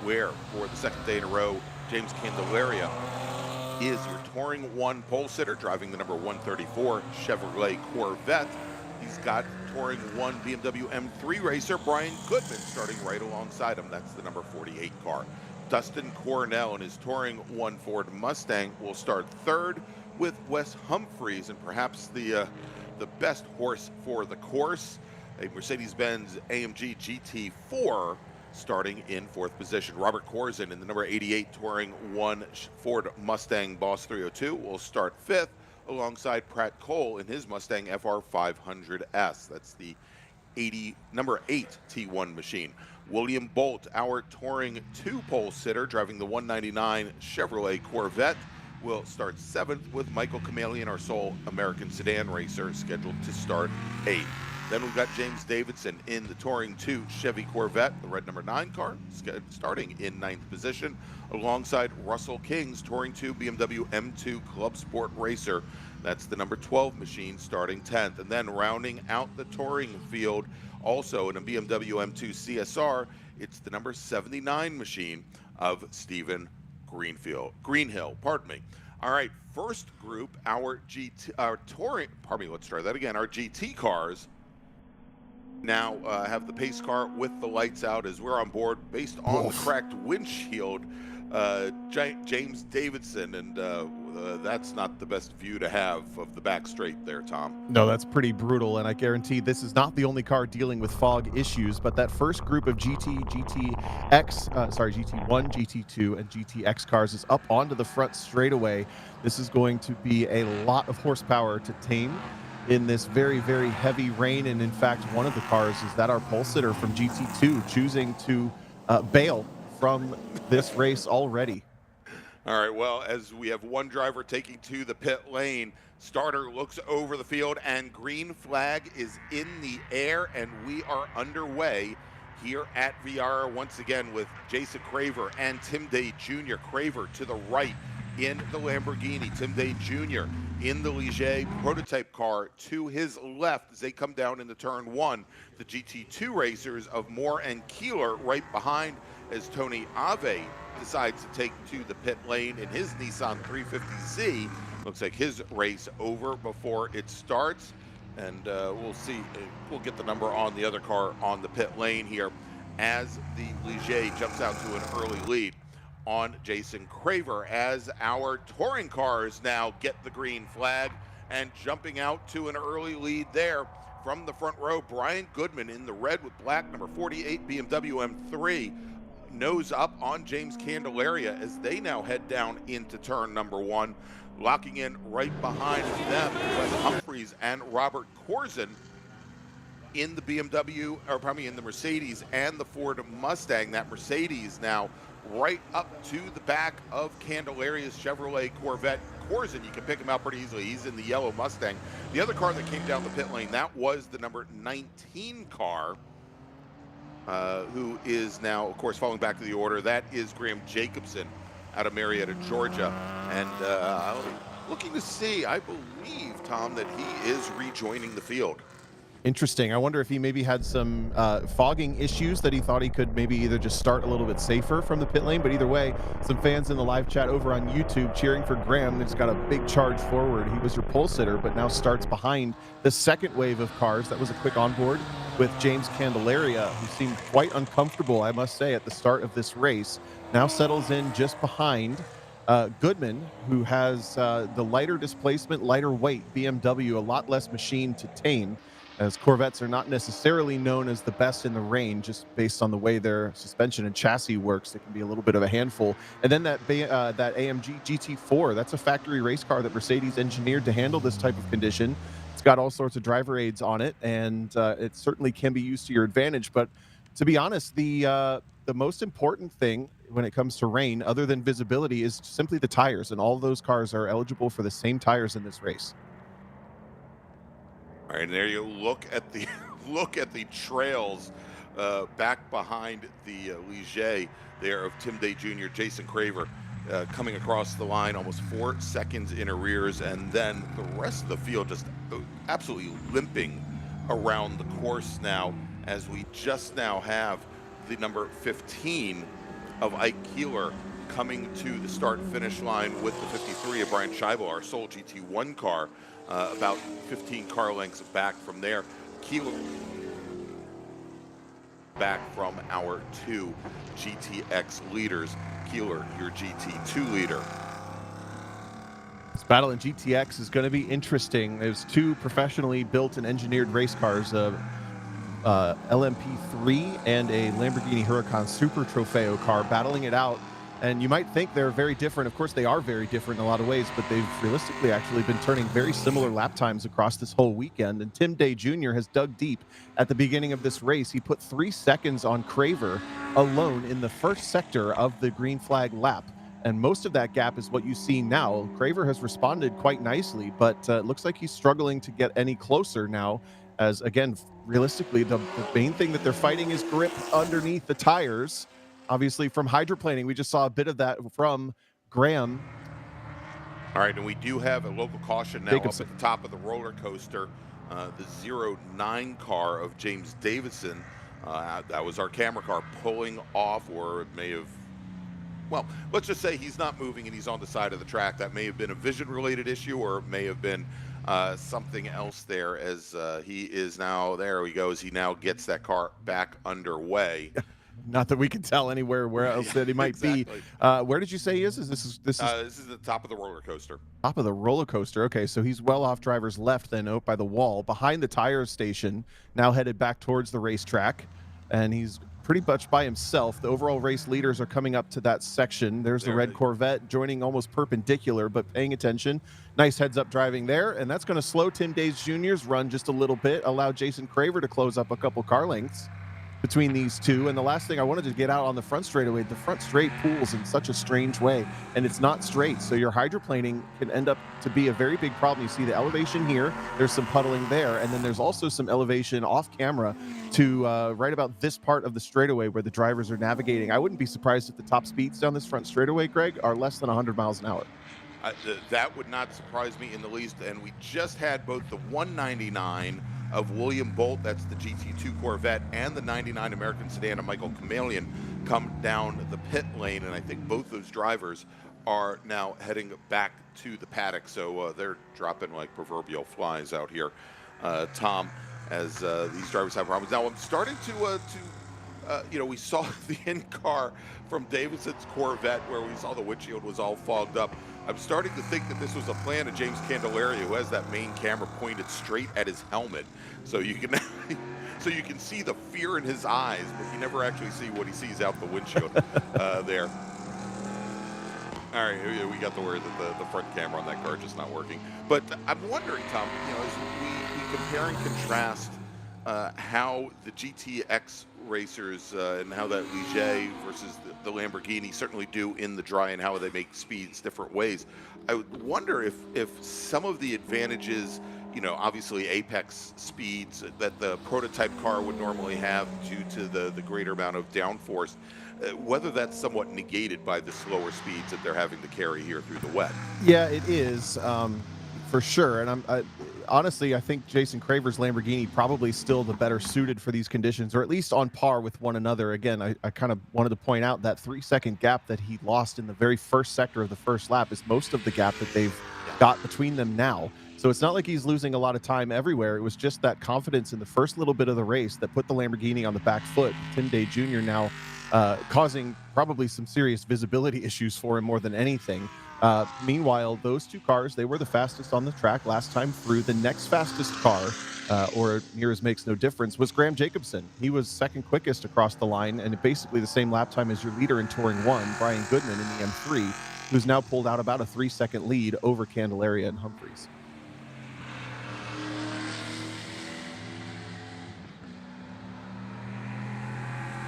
where for the second day in a row, James Candelaria is your Touring 1 pole sitter, driving the number 134 Chevrolet Corvette. He's got Touring 1 BMW M3 racer Brian Goodman starting right alongside him. That's the number 48 car. Dustin Cornell in his Touring 1 Ford Mustang will start third with Wes Humphreys, and perhaps the best horse for the course, a Mercedes-Benz AMG GT4, starting in fourth position. Robert Corzin in the number 88 Touring 1 Ford Mustang Boss 302 will start fifth alongside Pratt Cole in his Mustang FR 500S. That's the number 8 T1 machine. William Bolt, our Touring 2 pole sitter, driving the 199 Chevrolet Corvette, will start seventh with Michael Kamalian, our sole American sedan racer, scheduled to start eighth. Then we've got James Davidson in the Touring 2 Chevy Corvette, the red number 9 car, starting in ninth position, alongside Russell King's Touring 2 BMW M2 Club Sport Racer. That's the number 12 machine, starting 10th. And then rounding out the touring field, also in a BMW M2 CSR, it's the number 79 machine of Stephen Greenhill, pardon me. All right, first group, our GT cars now have the pace car with the lights out as we're on board based on the cracked windshield. James Davidson, and that's not the best view to have of the back straight there, Tom. No, that's pretty brutal, and I guarantee this is not the only car dealing with fog issues, but that first group of GT1, GT2, and GTX cars is up onto the front straightaway. This is going to be a lot of horsepower to tame in this very, very heavy rain, and in fact, one of the cars is that our pole sitter from GT2 choosing to bail from this race already. All right, well, as we have one driver taking to the pit lane, starter looks over the field and green flag is in the air, and we are underway here at Viara once again with Jason Craver and Tim Day Jr. Craver to the right in the Lamborghini, Tim Day Jr. in the Ligier prototype car to his left as they come down into turn one. The GT2 racers of Moore and Keeler right behind as Tony Ave decides to take to the pit lane in his Nissan 350Z. Looks like his race over before it starts, and we'll see. We'll get the number on the other car on the pit lane here as the Ligier jumps out to an early lead on Jason Craver as our touring cars now get the green flag and jumping out to an early lead there from the front row. Brian Goodman in the red with black, number 48 BMW M3. Nose up on James Candelaria as they now head down into turn number one. Locking in right behind them, Wes Humphreys and Robert Corzin in the BMW, or probably in the Mercedes and the Ford Mustang. That Mercedes now right up to the back of Candelaria's Chevrolet Corvette. Corzin, you can pick him out pretty easily. He's in the yellow Mustang. The other car that came down the pit lane, that was the number 19 car, who is now, of course, falling back to the order. That is Graham Jacobson out of Marietta, Georgia. And looking to see, I believe, Tom, that he is rejoining the field. Interesting. I wonder if he maybe had some fogging issues that he thought he could maybe either just start a little bit safer from the pit lane, but either way, some fans in the live chat over on YouTube cheering for Graham. He's got a big charge forward. He was your pole sitter, but now starts behind the second wave of cars. That was a quick onboard with James Candelaria, who seemed quite uncomfortable, I must say, at the start of this race. Now settles in just behind Goodman, who has the lighter displacement, lighter weight BMW, a lot less machine to tame, as Corvettes are not necessarily known as the best in the range, just based on the way their suspension and chassis works. It can be a little bit of a handful. And then that AMG GT4, that's a factory race car that Mercedes engineered to handle this type of condition. It's got all sorts of driver aids on it, and it certainly can be used to your advantage. But to be honest, the most important thing when it comes to rain, other than visibility, is simply the tires, and all of those cars are eligible for the same tires in this race. All right, and there you look at the trails back behind the Ligier there of Tim Day Jr., Jason Craver coming across the line almost 4 seconds in arrears, and then the rest of the field just absolutely limping around the course now, as we just now have the number 15 of Ike Keeler coming to the start-finish line with the 53 of Brian Scheibel, our sole GT1 car. About 15 car lengths back from there. Keeler back from our 2 GTX leaders. Keeler, your GT2 leader. This battle in GTX is going to be interesting. There's 2 professionally built and engineered race cars, LMP3 and a Lamborghini Huracan Super Trofeo car, battling it out. And you might think they're very different. Of course, they are very different in a lot of ways, but they've realistically actually been turning very similar lap times across this whole weekend. And Tim Day Jr. has dug deep at the beginning of this race. He put 3 seconds on Craver alone in the first sector of the green flag lap. And most of that gap is what you see now. Craver has responded quite nicely, but it looks like he's struggling to get any closer now, as, again, realistically, the main thing that they're fighting is grip underneath the tires. Obviously, from hydroplaning, we just saw a bit of that from Graham. All right, and we do have a local caution now up at the top of the roller coaster. The 09 car of James Davidson, that was our camera car, pulling off, or it may have Well, let's just say he's not moving and he's on the side of the track. That may have been a vision-related issue, or it may have been something else there. As he is now, there he goes. He now gets that car back underway. Not that we can tell anywhere where else that he might exactly. be. Where did you say he is? This is This is the top of the roller coaster. Top of the roller coaster. Okay, so he's well off driver's left then, out by the wall, behind the tire station, now headed back towards the racetrack, and he's pretty much by himself. The overall race leaders are coming up to that section. There's the red Corvette joining almost perpendicular, but paying attention. Nice heads-up driving there, and that's going to slow Tim Days Jr.'s run just a little bit, allow Jason Craver to close up a couple car lengths between these two. And the last thing I wanted to get out on the front straightaway, the front straight pools in such a strange way, and it's not straight, so your hydroplaning can end up to be a very big problem. You see the elevation here, there's some puddling there, and then there's also some elevation off camera to right about this part of the straightaway where the drivers are navigating. I wouldn't be surprised if the top speeds down this front straightaway, Greg, are less than 100 miles an hour. That would not surprise me in the least. And we just had both the 199 of William Bolt, that's the GT2 Corvette, and the 99 American Sedan of Michael Kamalian come down the pit lane. And I think both those drivers are now heading back to the paddock. So they're dropping like proverbial flies out here, Tom, as these drivers have problems. Now I'm starting to we saw the in-car from Davidson's Corvette where we saw the windshield was all fogged up. I'm starting to think that this was a plan of James Candelaria, who has that main camera pointed straight at his helmet, so you can see the fear in his eyes, but you never actually see what he sees out the windshield there. All right, we got the word that the front camera on that car just not working. But I'm wondering, Tom, as we compare and contrast how the GTX racers and how that Ligier versus the Lamborghini certainly do in the dry, and how they make speeds different ways. I would wonder if some of the advantages, obviously apex speeds that the prototype car would normally have due to the greater amount of downforce, whether that's somewhat negated by the slower speeds that they're having to carry here through the wet. Yeah, it is, for sure. And honestly, I think Jason Craver's Lamborghini probably still the better suited for these conditions, or at least on par with one another. Again, I kind of wanted to point out that 3-second gap that he lost in the very first sector of the first lap is most of the gap that they've got between them now. So it's not like he's losing a lot of time everywhere. It was just that confidence in the first little bit of the race that put the Lamborghini on the back foot. Tim Day Jr. now causing probably some serious visibility issues for him more than anything. Meanwhile, those two cars, they were the fastest on the track last time through. The next fastest car, or near as makes no difference, was Graham Jacobson. He was second quickest across the line, and basically the same lap time as your leader in Touring 1, Brian Goodman, in the M3, who's now pulled out about a 3-second lead over Candelaria and Humphreys.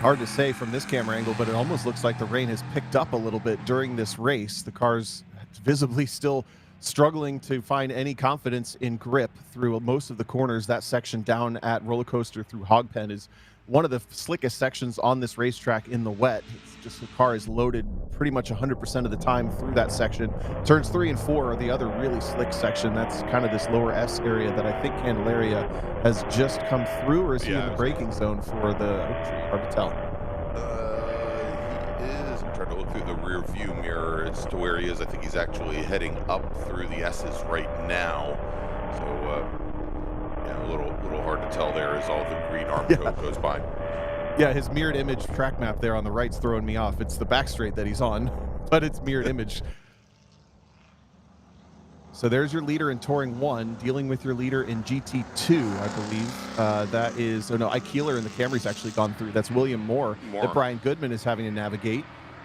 Hard to say from this camera angle, but it almost looks like the rain has picked up a little bit during this race. The car's visibly still struggling to find any confidence in grip through most of the corners. That section down at Roller Coaster through Hogpen is one of the slickest sections on this racetrack in the wet. It's just the car is loaded pretty much 100% of the time through that section. Turns 3 and 4 are the other really slick section. That's kind of this lower S area that I think Candelaria has just come through, or is he in the braking zone for the Oak Tree? Hard to tell. He is. I'm trying to look through the rear view mirror as to where he is. I think he's actually heading up through the S's right now. So, a little hard to tell there as all the green arm code goes by. Yeah, his mirrored image track map there on the right's throwing me off. It's the back straight that he's on, but it's mirrored image. So there's your leader in Touring 1, dealing with your leader in GT2, I believe. That is, Ike Keeler in the Camry's actually gone through. That's William Moore that Brian Goodman is having to navigate.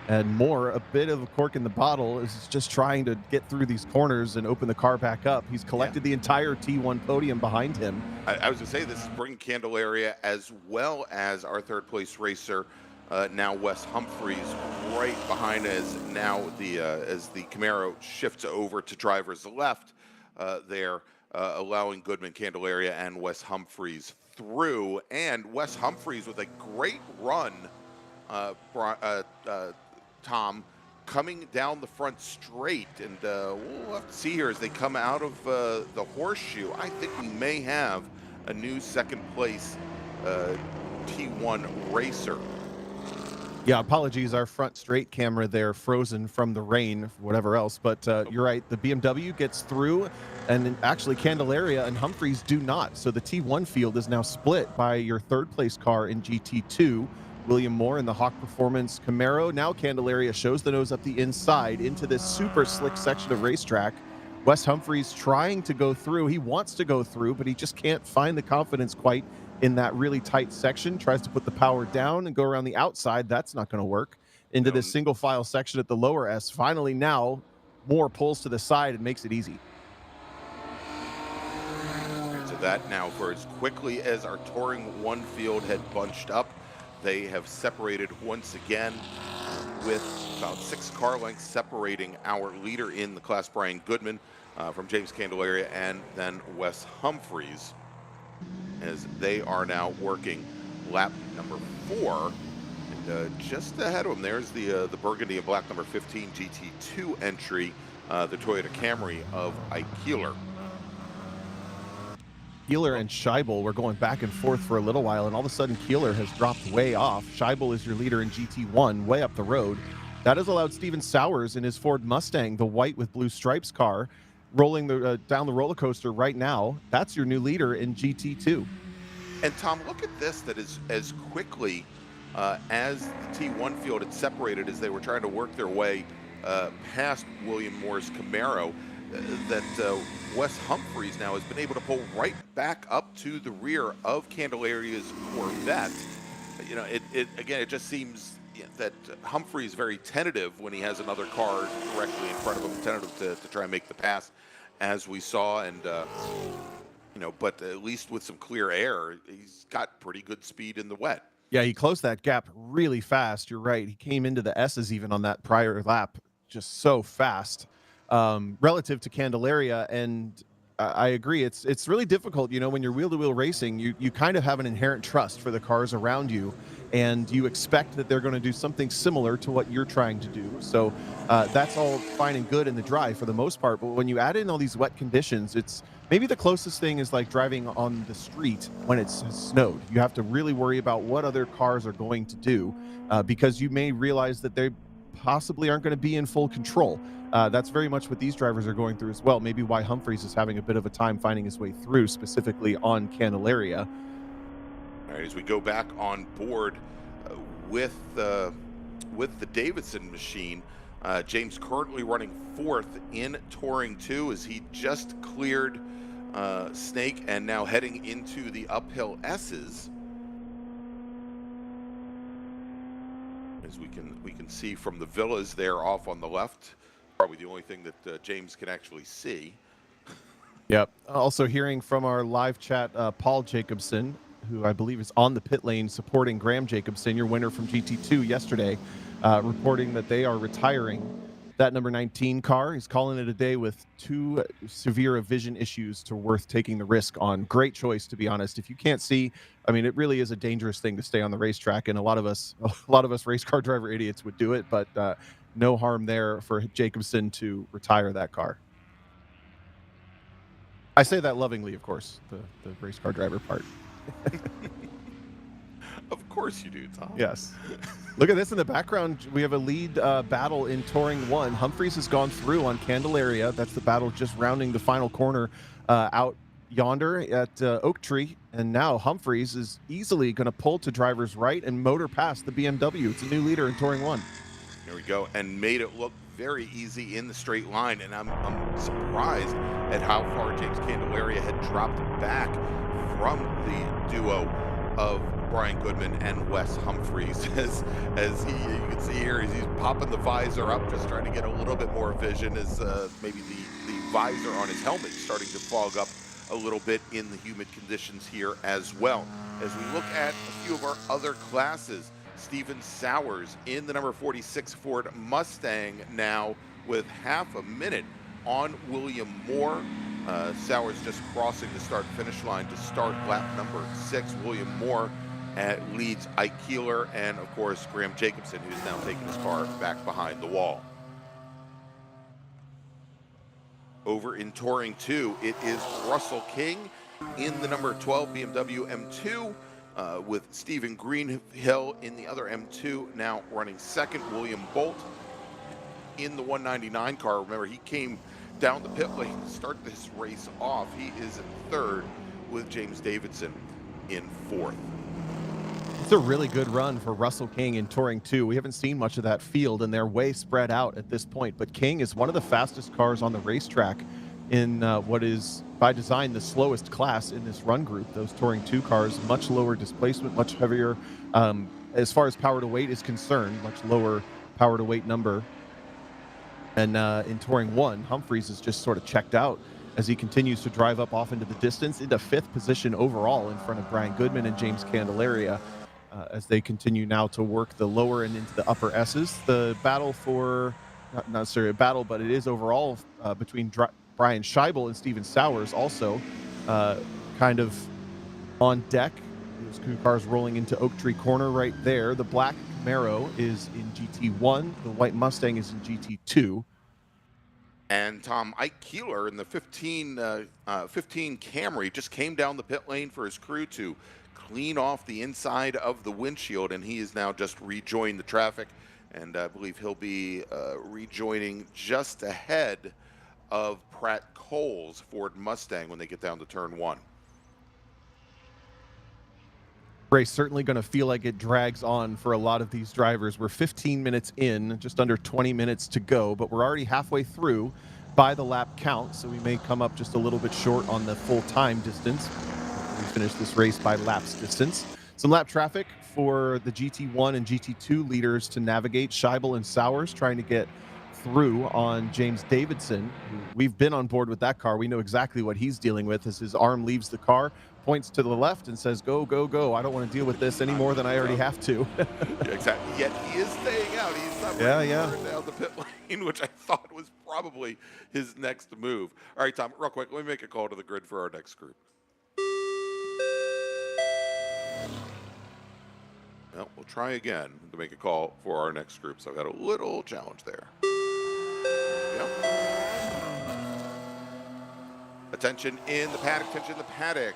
And Moore, a bit of a cork in the bottle, is just trying to get through these corners and open the car back up. He's collected the entire T1 podium behind him. I was going to say, this is bringing Candelaria as well as our third place racer, now Wes Humphreys, right behind as now as the Camaro shifts over to driver's left there, allowing Goodman, Candelaria, and Wes Humphreys through. And Wes Humphreys with a great run, Tom, coming down the front straight, and we'll have to see here as they come out of the horseshoe. I think we may have a new second place T1 racer. Yeah, apologies. Our front straight camera there frozen from the rain, whatever else. But you're right. The BMW gets through, and actually Candelaria and Humphreys do not. So the T1 field is now split by your third place car in GT2, William Moore in the Hawk Performance Camaro. Now Candelaria shows the nose up the inside into this super slick section of racetrack. Wes Humphreys trying to go through. He wants to go through, but he just can't find the confidence quite in that really tight section. Tries to put the power down and go around the outside. That's not going to work. Into this single file section at the lower S. Finally now, Moore pulls to the side and makes it easy. So that now, for as quickly as our Touring 1 field had bunched up, they have separated once again with about 6 car lengths separating our leader in the class, Brian Goodman, from James Candelaria, and then Wes Humphreys, as they are now working lap number 4. And just ahead of them, there's the burgundy and black number 15 GT2 entry, the Toyota Camry of Ike Keeler. Keeler and Scheibel were going back and forth for a little while, and all of a sudden Keeler has dropped way off. Scheibel is your leader in GT1, way up the road. That has allowed Steven Sowers in his Ford Mustang, the white with blue stripes car, rolling down the roller coaster right now. That's your new leader in GT2. And Tom, look at this, that is as quickly as the T1 field had separated as they were trying to work their way past William Moore's Camaro, that Wes Humphreys now has been able to pull right back up to the rear of Candelaria's Corvette. You know, it just seems that Humphreys is very tentative when he has another car directly in front of him, tentative to try and make the pass, as we saw, and you know, but at least with some clear air, he's got pretty good speed in the wet. Yeah, he closed that gap really fast. You're right. He came into the S's even on that prior lap just so fast. Relative to Candelaria, and I agree, it's really difficult, you know, when you're wheel-to-wheel racing, you kind of have an inherent trust for the cars around you, and you expect that they're going to do something similar to what you're trying to do. So that's all fine and good in the drive for the most part, but when you add in all these wet conditions, it's maybe the closest thing is like driving on the street when it's snowed. You have to really worry about what other cars are going to do, because you may realize that they possibly aren't going to be in full control. That's very much what these drivers are going through as well. Maybe why Humphreys is having a bit of a time finding his way through, specifically on Candelaria. All right, as we go back on board with the Davidson machine, James currently running 4th in Touring 2 as he just cleared Snake and now heading into the uphill S's. As we can see from the villas there off on the left, probably the only thing that James can actually see. Yep. Also hearing from our live chat, Paul Jacobson, who I believe is on the pit lane supporting Graham Jacobson, your winner from GT2 yesterday, reporting that they are retiring that number 19 car. He's calling it a day with 2 severe vision issues to worth taking the risk on. Great choice, to be honest. If you can't see, I mean, it really is a dangerous thing to stay on the racetrack, and a lot of us race car driver idiots would do it, but no harm there for Jacobson to retire that car. I say that lovingly, of course, the race car driver part. Of course you do, Tom. Yes. Look at this in the background. We have a lead battle in Touring 1. Humphreys has gone through on Candelaria. That's the battle just rounding the final corner out yonder at Oak Tree. And now Humphreys is easily going to pull to driver's right and motor past the BMW. It's a new leader in Touring 1. There we go, and made it look very easy in the straight line. And I'm surprised at how far James Candelaria had dropped back from the duo of Brian Goodman and Wes Humphreys, as you can see here, he's popping the visor up, just trying to get a little bit more vision, as maybe the visor on his helmet starting to fog up a little bit in the humid conditions here as well. As we look at a few of our other classes, Steven Sowers in the number 46 Ford Mustang now with half a minute on William Moore. Sowers just crossing the start-finish line to start lap number 6. William Moore leads Ike Keeler and, of course, Graham Jacobson, who's now taking his car back behind the wall. Over in Touring 2, it is Russell King in the number 12 BMW M2 with Stephen Greenhill in the other M2, now running second. William Bolt in the 199 car. Remember, he came down the pit lane to start this race off. He is in third with James Davidson in fourth. It's a really good run for Russell King in Touring 2. We haven't seen much of that field, and they're way spread out at this point. But King is one of the fastest cars on the racetrack in what is, by design, the slowest class in this run group. Those Touring 2 cars, much lower displacement, much heavier. As far as power to weight is concerned, much lower power to weight number. And in Touring 1, Humphreys is just sort of checked out as he continues to drive up off into the distance, into 5th position overall in front of Brian Goodman and James Candelaria. As they continue now to work the lower and into the upper S's. The battle for, not necessarily a battle, but it is overall between Brian Scheibel and Steven Sowers also kind of on deck. Those two cars rolling into Oak Tree Corner right there. The black Camaro is in GT1. The white Mustang is in GT2. And Tom, Ike Keeler in the 15 Camry just came down the pit lane for his crew to clean off the inside of the windshield, and he is now just rejoined the traffic, and I believe he'll be rejoining just ahead of Pratt Cole's Ford Mustang when they get down to turn 1. Race certainly going to feel like it drags on for a lot of these drivers. We're 15 minutes in, just under 20 minutes to go, but we're already halfway through by the lap count, so we may come up just a little bit short on the full time distance. We finish this race by laps distance. Some lap traffic for the GT1 and GT2 leaders to navigate. Scheibel and Sowers trying to get through on James Davidson. We've been on board with that car. We know exactly what he's dealing with as his arm leaves the car, points to the left and says, go, go, go. I don't want to deal with this any more than I already have to. Exactly. Yet he is staying out. He's not down the pit lane, which I thought was probably his next move. All right, Tom, real quick, let me make a call to the grid for our next group. Well, we'll try again to make a call for our next group. So I've got a little challenge there. Yep. Attention in the paddock, attention in the paddock.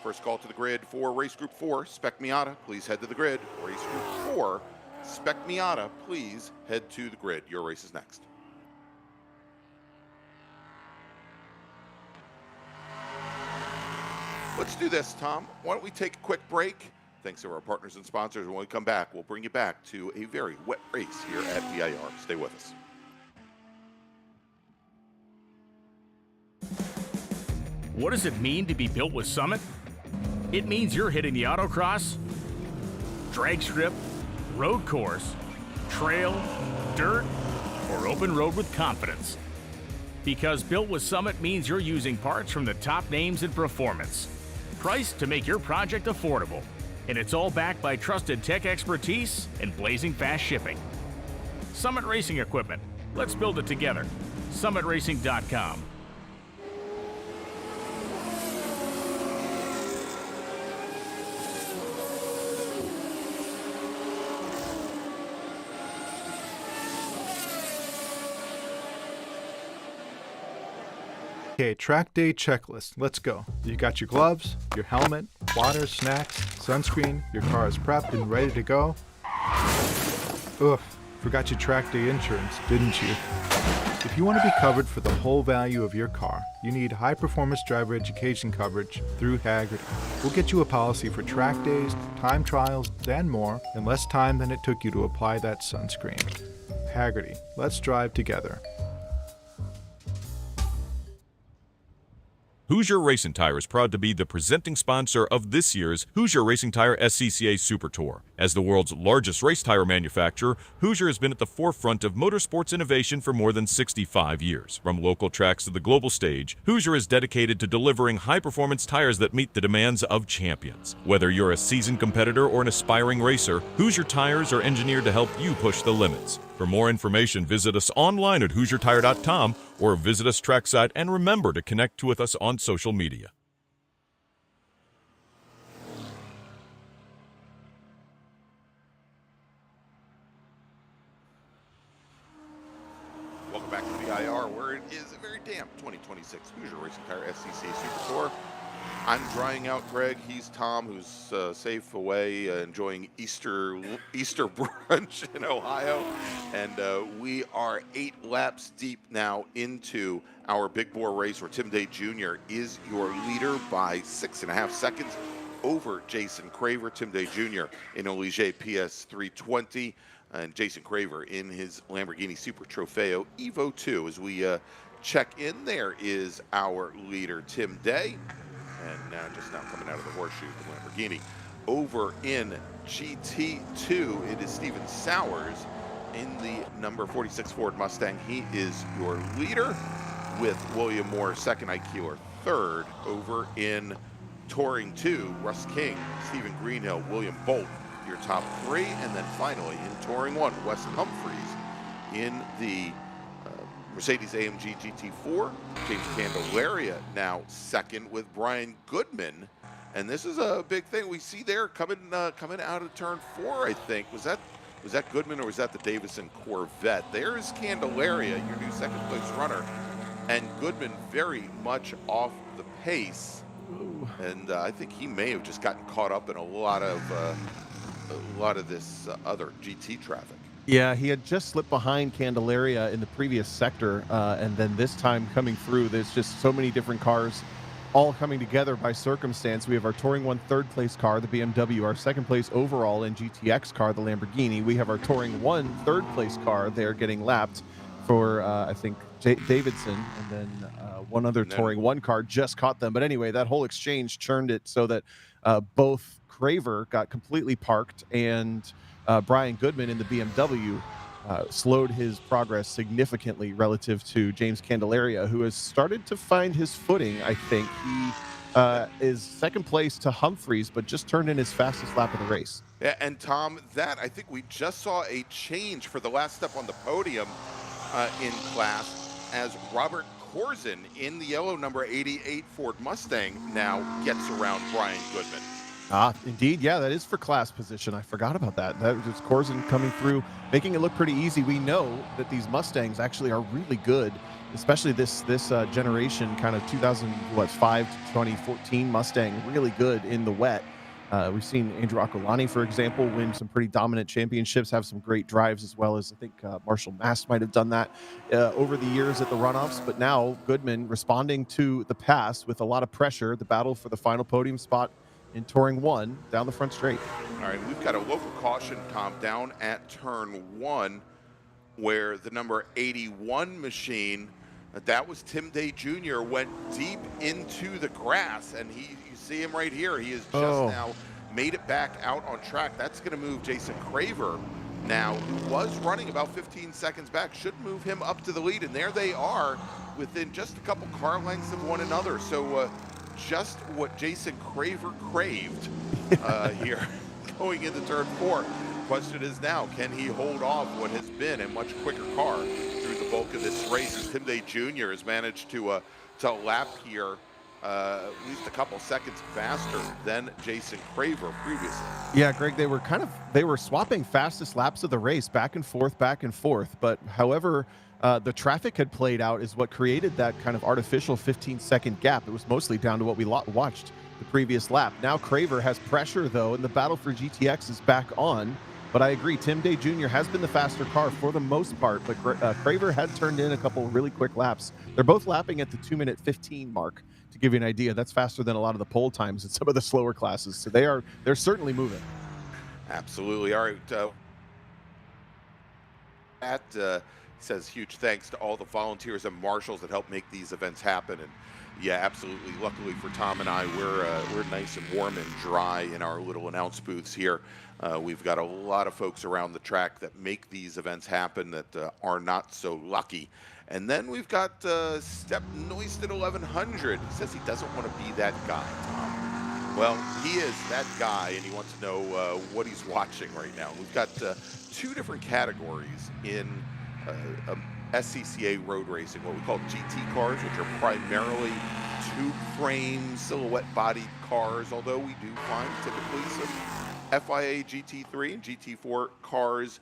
First call to the grid for race group 4, Spec Miata. Please head to the grid. Race group 4, Spec Miata. Please head to the grid. Your race is next. Let's do this, Tom. Why don't we take a quick break? Thanks to our partners and sponsors. When we come back, we'll bring you back to a very wet race here at VIR. Stay with us. What does it mean to be built with Summit? It means you're hitting the autocross, drag strip, road course, trail, dirt, or open road with confidence. Because built with Summit means you're using parts from the top names in performance, priced to make your project affordable. And it's all backed by trusted tech expertise and blazing fast shipping. Summit Racing Equipment. Let's build it together. SummitRacing.com. Okay, track day checklist. Let's go. You got your gloves, your helmet, water, snacks, sunscreen, your car is prepped and ready to go. Ugh, forgot your track day insurance, didn't you? If you want to be covered for the whole value of your car, you need high performance driver education coverage through Haggerty. We'll get you a policy for track days, time trials, and more in less time than it took you to apply that sunscreen. Haggerty, let's drive together. Hoosier Racing Tire is proud to be the presenting sponsor of this year's Hoosier Racing Tire SCCA Super Tour. As the world's largest race tire manufacturer, Hoosier has been at the forefront of motorsports innovation for more than 65 years. From local tracks to the global stage, Hoosier is dedicated to delivering high-performance tires that meet the demands of champions. Whether you're a seasoned competitor or an aspiring racer, Hoosier tires are engineered to help you push the limits. For more information, visit us online at HoosierTire.com or visit us trackside, and remember to connect with us on social media. Welcome back to VIR, where it is a very damp 2026 Hoosier Racing Tire SCCA Super Tour. I'm drying out, Greg. He's Tom, who's safe away, enjoying Easter brunch in Ohio. And we are 8 laps deep now into our big bore race, where Tim Day Jr. is your leader by 6.5 seconds over Jason Craver. Tim Day Jr. in a Ligier PS 320, and Jason Craver in his Lamborghini Super Trofeo Evo 2. As we check in, there is our leader, Tim Day. And just now coming out of the horseshoe, the Lamborghini. Over in GT2, it is Steven Sowers in the number 46 Ford Mustang. He is your leader, with William Moore second, Ike Keeler third. Over in Touring 2, Russ King, Stephen Greenhill, William Bolt, your top 3. And then finally in Touring 1, Wes Humphreys in the Mercedes-AMG GT4. James Candelaria now second, with Brian Goodman. And this is a big thing we see there coming out of turn 4, I think. Was that Goodman, or was that the Davison Corvette? There's Candelaria, your new second place runner. And Goodman very much off the pace. Ooh. And I think he may have just gotten caught up in a lot of this other GT traffic. Yeah, he had just slipped behind Candelaria in the previous sector, and then this time coming through, there's just so many different cars all coming together by circumstance. We have our Touring 1 third place car, the BMW, our second place overall and GTX car, the Lamborghini. We have our Touring 1 third place car there getting lapped for, I think, Davidson, and then one other Touring 1 car just caught them. But anyway, that whole exchange churned it so that both Craver got completely parked, and Brian Goodman in the BMW slowed his progress significantly relative to James Candelaria, who has started to find his footing. I think he is second place to Humphreys, but just turned in his fastest lap of the race. Yeah, and Tom, I think we just saw a change for the last step on the podium in class, as Robert Corzin in the yellow number 88 Ford Mustang now gets around Brian Goodman. Indeed. Yeah, that is for class position. I forgot about that. That was Corzin coming through, making it look pretty easy. We know that these Mustangs actually are really good, especially this generation, kind of 2005 to 2014 Mustang, really good in the wet. We've seen Andrew Aquilani, for example, win some pretty dominant championships, have some great drives, as well as I think Marshall Mast might have done that over the years at the runoffs. But now Goodman responding to the pass with a lot of pressure, the battle for the final podium spot in Touring 1 down the front straight. All right, we've got a local caution, Tom, down at turn 1, where the number 81 machine, that was Tim Day Jr., went deep into the grass, and you see him right here. He has just now made it back out on track. That's going to move Jason Craver now, who was running about 15 seconds back, should move him up to the lead, and there they are within just a couple car lengths of one another. So just what Jason Craver craved here going into turn 4. Question is now, can he hold off what has been a much quicker car through the bulk of this race? As Tim Day Jr. has managed to lap here at least a couple seconds faster than Jason Craver previously. Yeah, Greg, they were swapping fastest laps of the race back and forth, but however the traffic had played out is what created that kind of artificial 15-second gap. It was mostly down to what we watched the previous lap. Now Craver has pressure, though, and the battle for GTX is back on. But I agree, Tim Day Jr. has been the faster car for the most part, but Craver had turned in a couple really quick laps. They're both lapping at the 2-minute 15 mark, to give you an idea. That's faster than a lot of the pole times in some of the slower classes. So they're certainly moving. Absolutely. All right. Says huge thanks to all the volunteers and marshals that help make these events happen. And yeah, absolutely. Luckily for Tom and I, we're nice and warm and dry in our little announce booths here. We've got a lot of folks around the track that make these events happen that are not so lucky. And then we've got Step Noist at 1100. He says he doesn't want to be that guy, Tom. Well, he is that guy, and he wants to know what he's watching right now. We've got 2 different categories in SCCA road racing, what we call GT cars, which are primarily tube frame, silhouette bodied cars, although we do find typically some FIA GT3 and GT4 cars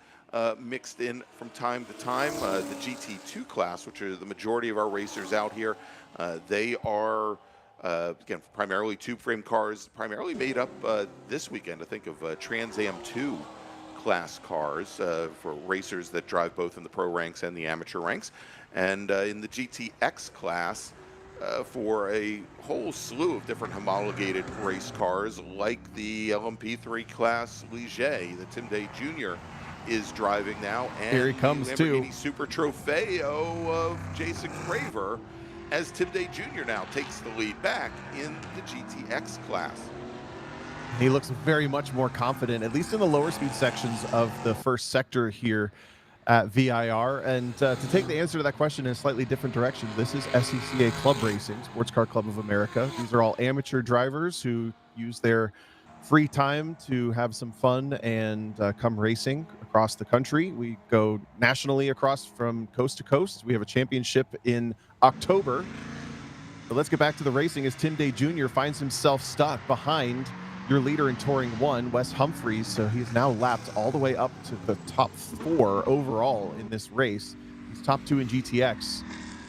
mixed in from time to time. The GT2 class, which are the majority of our racers out here, they are Again, primarily tube-frame cars, primarily made up this weekend, I think, of Trans Am 2 class cars for racers that drive both in the pro ranks and the amateur ranks. And in the GTX class, for a whole slew of different homologated race cars, like the LMP3 class Ligier that Tim Day Jr. is driving now, and here he comes the too. Lamborghini Super Trofeo of Jason Craver, as Tim Day Jr. now takes the lead back in the GTX class. He looks very much more confident, at least in the lower speed sections of the first sector here at VIR. And to take the answer to that question in a slightly different direction, this is SCCA Club Racing, Sports Car Club of America. These are all amateur drivers who use their free time to have some fun and come racing across the country. We go nationally across from coast to coast. We have a championship in October. But let's get back to the racing as Tim Day Jr. finds himself stuck behind your leader in Touring 1, Wes Humphreys. So he's now lapped all the way up to the top 4 overall in this race. He's top 2 in GTX.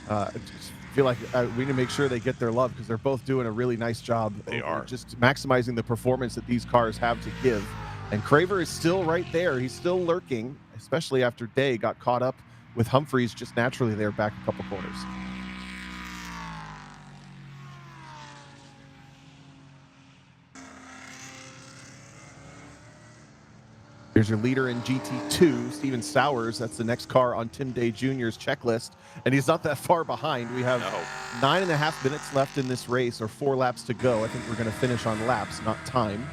I just feel like we need to make sure they get their love because they're both doing a really nice job. They are just maximizing the performance that these cars have to give. And Craver is still right there. He's still lurking, especially after Day got caught up with Humphreys just naturally there back a couple corners. Here's your leader in GT2, Steven Sowers. That's the next car on Tim Day Jr.'s checklist, and he's not that far behind. We have 9.5 minutes left in this race, or 4 laps to go. I think we're going to finish on laps, not time,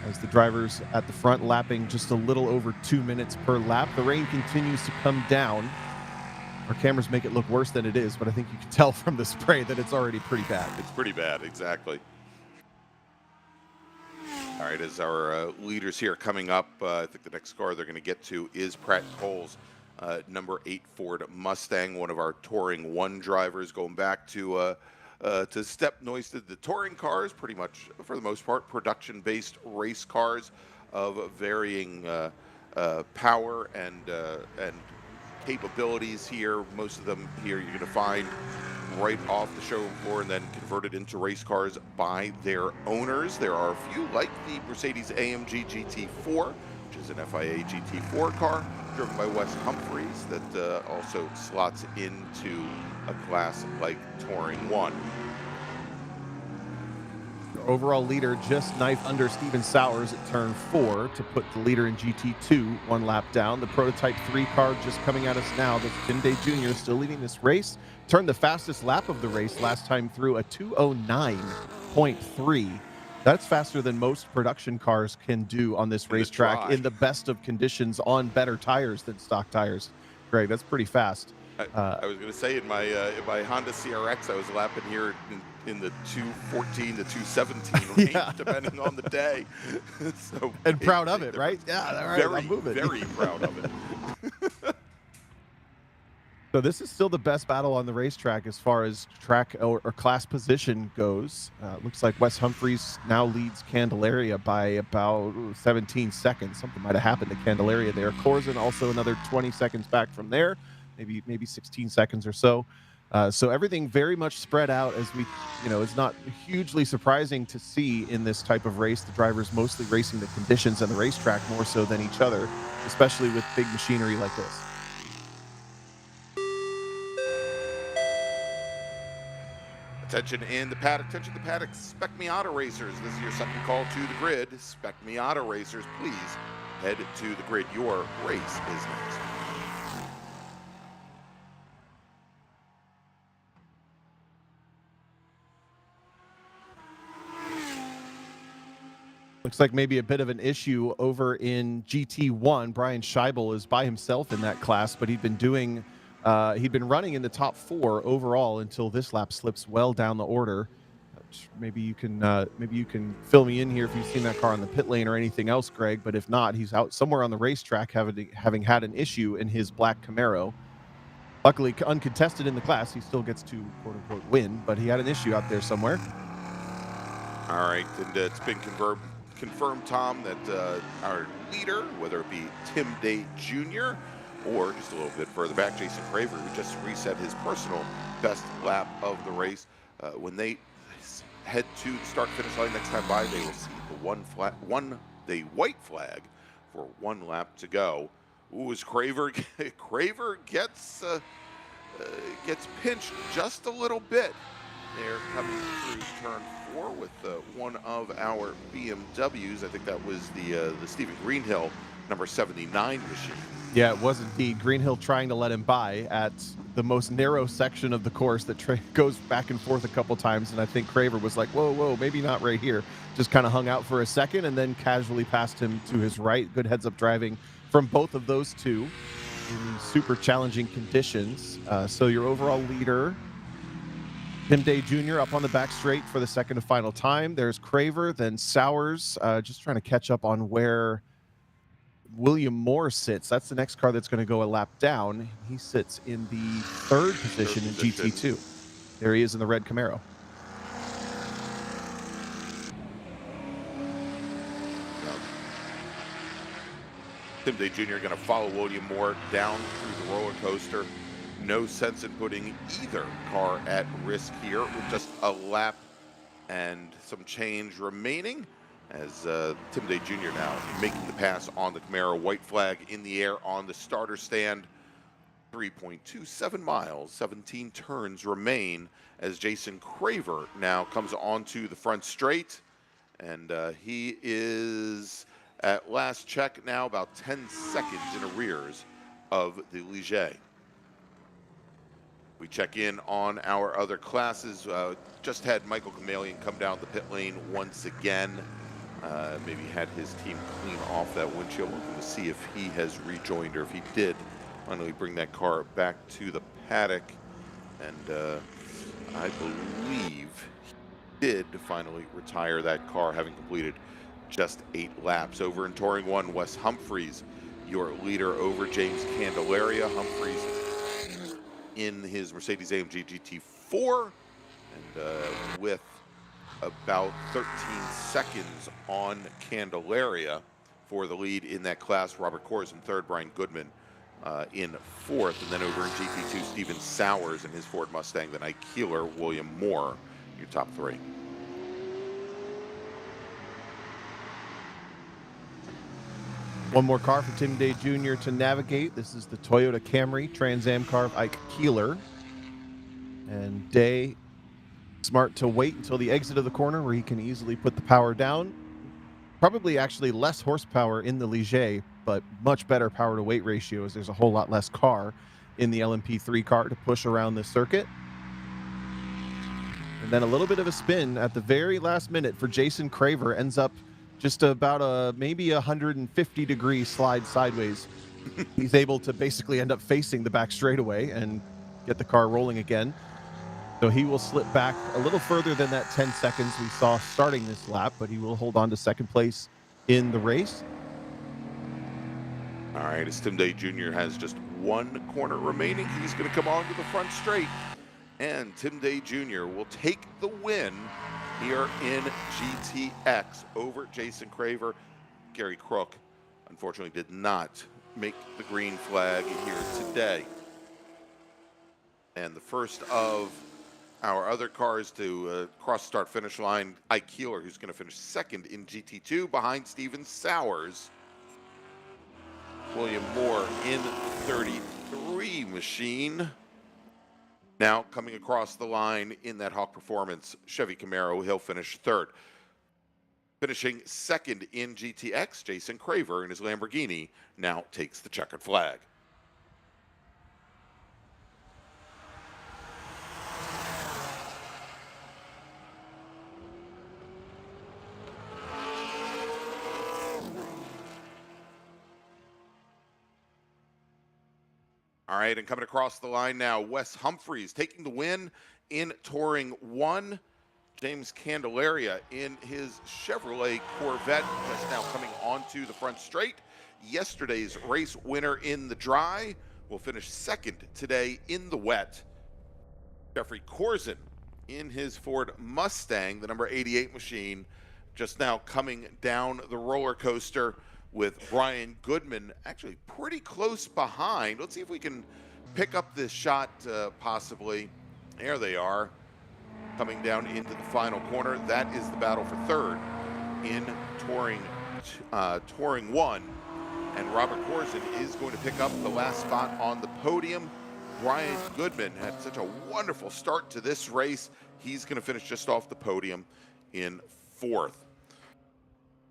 as the drivers at the front lapping just a little over 2 minutes per lap. The rain continues to come down. Our cameras make it look worse than it is, but I think you can tell from the spray that it's already pretty bad. It's pretty bad, exactly. All right, as our leaders here coming up, I think the next car they're going to get to is Pratt Cole's number 8 Ford Mustang, one of our Touring 1 drivers, going back to Step Noisted. The touring cars, pretty much for the most part, production-based race cars of varying power and capabilities here. Most of them here you're going to find right off the showroom floor and then converted into race cars by their owners. There are a few, like the Mercedes-AMG GT4, which is an FIA GT4 car driven by Wes Humphreys, that also slots into a class like Touring 1. Overall leader just knifed under Steven Sowers at turn 4 to put the leader in GT2 1 lap down. The Prototype 3 car just coming at us now. That's Tim Day Jr. still leading this race. Turned the fastest lap of the race last time through, a 2:09.3. That's faster than most production cars can do on this racetrack in the best of conditions on better tires than stock tires. Greg, that's pretty fast. I was going to say in my Honda CRX, I was lapping here in the 2:14 to 2:17 range, depending on the day. So and proud of it, right? Yeah, all right, very, I'm moving. very proud of it. So this is still the best battle on the racetrack as far as track or class position goes. Looks like Wes Humphreys now leads Candelaria by about 17 seconds. Something might have happened to Candelaria there. Corzin also another 20 seconds back from there, maybe 16 seconds or so. So everything very much spread out, as we, it's not hugely surprising to see in this type of race. The drivers mostly racing the conditions and the racetrack more so than each other, especially with big machinery like this. Attention in the paddock, attention to the paddock, Spec Miata racers. This is your second call to the grid. Spec Miata racers, please head to the grid. Your race is next. Looks like maybe a bit of an issue over in GT1. Brian Scheibel is by himself in that class, but he'd been running in the top 4 overall until this lap slips well down the order. Maybe you can fill me in here if you've seen that car on the pit lane or anything else, Greg. But if not, he's out somewhere on the racetrack having had an issue in his black Camaro. Luckily, uncontested in the class, he still gets to quote unquote win, but he had an issue out there somewhere. All right, and it's been confirmed, Tom, that our leader, whether it be Tim Day Jr. or just a little bit further back, Jason Craver, who just reset his personal best lap of the race, when they head to the start-finish line next time by, they will see the white flag for 1 lap to go. Ooh, as Craver gets pinched just a little bit. They're coming through turn 4 with one of our BMWs. I think that was the Stephen Greenhill number 79 machine. Yeah, it was indeed. Greenhill trying to let him by at the most narrow section of the course that goes back and forth a couple times, and I think Craver was like, whoa, maybe not right here. Just kind of hung out for a second and then casually passed him to his right. Good heads-up driving from both of those two in super challenging conditions. So your overall leader, Tim Day Jr. up on the back straight for the second and final time. There's Craver, then Sowers, just trying to catch up on where William Moore sits. That's the next car that's going to go a lap down. He sits in the third position in GT2. There he is in the red Camaro. Tim Day Jr. going to follow William Moore down through the roller coaster. No sense in putting either car at risk here with just a lap and some change remaining, as Tim Day Jr. now making the pass on the Camaro. White flag in the air on the starter stand. 3.27 miles, 17 turns remain as Jason Craver now comes onto the front straight, and he is at last check now about 10 seconds in arrears of the Ligier. We check in on our other classes. Just had Michael Kamalian come down the pit lane once again. Maybe had his team clean off that windshield. Looking to see if he has rejoined, or if he did finally bring that car back to the paddock. And I believe he did finally retire that car, having completed just 8 laps. Over in Touring 1, Wes Humphreys, your leader over James Candelaria. Humphreys in his Mercedes-AMG GT4, and with about 13 seconds on Candelaria for the lead in that class. Robert Kors in third, Brian Goodman in fourth, and then over in GT2, Steven Sowers in his Ford Mustang, then Ike Keeler, William Moore, your top 3. One more car for Tim Day Jr. to navigate. This is the Toyota Camry Trans Am car of Ike Keeler. And Day, smart to wait until the exit of the corner where he can easily put the power down. Probably actually less horsepower in the Ligier, but much better power to weight ratio, as there's a whole lot less car in the LMP3 car to push around the circuit. And then a little bit of a spin at the very last minute for Jason Craver. Ends up just about a maybe 150-degree slide sideways. He's able to basically end up facing the back straightaway and get the car rolling again. So he will slip back a little further than that 10 seconds we saw starting this lap, but he will hold on to second place in the race. All right, as Tim Day Jr. has just 1 corner remaining, he's going to come on to the front straight, and Tim Day Jr. will take the win here in GTX over Jason Craver. Gary Crook, unfortunately, did not make the green flag here today. And the first of our other cars to cross start finish line, Ike Keeler, who's going to finish second in GT2 behind Steven Sowers. William Moore in 33 machine. Now coming across the line in that Hawk Performance Chevy Camaro, he'll finish third. Finishing second in GTX, Jason Craver in his Lamborghini now takes the checkered flag. All right, and coming across the line now, Wes Humphreys taking the win in Touring 1. James Candelaria in his Chevrolet Corvette just now coming onto the front straight. Yesterday's race winner in the dry will finish second today in the wet. Jeffrey Corzin in his Ford Mustang, the number 88 machine, just now coming down the roller coaster with Brian Goodman actually pretty close behind. Let's see if we can pick up this shot possibly. There they are. coming down into the final corner. That is the battle for third in Touring 1. And Robert Corson is going to pick up the last spot on the podium. Brian Goodman had such a wonderful start to this race. He's going to finish just off the podium in fourth.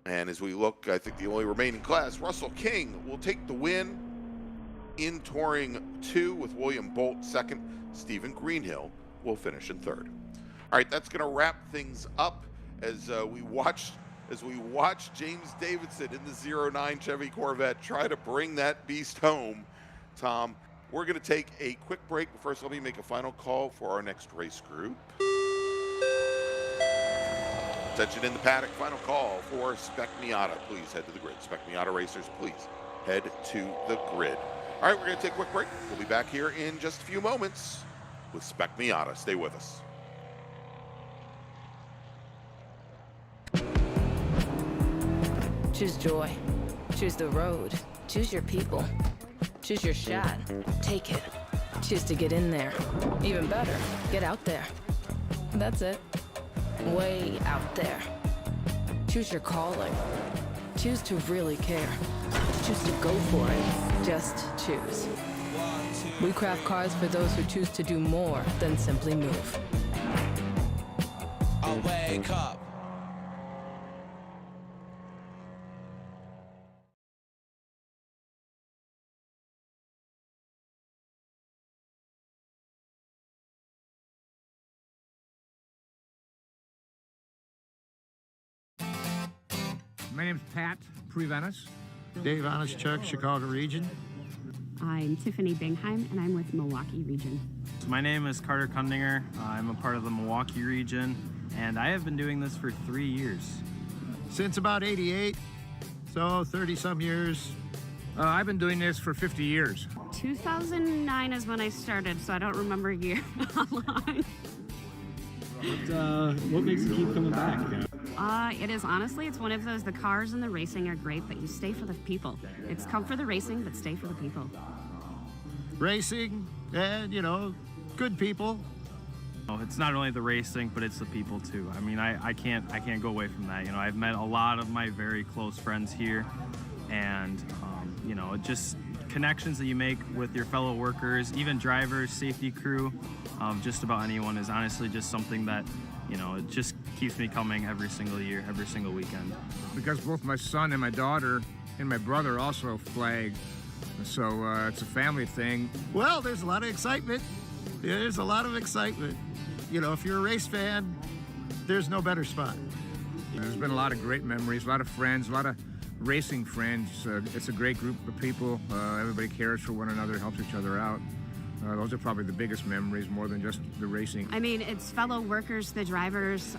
And as we look, I think the only remaining class, Russell King will take the win in Touring 2 with William Bolt second. Stephen Greenhill will finish in third. All right, that's going to wrap things up as we watch James Davidson in the 09 Chevy Corvette try to bring that beast home. Tom, we're going to take a quick break. First, let me make a final call for our next race group. Attention in the paddock, final call for Spec Miata. Please head to the grid. Spec Miata racers, please head to the grid. All right, we're going to take a quick break. We'll be back here in just a few moments with Spec Miata. Stay with us. Choose joy. Choose the road. Choose your people. Choose your shot. Take it. Choose to get in there. Even better, get out there. That's it. Way out there. Choose your calling. Choose to really care. Choose to go for it. Just choose. We craft cars for those who choose to do more than simply move. I'll wake up. My name's Pat Prevenus. Dave Onischuk, Chicago region. I'm Tiffany Bingheim, and I'm with Milwaukee region. My name is Carter Kundinger. I'm a part of the Milwaukee region, and I have been doing this for 3 years. Since about 88, so 30-some years. I've been doing this for 50 years. 2009 is when I started, so I don't remember a year how long. What makes you keep coming back? It is honestly, it's one of those, the cars and the racing are great, but you stay for the people. It's come for the racing, but stay for the people. Racing and, good people. Oh, it's not only the racing, but it's the people too. I mean, I can't go away from that. I've met a lot of my very close friends here, and just connections that you make with your fellow workers, even drivers, safety crew, just about anyone is honestly just something that, it just keeps me coming every single year, every single weekend. Because both my son and my daughter and my brother also flag, so it's a family thing. Well, there's a lot of excitement. There's a lot of excitement. If you're a race fan, there's no better spot. There's been a lot of great memories, a lot of friends, a lot of racing friends. It's a great group of people. Everybody cares for one another, helps each other out. Those are probably the biggest memories, more than just the racing. I mean, it's fellow workers, the drivers.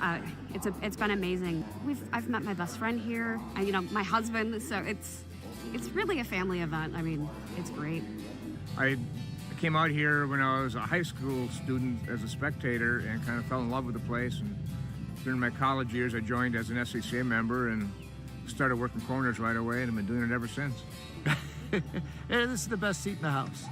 It's been amazing. I've met my best friend here. My husband. So it's really a family event. I mean, it's great. I came out here when I was a high school student as a spectator and kind of fell in love with the place. And during my college years, I joined as an SCCA member and started working corners right away, and I've been doing it ever since. This is the best seat in the house.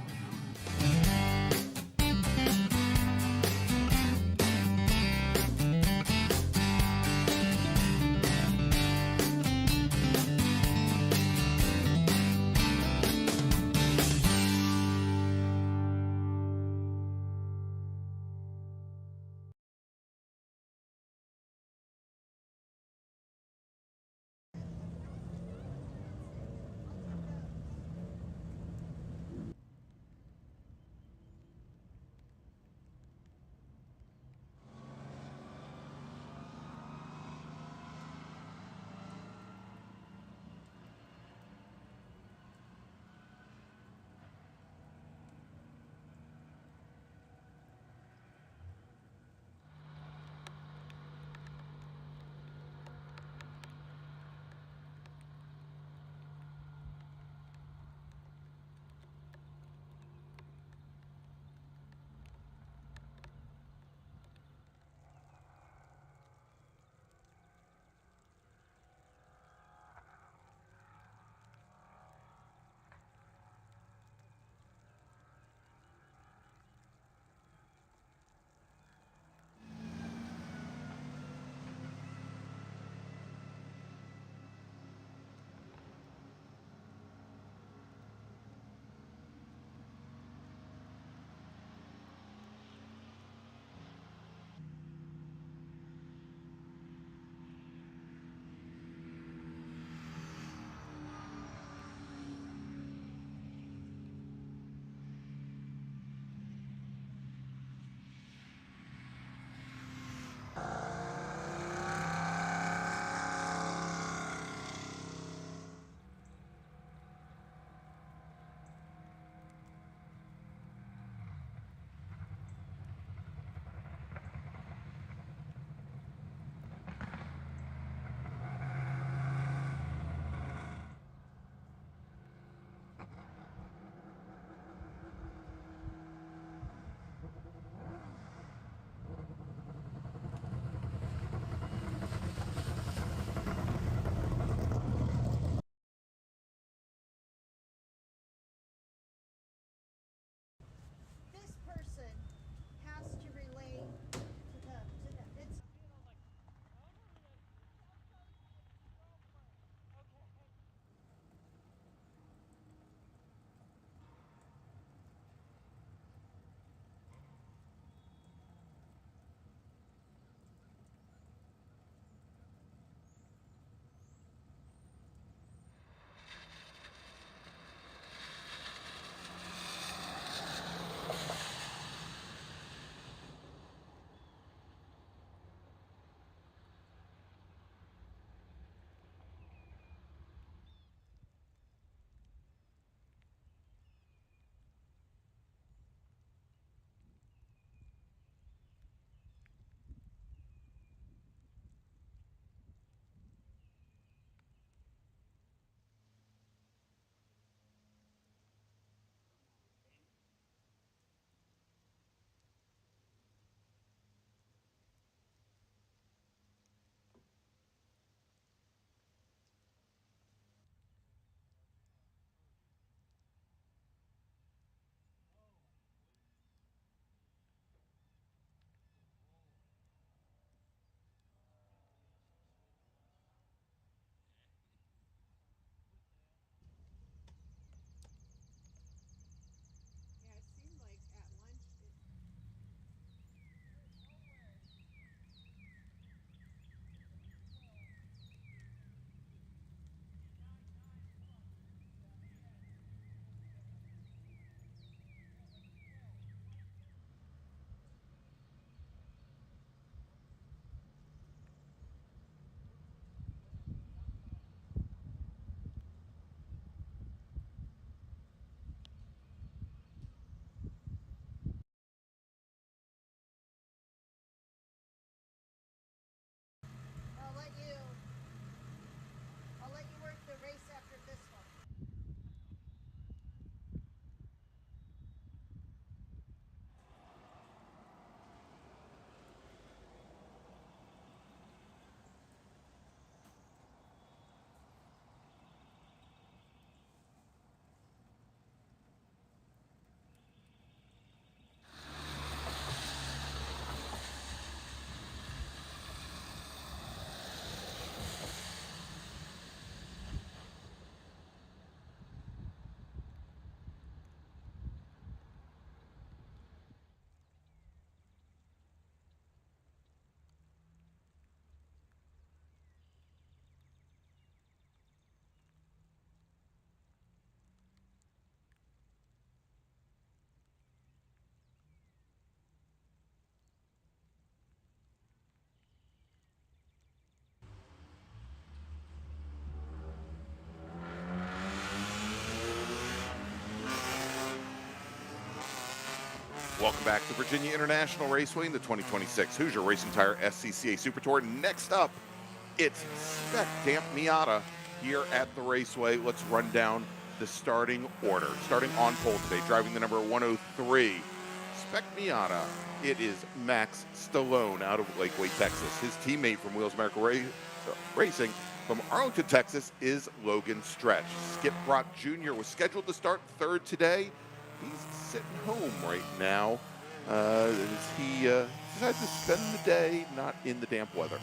Welcome back to Virginia International Raceway in the 2026 Hoosier Racing Tire SCCA Super Tour. Next up, it's Spec Damp Miata here at the Raceway. Let's run down the starting order. Starting on pole today, driving the number 103, Spec Miata. It is Max Stallone out of Lakeway, Texas. His teammate from Wheels America Racing from Arlington, Texas is Logan Stretch. Skip Brock Jr. was scheduled to start third today. He's sitting home right now. He decided to spend the day not in the damp weather.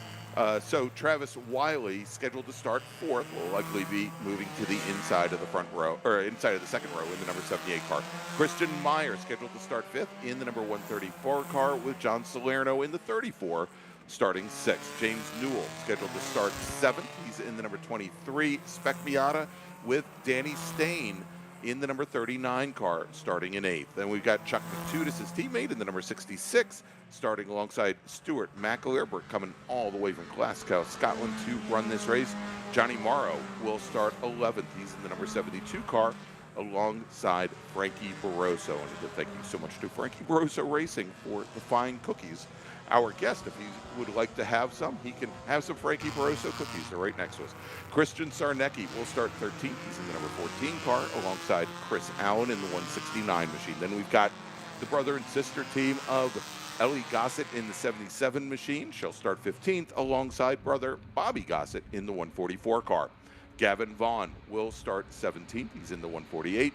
So Travis Wiley, scheduled to start fourth, will likely be moving to the inside of the front row, or inside of the second row in the number 78 car. Christian Meyer, scheduled to start fifth in the number 134 car, with John Salerno in the 34, starting sixth. James Newell, scheduled to start seventh. He's in the number 23 Spec Miata, with Danny Stain in the number 39 car, starting in eighth. Then we've got Chuck McTudis, his teammate, in the number 66, starting alongside Stuart McAleer. We're coming all the way from Glasgow, Scotland, to run this race. Johnny Morrow will start 11th. He's in the number 72 car, alongside Frankie Barroso. And thank you so much to Frankie Barroso Racing for the fine cookies. Our guest, if he would like to have some, he can have some Frankie Barroso cookies. They're right next to us. Christian Sarnecki will start 13th. He's in the number 14 car, alongside Chris Allen in the 169 machine. Then we've got the brother and sister team of Ellie Gossett in the 77 machine. She'll start 15th, alongside brother Bobby Gossett in the 144 car. Gavin Vaughn will start 17th. He's in the 148,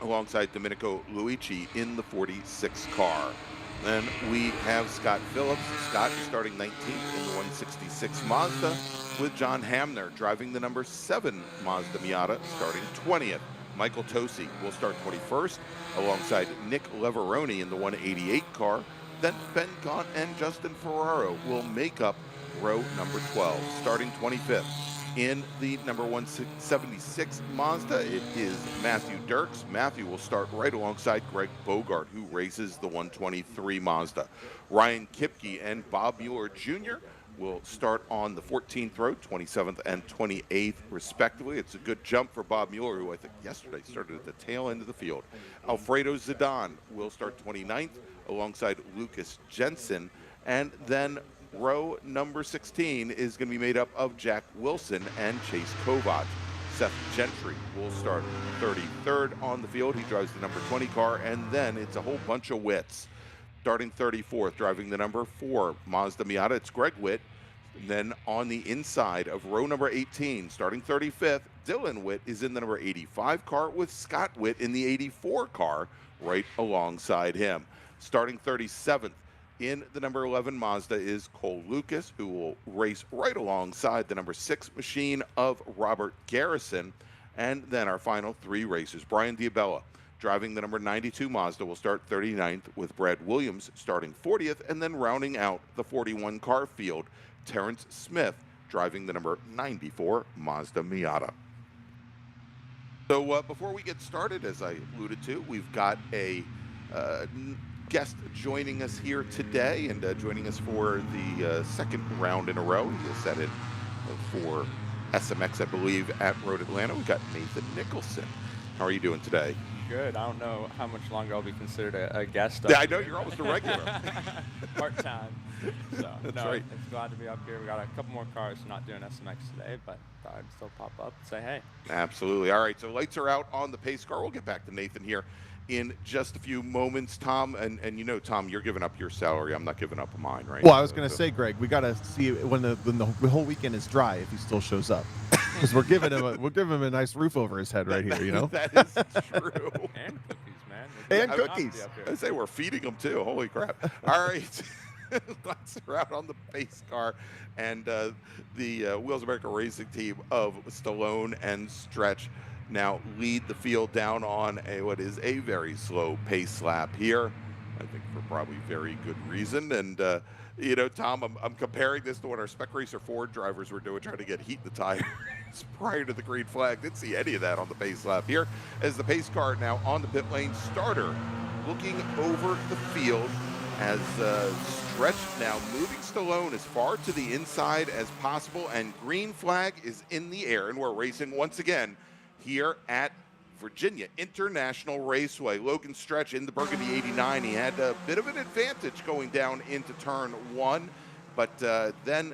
alongside Domenico Luigi in the 46 car. Then we have Scott Phillips. Scott is starting 19th in the 166 Mazda, with John Hamner driving the number 7 Mazda Miata, starting 20th. Michael Tosi will start 21st, alongside Nick Leveroni in the 188 car. Then Ben Gaunt and Justin Ferraro will make up row number 12, starting 25th. In the number 176 Mazda, it is Matthew Dirks. Matthew will start right alongside Greg Bogart, who races the 123 Mazda. Ryan Kipke and Bob Mueller Jr. will start on the 14th row, 27th and 28th, respectively. It's a good jump for Bob Mueller, who I think yesterday started at the tail end of the field. Alfredo Zidane will start 29th, alongside Lucas Jensen. And then row number 16 is going to be made up of Jack Wilson and Chase Kovac. Seth Gentry will start 33rd on the field. He drives the number 20 car, and then it's a whole bunch of Witts. Starting 34th, driving the number 4 Mazda Miata, it's Greg Witt. And then on the inside of row number 18, starting 35th, Dylan Witt is in the number 85 car, with Scott Witt in the 84 car right alongside him. Starting 37th, in the number 11 Mazda is Cole Lucas, who will race right alongside the number 6 machine of Robert Garrison. And then our final three racers, Brian Diabella, driving the number 92 Mazda, will start 39th, with Brad Williams starting 40th, and then rounding out the 41 car field, Terrence Smith, driving the number 94 Mazda Miata. So before we get started, as I alluded to, we've got a guest joining us here today, and joining us for the second round in a row. He set it for SMX, I believe, at Road Atlanta. We've got Nathan Nicholson. How are you doing today? Good. I don't know how much longer I'll be considered a guest. Yeah, I know you're almost a regular. Part-time. So, That's no, right. It's glad to be up here. We got a couple more cars, so not doing SMX today, but thought I'd still pop up and say hey. Absolutely. All right, so lights are out on the pace car. We'll get back to Nathan here in just a few moments, Tom. And you know, Tom, you're giving up your salary. I'm not giving up mine, right? Well, I was going to say, Greg, we got to see when the whole weekend is dry if he still shows up, because we'll give him a nice roof over his head right here. You know, that is true. And cookies, man. And cookies. I say we're feeding them too. Holy crap! All right. Lights are out on the pace car, and the Wheels America Racing team of Stallone and Stretch now lead the field down on what is a very slow pace lap here, I think for probably very good reason. And you know, Tom, I'm comparing this to what our Spec Racer Ford drivers were doing, trying to get heat in the tires prior to the green flag. Didn't see any of that on the pace lap here, as the pace car now on the pit lane starter, looking over the field as Stretch now moving Stallone as far to the inside as possible, and green flag is in the air, and we're racing once again here at Virginia International Raceway. Logan Stretch in the Burgundy 89. He had a bit of an advantage going down into turn 1, but then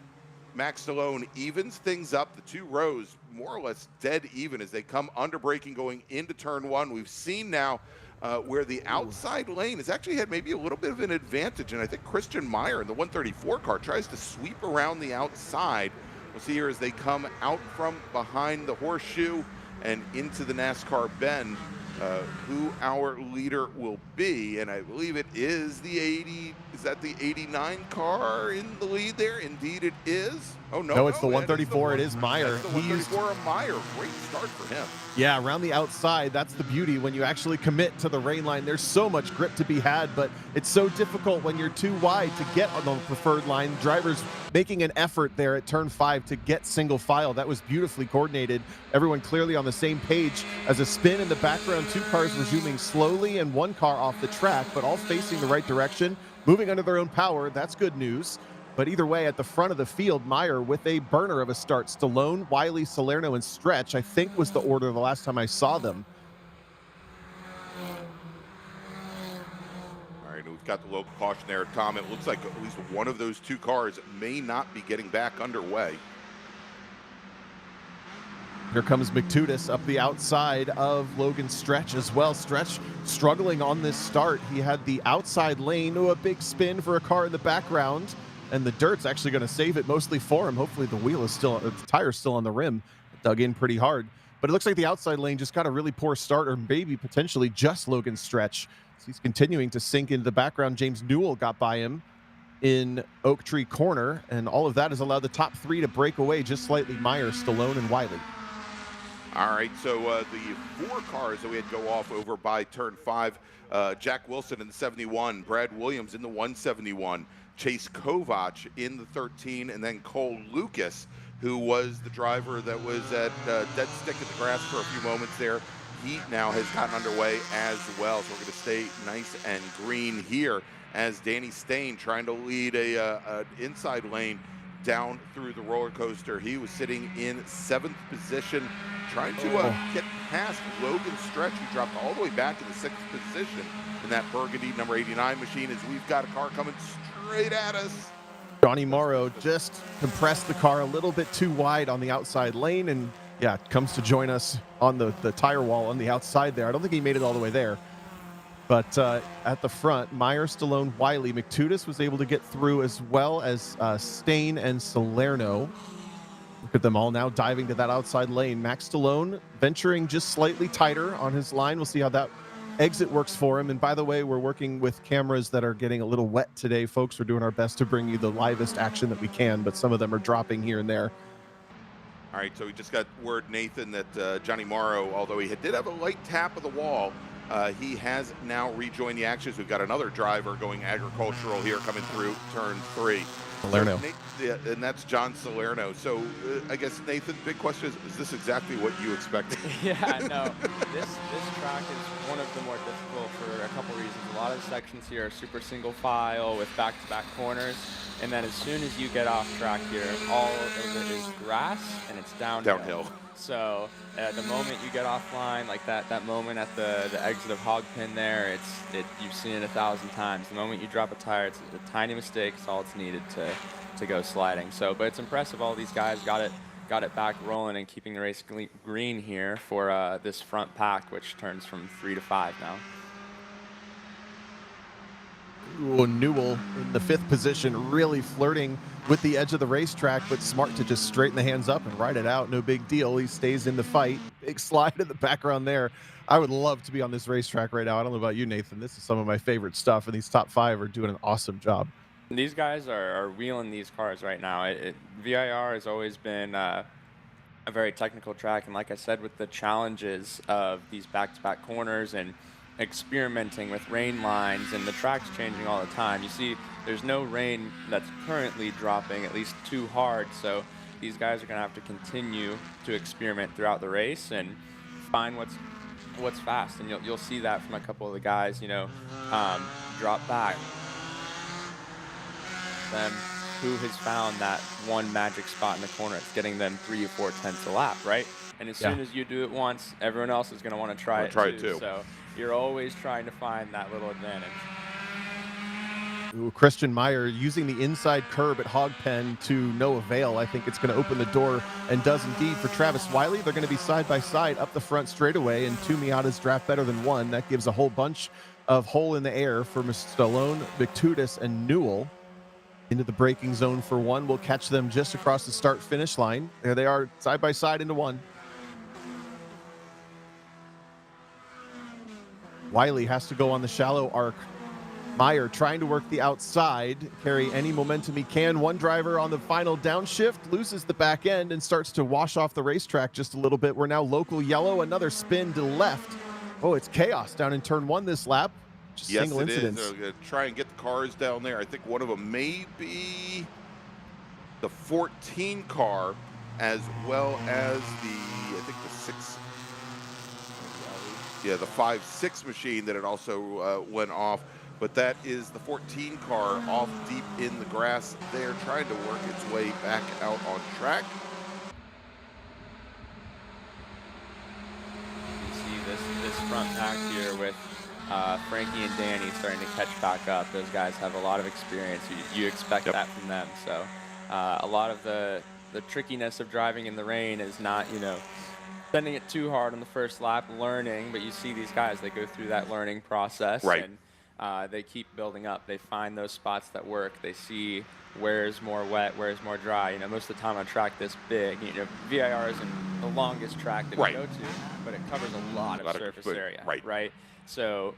Max Stallone evens things up. The two rows more or less dead even as they come under braking going into turn 1. We've seen now where the outside lane has actually had maybe a little bit of an advantage, and I think Christian Meyer in the 134 car tries to sweep around the outside. We'll see here as they come out from behind the horseshoe and into the NASCAR bend, who our leader will be. And I believe it is the 80, is that the 89 car in the lead there? Indeed it is. Oh, no. No, it's the 134. It is Meyer. That's the 134 of Meyer. Great start for him. Yeah, around the outside, that's the beauty. When you actually commit to the rain line, there's so much grip to be had, but it's so difficult when you're too wide to get on the preferred line. Drivers making an effort there at turn 5 to get single file. That was beautifully coordinated. Everyone clearly on the same page. As a spin in the background, 2 cars resuming slowly and 1 car off the track, but all facing the right direction, moving under their own power. That's good news. But either way, at the front of the field, Meyer with a burner of a start. Stallone, Wiley, Salerno, and Stretch, I think was the order the last time I saw them. All right, we've got the local caution there, Tom. It looks like at least one of those 2 cars may not be getting back underway. Here comes McTudis up the outside of Logan Stretch as well. Stretch struggling on this start. He had the outside lane, a big spin for a car in the background, and the dirt's actually going to save it mostly for him. Hopefully the wheel is still, the tire's still on the rim. It dug in pretty hard. But it looks like the outside lane just got a really poor start, or maybe potentially just Logan Stretch. So he's continuing to sink into the background. James Newell got by him in Oak Tree Corner, and all of that has allowed the top 3 to break away just slightly. Meyer, Stallone, and Wiley. All right, so the 4 cars that we had go off over by turn 5, Jack Wilson in the 71, Brad Williams in the 171, Chase Kovach in the 13, and then Cole Lucas, who was the driver that was at dead stick in the grass for a few moments there. He now has gotten underway as well, so we're going to stay nice and green here as Danny Stain trying to lead an inside lane down through the roller coaster. He was sitting in 7th position, trying to get past Logan Stretch, who dropped all the way back in the 6th position in that Burgundy number 89 machine, as we've got a car coming straight at us. Johnny Morrow just compressed the car a little bit too wide on the outside lane, and yeah, comes to join us on the tire wall on the outside there. I don't think he made it all the way there. But at the front, Meyer, Stallone, Wiley, McTudis was able to get through, as well as Stain and Salerno. Look at them all now diving to that outside lane. Max Stallone venturing just slightly tighter on his line. We'll see how that exit works for him. And by the way, we're working with cameras that are getting a little wet today, folks. We're doing our best to bring you the livest action that we can, but some of them are dropping here and there. All right, so we just got word, Nathan, that Johnny Morrow, although he did have a light tap of the wall, he has now rejoined the actions. We've got another driver going agricultural here coming through turn 3. Salerno. Yeah, and that's John Salerno. So I guess, Nathan, big question is this exactly what you expected? Yeah, no. This track is one of the more difficult for a couple reasons. A lot of the sections here are super single file with back-to-back corners. And then as soon as you get off track here, all of it is grass and it's downhill. So the moment you get offline, like that moment at the exit of Hogpin there, you've seen it 1,000 times. The moment you drop a tire, it's a tiny mistake. It's all it's needed to go sliding. So, but it's impressive. All these guys got it back rolling and keeping the race green here for this front pack, which turns from 3 to 5 now. Ooh, Newell in the 5th position, really flirting with the edge of the racetrack, but smart to just straighten the hands up and ride it out. No big deal. He stays in the fight. Big slide in the background there. I would love to be on this racetrack right now. I don't know about you, Nathan. This is some of my favorite stuff, and these top 5 are doing an awesome job. These guys are wheeling these cars right now. VIR has always been a very technical track, and like I said, with the challenges of these back-to-back corners and experimenting with rain lines, and the track's changing all the time. You see, there's no rain that's currently dropping, at least too hard, so these guys are going to have to continue to experiment throughout the race and find what's fast, and you'll see that from a couple of the guys, drop back. Them who has found that one magic spot in the corner. It's getting them 3 or 4 tenths a lap, right? And as soon as you do it once, everyone else is going to want to try it too. So you're always trying to find that little advantage. Ooh, Christian Meyer using the inside curb at Hog Pen to no avail. I think it's going to open the door, and does indeed, for Travis Wiley. They're going to be side by side up the front straightaway, and two Miatas draft better than one. That gives a whole bunch of hole in the air for Stallone, McTutis, and Newell into the braking zone for one. We'll catch them just across the start-finish line. There they are, side by side into one. Wiley has to go on the shallow arc. Meyer trying to work the outside, carry any momentum he can. One driver on the final downshift loses the back end and starts to wash off the racetrack just a little bit. We're now local yellow, another spin to the left. Oh, it's chaos down in turn one this lap. Just single incidents. They're going to try and get the cars down there. I think one of them may be the 14 car, as well as the 5-6 machine that it also went off. But that is the 14 car off deep in the grass there, trying to work its way back out on track. You see this front pack here with Frankie and Danny starting to catch back up. Those guys have a lot of experience. You expect that from them. So a lot of the trickiness of driving in the rain is not, spending it too hard on the first lap, learning. But you see these guys, they go through that learning process. Right. And they keep building up. They find those spots that work. They see where's more wet, where's more dry. Most of the time on a track this big, VIR isn't the longest track that we go to, but it covers a lot of surface area. Right. So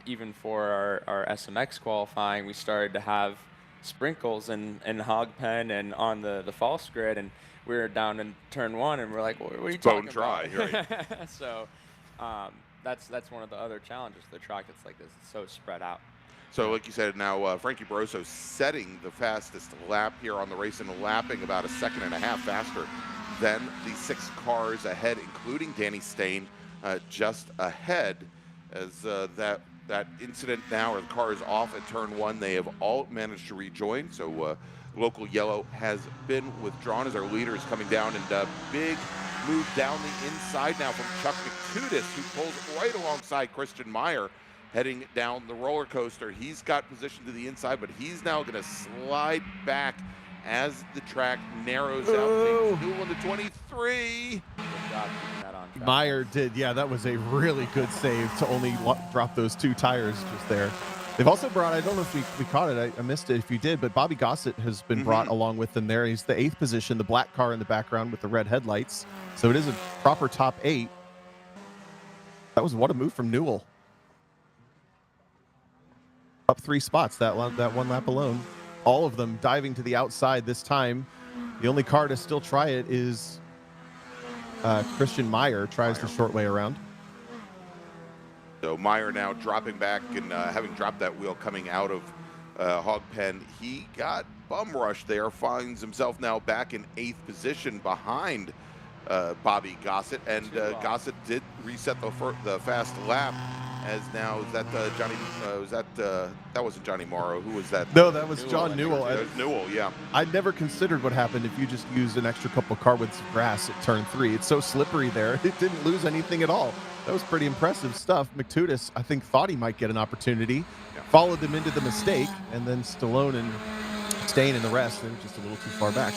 even for our SMX qualifying, we started to have sprinkles in Hog Pen and on the false grid, and we were down in turn one, and we're like, what are you talking about? Bone dry, right? So. That's one of the other challenges of the track that's like this. It's so spread out. So like you said, now Frankie Barroso setting the fastest lap here on the race, and lapping about a second and a half faster than the 6 cars ahead, including Danny Stain just ahead. As that incident now, or the car is off at turn one, they have all managed to rejoin. So local yellow has been withdrawn as our leader is coming down, and big move down the inside now from Chuck McTutis, who pulls right alongside Christian Meyer heading down the roller coaster. He's got position to the inside, but he's now going to slide back as the track narrows out. James Newell in the 23. Meyer did, that was a really good save to only drop those 2 tires just there. They've also brought, I don't know if we caught it, I missed it if you did, but Bobby Gossett has been brought along with them there. He's the 8th position, the black car in the background with the red headlights. So it is a proper top 8. That was what a move from Newell. Up 3 spots that one lap alone. All of them diving to the outside this time. The only car to still try it is Christian Meyer, tries the short way around. So Meyer now dropping back and having dropped that wheel coming out of Hog Pen. He got bum rushed there, finds himself now back in 8th position behind Bobby Gossett. And Gossett did reset the fast lap, as now, is that Johnny, that wasn't Johnny Morrow. Who was that? No, that was John Newell. That was Newell, yeah. I'd never considered what happened if you just used an extra couple car widths of grass at turn 3. It's so slippery there. It didn't lose anything at all. That was pretty impressive stuff. McTutis, I think, thought he might get an opportunity, followed them into the mistake, and then Stallone and Stain and the rest, they were just a little too far back.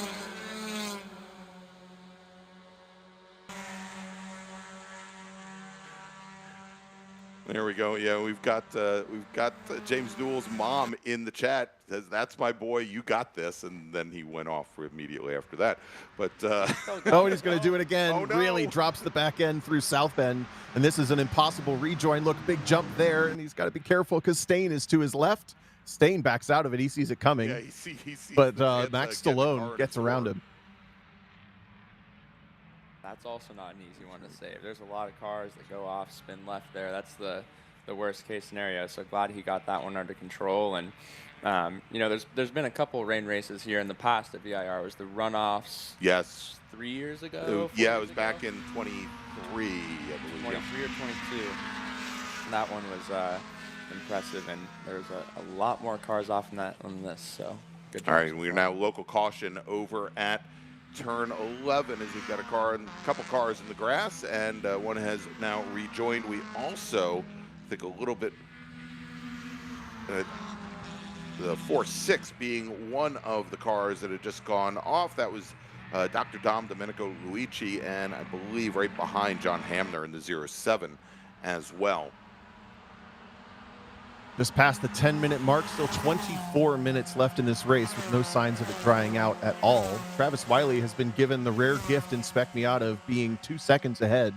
There we go. Yeah, we've got James Newell's mom in the chat. Says, "That's my boy. You got this." And then he went off immediately after that. But oh, he's going to do it again. Oh, no. Really drops the back end through South Bend, and this is an impossible rejoin. Look, big jump there, and he's got to be careful because Stain is to his left. Stain backs out of it. He sees it coming. Yeah, he sees but Max Stallone gets around him. That's also not an easy one to save. There's a lot of cars that go off, spin left there. That's the worst case scenario. So glad he got that one under control. And there's been a couple rain races here in the past at VIR. It was the runoffs. Yes. 3 years ago. Yeah, it was back in 23, I believe. 23 or 22. And that one was impressive, and there's a lot more cars off on this. So good. All right, we're now local caution over at turn 11 as we've got a couple cars in the grass, and one has now rejoined. We also think a little bit the 4-6 being one of the cars that had just gone off. That was Dr. Dom Domenico Luigi, and I believe right behind John Hamner in the 07 as well. Just past the 10-minute mark, still 24 minutes left in this race with no signs of it drying out at all. Travis Wiley has been given the rare gift in Spec Miata of being 2 seconds ahead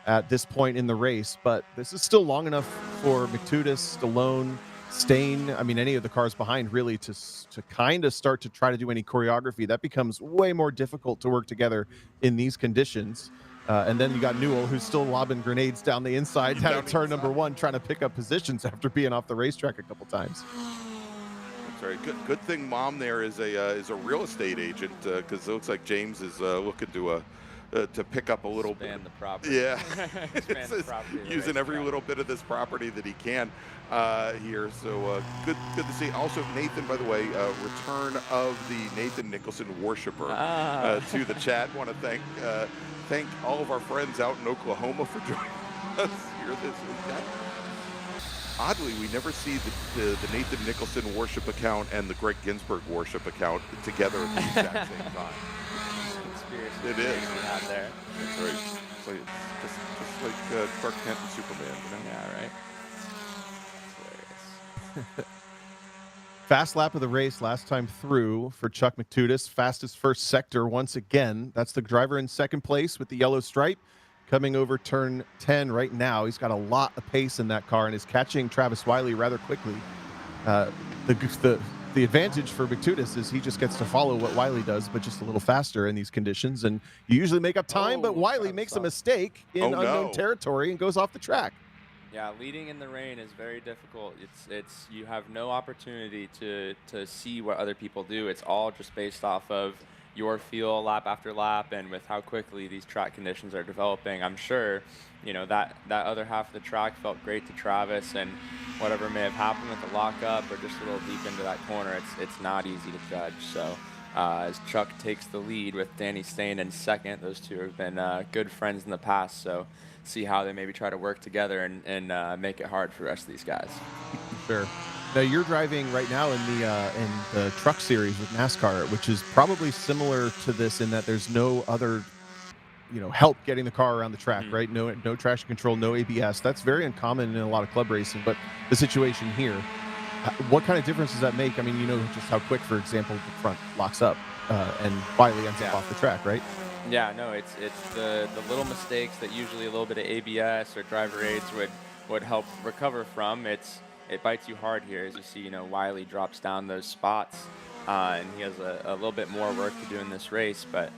at this point in the race, but this is still long enough for McTutis, Stallone, Stain, I mean, any of the cars behind really to kind of start to try to do any choreography. That becomes way more difficult to work together in these conditions. And then you got Newell, who's still lobbing grenades down the inside down at turn number 1, trying to pick up positions after being off the racetrack a couple times. That's right. Good thing Mom there is a real estate agent, because it looks like James is looking to pick up a little bit. Expand the property. Yeah. Expand the property. Using every little bit of this property that he can here. So good to see. Also, Nathan, by the way, return of the Nathan Nicholson worshiper to the chat. Want to thank all of our friends out in Oklahoma for joining us here this weekend. Oddly, we never see the Nathan Nicholson worship account and the Gregg Ginsberg worship account together at the exact same time. It is. Out there. That's right. It's like, just like Clark Kent and Superman, you know? Yeah, right. Hilarious. Fast lap of the race last time through for Chuck McTutis. Fastest first sector once again. That's the driver in second place with the yellow stripe. Coming over turn 10 right now. He's got a lot of pace in that car and is catching Travis Wiley rather quickly. The advantage for McTutis is he just gets to follow what Wiley does, but just a little faster in these conditions. And you usually make up time, but Wiley makes a mistake in unknown territory and goes off the track. Yeah, leading in the rain is very difficult. It's you have no opportunity to see what other people do. It's all just based off of your feel lap after lap, and with how quickly these track conditions are developing. I'm sure, you know, that other half of the track felt great to Travis, and whatever may have happened with the lockup or just a little deep into that corner, it's not easy to judge. So as Chuck takes the lead with Danny Stain in second, those two have been good friends in the past, so see how they maybe try to work together and make it hard for the rest of these guys. Sure. Now you're driving right now in the truck series with NASCAR, which is probably similar to this in that there's no other, help getting the car around the track, right? No traction control, no ABS. That's very uncommon in a lot of club racing, but the situation here, what kind of difference does that make? I mean, just how quick, for example, the front locks up and Wiley ends up off the track, right? Yeah, no, it's the little mistakes that usually a little bit of ABS or driver aids would help recover from. It bites you hard here, as you see, Wiley drops down those spots, and he has a little bit more work to do in this race, but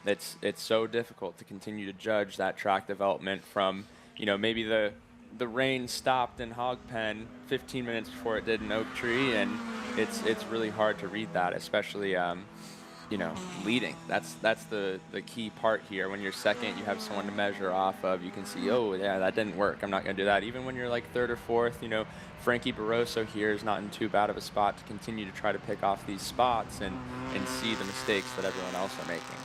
it's so difficult to continue to judge that track development from, maybe the rain stopped in Hogpen 15 minutes before it did in Oak Tree, and it's really hard to read that, especially leading. That's the key part here. When you're second, you have someone to measure off of. You can see, oh yeah, that didn't work, I'm not going to do that. Even when you're like third or fourth, Frankie Barroso here is not in too bad of a spot to continue to try to pick off these spots and see the mistakes that everyone else are making.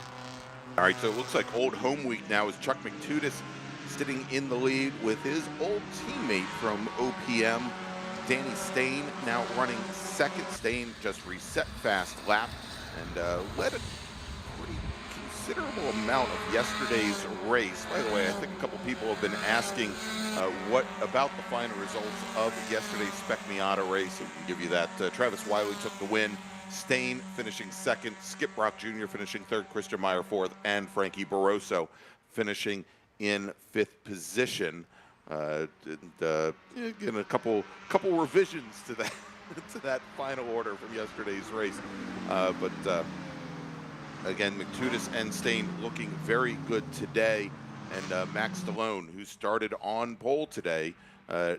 All right, so it looks like old home week now is Chuck McTutis sitting in the lead with his old teammate from OPM, Danny Stain, now running second. Stain just reset fast lap and led a pretty considerable amount of yesterday's race. By the way, I think a couple people have been asking what about the final results of yesterday's Spec Miata race. We can give you that. Travis Wiley took the win. Stain finishing second. Skip Brock Jr. finishing third. Christian Meyer fourth. And Frankie Barroso finishing in fifth position. Again, a couple revisions to that. To that final order from yesterday's race. But again, McTutis and Stain looking very good today. And Max Stallone, who started on pole today,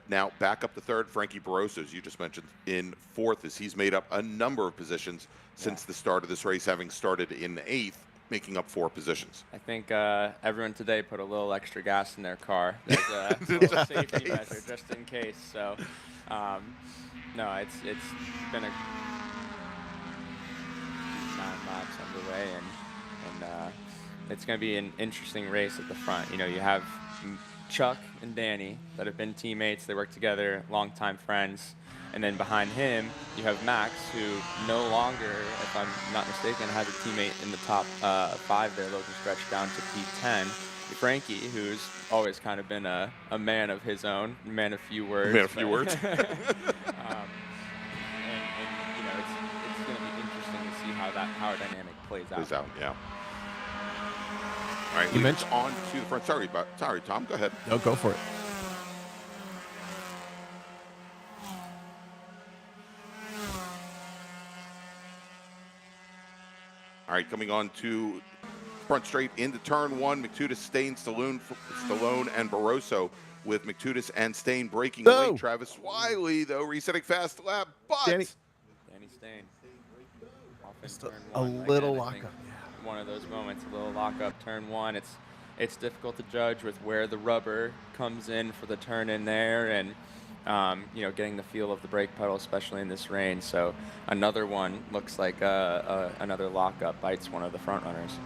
now back up to third. Frankie Barroso, as you just mentioned, in fourth, as he's made up a number of positions since the start of this race, having started in eighth, making up 4 positions. I think everyone today put a little extra gas in their car. There's a little safety measure just in case. So. No, it's been a 9 laps underway, and it's going to be an interesting race at the front. You know, you have Chuck and Danny that have been teammates. They work together, longtime friends. And then behind him, you have Max, who no longer, if I'm not mistaken, has a teammate in the top 5 there, Logan Stretch down to P10. Frankie, who's always kind of been a man of his own, man of few words. Man of few words. And you know, it's going to be interesting to see how that power dynamic plays out. Yeah. All right, you mentioned on to the front. Sorry, Tom. Go ahead. No, go for it. All right, coming on to front straight into turn 1, McTutis, Stain, Stallone, and Barroso, with McTutis and Stain breaking away. Travis Wiley, though, resetting fast lap, but Danny Stain. Just a little lockup. One of those moments, a little lockup, turn 1. It's difficult to judge with where the rubber comes in for the turn in there, and you know, getting the feel of the brake pedal, especially in this rain. So another one looks like another lockup bites one of the front runners.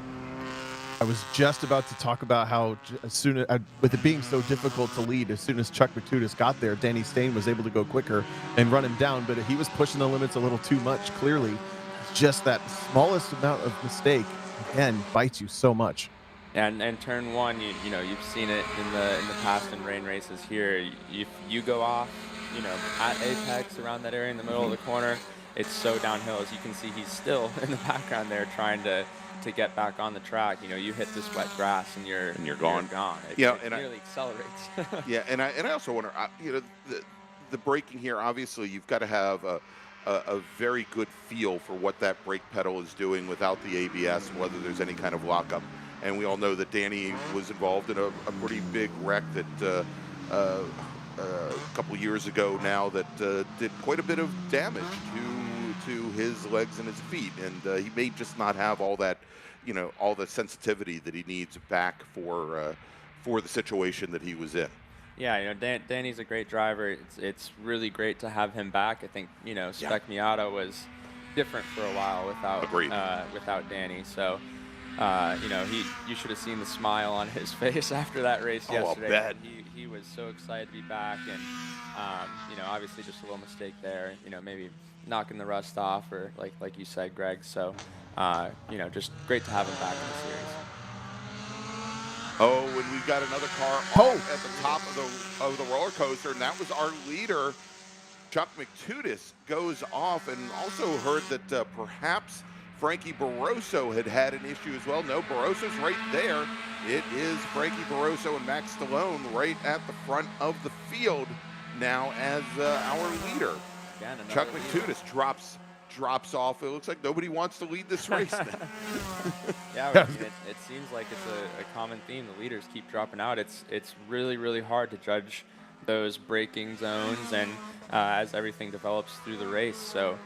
I was just about to talk about how as soon as, with it being so difficult to lead, as soon as Chuck McTutis got there, Danny Stain was able to go quicker and run him down, but he was pushing the limits a little too much, clearly. Just that smallest amount of mistake, again, bites you so much. And turn 1, you know, you've seen it in the past in rain races here. If you go off, you know, at apex around that area in the middle of the corner, it's so downhill. As you can see, he's still in the background there trying to get back on the track. You know, you hit this wet grass and you're gone. It really accelerates. Yeah, and I also wonder, you know, the braking here. Obviously, you've got to have a very good feel for what that brake pedal is doing without the ABS, and whether there's any kind of lockup. And we all know that Danny was involved in a pretty big wreck that a couple years ago now that did quite a bit of damage to his legs and his feet. And he may just not have all that, you know, all the sensitivity that he needs back for the situation that he was in. Yeah, you know, Danny's a great driver. It's really great to have him back. I think, you know, Spec Miata was different for a while without Danny. So, you know, you should have seen the smile on his face after that race yesterday. I'll bet. He was so excited to be back, and you know, obviously just a little mistake there. You know, maybe knocking the rust off, or like you said, Greg. So, you know, just great to have him back in the series. Oh, and we've got another car off at the top of the roller coaster, and that was our leader, Chuck McTutis, goes off. And also heard that perhaps Frankie Barroso had an issue as well. No, Barroso's right there. It is Frankie Barroso and Max Stallone right at the front of the field now as our leader. Again, Chuck McTutis drops off. It looks like nobody wants to lead this race now. Yeah, I mean, it seems like it's a common theme. The leaders keep dropping out. It's really, really hard to judge those braking zones and as everything develops through the race. So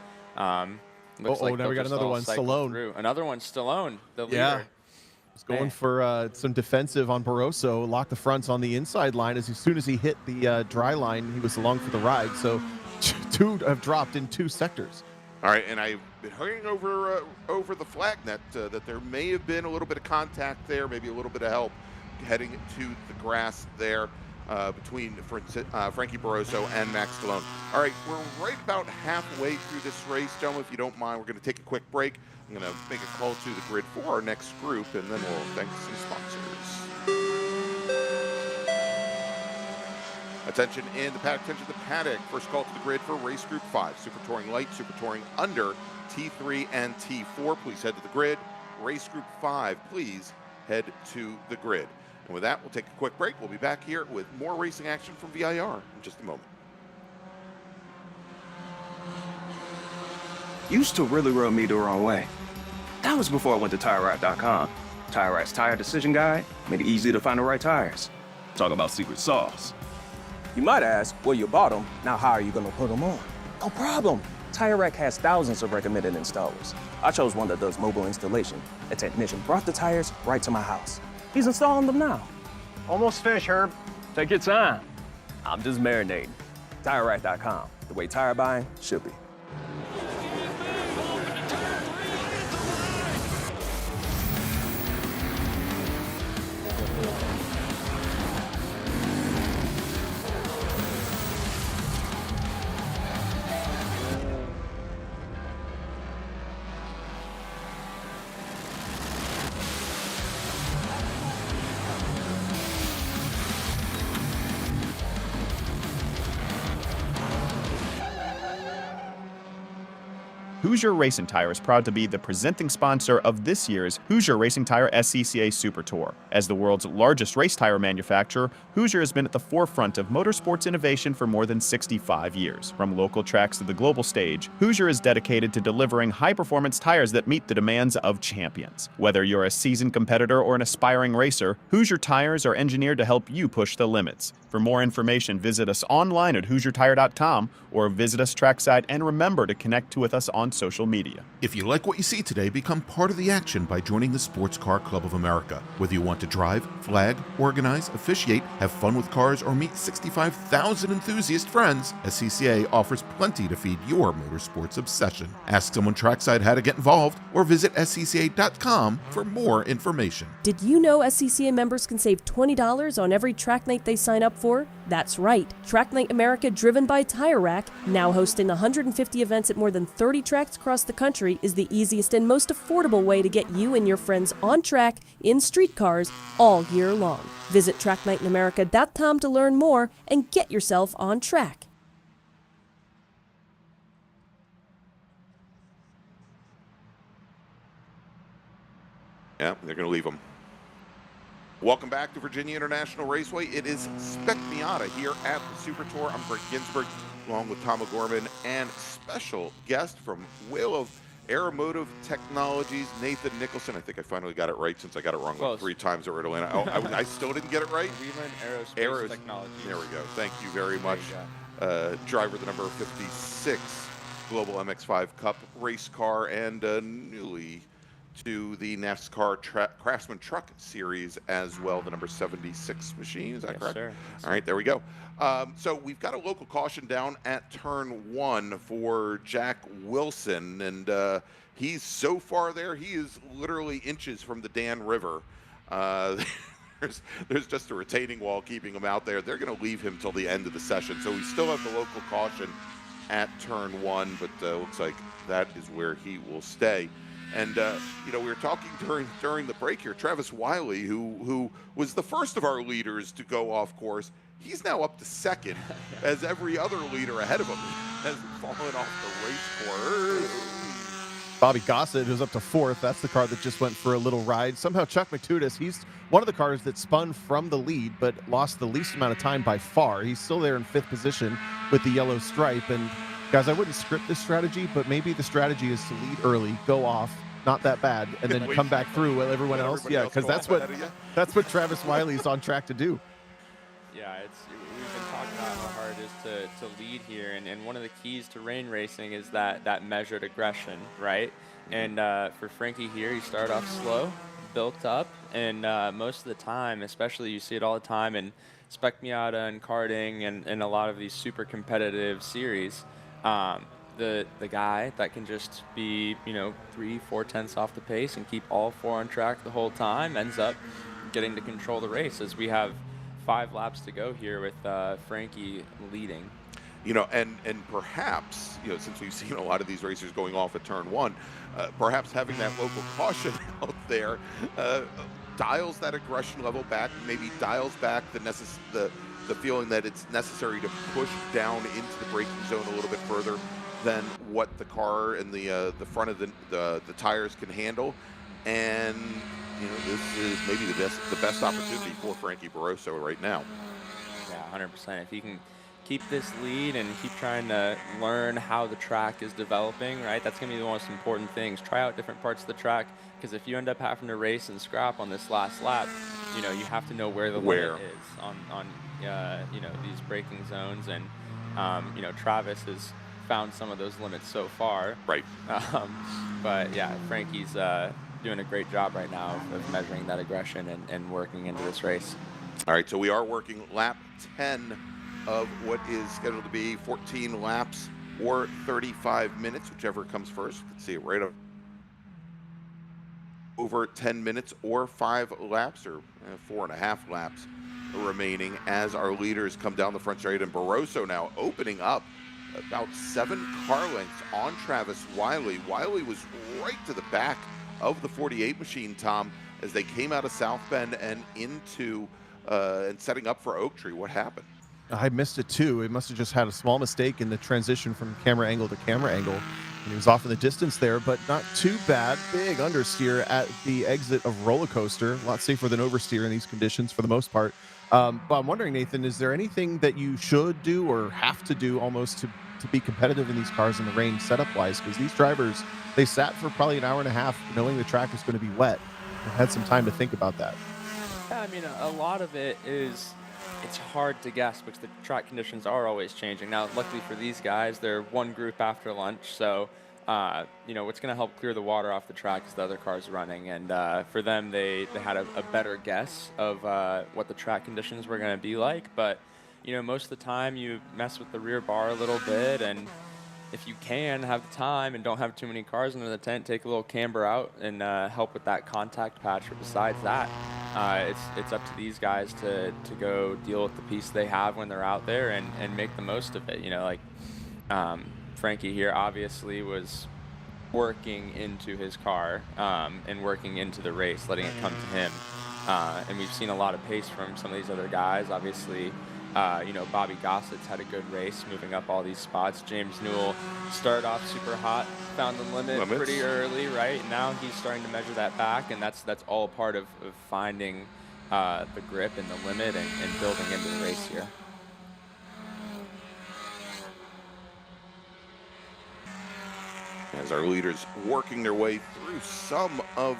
looks like now we got another one, Stallone. Through. Another one, Stallone, the leader. Yeah. He's going for some defensive on Barroso, locked the fronts on the inside line. As soon as he hit the dry line, he was along for the ride. So 2 have dropped in 2 sectors. All right, and I've been hearing over the flag net that there may have been a little bit of contact there, maybe a little bit of help heading to the grass there between Frankie Barroso and Max Stallone. All right, we're right about halfway through this race, gentlemen. If you don't mind, we're going to take a quick break. I'm going to make a call to the grid for our next group, and then we'll thank some sponsors. Attention in the paddock, attention to the paddock. First call to the grid for race group 5, Super Touring Light, Super Touring Under, T3 and T4. Please head to the grid. Race group 5, please head to the grid. And with that, we'll take a quick break. We'll be back here with more racing action from VIR in just a moment. Used to really rub me the wrong way. That was before I went to TireRack.com. TireRack's tire decision guide made it easy to find the right tires. Talk about secret sauce. You might ask, well, you bought them, now how are you gonna put them on? No problem. TireRack has thousands of recommended installers. I chose one that does mobile installation. A technician brought the tires right to my house. He's installing them now. Almost finished, Herb. Take your time. I'm just marinating. TireRack.com, the way tire buying should be. Hoosier Racing Tire is proud to be the presenting sponsor of this year's Hoosier Racing Tire SCCA Super Tour. As the world's largest race tire manufacturer, Hoosier has been at the forefront of motorsports innovation for more than 65 years. From local tracks to the global stage, Hoosier is dedicated to delivering high-performance tires that meet the demands of champions. Whether you're a seasoned competitor or an aspiring racer, Hoosier tires are engineered to help you push the limits. For more information, visit us online at HoosierTire.com or visit us trackside, and remember to connect with us on social media. If you like what you see today, become part of the action by joining the Sports Car Club of America. Whether you want to drive, flag, organize, officiate, have fun with cars, or meet 65,000 enthusiast friends, SCCA offers plenty to feed your motorsports obsession. Ask someone trackside how to get involved or visit SCCA.com for more information. Did you know SCCA members can save $20 on every track night they sign up for? That's right. Track Night America, driven by Tire Rack, now hosting 150 events at more than 30 tracks across the country, is the easiest and most affordable way to get you and your friends on track in street cars all year long. Visit tracknightinamerica.com to learn more and get yourself on track. Yeah, they're going to leave them. Welcome back to Virginia International Raceway. It is Spec Miata here at the Super Tour. I'm Gregg Ginsberg, along with Tom O'Gorman, and special guest from Wheel of Aeromotive Technologies, Nathan Nicholson. I think I finally got it right since I got it wrong like 3 times at Atlanta. Oh, I still didn't get it right? Aerospace Technologies. There we go. Thank you very much. Driver the number 56 Global MX-5 Cup race car, and newly to the NASCAR Craftsman Truck Series as well, the number 76 machine. Is that correct? Sir. All right, there we go. So we've got a local caution down at turn 1 for Jack Wilson, and he's so far there, he is literally inches from the Dan River. There's just a retaining wall keeping him out there. They're going to leave him till the end of the session. So we still have the local caution at turn 1, but looks like that is where he will stay. And you know, we were talking during the break here. Travis Wiley, who was the first of our leaders to go off course, he's now up to second, as every other leader ahead of him has fallen off the race course. Bobby Gossett, who's up to 4th. That's the car that just went for a little ride. Somehow Chuck McTudis, he's one of the cars that spun from the lead, but lost the least amount of time by far. He's still there in 5th position with the yellow stripe. And guys, I wouldn't script this strategy, but maybe the strategy is to lead early, go off, not that bad, and then come back through with everyone else. Yeah, because that's what Travis Wiley's on track to do. Yeah, we've been talking about how hard it is to lead here, and one of the keys to rain racing is that measured aggression, right? And for Frankie here, he started off slow, built up, and most of the time, especially you see it all the time in Spec Miata and karting and a lot of these super competitive series, the guy that can just be, 3-4 tenths off the pace and keep all 4 on track the whole time ends up getting to control the race, as we have 5 laps to go here with Frankie leading. And perhaps, since we've seen a lot of these racers going off at turn 1, perhaps having that local caution out there dials that aggression level back, maybe dials back the feeling that it's necessary to push down into the braking zone a little bit further than what the car and the front of the tires can handle. And this is maybe the best opportunity for Frankie Barroso right now. Yeah, 100%. If he can keep this lead and keep trying to learn how the track is developing, right? That's going to be the most important things. Try out different parts of the track, because if you end up having to race and scrap on this last lap, you have to know where the limit is on these braking zones. And Travis has found some of those limits so far. Right. But yeah, Frankie's doing a great job right now of measuring that aggression and working into this race. All right, so we are working lap 10 of what is scheduled to be 14 laps or 35 minutes, whichever comes first. Let's see it right up over 10 minutes or 5 laps, or 4.5 laps remaining as our leaders come down the front straight. And Barroso now opening up about 7 car lengths on Travis Wiley. Wiley was right to the back of the 48 machine, Tom, as they came out of South Bend and into and setting up for Oak Tree. What happened? I missed it too. It must have just had a small mistake in the transition from camera angle to camera angle. He was off in the distance there, but not too bad. Big understeer at the exit of Roller Coaster. A lot safer than oversteer in these conditions for the most part. But I'm wondering, Nathan, is there anything that you should do or have to do almost to be competitive in these cars in the rain setup-wise? Because these drivers, they sat for probably an hour and a half knowing the track was going to be wet and had some time to think about that. Yeah, I mean, a lot of it is, it's hard to guess because the track conditions are always changing. Now, luckily for these guys, they're one group after lunch, so you know, what's going to help clear the water off the track is the other cars running. And for them, they had a better guess of what the track conditions were going to be like. But, you know, most of the time you mess with the rear bar a little bit, and if you can have the time and don't have too many cars under the tent, take a little camber out and help with that contact patch. But besides that, it's up to these guys to go deal with the piece they have when they're out there and make the most of it. You know, like Frankie here obviously was working into his car and working into the race, letting it come to him. And we've seen a lot of pace from some of these other guys. Obviously, you know, Bobby Gossett's had a good race moving up all these spots. James Newell started off super hot, found the limit pretty early, right? Now he's starting to measure that back, and that's all part of finding the grip and the limit and building into the race here. As our leaders working their way through some of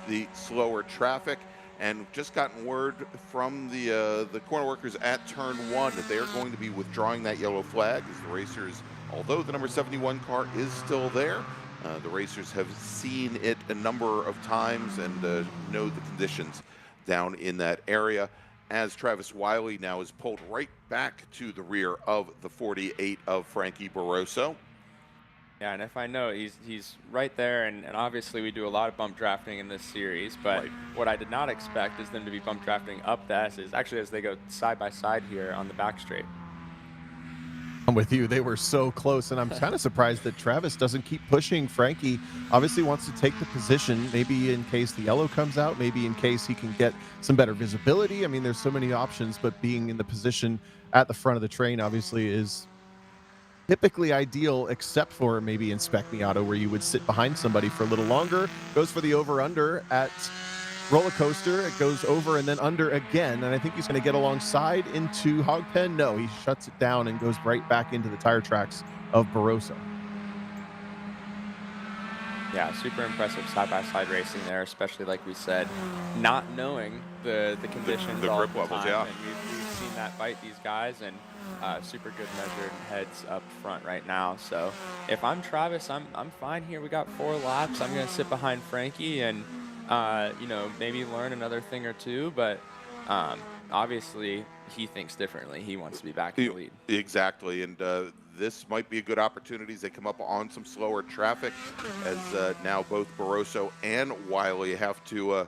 the slower traffic, and just gotten word from the corner workers at turn 1 that they are going to be withdrawing that yellow flag as the racers, although the number 71 car is still there, the racers have seen it a number of times and know the conditions down in that area, as Travis Wiley now is pulled right back to the rear of the 48 of Frankie Barroso. Yeah, and if I know, he's right there, and obviously we do a lot of bump drafting in this series, but what I did not expect is them to be bump drafting up the S's, actually as they go side by side here on the back straight. I'm with you. They were so close, and I'm kind of surprised that Travis doesn't keep pushing. Frankie obviously wants to take the position, maybe in case the yellow comes out, maybe in case he can get some better visibility. I mean, there's so many options, but being in the position at the front of the train obviously is typically ideal, except for maybe in Spec Miata, where you would sit behind somebody for a little longer. Goes for the over-under at Roller Coaster. It goes over and then under again, and I think he's going to get alongside into Hogpen. No, he shuts it down and goes right back into the tire tracks of Barroso. Yeah, super impressive side-by-side racing there, especially like we said, not knowing the conditions, the all grip the levels, time. yeah. And we've seen that bite these guys, and super good measured heads up front right now. So if I'm Travis, I'm fine here. We got 4 laps. I'm going to sit behind Frankie and you know, maybe learn another thing or two, but obviously he thinks differently. He wants to be back in the lead. Exactly, and this might be a good opportunity as they come up on some slower traffic, as now both Barroso and Wiley have to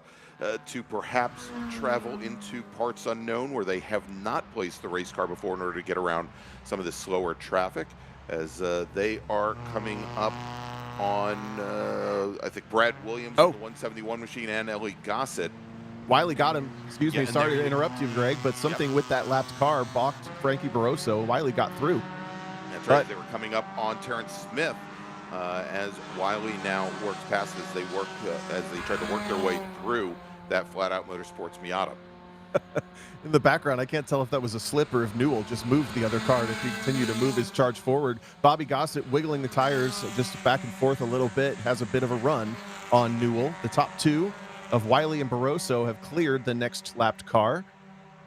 perhaps travel into parts unknown where they have not placed the race car before in order to get around some of the slower traffic, as they are coming up on, I think, Brad Williams, the 171 machine, and Ellie Gossett. Wiley got him. Excuse me, sorry to interrupt you, Greg, but something with that lapped car balked Frankie Barroso. Wiley got through. That's right. They were coming up on Terrence Smith as Wiley now works past as they try to work their way through that flat-out Motorsports Miata. In the background, I can't tell if that was a slip or if Newell just moved the other car to continue to move his charge forward. Bobby Gossett wiggling the tires just back and forth a little bit, has a bit of a run on Newell. The top 2 of Wiley and Barroso have cleared the next lapped car.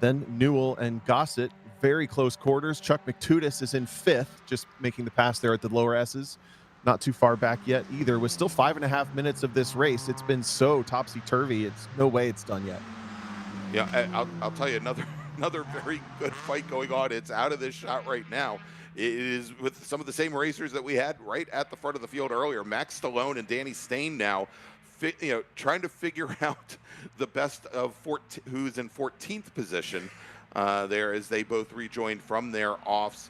Then Newell and Gossett, very close quarters. Chuck McTudis is in 5th, just making the pass there at the lower S's. Not too far back yet either. With still 5.5 minutes of this race, it's been so topsy-turvy. It's no way it's done yet. Yeah, I'll tell you another very good fight going on. It's out of this shot right now. It is with some of the same racers that we had right at the front of the field earlier. Max Stallone and Danny Stain now, trying to figure out the best of who's in 14th position there, as they both rejoined from their offs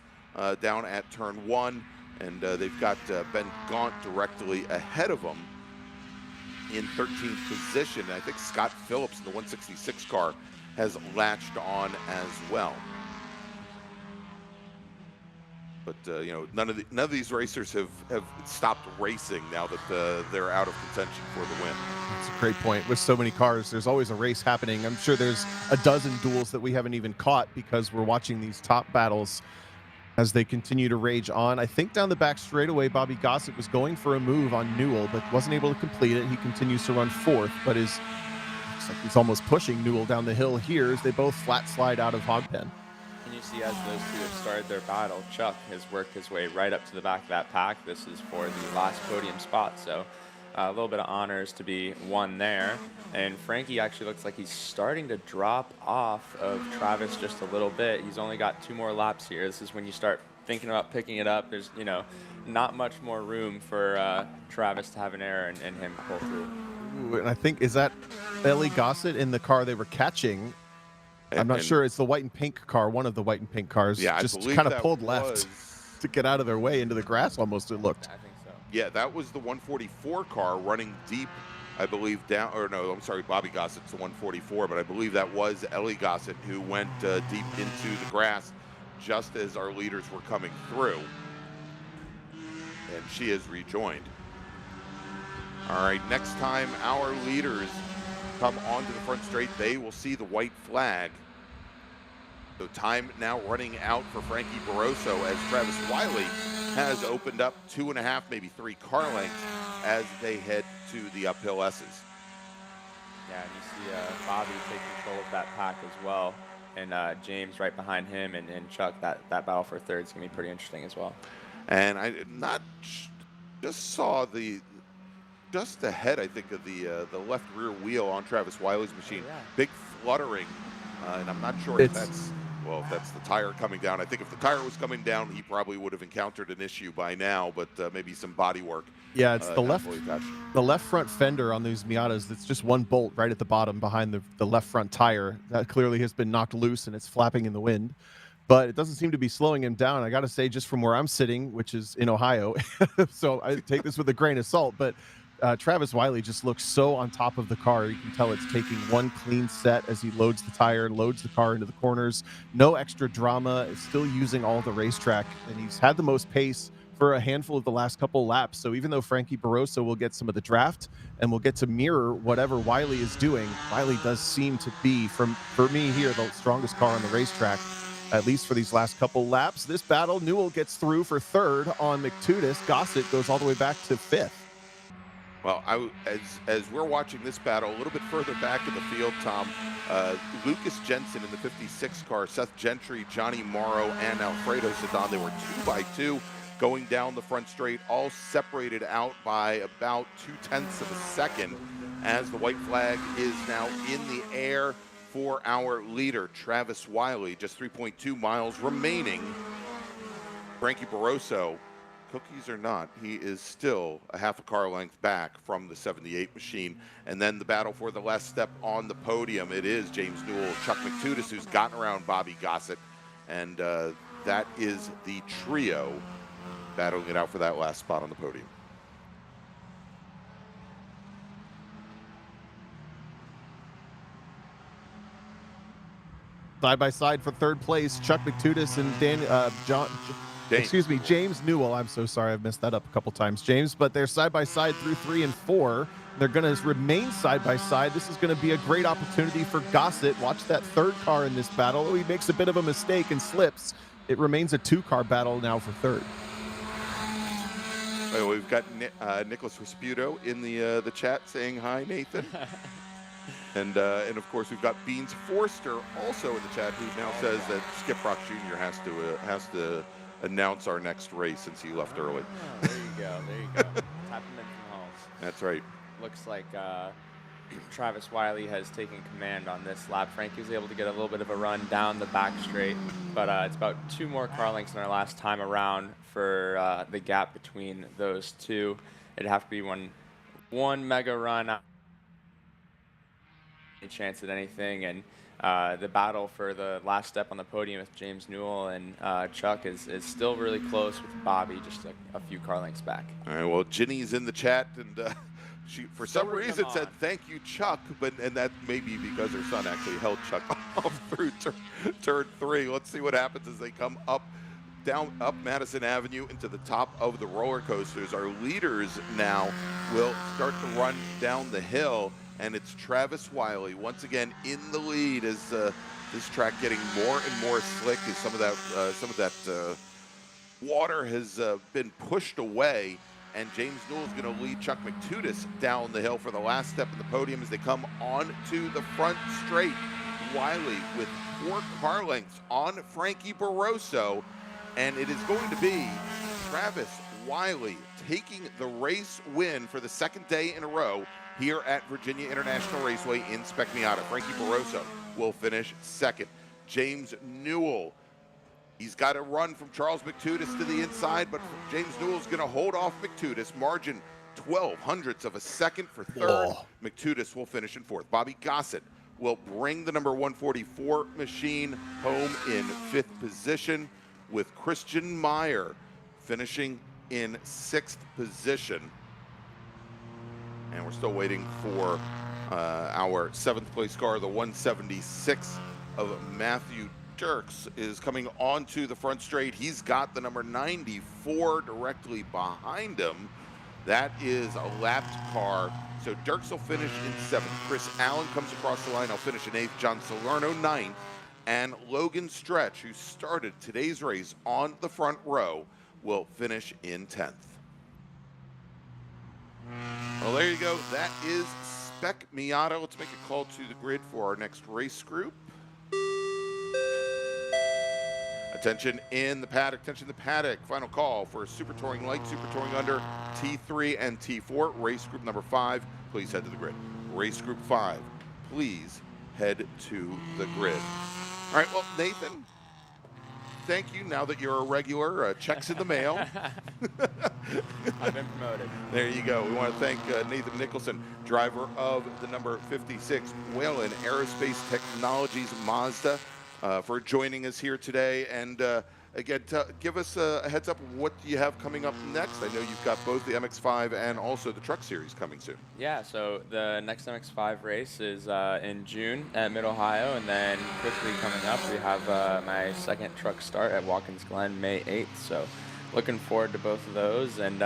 down at turn 1, and they've got Ben Gaunt directly ahead of them in 13th position. And I think Scott Phillips in the 166 car has latched on as well. But none of these racers have stopped racing now that they're out of contention for the win. That's a great point. With so many cars, there's always a race happening. I'm sure there's a dozen duels that we haven't even caught because we're watching these top battles as they continue to rage on. I think down the back straightaway, Bobby Gossett was going for a move on Newell, but wasn't able to complete it. He continues to run fourth, but looks like he's almost pushing Newell down the hill here as they both flat slide out of Hogpen. And you see as those two have started their battle, Chuck has worked his way right up to the back of that pack. This is for the last podium spot, so a little bit of honors to be won there. And Frankie actually looks like he's starting to drop off of Travis just a little bit. He's only got 2 more laps here. This is when you start thinking about picking it up. There's, not much more room for Travis to have an error and him pull through. Ooh, and I think, is that Ellie Gossett in the car they were catching? I'm not sure. It's the white and pink car, one of the white and pink cars. Yeah, just kind of pulled left to get out of their way into the grass almost, it looked. I think so. Yeah, that was the 144 car running deep, I believe, down, or no, I'm sorry, Bobby Gossett's the 144, but I believe that was Ellie Gossett who went deep into the grass just as our leaders were coming through. And she has rejoined. All right, next time our leaders come onto the front straight, they will see the white flag. So time now running out for Frankie Barroso as Travis Wiley has opened up 2.5, maybe 3 car lengths as they head to the uphill S's. Yeah, and you see Bobby take control of that pack as well. And James right behind him, and Chuck, that battle for third is going to be pretty interesting as well. And I just saw just ahead, I think, of the left rear wheel on Travis Wiley's machine. Yeah. Big fluttering, and I'm not sure if that's the tire coming down. I think if the tire was coming down, he probably would have encountered an issue by now, but maybe some body work. Yeah, it's the left front fender on these Miatas. That's just one bolt right at the bottom behind the left front tire. That clearly has been knocked loose and it's flapping in the wind. But it doesn't seem to be slowing him down. I got to say, just from where I'm sitting, which is in Ohio, so I take this with a grain of salt, but Travis Wiley just looks so on top of the car. You can tell it's taking one clean set as he loads the tire, loads the car into the corners. No extra drama. It's still using all the racetrack, and he's had the most pace for a handful of the last couple laps. So even though Frankie Barroso will get some of the draft and will get to mirror whatever Wiley is doing, Wiley does seem to be, for me here, the strongest car on the racetrack, at least for these last couple laps. This battle, Newell gets through for third on McTudis. Gossett goes all the way back to fifth. Well, as we're watching this battle, a little bit further back in the field, Tom, Lucas Jensen in the 56 car, Seth Gentry, Johnny Morrow, and Alfredo Sedan, they were 2 by 2 going down the front straight, all separated out by about 0.2 of a second as the white flag is now in the air for our leader, Travis Wiley. Just 3.2 miles remaining. Frankie Barroso, cookies or not, he is still a half a car length back from the 78 machine. And then the battle for the last step on the podium, it is James Newell, Chuck McTudis, who's gotten around Bobby Gossett. And that is the trio battling it out for that last spot on the podium. Side by side for third place, Chuck McTudis and James Newell. I'm so sorry, I've messed that up a couple times, James. But they're side by side through 3 and 4. They're going to remain side by side. This is going to be a great opportunity for Gossett. Watch that third car in this battle. Oh, he makes a bit of a mistake and slips. It remains a 2-car battle now for third. Well, we've got Nicholas Resputo in the chat saying hi, Nathan. And of course we've got Beans Forster also in the chat, who now says that Skip Rock Jr. has to announce our next race since he left early. Oh, there you go. Tap him in from Halls. That's right. Looks like Travis Wiley has taken command on this lap. Frankie was able to get a little bit of a run down the back straight, but it's about 2 more car lengths than our last time around for the gap between those two. It'd have to be one mega run. Any chance at anything, and the battle for the last step on the podium with James Newell and Chuck is still really close with Bobby, just a few car lengths back. All right, well, Ginny's in the chat, and she, for some reason, said, thank you, Chuck, and that may be because her son actually held Chuck off through turn 3. Let's see what happens as they come up down up Madison Avenue into the top of the roller coasters. Our leaders now will start to run down the hill, and it's Travis Wiley once again in the lead as this track getting more and more slick as some of that water has been pushed away. And James Newell is going to lead Chuck McTutis down the hill for the last step in the podium as they come onto the front straight. Wiley with 4 car lengths on Frankie Barroso, and it is going to be Travis Wiley taking the race win for the second day in a row here at Virginia International Raceway in Spec Miata. Frankie Barroso will finish second. James Newell, he's got a run from Charles McTutis to the inside, but James Newell's going to hold off McTutis. Margin 0.12 of a second for third. McTutis will finish in fourth. Bobby Gossett will bring the number 144 machine home in 5th position, with Christian Meyer finishing in 6th position. And we're still waiting for our 7th place car, the 176 of Matthew Dirks is coming onto the front straight. He's got the number 94 directly behind him. That is a lapped car. So Dirks will finish in 7th. Chris Allen comes across the line. He'll finish in 8th. John Salerno 9th. And Logan Stretch, who started today's race on the front row, will finish in 10th. Well, there you go. That is Spec Miata. Let's make a call to the grid for our next race group. Attention in the paddock, attention in the paddock. Final call for Super Touring Light, Super Touring Under, T3 and T4. Race group number 5, please head to the grid. Race group 5, please head to the grid. All right, well, Nathan, thank you. Now that you're a regular, checks in the mail. I've been promoted. There you go. We want to thank Nathan Nicholson, driver of the number 56 Whalen Aerospace Technologies Mazda, for joining us here today. And again, give us a heads up. What do you have coming up next? I know you've got both the MX-5 and also the Truck Series coming soon. Yeah, so the next MX-5 race is in June at Mid-Ohio, and then quickly coming up, we have my second truck start at Watkins Glen May 8th. So looking forward to both of those and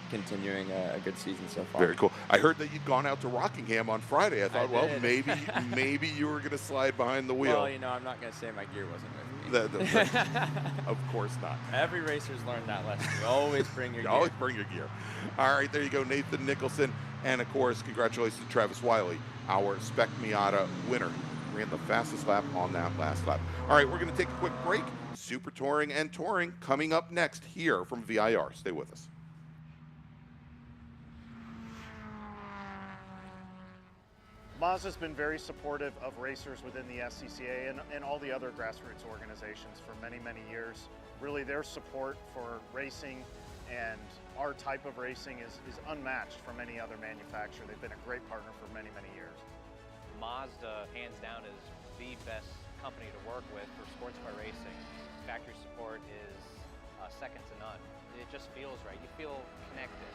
continuing a good season so far. Very cool. I heard that you'd gone out to Rockingham on Friday. I thought, well, maybe you were going to slide behind the wheel. Well, you know, I'm not going to say my gear wasn't with me. Of course not. Every racer's learned that lesson. You always bring your gear. Always bring your gear. All right, there you go, Nathan Nicholson. And, of course, congratulations to Travis Wiley, our Spec Miata winner. Ran the fastest lap on that last lap. All right, we're going to take a quick break. Super Touring and Touring coming up next here from VIR. Stay with us. Mazda's been very supportive of racers within the SCCA and all the other grassroots organizations for many, many years. Really, their support for racing and our type of racing is unmatched from any other manufacturer. They've been a great partner for many, many years. Mazda, hands down, is the best company to work with for sports car racing. Factory support is second to none. It just feels right. You feel connected.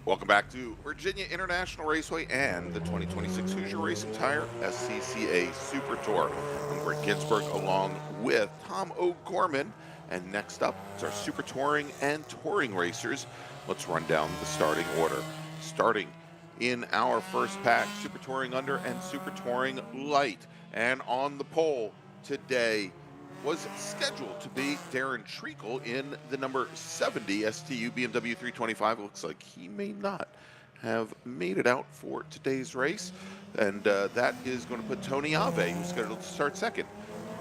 Welcome back to Virginia International Raceway and the 2026 Hoosier Racing Tire SCCA Super Tour. I'm Gregg Ginsberg along with Tom O'Gorman. And next up is our Super Touring and Touring racers. Let's run down the starting order. Starting in our first pack, Super Touring Under and Super Touring Light. And on the pole today was scheduled to be Darren Treacle in the number 70 STU BMW 325. It looks like he may not have made it out for today's race. And that is going to put Tony Ave, who's scheduled to start second,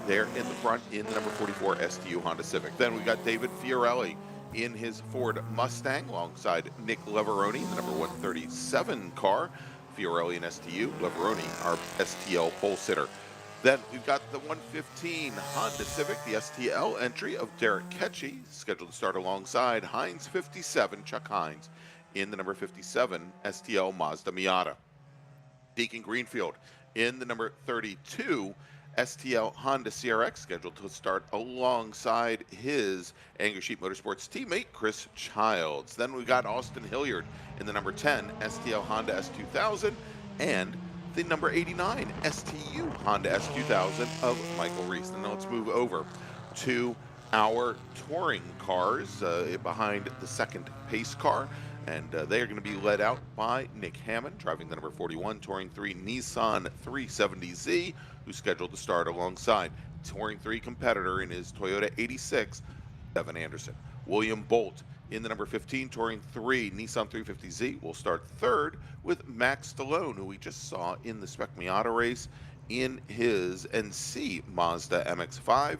there in the front in the number 44 STU Honda Civic. Then we got David Fiorelli in his Ford Mustang alongside Nick Leveroni in the number 137 car. Fiorelli and STU, Leveroni, our STL pole sitter. Then we've got the 115 Honda Civic, the STL entry of Derek Ketchie, scheduled to start alongside Heinz 57, Chuck Heinz, in the number 57 STL Mazda Miata. Deacon Greenfield in the number 32 STL Honda CRX, scheduled to start alongside his Angus Sheep Motorsports teammate Chris Childs. Then we got Austin Hilliard in the number 10 STL Honda S2000 and the number 89 STU Honda S2000 of Michael Reese. And now let's move over to our touring cars behind the second pace car. And they are going to be led out by Nick Hammond, driving the number 41 Touring 3 Nissan 370Z, who's scheduled to start alongside Touring 3 competitor in his Toyota 86, Evan Anderson. William Bolt in the number 15 Touring 3 Nissan 350Z will start third with Max Stallone, who we just saw in the Spec Miata race in his NC Mazda MX-5.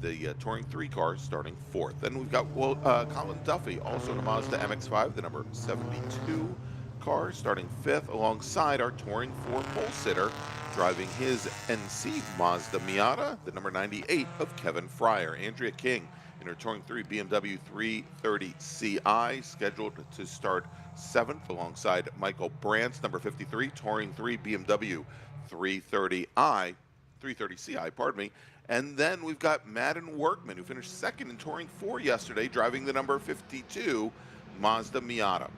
The Touring 3 car starting fourth. Then we've got Colin Duffy, also in a Mazda MX-5, the number 72 car, starting fifth alongside our Touring 4 pole sitter, driving his NC Mazda Miata, the number 98 of Kevin Fryer. Andrea King in her Touring 3 BMW 330Ci, scheduled to start seventh alongside Michael Brantz, number 53, Touring 3 BMW 330Ci, pardon me. And then we've got Madden Workman, who finished second in Touring 4 yesterday, driving the number 52 Mazda Miata.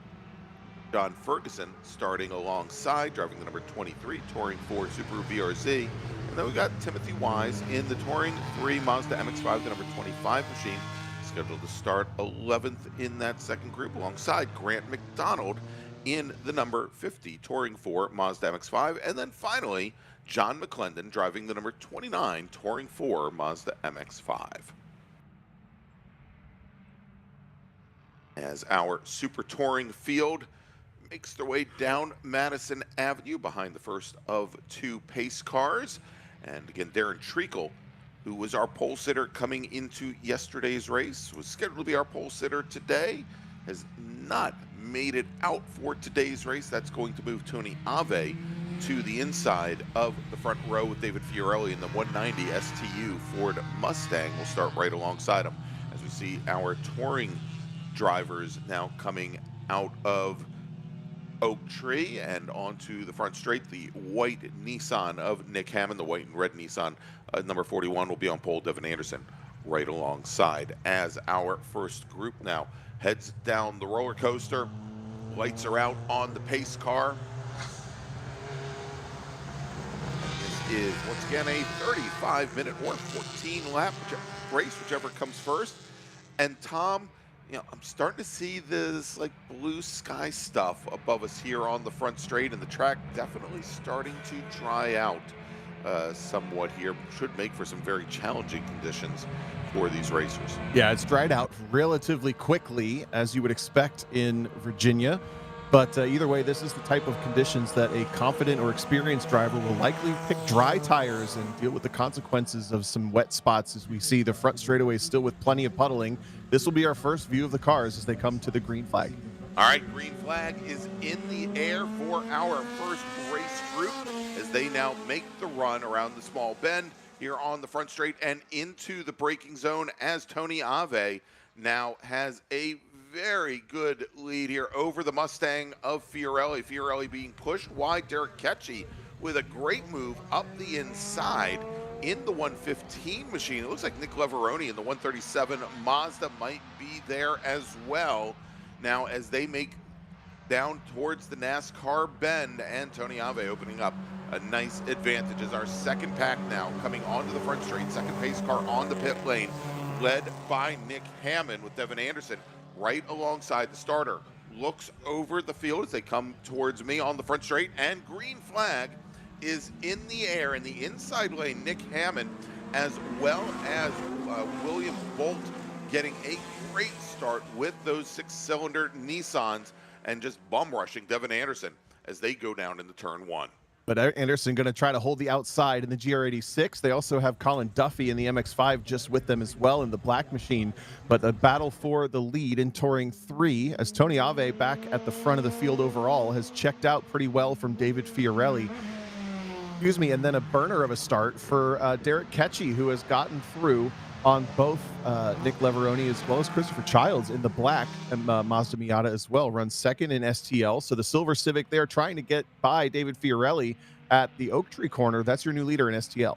John Ferguson starting alongside, driving the number 23 Touring 4 Subaru BRZ. And then we've got Timothy Wise in the Touring 3 Mazda MX-5, the number 25 machine, scheduled to start 11th in that second group, alongside Grant McDonald in the number 50 Touring 4 Mazda MX-5. And then finally, John McClendon driving the number 29 Touring 4 Mazda MX-5. As our Super Touring field makes their way down Madison Avenue behind the first of two pace cars. And again, Darren Treacle, who was our pole sitter coming into yesterday's race, was scheduled to be our pole sitter today, has not made it out for today's race. That's going to move Tony Ave to the inside of the front row with David Fiorelli in the 190 STU Ford Mustang. Will start right alongside him as we see our touring drivers now coming out of Oak Tree and onto the front straight. The white Nissan of Nick Hammond, the white and red Nissan number 41 will be on pole. Devin Anderson right alongside as our first group now heads down the roller coaster. Lights are out on the pace car. Is once again a 35-minute or 14-lap race, whichever comes first. And Tom, you know, I'm starting to see this like blue sky stuff above us here on the front straight, and the track definitely starting to dry out somewhat here. Should make for some very challenging conditions for these racers. Yeah, it's dried out relatively quickly, as you would expect in Virginia. But either way, this is the type of conditions that a confident or experienced driver will likely pick dry tires and deal with the consequences of some wet spots, as we see the front straightaway still with plenty of puddling. This will be our first view of the cars as they come to the green flag. All right, green flag is in the air for our first race group as they now make the run around the small bend here on the front straight and into the braking zone, as Tony Ave now has a very good lead here over the Mustang of Fiorelli. Fiorelli being pushed wide. Derek Ketchie with a great move up the inside in the 115 machine. It looks like Nick Leveroni in the 137 Mazda might be there as well. Now, as they make down towards the NASCAR bend, and Tony Ave opening up a nice advantage as our second pack now coming onto the front straight. Second pace car on the pit lane, led by Nick Hammond with Devin Anderson right alongside the starter. Looks over the field as they come towards me on the front straight, and green flag is in the air in the inside lane. Nick Hammond, as well as William Bolt, getting a great start with those 6-cylinder Nissans and just bum rushing Devin Anderson as they go down into turn 1. But Anderson going to try to hold the outside in the GR86. They also have Colin Duffy in the MX-5 just with them as well in the black machine. But the battle for the lead in Touring 3, as Tony Ave back at the front of the field overall has checked out pretty well from David Fiorelli. Excuse me, and then a burner of a start for Derek Ketchy, who has gotten through on both Nick Leveroni as well as Christopher Childs in the black, and Mazda Miata as well runs second in STL. So the Silver Civic there trying to get by David Fiorelli at the Oak Tree corner. That's your new leader in STL.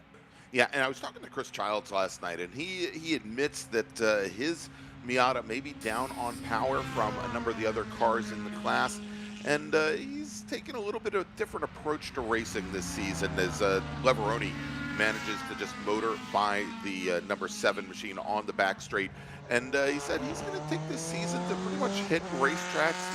Yeah, and I was talking to Chris Childs last night, and he admits that his Miata may be down on power from a number of the other cars in the class, and he's taken a little bit of a different approach to racing this season as Leveroni manages to just motor by the number 7 machine on the back straight. And he said he's going to take this season to pretty much hit racetracks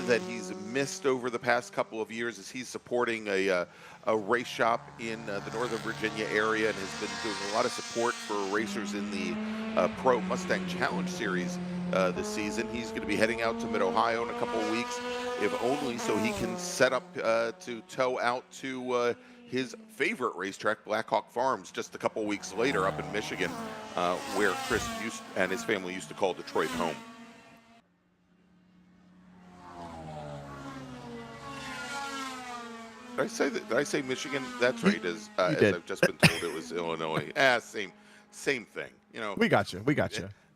that he's missed over the past couple of years, as he's supporting a race shop in the Northern Virginia area and has been doing a lot of support for racers in the Pro Mustang Challenge Series this season. He's going to be heading out to Mid-Ohio in a couple of weeks, if only so he can set up to tow out to his favorite racetrack, Blackhawk Farms, just a couple weeks later up in Michigan, where Chris and his family used to call Detroit home. Did I say Michigan? That's right. As I've just been told, it was Illinois. Same thing. You know. We got you.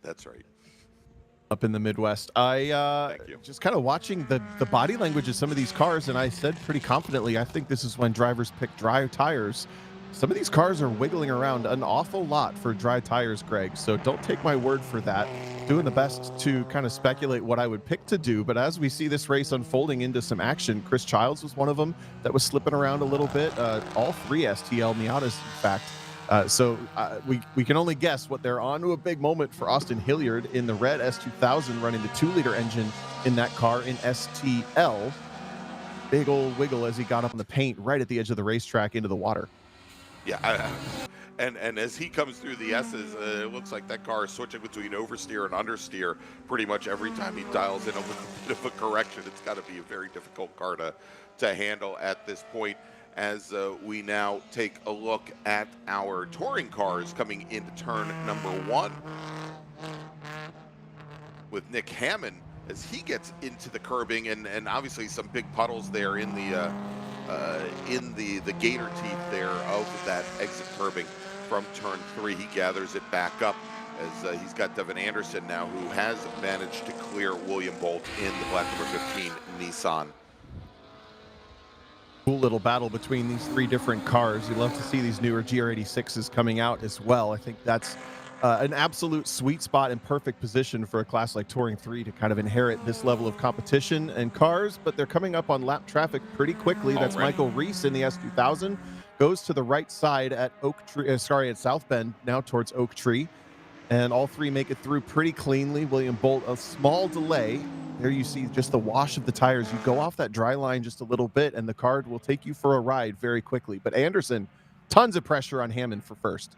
That's right. Up in the Midwest, I just kind of watching the body language of some of these cars, and I said pretty confidently, I think this is when drivers pick dry tires. Some of these cars are wiggling around an awful lot for dry tires, Greg, so don't take my word for that. Doing the best to kind of speculate what I would pick to do, but as we see this race unfolding into some action, Chris Childs was one of them that was slipping around a little bit. All 3 STL Miatas, in fact. So we can only guess what they're on to. A big moment for Austin Hilliard in the red S2000, running the 2-liter engine in that car in STL. Big old wiggle as he got up in the paint right at the edge of the racetrack into the water. Yeah, and as he comes through the S's, it looks like that car is switching between oversteer and understeer pretty much every time he dials in a little bit of a correction. It's got to be a very difficult car to handle at this point. As we now take a look at our touring cars coming into turn number 1 with Nick Hammond as he gets into the curbing, and obviously some big puddles there in the gator teeth there of that exit curbing from turn 3. He gathers it back up as he's got Devin Anderson now, who has managed to clear William Bolt in the black number 15 Nissan. Cool little battle between these 3 different cars. You love to see these newer GR86s coming out as well. I think that's an absolute sweet spot and perfect position for a class like Touring 3 to kind of inherit this level of competition and cars, but they're coming up on lap traffic pretty quickly. That's Michael Reese in the S2000. Goes to the right side at at South Bend, now towards Oak Tree. And all 3 make it through pretty cleanly. William Bolt, a small delay. There you see just the wash of the tires. You go off that dry line just a little bit, and the car will take you for a ride very quickly. But Anderson, tons of pressure on Hammond for first.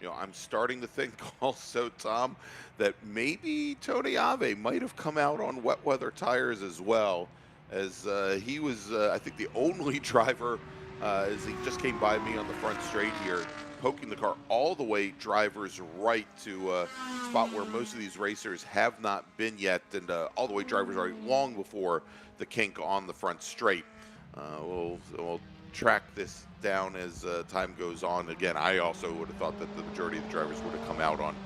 You know, I'm starting to think also, Tom, that maybe Tony Ave might have come out on wet weather tires as well, as he was, I think, the only driver as he just came by me on the front straight here, poking the car all the way driver's right to a spot where most of these racers have not been yet, and all the way driver's right long before the kink on the front straight. We'll track this down as time goes on. Again, I also would have thought that the majority of the drivers would have come out on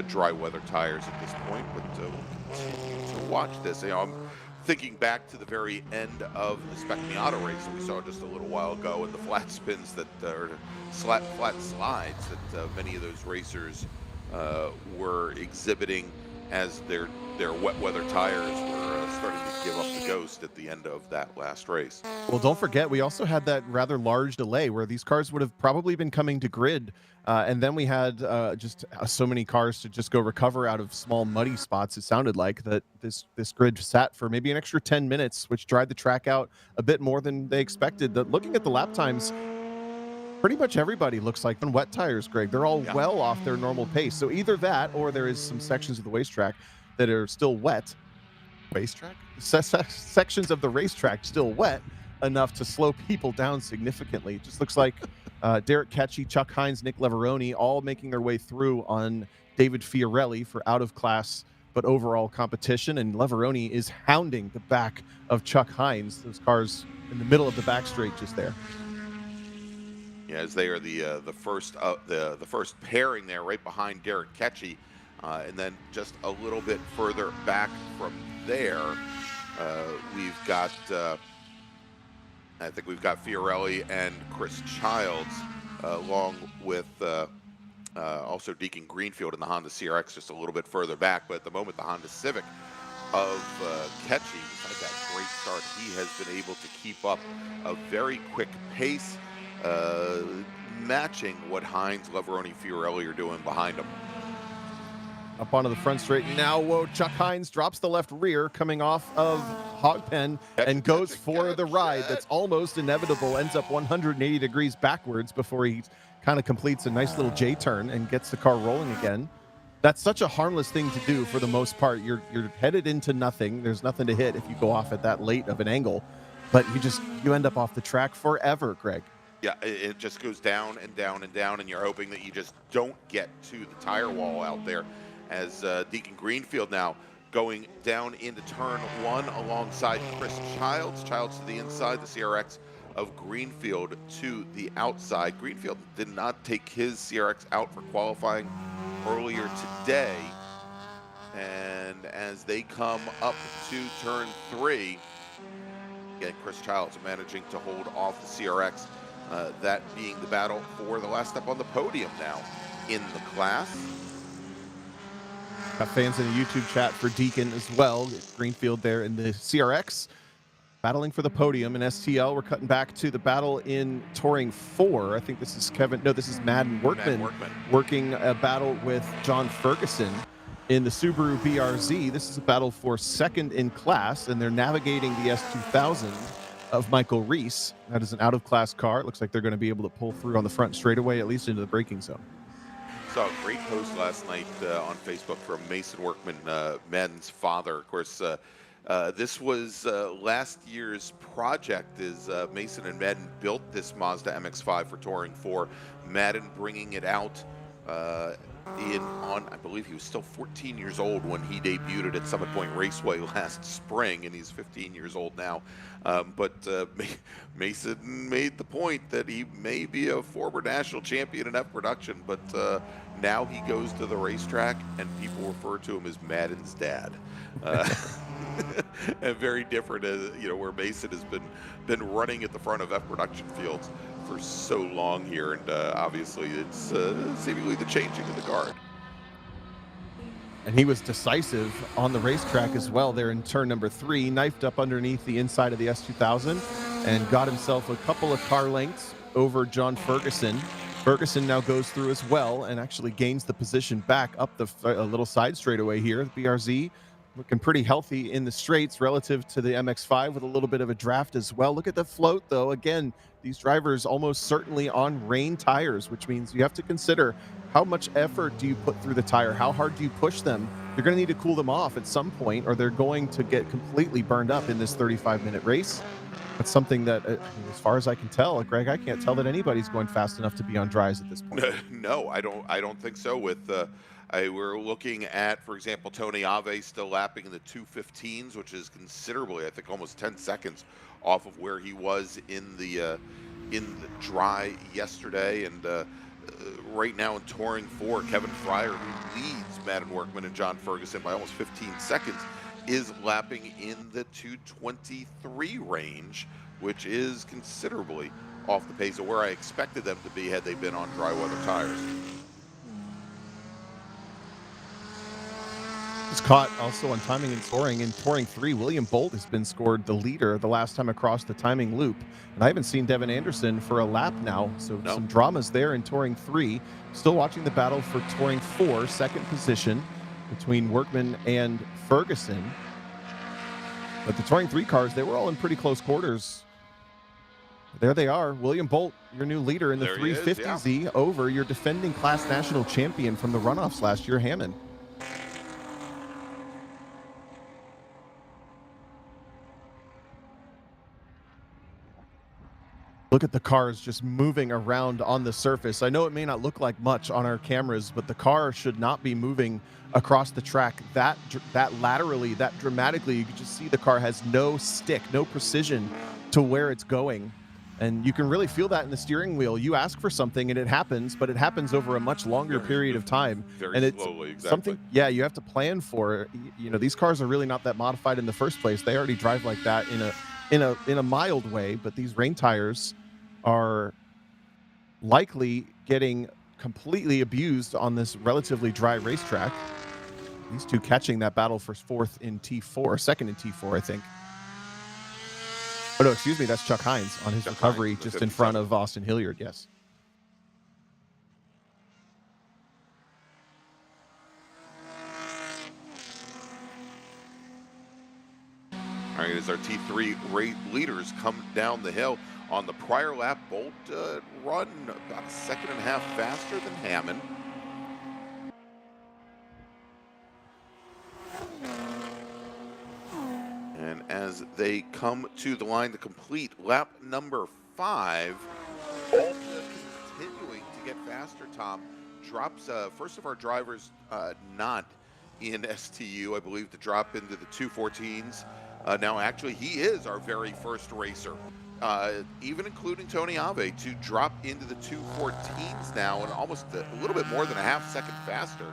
dry weather tires at this point, but we'll continue to watch this. You know, I'm thinking back to the very end of the Spec Miata race that we saw just a little while ago, and the flat spins that or flat slides that many of those racers were exhibiting as their wet weather tires were starting to give up the ghost at the end of that last race. Well, don't forget, we also had that rather large delay where these cars would have probably been coming to grid. And then we had just so many cars to just go recover out of small muddy spots. It sounded like that this grid sat for maybe an extra 10 minutes, which dried the track out a bit more than they expected. Looking at the lap times, pretty much everybody looks like on wet tires, Greg. They're all well off their normal pace. So either that or there is some sections of the racetrack that are still wet. Sections of the racetrack still wet enough to slow people down significantly. It just looks like Derek Ketchy, Chuck Hines, Nick Leveroni all making their way through on David Fiorelli for out-of-class but overall competition, and Leveroni is hounding the back of Chuck Hines. Those cars in the middle of the back straight just there. Yeah, as they are the first pairing there, right behind Derek Ketchy, and then just a little bit further back from there, we've got I think we've got Fiorelli and Chris Childs, along with also Deacon Greenfield in the Honda CRX just a little bit further back. But at the moment, the Honda Civic of Ketchy, besides that great start, he has been able to keep up a very quick pace, matching what Hines, Leveroni, Fiorelli are doing behind him. Up onto the front straight now. Whoa, Chuck Hines drops the left rear coming off of Hogpen and goes for the ride. That's almost inevitable. Ends up 180 degrees backwards before he kind of completes a nice little J-turn and gets the car rolling again. That's such a harmless thing to do for the most part. You're headed into nothing. There's nothing to hit if you go off at that late of an angle. But you end up off the track forever, Greg. Yeah, it just goes down and down and down, and you're hoping that you just don't get to the tire wall out there. As Deacon Greenfield now going down into turn one alongside Chris Childs. Childs to the inside, the CRX of Greenfield to the outside. Greenfield did not take his CRX out for qualifying earlier today. And as they come up to turn three, again, Chris Childs managing to hold off the CRX. That being the battle for the last step on the podium now in the class. Got fans in the YouTube chat for Deacon as well. Greenfield there in the CRX, battling for the podium in STL. We're cutting back to the battle in Touring 4. I think this is this is Madden Workman working a battle with John Ferguson in the Subaru BRZ. This is a battle for second in class, and they're navigating the S2000 of Michael Reese. That is an out-of-class car. It looks like they're going to be able to pull through on the front straightaway, at least into the braking zone. Saw a great post last night on Facebook from Mason Workman, Madden's father. Of course, this was last year's project as Mason and Madden built this Mazda MX-5 for Touring 4. Madden bringing it out I believe he was still 14 years old when he debuted at Summit Point Raceway last spring, and he's 15 years old now. But Mason made the point that he may be a former national champion in F production, but now he goes to the racetrack and people refer to him as Madden's dad. And very different, where Mason has been running at the front of F production fields for so long here, and obviously it's seemingly the changing of the guard. And he was decisive on the racetrack as well there in turn number 3, knifed up underneath the inside of the S2000 and got himself a couple of car lengths over John Ferguson. Ferguson now goes through as well and actually gains the position back up a little side straightaway here. The BRZ looking pretty healthy in the straights relative to the MX-5 with a little bit of a draft as well. Look at the float, though. Again, these drivers almost certainly on rain tires, which means you have to consider how much effort do you put through the tire? How hard do you push them? You're going to need to cool them off at some point, or they're going to get completely burned up in this 35-minute race. That's something that, as far as I can tell, Greg, I can't tell that anybody's going fast enough to be on dries at this point. No, I don't think so. We're looking at, for example, Tony Ave still lapping in the 2:15s, which is considerably, I think, almost 10 seconds off of where he was in the dry yesterday. And right now in Touring 4, Kevin Fryer, who leads Madden Workman and John Ferguson by almost 15 seconds, is lapping in the 2:23 range, which is considerably off the pace of where I expected them to be had they been on dry weather tires. Just caught also on timing and scoring in Touring 3. William Bolt has been scored the leader the last time across the timing loop. And I haven't seen Devin Anderson for a lap now. So some dramas there in Touring 3. Still watching the battle for Touring 4, second position between Workman and Ferguson. But the Touring 3 cars, they were all in pretty close quarters. There they are. William Bolt, your new leader in the 350Z over your defending class national champion from the runoffs last year, Hammond. Look at the cars just moving around on the surface. I know it may not look like much on our cameras, but the car should not be moving across the track that laterally, that dramatically. You can just see the car has no stick, no precision to where it's going. And you can really feel that in the steering wheel. You ask for something and it happens, but it happens over a much longer period of time. Very and it's slowly, exactly. Something, yeah, you have to plan for. You know, these cars are really not that modified in the first place. They already drive like that in a mild way, but these rain tires are likely getting completely abused on this relatively dry racetrack. These two catching that battle for fourth in T4, second in T4, I think. Oh, no, excuse me. That's Chuck Hines on his recovery just in front of Austin Hilliard, yes. All right, as our T3 leaders come down the hill. On the prior lap, Bolt run about a second and a half faster than Hammond. And as they come to the line to complete lap number 5, Bolt continuing to get faster, Tom. Drops first of our drivers not in STU, I believe, to drop into the 214s. Now, actually, he is our very first racer. Even including Tony Ave, to drop into the 214s now and almost a little bit more than a half second faster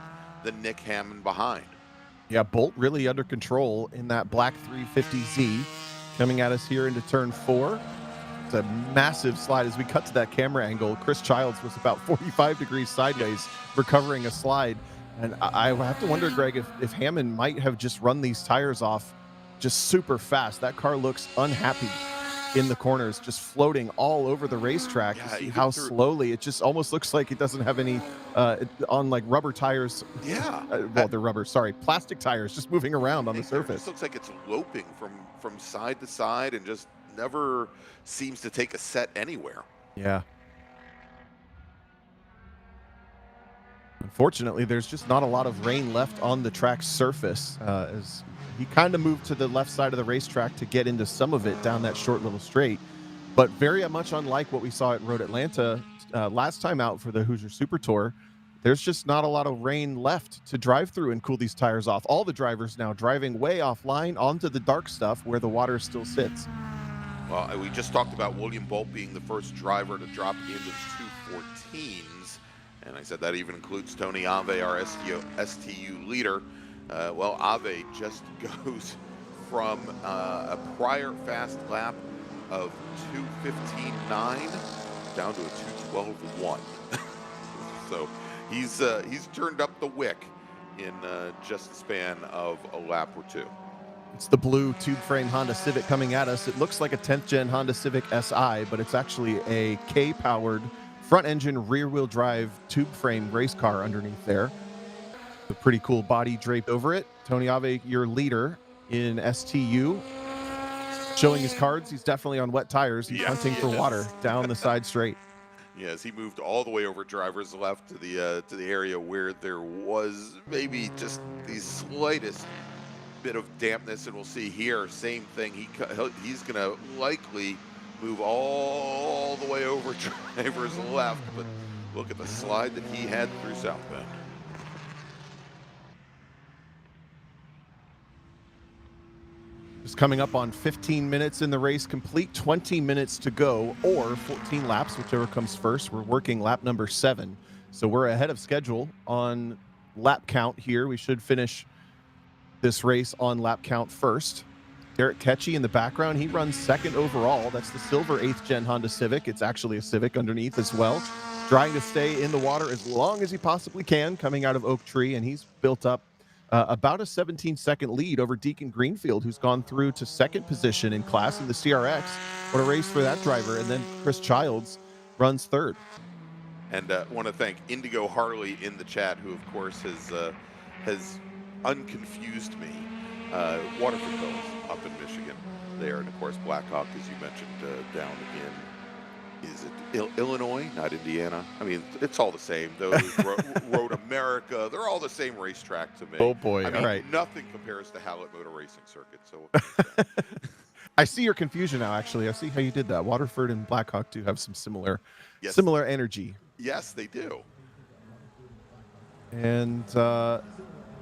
than Nick Hammond behind. Yeah, Bolt really under control in that black 350Z coming at us here into turn 4. It's a massive slide as we cut to that camera angle. Chris Childs was about 45 degrees sideways recovering a slide. And I have to wonder, Greg, if Hammond might have just run these tires off just super fast. That car looks unhappy in the corners, just floating all over the racetrack. Yeah, you see how slowly it just almost looks like it doesn't have any on like rubber tires. Yeah. Well, they're rubber, sorry, plastic tires just moving around on the surface. It looks like it's loping from side to side and just never seems to take a set anywhere. Yeah. Unfortunately, there's just not a lot of rain left on the track's surface as he kind of moved to the left side of the racetrack to get into some of it down that short little straight. But very much unlike what we saw at Road Atlanta last time out for the Hoosier Super Tour, there's just not a lot of rain left to drive through and cool these tires off. All the drivers now driving way offline onto the dark stuff where the water still sits. Well, we just talked about William Bolt being the first driver to drop into the 214s. And I said that even includes Tony Ave, our STU leader. Well, Ave just goes from a prior fast lap of 2:15.9 down to a 2:12.1. So he's turned up the wick in just the span of a lap or two. It's the blue tube frame Honda Civic coming at us. It looks like a 10th gen Honda Civic SI, but it's actually a K-powered front engine rear wheel drive tube frame race car underneath there. A pretty cool body draped over it. Tony Ave, your leader in STU, showing his cards. He's definitely on wet tires. He's hunting for water down the side straight. Yes, he moved all the way over driver's left to the area where there was maybe just the slightest bit of dampness, and we'll see here, same thing. He's going to likely move all the way over driver's left, but look at the slide that he had through South Bend. Just coming up on 15 minutes in the race complete, 20 minutes to go, or 14 laps, whichever comes first. We're working lap number 7, so we're ahead of schedule on lap count here. We should finish this race on lap count first. Garrett Ketchy in the background, he runs second overall. That's the silver 8th gen Honda Civic. It's actually a Civic underneath as well. Trying to stay in the water as long as he possibly can, coming out of Oak Tree, and he's built up about a 17-second lead over Deacon Greenfield, who's gone through to second position in class in the CRX. What a race for that driver. And then Chris Childs runs third. And want to thank Indigo Harley in the chat, who, of course, has unconfused me. Waterford Hills up in Michigan there. And, of course, Blackhawk, as you mentioned, down in, is it Illinois, not Indiana? I mean, it's all the same. Those Road America, they're all the same racetrack to me. Oh, boy. I mean, All right. Nothing compares to Hallett Motor Racing Circuit. So I see your confusion now, actually. I see how you did that. Waterford and Blackhawk do have some similar energy. Yes, they do. And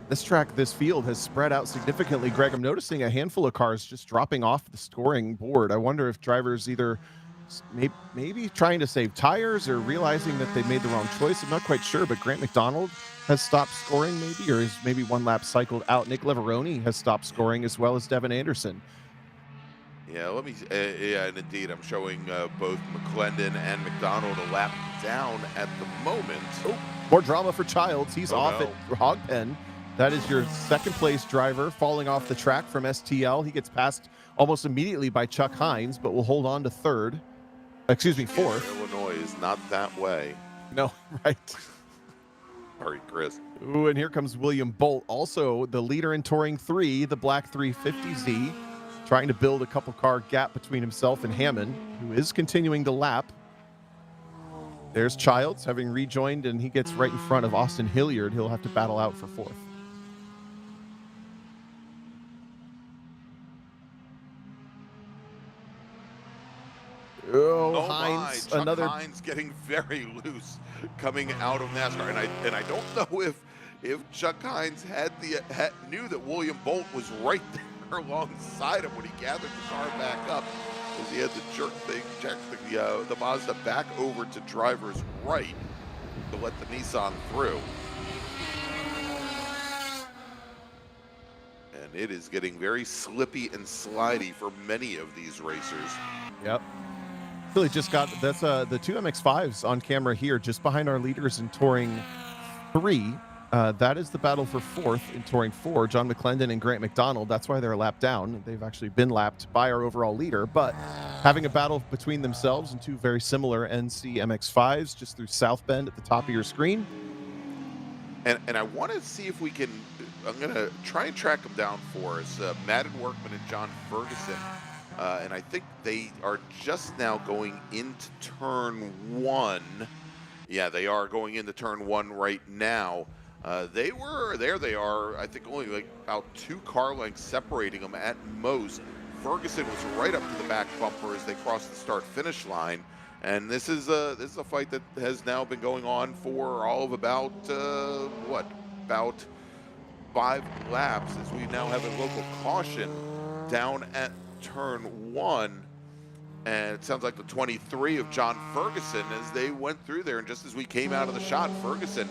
this field has spread out significantly. Greg, I'm noticing a handful of cars just dropping off the scoring board. I wonder if drivers either maybe trying to save tires or realizing that they made the wrong choice. I'm not quite sure, but Grant McDonald has stopped scoring maybe, or is maybe one lap cycled out. Nick Leveroni has stopped scoring, as well as Devin Anderson. Yeah, let me. Yeah, and indeed, I'm showing both McClendon and McDonald a lap down at the moment. Oh, more drama for Childs. He's off at Hogpen. That is your second place driver falling off the track from STL. He gets passed almost immediately by Chuck Hines, but will hold on to third. Excuse me, fourth. Illinois is not that way. No, right. Sorry, Chris. Ooh, and here comes William Bolt, also the leader in Touring 3, the Black 350Z, trying to build a couple car gap between himself and Hammond, who is continuing to lap. There's Childs having rejoined, and he gets right in front of Austin Hilliard. He'll have to battle out for fourth. Oh, Hines, Chuck another Hines getting very loose coming out of NASCAR, and I don't know if Chuck Hines knew that William Bolt was right there alongside him when he gathered the car back up, because he had to jerk the Mazda back over to driver's right to let the Nissan through. And it is getting very slippy and slidey for many of these racers. Yep. Really just got, that's the two MX-5s on camera here, just behind our leaders in Touring 3. That is the battle for fourth in Touring 4, John McClendon and Grant McDonald. That's why they're a lap down. They've actually been lapped by our overall leader, but having a battle between themselves and two very similar NC MX-5s just through South Bend at the top of your screen. And I want to see if we can, I'm going to try and track them down for us. Madden Workman and John Ferguson. And I think they are just now going into turn 1. Yeah, they are going into turn 1 right now. They are, I think, only like about 2 car lengths separating them at most. Ferguson was right up to the back bumper as they crossed the start-finish line. And this is a fight that has now been going on for all of about, about 5 laps, as we now have a local caution down at turn 1, and it sounds like the 23 of John Ferguson as they went through there, and just as we came out of the shot, Ferguson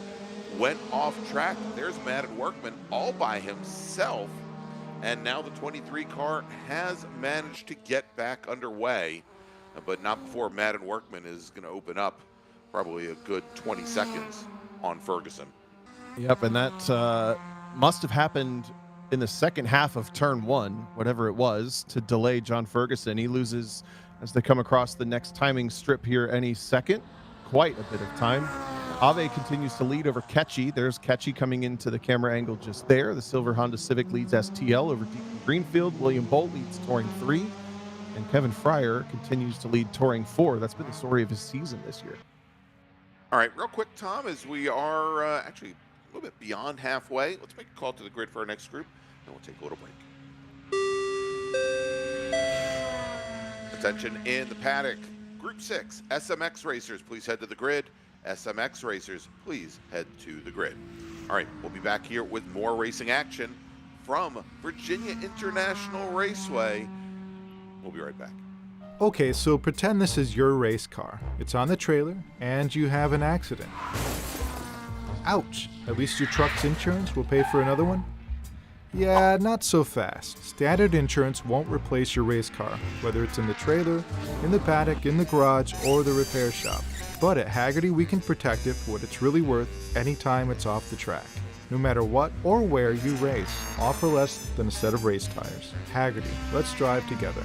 went off track. There's Madden Workman all by himself, and now the 23 car has managed to get back underway, but not before Madden Workman is going to open up probably a good 20 seconds on Ferguson. Yep, and that must have happened in the second half of turn 1, whatever it was, to delay John Ferguson. He loses as they come across the next timing strip here any second. Quite a bit of time. Ave continues to lead over Ketchy. There's Ketchy coming into the camera angle just there. The silver Honda Civic leads STL over Deacon Greenfield. William Bolt leads Touring 3. And Kevin Fryer continues to lead Touring 4. That's been the story of his season this year. All right, real quick, Tom, as we are actually a little bit beyond halfway, let's make a call to the grid for our next group, and we'll take a little break. Attention in the paddock. Group 6, SMX racers, please head to the grid. SMX racers, please head to the grid. All right, we'll be back here with more racing action from Virginia International Raceway. We'll be right back. Okay, so pretend this is your race car. It's on the trailer, and you have an accident. Ouch! At least your truck's insurance will pay for another one? Yeah, not so fast. Standard insurance won't replace your race car, whether it's in the trailer, in the paddock, in the garage, or the repair shop. But at Haggerty, we can protect it for what it's really worth anytime it's off the track. No matter what or where you race, offer less than a set of race tires. Haggerty, let's drive together.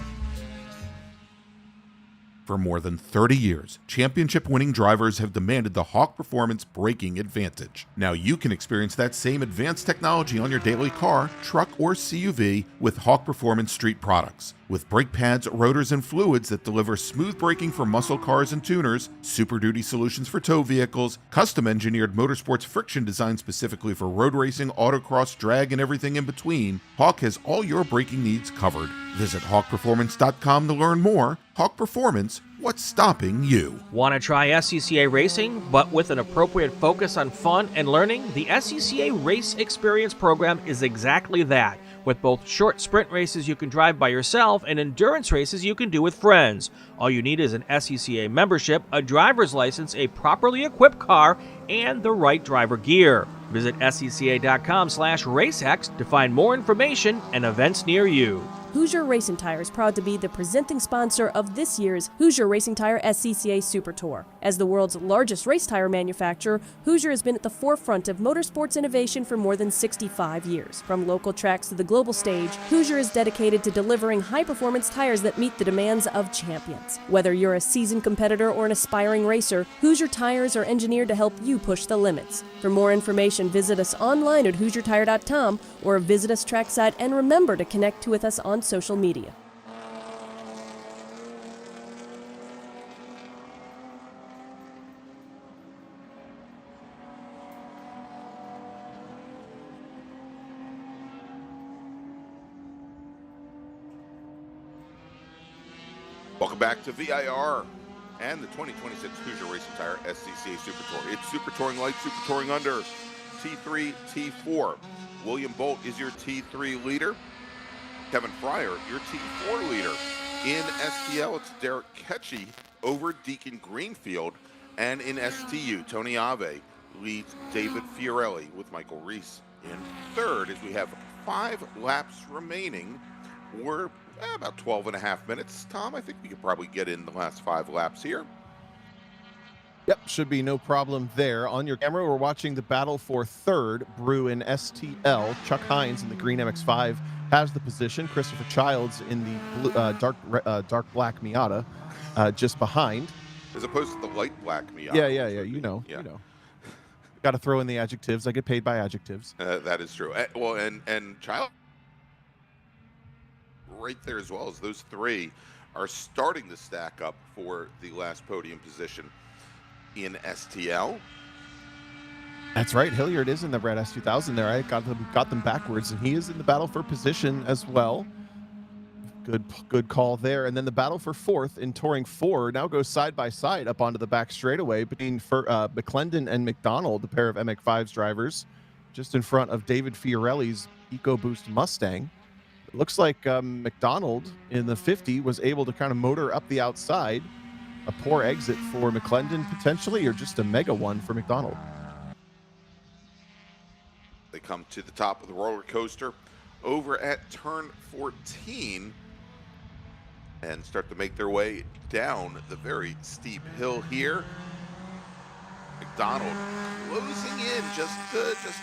For more than 30 years, championship-winning drivers have demanded the Hawk Performance braking advantage. Now you can experience that same advanced technology on your daily car, truck, or CUV with Hawk Performance Street products. With brake pads, rotors, and fluids that deliver smooth braking for muscle cars and tuners, Super Duty solutions for tow vehicles, custom-engineered motorsports friction designed specifically for road racing, autocross, drag, and everything in between, Hawk has all your braking needs covered. Visit hawkperformance.com to learn more. Hawk Performance, what's stopping you? Want to try SCCA racing, but with an appropriate focus on fun and learning? The SCCA Race Experience program is exactly that, with both short sprint races you can drive by yourself and endurance races you can do with friends. All you need is an SCCA membership, a driver's license, a properly equipped car, and the right driver gear. Visit scca.com/racex to find more information and events near you. Hoosier Racing Tire is proud to be the presenting sponsor of this year's Hoosier Racing Tire SCCA Super Tour. As the world's largest race tire manufacturer, Hoosier has been at the forefront of motorsports innovation for more than 65 years. From local tracks to the global stage, Hoosier is dedicated to delivering high-performance tires that meet the demands of champions. Whether you're a seasoned competitor or an aspiring racer, Hoosier tires are engineered to help you push the limits. For more information, visit us online at HoosierTire.com or visit us trackside, and remember to connect with us on social media. Welcome back to VIR and the 2026 Hoosier Racing Tire SCCA Super Tour. It's Super Touring Light, Super Touring Under, T3, T4. William Bolt is your T3 leader. Kevin Fryer, your T4 leader. In STL, it's Derek Ketchy over Deacon Greenfield. And in STU, Tony Ave leads David Fiorelli with Michael Reese in third, as we have 5 laps remaining. We're about 12 and a half minutes. Tom, I think we could probably get in the last 5 laps here. Yep, should be no problem there. On your camera, we're watching the battle for third. Brew in STL. Chuck Hines in the green MX-5 has the position. Christopher Childs in the blue, dark black Miata just behind. As opposed to the light black Miata. Yeah. You know. Got to throw in the adjectives. I get paid by adjectives. That is true. Well, and Child right there as well, as those 3 are starting to stack up for the last podium position in STL. That's right. Hilliard is in the red S2000 there. I got them backwards, and he is in the battle for position as well. Good call there. And then the battle for fourth in Touring 4 now goes side by side up onto the back straightaway between McClendon and McDonald, the pair of MX-5's drivers, just in front of David Fiorelli's EcoBoost Mustang. It looks like McDonald in the 50 was able to kind of motor up the outside. A poor exit for McClendon potentially, or just a mega one for McDonald. They come to the top of the roller coaster over at turn 14 and start to make their way down the very steep hill here. McDonald closing in just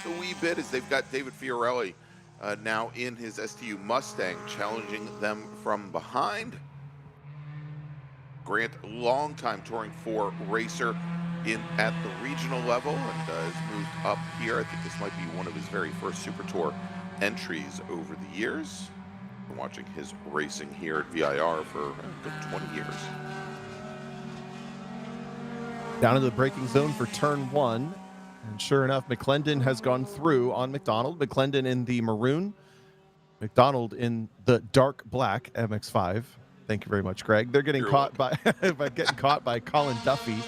a wee bit, as they've got David Fiorelli now in his STU Mustang, challenging them from behind. Grant, longtime Touring 4 racer at the regional level, and has moved up here. I think this might be one of his very first Super Tour entries over the years. Been watching his racing here at VIR for a good 20 years. Down into the braking zone for turn 1. And sure enough, McClendon has gone through on McDonald. McClendon in the maroon, McDonald in the dark black MX-5. Thank you very much, Greg. They're getting caught by Colin Duffy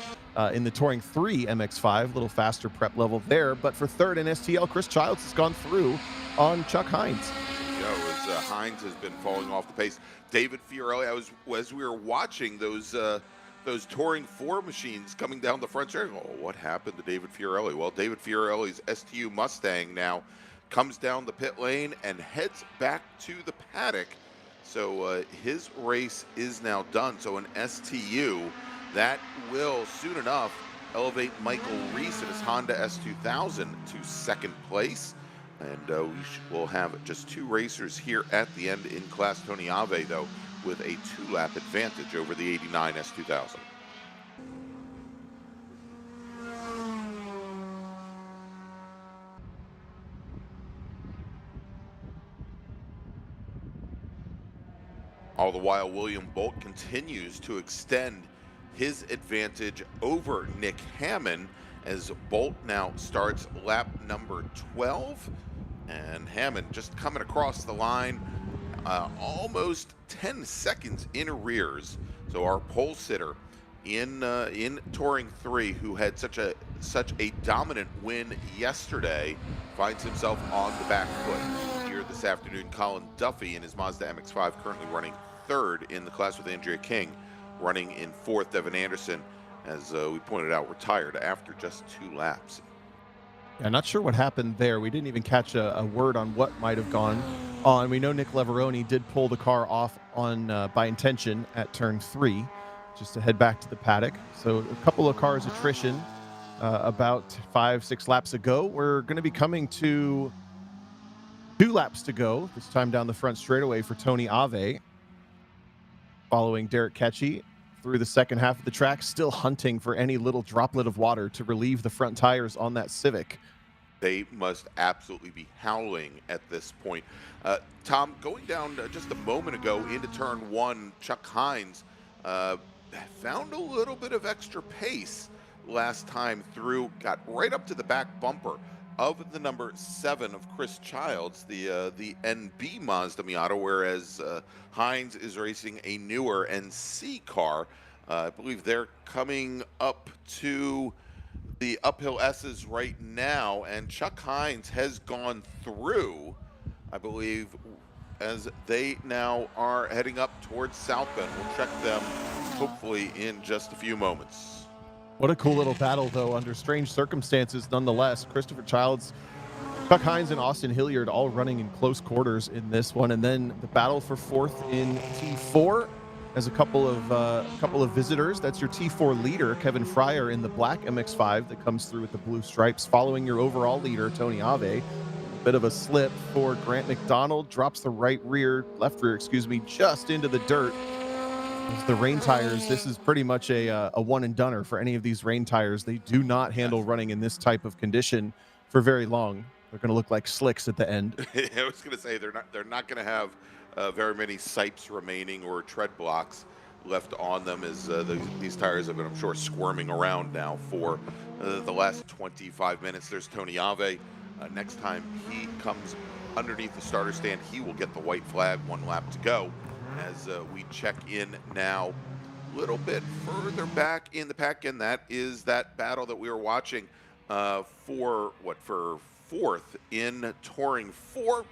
in the Touring 3 MX-5. A little faster prep level there. But for third in STL, Chris Childs has gone through on Chuck Hines. As Hines has been falling off the pace. David Fiorelli, as we were watching those Touring 4 machines coming down the front stretch. Oh, what happened to David Fiorelli? Well, David Fiorelli's STU Mustang now comes down the pit lane and heads back to the paddock. So his race is now done. So an STU, that will soon enough elevate Michael Reese in his Honda S2000 to second place. And we'll have just 2 racers here at the end in class. Tony Ave, though, with a 2-lap advantage over the 89 S2000. All the while, William Bolt continues to extend his advantage over Nick Hammond as Bolt now starts lap number 12. And Hammond just coming across the line almost 10 seconds in arrears. So our pole sitter in Touring 3, who had such a dominant win yesterday, finds himself on the back foot here this afternoon. Colin Duffy in his Mazda MX-5 currently running 3rd in the class, with Andrea King running in 4th. Devin Anderson, as we pointed out, retired after just 2 laps. Yeah, not sure what happened there. We didn't even catch a word on what might have gone on. We know Nick Leveroni did pull the car off on by intention at turn 3, just to head back to the paddock. So a couple of cars attrition about 5-6 laps ago. We're going to be coming to 2 laps to go, this time down the front straightaway for Tony Ave, following Derek Ketchie through the second half of the track, still hunting for any little droplet of water to relieve the front tires on that Civic. They must absolutely be howling at this point. Tom, going down just a moment ago into turn 1, Chuck Hines found a little bit of extra pace last time through, got right up to the back bumper of the number 7 of Chris Childs, the NB Mazda Miata, whereas Hines is racing a newer NC car. I believe they're coming up to the uphill S's right now, and Chuck Hines has gone through, I believe, as they now are heading up towards South Bend. We'll check them hopefully in just a few moments. What a cool little battle, though, under strange circumstances nonetheless. Christopher Childs, Chuck Hines, and Austin Hilliard all running in close quarters in this one. And then the battle for 4th in T4 as a couple of visitors. That's your T4 leader, Kevin Fryer, in the black MX-5 that comes through with the blue stripes, following your overall leader, Tony Ave. Bit of a slip for Grant McDonald, drops the left rear, just into the dirt. The rain tires, this is pretty much a one-and-doneer for any of these rain tires. They do not handle running in this type of condition for very long. They're going to look like slicks at the end. I was going to say they're not going to have very many sipes remaining or tread blocks left on them, as these tires have been, I'm sure, squirming around now for the last 25 minutes. There's Tony Ave. Next time he comes underneath the starter stand, he will get the white flag. 1 lap to go. As we check in now a little bit further back in the pack, and that is that battle that we were watching for 4th in Touring 4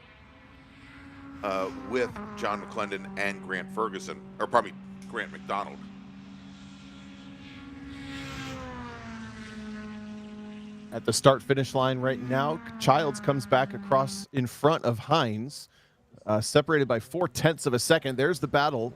with John McClendon and Grant Ferguson, or pardon me, Grant McDonald. At the start-finish line right now, Childs comes back across in front of Hines, separated by 0.4 of a second. There's the battle.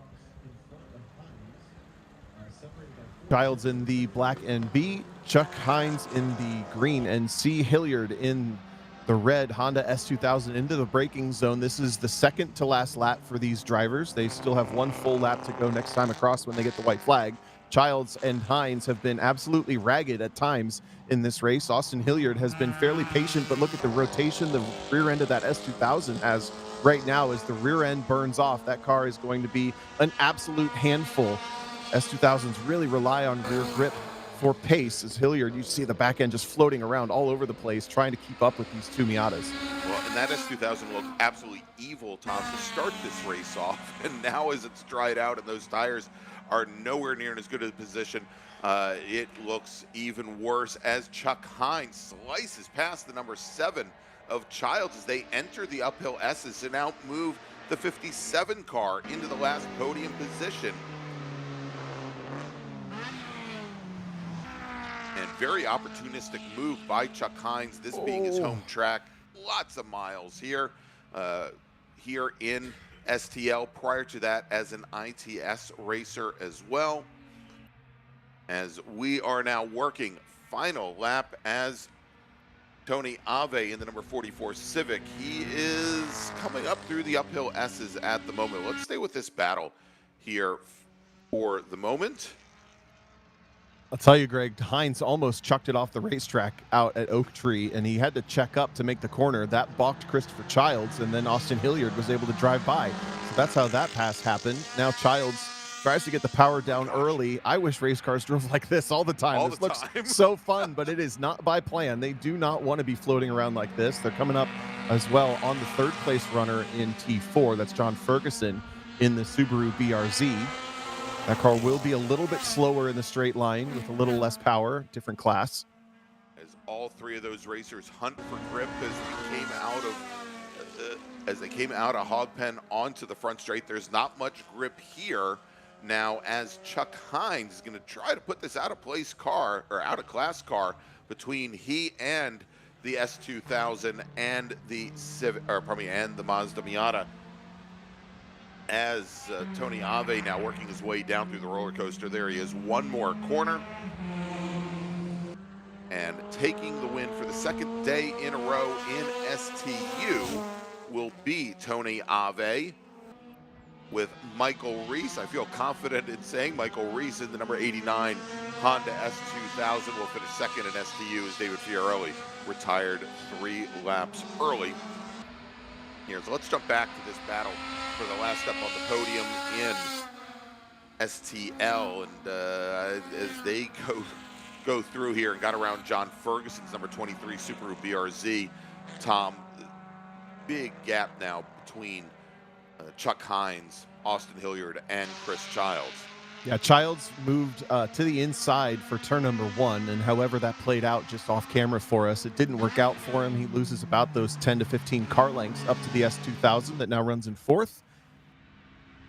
Childs in the black NB, Chuck Hines in the green NC, Hilliard in the red Honda S2000 into the braking zone. This is the second to last lap for these drivers. They still have 1 full lap to go next time across when they get the white flag. Childs and Hines have been absolutely ragged at times in this race. Austin Hilliard has been fairly patient, but look at the rotation the rear end of that S2000 has right now. As the rear end burns off, that car is going to be an absolute handful. S2000s really rely on rear grip for pace. As Hilliard, you see the back end just floating around all over the place, trying to keep up with these 2 Miatas. Well, and that S2000 looked absolutely evil, Tom, to start this race off. And now as it's dried out and those tires are nowhere near in as good a position, it looks even worse as Chuck Hines slices past the number 7 of Childs as they enter the uphill S's and now move the 57 car into the last podium position. And very opportunistic move by Chuck Hines, this being his home track. Lots of miles here, here in STL. Prior to that, as an ITS racer as well. As we are now working final lap as Tony Ave in the number 44 Civic. He is coming up through the uphill S's at the moment. Let's stay with this battle here for the moment. I'll tell you, Greg, Hines almost chucked it off the racetrack out at Oak Tree, and he had to check up to make the corner. That balked Christopher Childs, and then Austin Hilliard was able to drive by. So that's how that pass happened. Now Childs tries to get the power down early. I wish race cars drove like this all the time. This looks so fun, but it is not by plan. They do not want to be floating around like this. They're coming up as well on the third place runner in T4. That's John Ferguson in the Subaru BRZ. That car will be a little bit slower in the straight line with a little less power, different class. As all three of those racers hunt for grip as they came out of Hog Pen onto the front straight. There's not much grip here now as Chuck Hines is going to try to put this out of class car between he and the S2000 and the and the Mazda Miata. As Tony Ave now working his way down through the roller coaster. There he is, one more corner. And taking the win for the second day in a row in STU will be Tony Ave with Michael Reese. I feel confident in saying Michael Reese in the number 89 Honda S2000 will finish second in STU as David Fiorelli retired 3 laps early. Here, so let's jump back to this battle for the last step on the podium in STL, and as they go through here and got around John Ferguson's number 23 Subaru BRZ. Tom, big gap now between Chuck Hines, Austin Hilliard, and Chris Childs. Yeah, Childs moved to the inside for turn number 1, and however that played out just off camera for us, it didn't work out for him. He loses about those 10 to 15 car lengths up to the S2000 that now runs in 4th.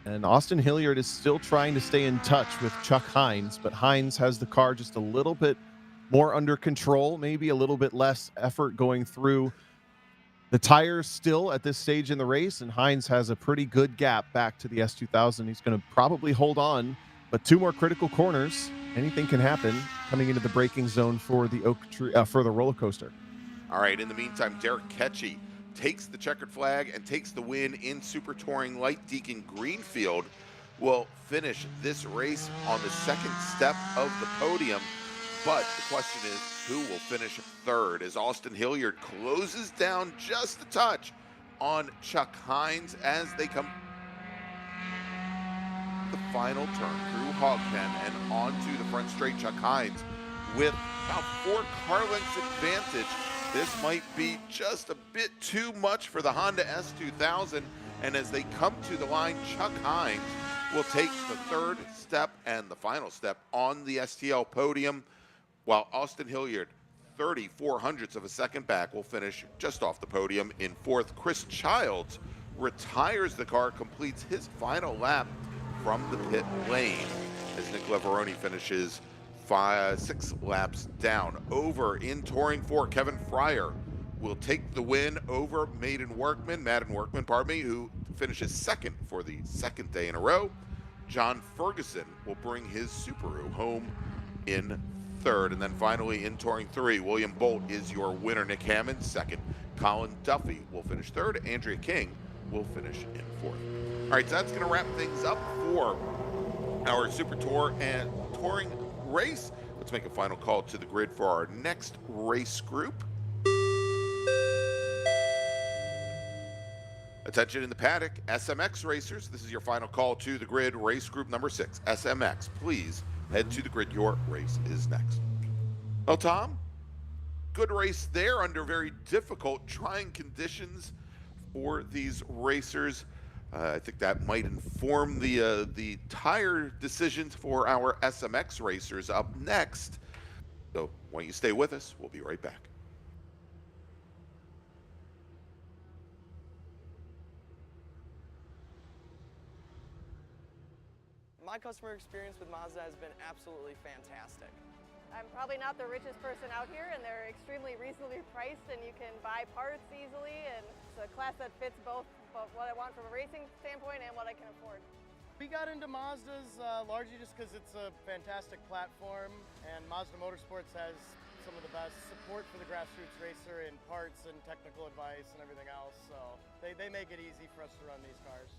And Austin Hilliard is still trying to stay in touch with Chuck Hines, but Hines has the car just a little bit more under control, maybe a little bit less effort going through the tires still at this stage in the race, and Hines has a pretty good gap back to the S2000. He's going to probably hold on, but 2 more critical corners. Anything can happen coming into the braking zone for the Oak Tree, for the roller coaster. All right, in the meantime, Derek Ketchy takes the checkered flag and takes the win in Super Touring Light Deacon Greenfield. Will finish this race on the second step of the podium. But the question is, who will finish third as Austin Hilliard closes down just a touch on Chuck Hines as they come the final turn through Hog Pen and onto the front straight. Chuck Hines with about 4 car lengths advantage. This might be just a bit too much for the Honda S2000, and as they come to the line, Chuck Hines will take the third step and the final step on the STL podium, while Austin Hilliard, 34 hundredths of a second back, will finish just off the podium in 4th. Chris Childs retires the car, completes his final lap from the pit lane as Nick Leveroni finishes 6 laps down. Over in Touring 4, Kevin Fryer will take the win over Madden Workman, who finishes second for the second day in a row. John Ferguson will bring his Subaru home in third. And then finally in Touring 3, William Bolt is your winner. Nick Hammond second. Colin Duffy will finish third. Andrea King will finish in 4th. All right, so that's going to wrap things up for our Super Tour and Touring race. Let's make a final call to the grid for our next race group. Attention in the paddock, SMX racers. This is your final call to the grid, race group number 6, SMX. Please head to the grid. Your race is next. Well, Tom, good race there under very difficult, trying conditions for these racers. I think that might inform the tire decisions for our SMX racers up next. So why don't you stay with us? We'll be right back. My customer experience with Mazda has been absolutely fantastic. I'm probably not the richest person out here, and they're extremely reasonably priced, and you can buy parts easily, and it's a class that fits both what I want from a racing standpoint and what I can afford. We got into Mazdas largely just because it's a fantastic platform, and Mazda Motorsports has some of the best support for the grassroots racer in parts and technical advice and everything else. So they make it easy for us to run these cars.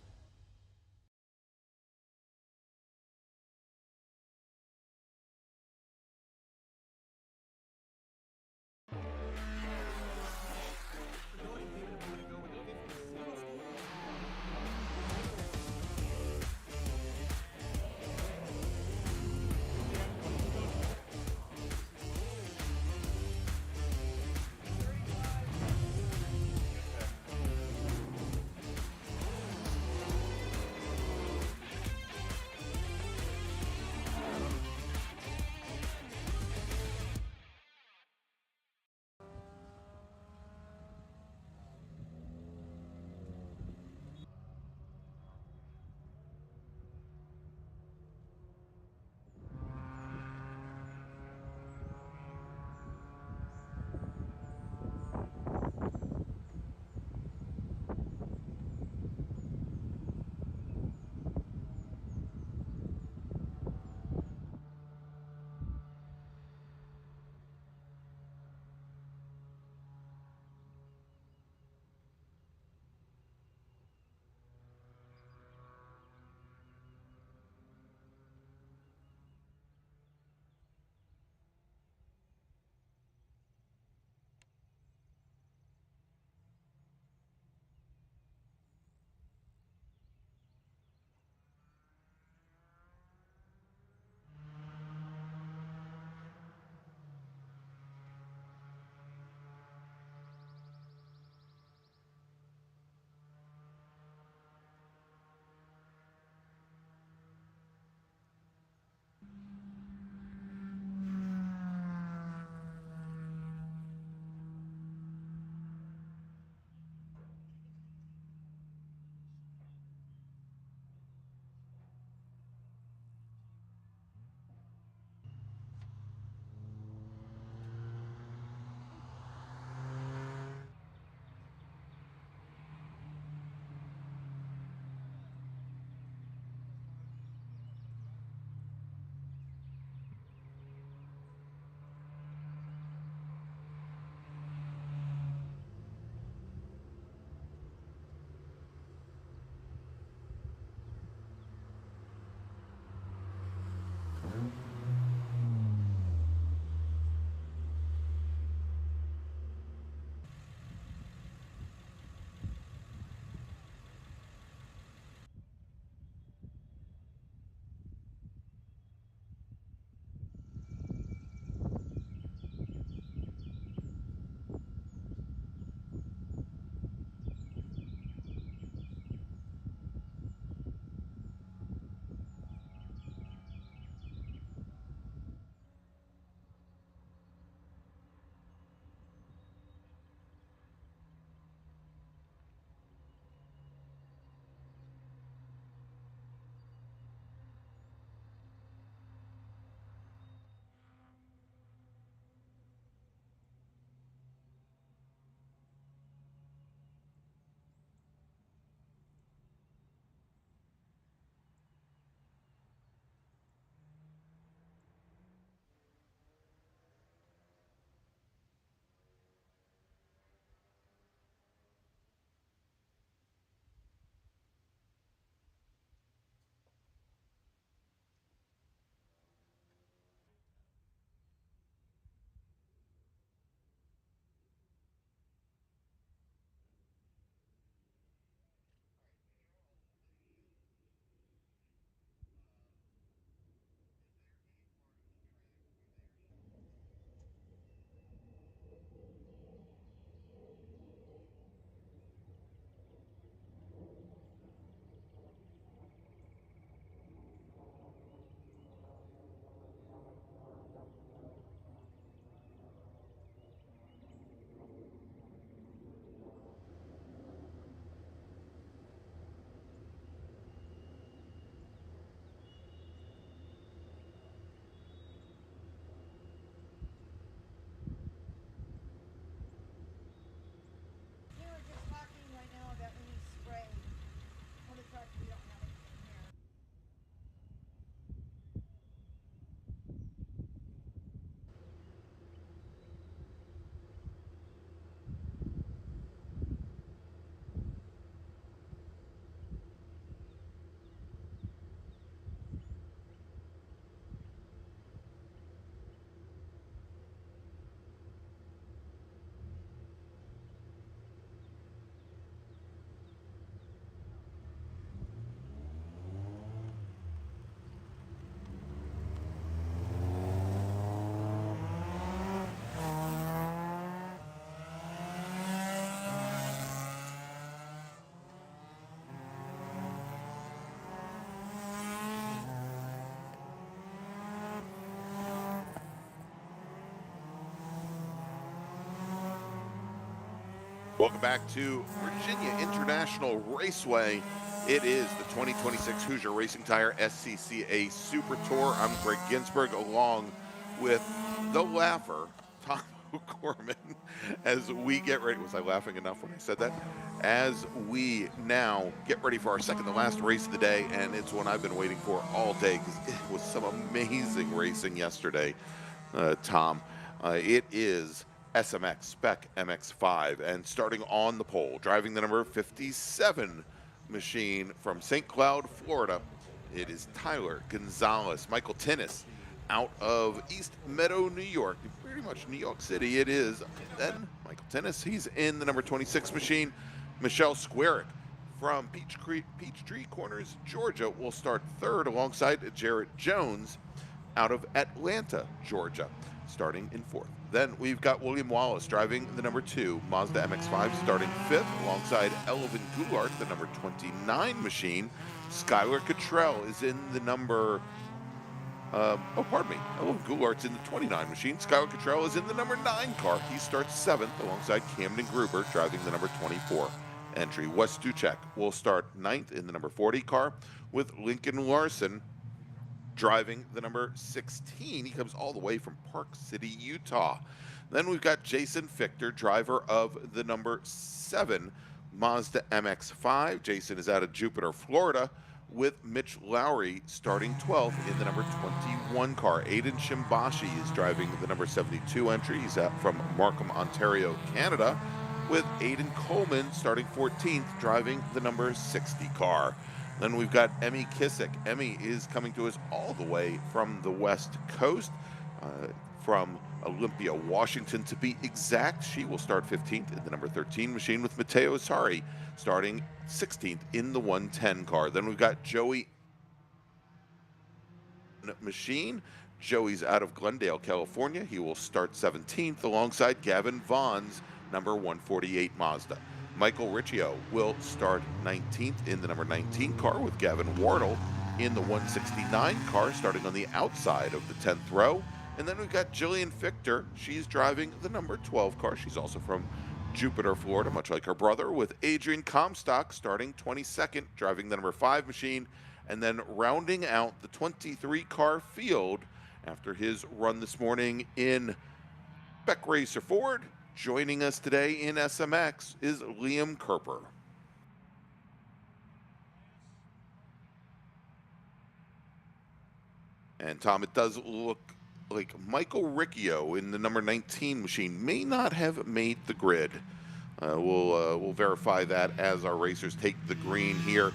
Welcome back to Virginia International Raceway. It is the 2026 Hoosier Racing Tire SCCA Super Tour. I'm Gregg Ginsberg, along with the laugher, Tom O'Gorman, as we get ready. Was I laughing enough when I said that? As we now get ready for our second to last race of the day, and it's one I've been waiting for all day because it was some amazing racing yesterday, Tom. It is SMX Spec MX5, and starting on the pole, driving the number 57 machine from St. Cloud, Florida, it is Tyler Gonzalez. Michael Tinnis out of East Meadow, New York, pretty much New York City it is. Then Michael Tinnis, he's in the number 26 machine. Michelle Squarick from Peachtree Corners, Georgia, will start third alongside Jarrett Jones out of Atlanta, Georgia, starting in fourth. Then we've got William Wallace driving the number 2 Mazda MX-5, starting fifth alongside Elvin Goulart, the number 29 machine. Skylar Cottrell is in the number, Elvin Goulart's in the 29 machine. Skylar Cottrell is in the number 9 car. He starts seventh alongside Camden Gruber driving the number 24 entry. Wes Duchek will start ninth in the number 40 car, with Lincoln Larson driving the number 16. He comes all the way from Park City, Utah. Then we've got Jason Fichter, driver of the number 7 Mazda MX-5. Jason is out of Jupiter, Florida, with Mitch Lowry starting 12th in the number 21 car. Aiden Shimbashi is driving the number 72 entry. He's out from Markham, Ontario, Canada, with Aiden Coleman starting 14th, driving the number 60 car. Then we've got Emmy Kissick. Emmy is coming to us all the way from the West Coast, from Olympia, Washington to be exact. She will start 15th in the number 13 machine, with Mateo Asari starting 16th in the 110 car. Then we've got Joey machine. Joey's out of Glendale, California. He will start 17th alongside Gavin Vaughn's number 148 Mazda. Michael Riccio will start 19th in the number 19 car, with Gavin Wardle in the 169 car, starting on the outside of the 10th row. And then we've got Jillian Fichter. She's driving the number 12 car. She's also from Jupiter, Florida, much like her brother, with Adrian Comstock starting 22nd, driving the number 5 machine. And then rounding out the 23 car field after his run this morning in Beck Racer Ford, joining us today in SMX is Liam Kerper. And Tom, it does look like Michael Riccio in the number 19 machine may not have made the grid. We'll verify that as our racers take the green here.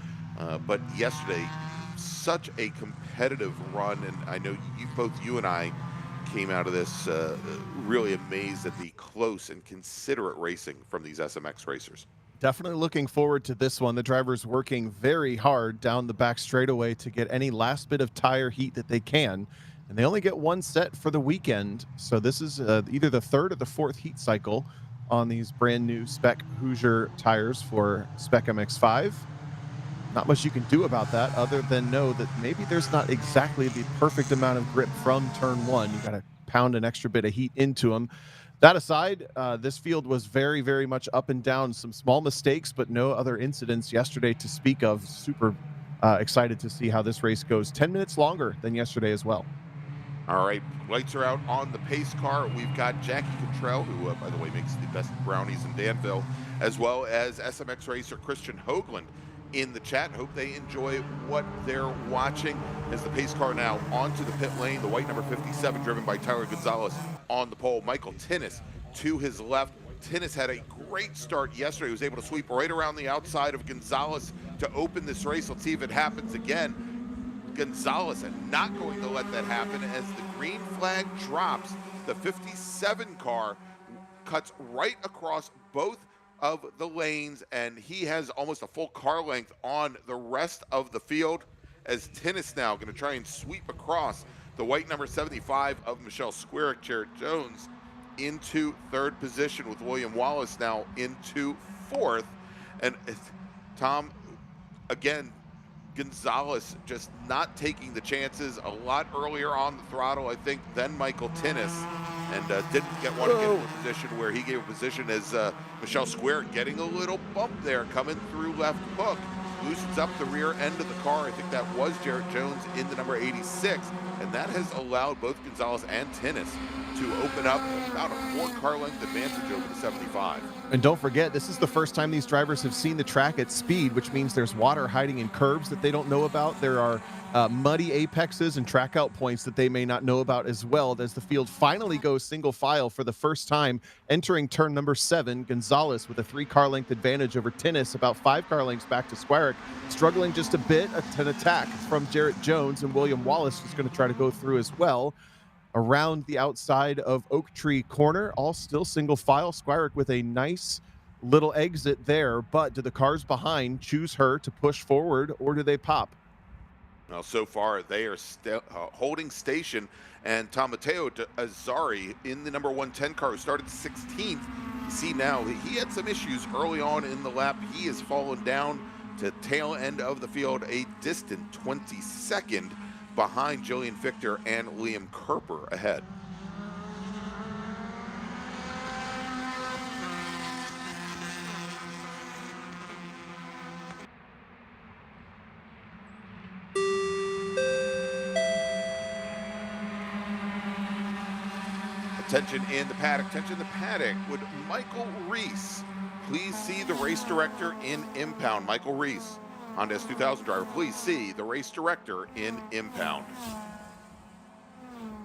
But yesterday, such a competitive run, and I know both you and I came out of this really amazed at the close and considerate racing from these SMX racers. Definitely looking forward to this one. The drivers working very hard down the back straightaway to get any last bit of tire heat that they can. And they only get one set for the weekend. So this is either the third or the fourth heat cycle on these brand new Spec Hoosier tires for Spec MX-5. Not much you can do about that other than know that maybe there's not exactly the perfect amount of grip from turn one. You got to pound an extra bit of heat into them. That aside, this field was very, very much up and down. Some small mistakes, but no other incidents yesterday to speak of. Super excited to see how this race goes. 10 minutes longer than yesterday as well. All right, lights are out on the pace car. We've got Jackie Cottrell, who, by the way, makes the best brownies in Danville, as well as SMX racer Christian Hoagland in the chat. Hope they enjoy what they're watching as the pace car now onto the pit lane. The white number 57 driven by Tyler Gonzalez on the pole. Michael Tinnis to his left. Tinnis had a great start yesterday. He was able to sweep right around the outside of Gonzalez to open this race. Let's see if it happens again. Gonzalez not going to let that happen as the green flag drops. The 57 car cuts right across both of the lanes, and he has almost a full car length on the rest of the field, as Tinnis now going to try and sweep across the white number 75 of Michelle Squarick. Jarrett Jones into third position, with William Wallace now into fourth. And Tom, again, Gonzalez just not taking the chances a lot earlier on the throttle, I think, than Michael Tinnis, and didn't want to get into a position where he gave a position as Michelle Square getting a little bump there, coming through left hook, loosens up the rear end of the car. I think that was Jarrett Jones in the number 86, and that has allowed both Gonzalez and Tinnis to open up about a 4-car length advantage over the 75. And don't forget, this is the first time these drivers have seen the track at speed, which means there's water hiding in curbs that they don't know about. There are muddy apexes and track out points that they may not know about as well. As the field finally goes single file for the first time, entering turn number 7, Gonzalez with a 3-car length advantage over Tinnis, about 5-car lengths back to Squarick, struggling just a bit. An attack from Jarrett Jones, and William Wallace is going to try to go through as well. Around the outside of Oak Tree Corner, all still single file. Squarick with a nice little exit there, but do the cars behind choose her to push forward, or do they pop? Well, so far they are holding station, and Tom Mateo Azari in the number 110 car, who started 16th. You see now he had some issues early on in the lap. He has fallen down to tail end of the field, a distant 22nd behind Jillian Fichter and Liam Kerper ahead. Attention in the paddock, attention in the paddock. Would Michael Reese please see the race director in impound? Michael Reese, Honda S2000 driver, please see the race director in impound.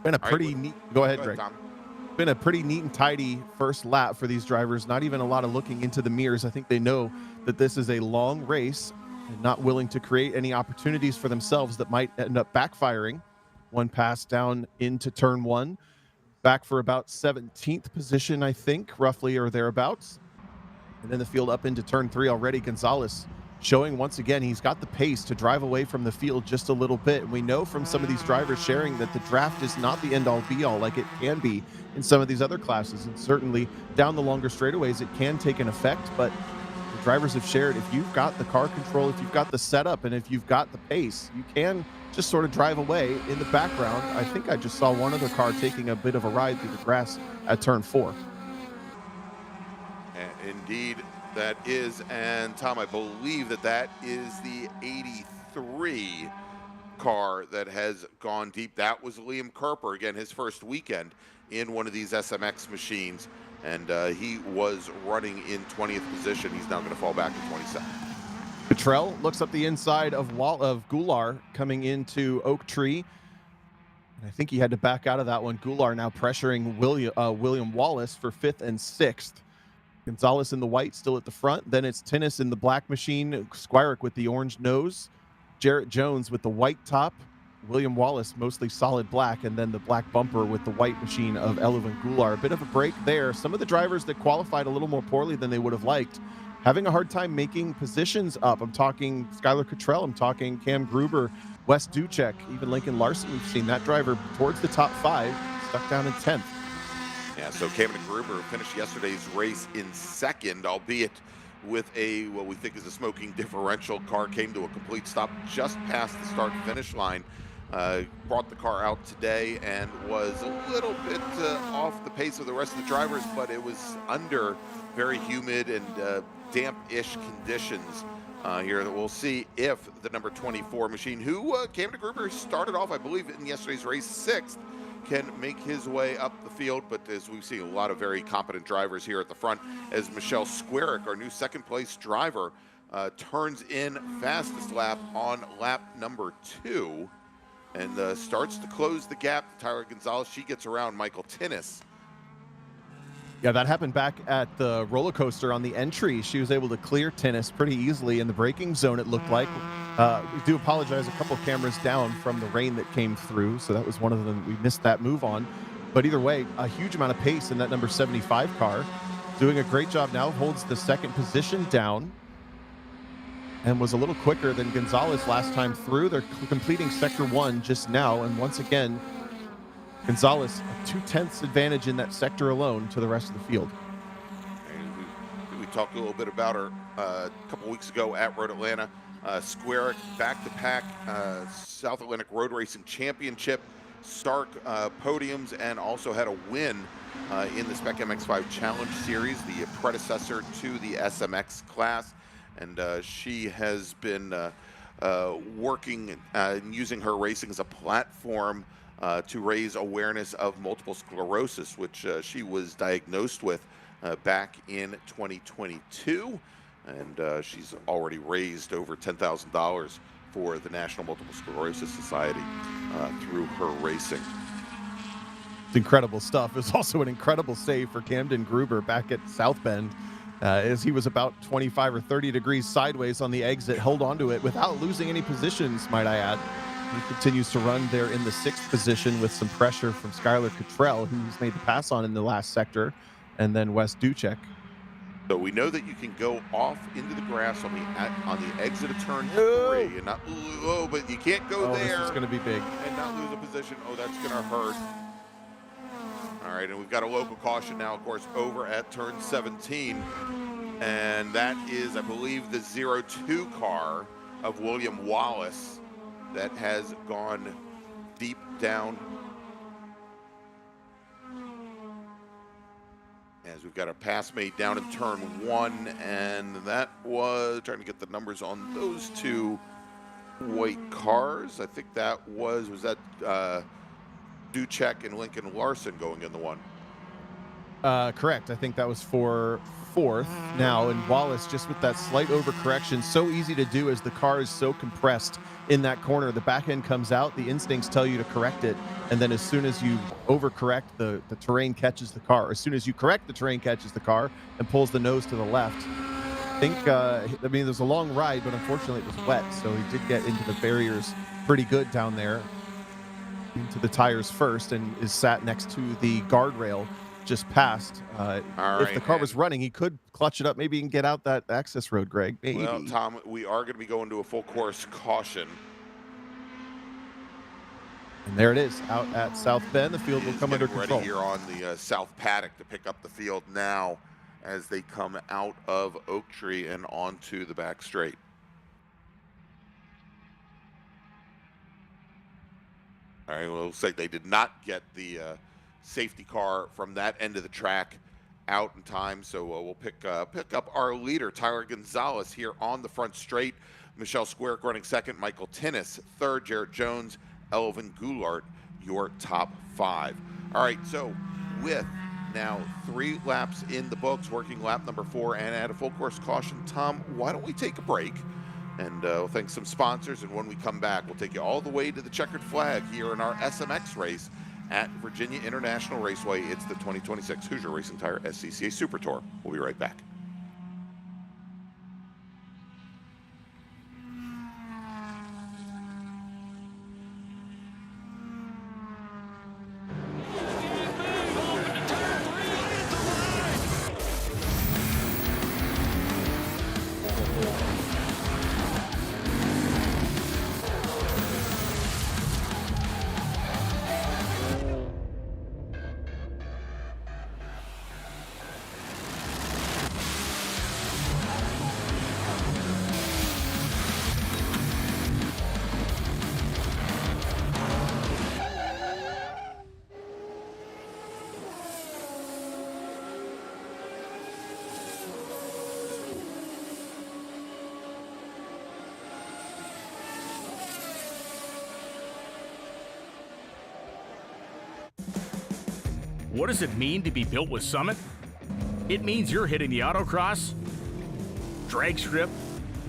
Been a pretty neat, go ahead, Greg. Tom. Been a pretty neat and tidy first lap for these drivers. Not even a lot of looking into the mirrors. I think they know that this is a long race and not willing to create any opportunities for themselves that might end up backfiring. One pass down into turn 1. Back for about 17th position, I think, roughly, or thereabouts. And then the field up into turn 3 already. Gonzalez showing once again he's got the pace to drive away from the field just a little bit. And we know from some of these drivers sharing that the draft is not the end-all be-all like it can be in some of these other classes. And certainly down the longer straightaways it can take an effect, but the drivers have shared if you've got the car control, if you've got the setup, and if you've got the pace, you can just sort of drive away. In the background, I think I just saw one other car taking a bit of a ride through the grass at turn 4. Indeed, that is, and Tom, I believe that is the 83 car that has gone deep. That was Liam Kerper, again, his first weekend in one of these SMX machines, and he was running in 20th position. He's now going to fall back to 22nd. Cottrell looks up the inside of Goulart coming into Oak Tree. And I think he had to back out of that one. Goulart now pressuring William Wallace for 5th and 6th. Gonzalez in the white still at the front. Then it's Tinnis in the black machine. Squarick with the orange nose. Jarrett Jones with the white top. William Wallace mostly solid black. And then the black bumper with the white machine of Elovan Goulart. A bit of a break there. Some of the drivers that qualified a little more poorly than they would have liked, having a hard time making positions up. I'm talking Skylar Cottrell. I'm talking Cam Gruber, Wes Ducek, even Lincoln Larson. We've seen that driver towards the top 5, stuck down in 10th. Yeah, so Cameron Gruber finished yesterday's race in 2nd, albeit with what we think is a smoking differential. Car came to a complete stop just past the start-finish line. Brought the car out today and was a little bit off the pace of the rest of the drivers, but it was under very humid and damp-ish conditions here. That we'll see if the number 24 machine, who Cameron Gruber started off, I believe, in yesterday's race 6th, can make his way up the field. But as we've seen a lot of very competent drivers here at the front, as Michelle Squarick, our new 2nd place driver, turns in fastest lap on lap number 2 and starts to close the gap to Tyra Gonzalez. She gets around Michael Tinnis. Yeah, that happened back at the roller coaster on the entry. She was able to clear Tinnis pretty easily in the braking zone, it looked like. We do apologize, a couple of cameras down from the rain that came through, so that was one of them we missed that move on. But either way, a huge amount of pace in that number 75 car. Doing a great job now, holds the 2nd position down and was a little quicker than Gonzalez last time through. They're completing sector 1 just now, and once again, Gonzalez, a 2/10 advantage in that sector alone to the rest of the field. And we talked a little bit about her a couple weeks ago at Road Atlanta. Square back-to-back South Atlantic Road Racing Championship, Stark podiums, and also had a win in the Spec MX5 Challenge Series, the predecessor to the SMX class. And she has been working and using her racing as a platform to raise awareness of multiple sclerosis, which she was diagnosed with back in 2022. And she's already raised over $10,000 for the National Multiple Sclerosis Society through her racing. It's incredible stuff. It was also an incredible save for Camden Gruber back at South Bend, as he was about 25 or 30 degrees sideways on the exit, held onto it without losing any positions, might I add. He continues to run there in the 6th position with some pressure from Skylar Cottrell, who's made the pass on in the last sector, and then Wes Ducek. So we know that you can go off into the grass on the exit of turn 3 and not, but you can't go there. This is going to be big. And not lose a position. Oh, that's going to hurt. All right, and we've got a local caution now, of course, over at turn 17. And that is, I believe, the 02 car of William Wallace that has gone deep down. As we've got a pass made down in turn 1, and that was trying to get the numbers on those two white cars. I think that was that Ducek and Lincoln Larson going in the one. Correct. I think that was for 4th now, and Wallace just with that slight overcorrection, so easy to do as the car is so compressed in that corner. The back end comes out, the instincts tell you to correct it, and then as soon as you overcorrect, the terrain catches the car. As soon as you correct, the terrain catches the car and pulls the nose to the left. I think, I mean, there's a long ride, but unfortunately it was wet, so he did get into the barriers pretty good down there, into the tires first, and is sat next to the guardrail just past. If the car was running, he could clutch it up, maybe and get out that access road, Greg. Maybe. Well, Tom, we are going to be going to a full course caution. And there it is, out at South Bend. The field will come under control. Ready here on the South Paddock to pick up the field now as they come out of Oak Tree and onto the back straight. All right, well, it looks like they did not get the safety car from that end of the track out in time, so we'll pick up our leader, Tyler Gonzalez, here on the front straight. Michelle Squarick running 2nd, Michael Tinnis 3rd, Jared Jones, Elvin Goulart, your top 5. All right, so with now 3 laps in the books, working lap number 4 and at a full course caution, Tom, why don't we take a break? And we'll thank some sponsors, and when we come back, we'll take you all the way to the checkered flag here in our SMX race at Virginia International Raceway. It's the 2026 Hoosier Racing Tire SCCA Super Tour. We'll be right back. What does it mean to be built with Summit? It means you're hitting the autocross, drag strip,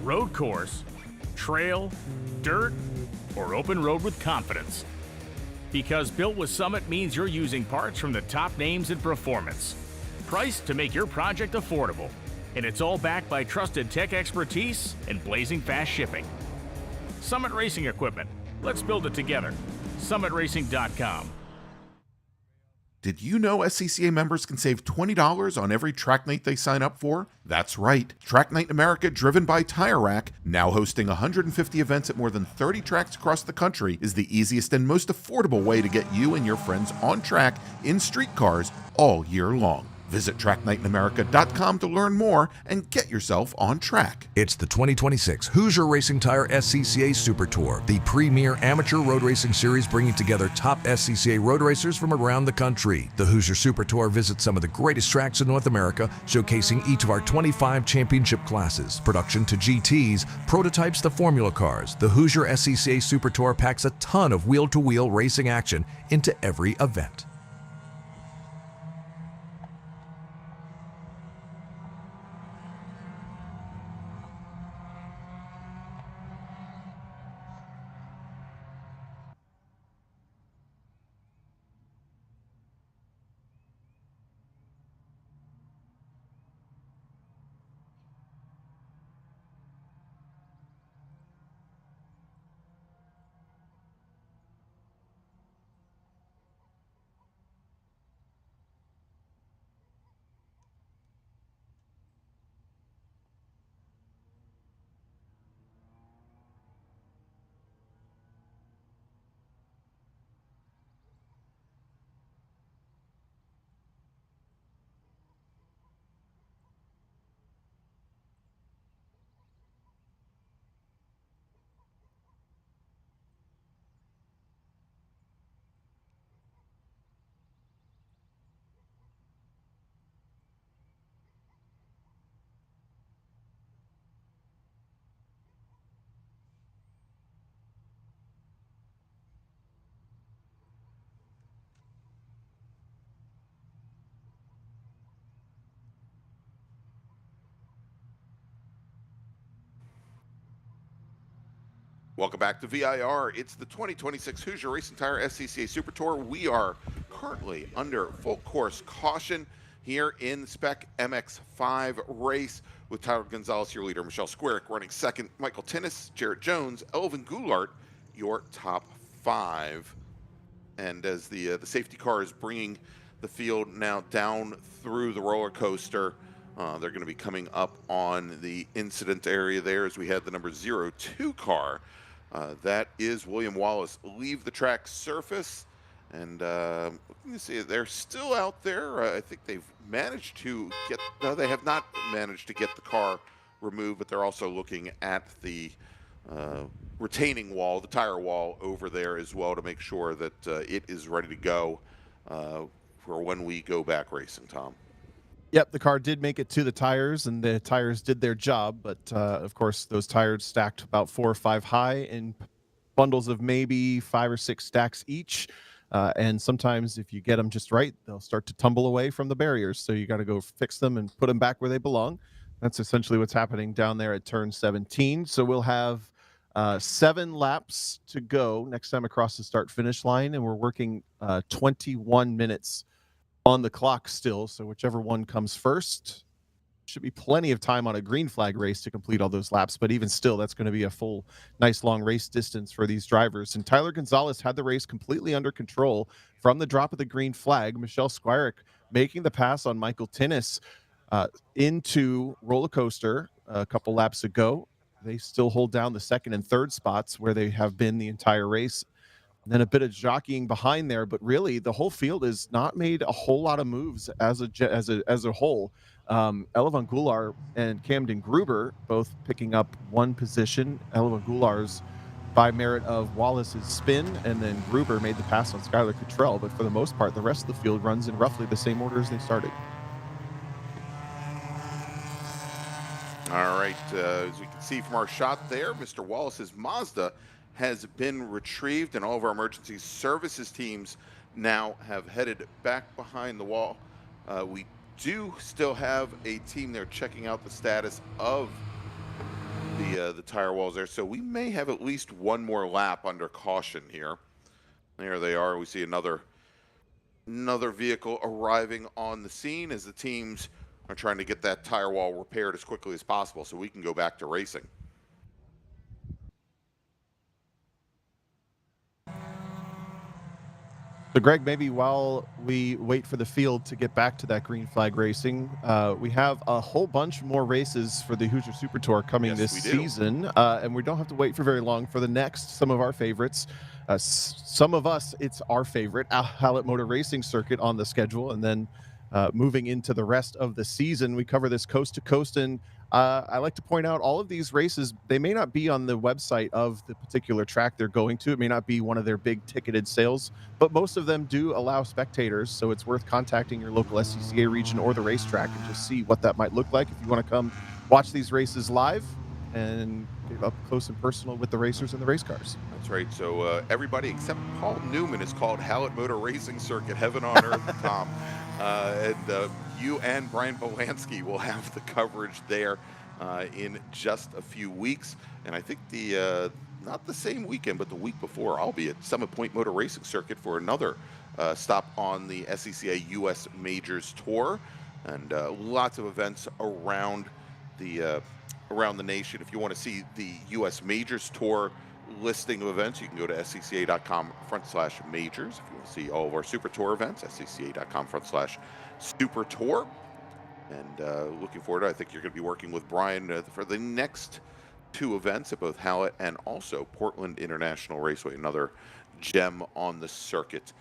road course, trail, dirt, or open road with confidence. Because built with Summit means you're using parts from the top names in performance, priced to make your project affordable, and it's all backed by trusted tech expertise and blazing fast shipping. Summit Racing Equipment. Let's build it together. SummitRacing.com. Did you know SCCA members can save $20 on every track night they sign up for? That's right. Track Night in America, driven by Tire Rack, now hosting 150 events at more than 30 tracks across the country, is the easiest and most affordable way to get you and your friends on track in street cars all year long. Visit TrackNightInAmerica.com to learn more and get yourself on track. It's the 2026 Hoosier Racing Tire SCCA Super Tour, the premier amateur road racing series bringing together top SCCA road racers from around the country. The Hoosier Super Tour visits some of the greatest tracks in North America, showcasing each of our 25 championship classes, production to GTs, prototypes to Formula cars. The Hoosier SCCA Super Tour packs a ton of wheel-to-wheel racing action into every event. Welcome back to VIR. It's the 2026 Hoosier Racing Tire SCCA Super Tour. We are currently under full course caution here in the Spec MX5 race with Tyler Gonzalez, your leader, Michelle Squarick running second, Michael Tinnis, Jarrett Jones, Elvin Goulart, your top five. And as the safety car is bringing the field now down through the roller coaster, they're going to be coming up on the incident area there as we had the number 02 car. That is William Wallace leave the track surface, and looking to see they're still out there. I think they've managed to get. No, they have not managed to get the car removed, but they're also looking at the retaining wall, the tire wall over there as well, to make sure that it is ready to go for when we go back racing. Tom. Yep, the car did make it to the tires, and the tires did their job. But, of course, those tires stacked about 4 or 5 high in bundles of maybe 5 or 6 stacks each. And sometimes if you get them just right, they'll start to tumble away from the barriers. So you got to go fix them and put them back where they belong. That's essentially what's happening down there at turn 17. So we'll have 7 laps to go next time across the start-finish line, and we're working 21 minutes on the clock still, so whichever one comes first. Should be plenty of time on a green flag race to complete all those laps, but even still, that's going to be a full, nice long race distance for these drivers. And Tyler Gonzalez had the race completely under control from the drop of the green flag. Michelle Squarick making the pass on Michael Tinnis into roller coaster a couple laps ago. They still hold down the second and third spots where they have been the entire race. And then a bit of jockeying behind there, but really the whole field has not made a whole lot of moves as a whole. Elvin Goulart and Camden Gruber both picking up one position. Elvin Goulart's by merit of Wallace's spin, and then Gruber made the pass on Skylar Cottrell. But for the most part, the rest of the field runs in roughly the same order as they started. All right, as we can see from our shot there, Mr. Wallace's Mazda has been retrieved, and all of our emergency services teams now have headed back behind the wall. We do still have a team there checking out the status of the tire walls there, so we may have at least one more lap under caution here. There they are. We see another vehicle arriving on the scene as the teams are trying to get that tire wall repaired as quickly as possible so we can go back to racing. So, Greg, maybe while we wait for the field to get back to that green flag racing, we have a whole bunch more races for the Hoosier Super Tour coming this season, and we don't have to wait for very long for the next, some of our favorites. Some of us, it's our favorite, Hallett Motor Racing Circuit on the schedule, and then moving into the rest of the season. We cover this coast to coast, and I like to point out all of these races, they may not be on the website of the particular track they're going to. It may not be one of their big ticketed sales, but most of them do allow spectators, so it's worth contacting your local SCCA region or the racetrack and just see what that might look like if you want to come watch these races live and get up close and personal with the racers and the race cars. That's right. So everybody except Paul Newman is called Hallett Motor Racing Circuit, heaven on earth, Tom. And you and Brian Bolansky will have the coverage there in just a few weeks. And I think not the same weekend, but the week before, I'll be at Summit Point Motor Racing Circuit for another stop on the SCCA US Majors Tour. And lots of events around the nation. If you want to see the US Majors Tour listing of events, you can go to scca.com/majors. If you want to see all of our Super Tour events, scca.com/Super Tour. And looking forward to it. I think you're going to be working with Brian for the next two events at both Hallett and also Portland International Raceway, another gem on the circuit.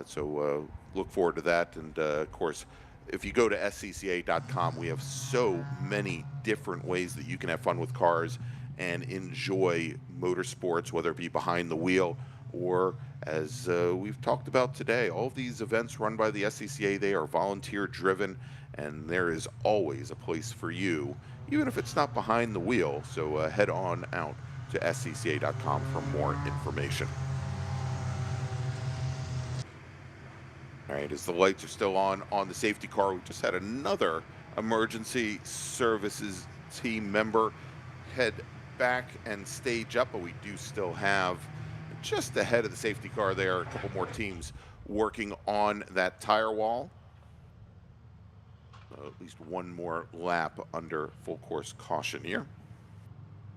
So look forward to that. And of course, if you go to scca.com, we have so many different ways that you can have fun with cars and enjoy motorsports, whether it be behind the wheel or, as we've talked about today, all of these events run by the SCCA, they are volunteer driven, and there is always a place for you, even if it's not behind the wheel. So head on out to scca.com for more information. All right, as the lights are still on the safety car, we just had another emergency services team member head back and stage up, but we do still have, just ahead of the safety car there, a couple more teams working on that tire wall. At least one more lap under full course caution here.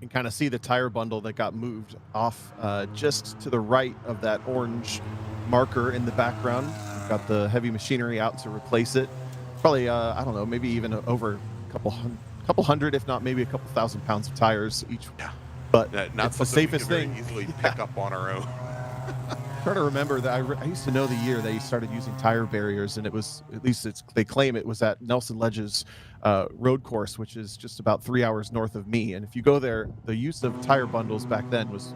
You can kind of see the tire bundle that got moved off just to the right of that orange marker in the background. We've got the heavy machinery out to replace it. Probably, I don't know, maybe even over a couple hundred, if not maybe a couple thousand pounds of tires each. Yeah. But not it's the safest thing. Easily pick up on our own. I'm trying to remember that I used to know the year they started using tire barriers, and it was, at least they claim it was at Nelson Ledge's road course, which is just about 3 hours north of me. And if you go there, the use of tire bundles back then was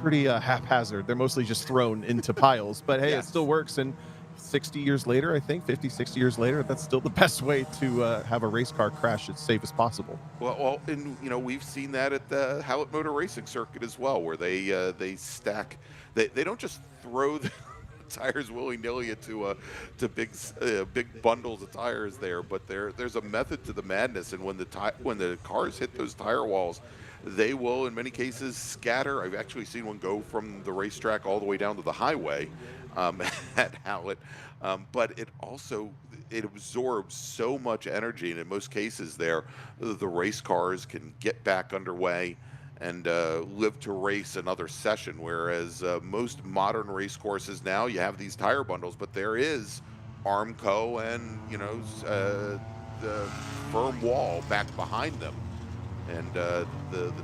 pretty haphazard. They're mostly just thrown into piles, but hey, It still works. And 60 years later, I think 50, 60 years later, that's still the best way to have a race car crash as safe as possible. Well, and we've seen that at the Hallett Motor Racing Circuit as well, where they stack. They don't just throw the tires willy-nilly to big bundles of tires there, but there's a method to the madness. And when the cars hit those tire walls, they will, in many cases, scatter. I've actually seen one go from the racetrack all the way down to the highway at Hallett. But it absorbs so much energy, and in most cases the race cars can get back underway and live to race another session, whereas most modern race courses now, you have these tire bundles, but there is Armco and the firm wall back behind them, and the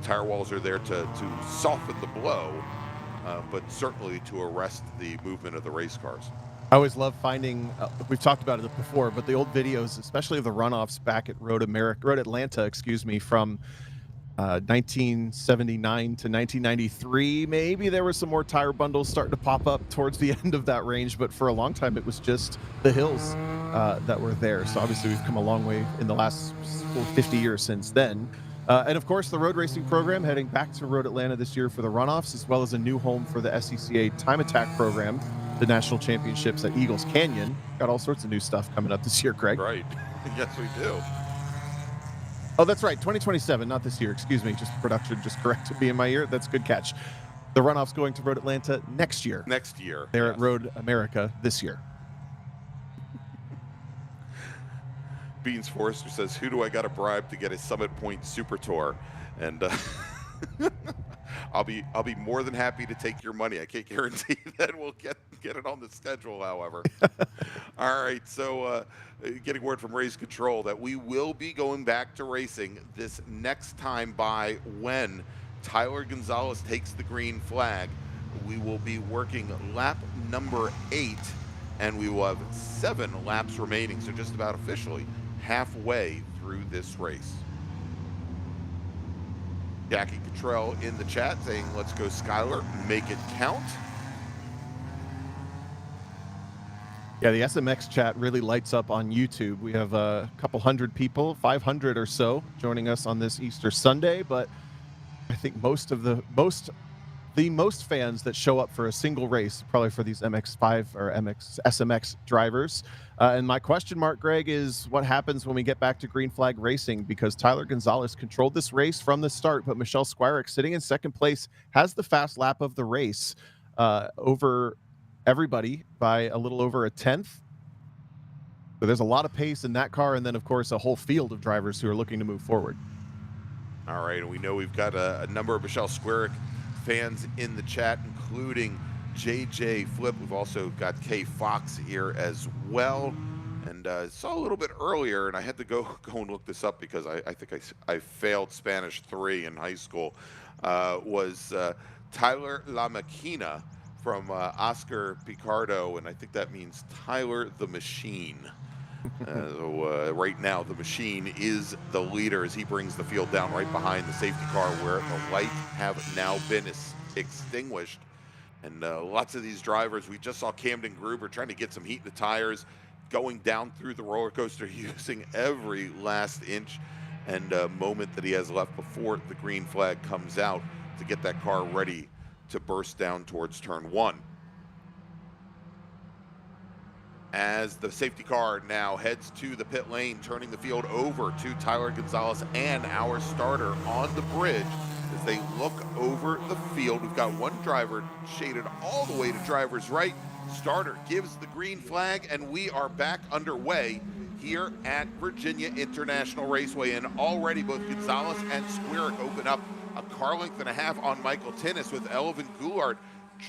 tire walls are there to soften the blow, but certainly to arrest the movement of the race cars. I always love finding, we've talked about it before, but the old videos, especially of the runoffs back at Road Atlanta, from 1979 to 1993. Maybe there were some more tire bundles starting to pop up towards the end of that range, but for a long time it was just the hills that were there. So obviously we've come a long way in the last 50 years since then. And of course, the road racing program heading back to Road Atlanta this year for the runoffs, as well as a new home for the SCCA Time Attack program, the national championships at Eagles Canyon. Got all sorts of new stuff coming up this year, Greg. Right. Yes, we do. Oh, that's right. 2027, not this year. Excuse me. Just production just corrected me in my ear. That's a good catch. The runoff's going to Road Atlanta next year. Next year. They're at Road America this year. Beans Forrester says, "Who do I got to bribe to get a Summit Point Super Tour?" And I'll be more than happy to take your money. I can't guarantee that we'll get it on the schedule, however. All right, so getting word from Race Control that we will be going back to racing this next time by when Tyler Gonzalez takes the green flag. We will be working lap number 8 and we will have 7 laps remaining, so just about officially halfway through this race. Jackie Cottrell in the chat saying, let's go Skylar, make it count. Yeah, the SMX chat really lights up on YouTube. We have a couple hundred people, 500 or so, joining us on this Easter Sunday, but I think most fans that show up for a single race, probably for these MX5 or SMX drivers. And my question mark, Greg, is what happens when we get back to green flag racing? Because Tyler Gonzalez controlled this race from the start, but Michelle Squirick, sitting in second place, has the fast lap of the race over everybody by a little over a tenth. So there's a lot of pace in that car, and then, of course, a whole field of drivers who are looking to move forward. All right, and we know we've got a number of Michelle Squirick fans in the chat, including JJ Flip. We've also got Kay Fox here as well. And saw a little bit earlier, and I had to go and look this up because I think I failed Spanish 3 in high school, was Tyler La Maquina from Oscar Picardo, and I think that means Tyler the Machine. So right now, the Machine is the leader as he brings the field down right behind the safety car where the lights have now been extinguished. And lots of these drivers, we just saw Camden Gruber trying to get some heat in the tires, going down through the roller coaster, using every last inch and moment that he has left before the green flag comes out to get that car ready to burst down towards turn 1. As the safety car now heads to the pit lane, turning the field over to Tyler Gonzalez and our starter on the bridge. As they look over the field, we've got one driver shaded all the way to driver's right. Starter gives the green flag, and we are back underway here at Virginia International Raceway. And already both Gonzalez and Squirick open up a car length and a half on Michael Tinnis, with Elvin Goulart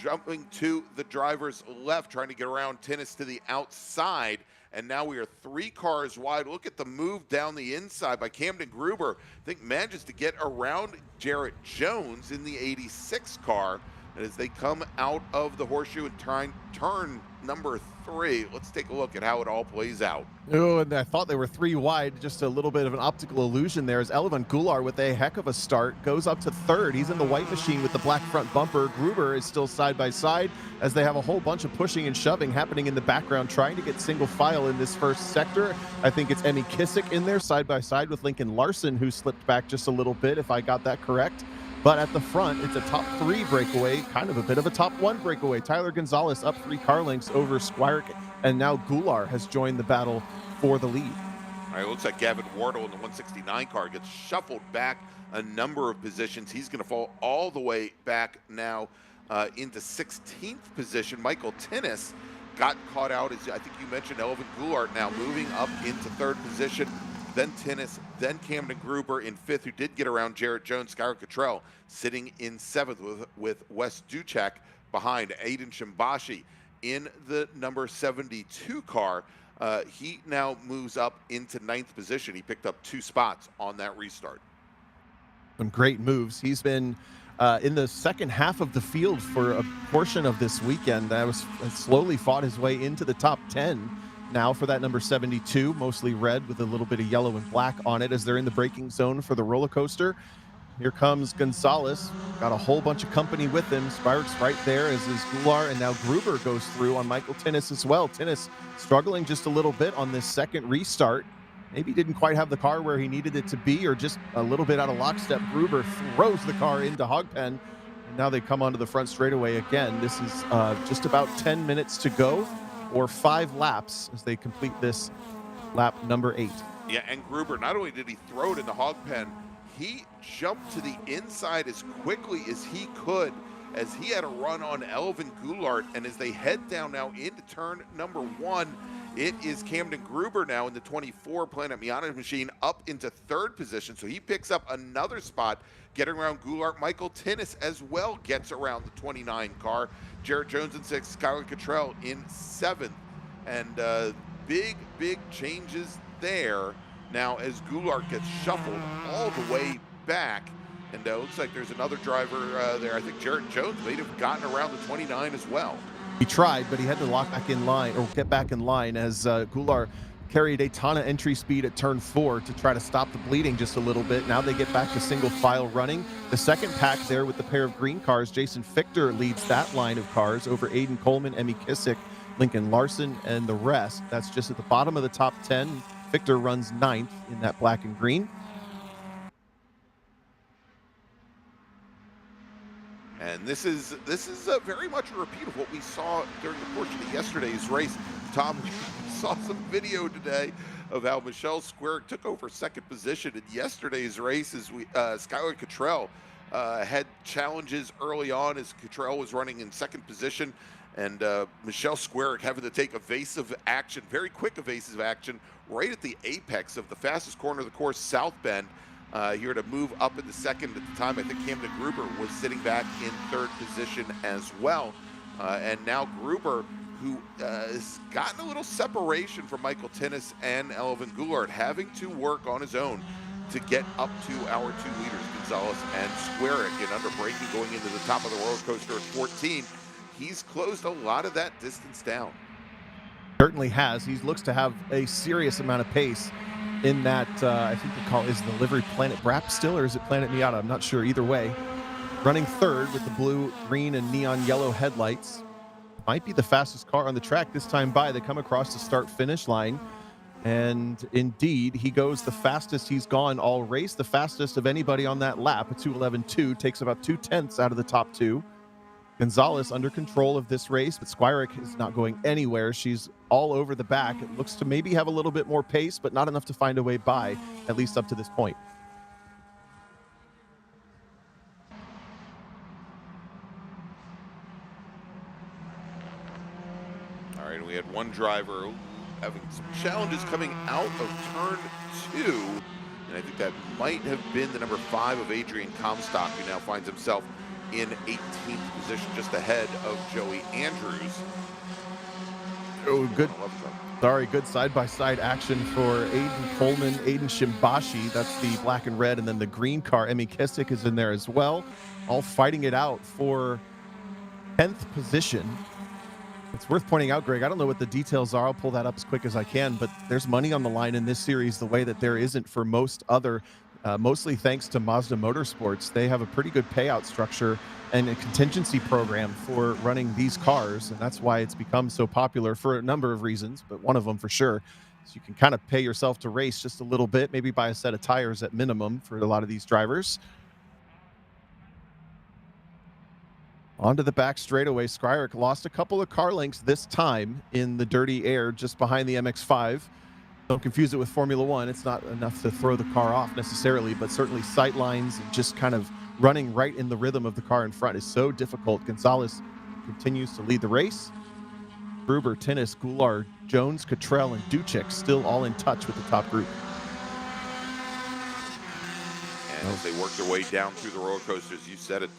jumping to the driver's left, trying to get around Tinnis to the outside. And now we are 3 cars wide. Look at the move down the inside by Camden Gruber. I think manages to get around Jarrett Jones in the 86 car. And as they come out of the horseshoe and turn number 3, let's take a look at how it all plays out. Oh, and I thought they were 3 wide. Just a little bit of an optical illusion there as Elvin Goulart, with a heck of a start, goes up to 3rd. He's in the white machine with the black front bumper. Gruber is still side by side as they have a whole bunch of pushing and shoving happening in the background, trying to get single file in this first sector. I think it's Emmy Kissick in there side by side with Lincoln Larson, who slipped back just a little bit, if I got that correct. But at the front, it's a top 3 breakaway, kind of a bit of a top 1 breakaway. Tyler Gonzalez up 3 car lengths over Squirick, and now Goulart has joined the battle for the lead. All right, looks like Gavin Wardle in the 169 car gets shuffled back a number of positions. He's going to fall all the way back now into 16th position. Michael Tinnis got caught out, as I think you mentioned. Elvin Goulart now moving up into 3rd position. Then Tinnis, then Camden Gruber in 5th, who did get around Jarrett Jones. Skylar Cottrell sitting in 7th with Wes Duchek behind. Aiden Shimbashi in the number 72 car. He now moves up into 9th position. He picked up 2 spots on that restart. Some great moves. He's been in the second half of the field for a portion of this weekend. That was slowly fought his way into the top 10. Now for that number 72, mostly red with a little bit of yellow and black on it as they're in the braking zone for the roller coaster. Here comes Gonzalez, got a whole bunch of company with him. Sparks right there, as is Goulart, and now Gruber goes through on Michael Tinnis as well. Tinnis struggling just a little bit on this second restart. Maybe didn't quite have the car where he needed it to be, or just a little bit out of lockstep. Gruber throws the car into Hogpen, and now they come onto the front straightaway again. This is just about 10 minutes to go, or 5 laps as they complete this lap number 8. Yeah, and Gruber, not only did he throw it in the hog pen, he jumped to the inside as quickly as he could, as he had a run on Elvin Goulart. And as they head down now into turn number 1, it is Camden Gruber now in the 24 Planet Miata machine up into 3rd position. So he picks up another spot, getting around Goulart. Michael Tinnis as well gets around the 29 car. Jarrett Jones in 6th, Skylar Cottrell in 7th. And big changes there now as Goulart gets shuffled all the way back. And looks like there's another driver there. I think Jarrett Jones may have gotten around the 29 as well. He tried, but he had to lock back in line or get back in line as Goulart carried a ton of entry speed at turn 4 to try to stop the bleeding just a little bit. Now they get back to single file running. The second pack there with the pair of green cars, Jason Fichter leads that line of cars over Aiden Coleman, Emmy Kissick, Lincoln Larson, and the rest. That's just at the bottom of the top 10. Fichter runs 9th in that black and green. And this is very much a repeat of what we saw during the portion of yesterday's race. Tom, we saw some video today of how Michelle Squerick took over second position in yesterday's race as Skylar Cottrell had challenges early on as Cottrell was running in second position, and Michelle Squerick having to take evasive action, very quick evasive action, right at the apex of the fastest corner of the course, South Bend. Here to move up into second. At the time, I think Camden Gruber was sitting back in third position as well. And now Gruber, who has gotten a little separation from Michael Tinnis and Elvin Goulart, having to work on his own to get up to our 2 leaders, Gonzalez and Squerick. And under braking going into the top of the roller coaster at 14, he's closed a lot of that distance down. Certainly has. He looks to have a serious amount of pace in that, I think they call, is the livery Planet Brap still, or is it Planet Miata? I'm not sure. Either way, running third with the blue, green, and neon yellow headlights. Might be the fastest car on the track this time by. They come across the start-finish line, and indeed, he goes the fastest he's gone all race, the fastest of anybody on that lap. A 2:11.2 takes about 2/10 out of the top 2. Gonzalez under control of this race, but Squerick is not going anywhere. She's all over the back. It looks to maybe have a little bit more pace, but not enough to find a way by, at least up to this point. All right, we had one driver having some challenges coming out of turn 2, and I think that might have been the number 5 of Adrian Comstock, who now finds himself in 18th position, just ahead of Joey Andrews. Oh, good. Sorry, good side-by-side action for Aiden Coleman, Aiden Shimbashi. That's the black and red, and then the green car. Emmy Kissick is in there as well, all fighting it out for 10th position. It's worth pointing out, Greg, I don't know what the details are. I'll pull that up as quick as I can, but there's money on the line in this series the way that there isn't for most other, mostly thanks to Mazda Motorsports. They have a pretty good payout structure and a contingency program for running these cars, and that's why it's become so popular for a number of reasons, but one of them for sure is you can kind of pay yourself to race just a little bit, maybe buy a set of tires at minimum for a lot of these drivers. Onto the back straightaway, Squerick lost a couple of car lengths this time in the dirty air just behind the MX-5. Don't confuse it with Formula One. It's not enough to throw the car off necessarily, but certainly sight lines and just kind of running right in the rhythm of the car in front is so difficult. Gonzalez continues to lead the race. Gruber, Tinnis, Goulart, Jones, Cottrell, and Duchek still all in touch with the top group. And as they work their way down through the roller coasters, you said it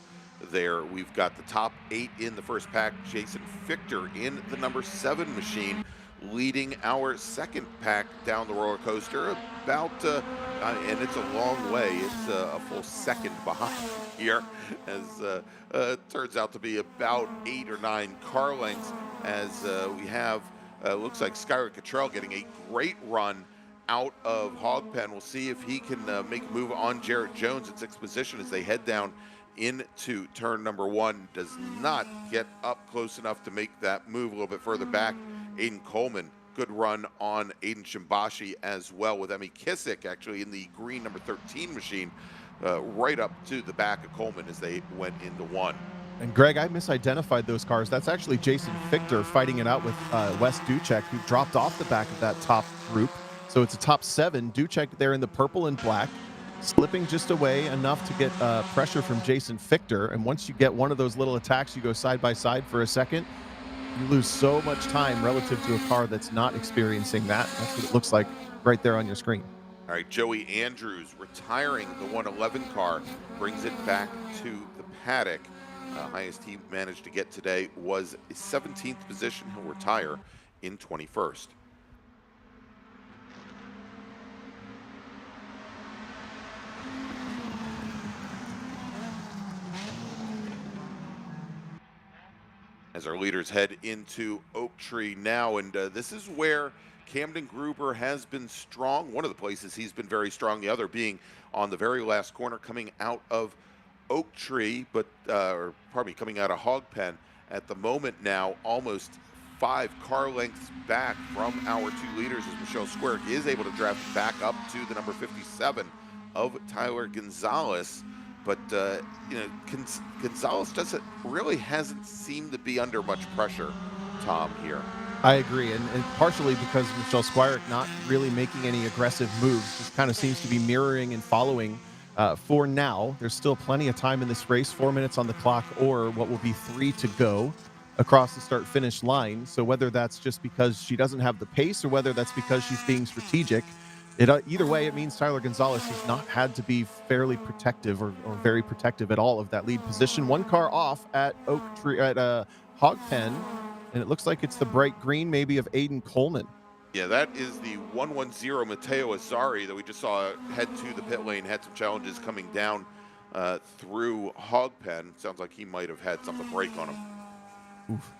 there, we've got the top 8 in the first pack. Jason Fichter in the number 7 machine, leading our second pack down the roller coaster about, and it's a long way. It's a full second behind here, as it turns out to be about 8 or 9 car lengths, as we have, looks like Skylar Cottrell getting a great run out of Hog Pen. We'll see if he can make a move on Jarrett Jones in 6th position as they head down into turn number 1. Does not get up close enough to make that move. A little bit further back, Aiden Coleman, good run on Aiden Shimbashi as well, with Emmy Kissick actually in the green number 13 machine, right up to the back of Coleman as they went into 1. And Greg, I misidentified those cars. That's actually Jason Fichter fighting it out with Wes Duchek, who dropped off the back of that top group. So it's a top 7. Duchek there in the purple and black, slipping just away enough to get pressure from Jason Fichter. And once you get one of those little attacks, you go side by side for a second, you lose so much time relative to a car that's not experiencing that. That's what it looks like right there on your screen. All right, Joey Andrews retiring the 111 car, brings it back to the paddock. Highest he managed to get today was a 17th position. He'll retire in 21st. as our leaders head into Oak Tree now. And this is where Camden Gruber has been strong. One of the places he's been very strong, the other being on the very last corner coming out of Oak Tree, or pardon me, coming out of Hog Pen. At the moment now, almost 5 car lengths back from our 2 leaders, as Michelle Squerick is able to draft back up to the number 57 of Tyler Gonzalez. But Gonzalez really hasn't seemed to be under much pressure, Tom, here. I agree, and partially because Michelle Squerick not really making any aggressive moves, just kind of seems to be mirroring and following for now. There's still plenty of time in this race, 4 minutes on the clock, or what will be 3 to go across the start-finish line. So whether that's just because she doesn't have the pace or whether that's because she's being strategic, either way, it means Tyler Gonzalez has not had to be fairly protective or very protective at all of that lead position. 1 car off at Oak Tree, at Hog Pen, and it looks like it's the bright green maybe of Aiden Coleman. Yeah, that is the 110 Matteo Azari that we just saw head to the pit lane, had some challenges coming down through Hog Pen. Sounds like he might have had something break on him. Oof.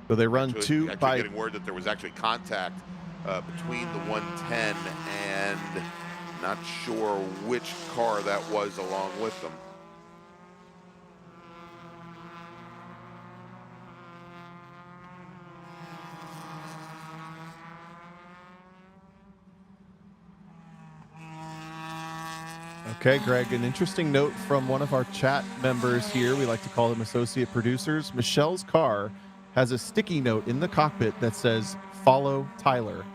So they run actually getting word that there was actually contact between the 110 and not sure which car that was along with them. Okay, Greg, an interesting note from one of our chat members here. We like to call them associate producers. Michelle's car has a sticky note in the cockpit that says, "Follow Tyler."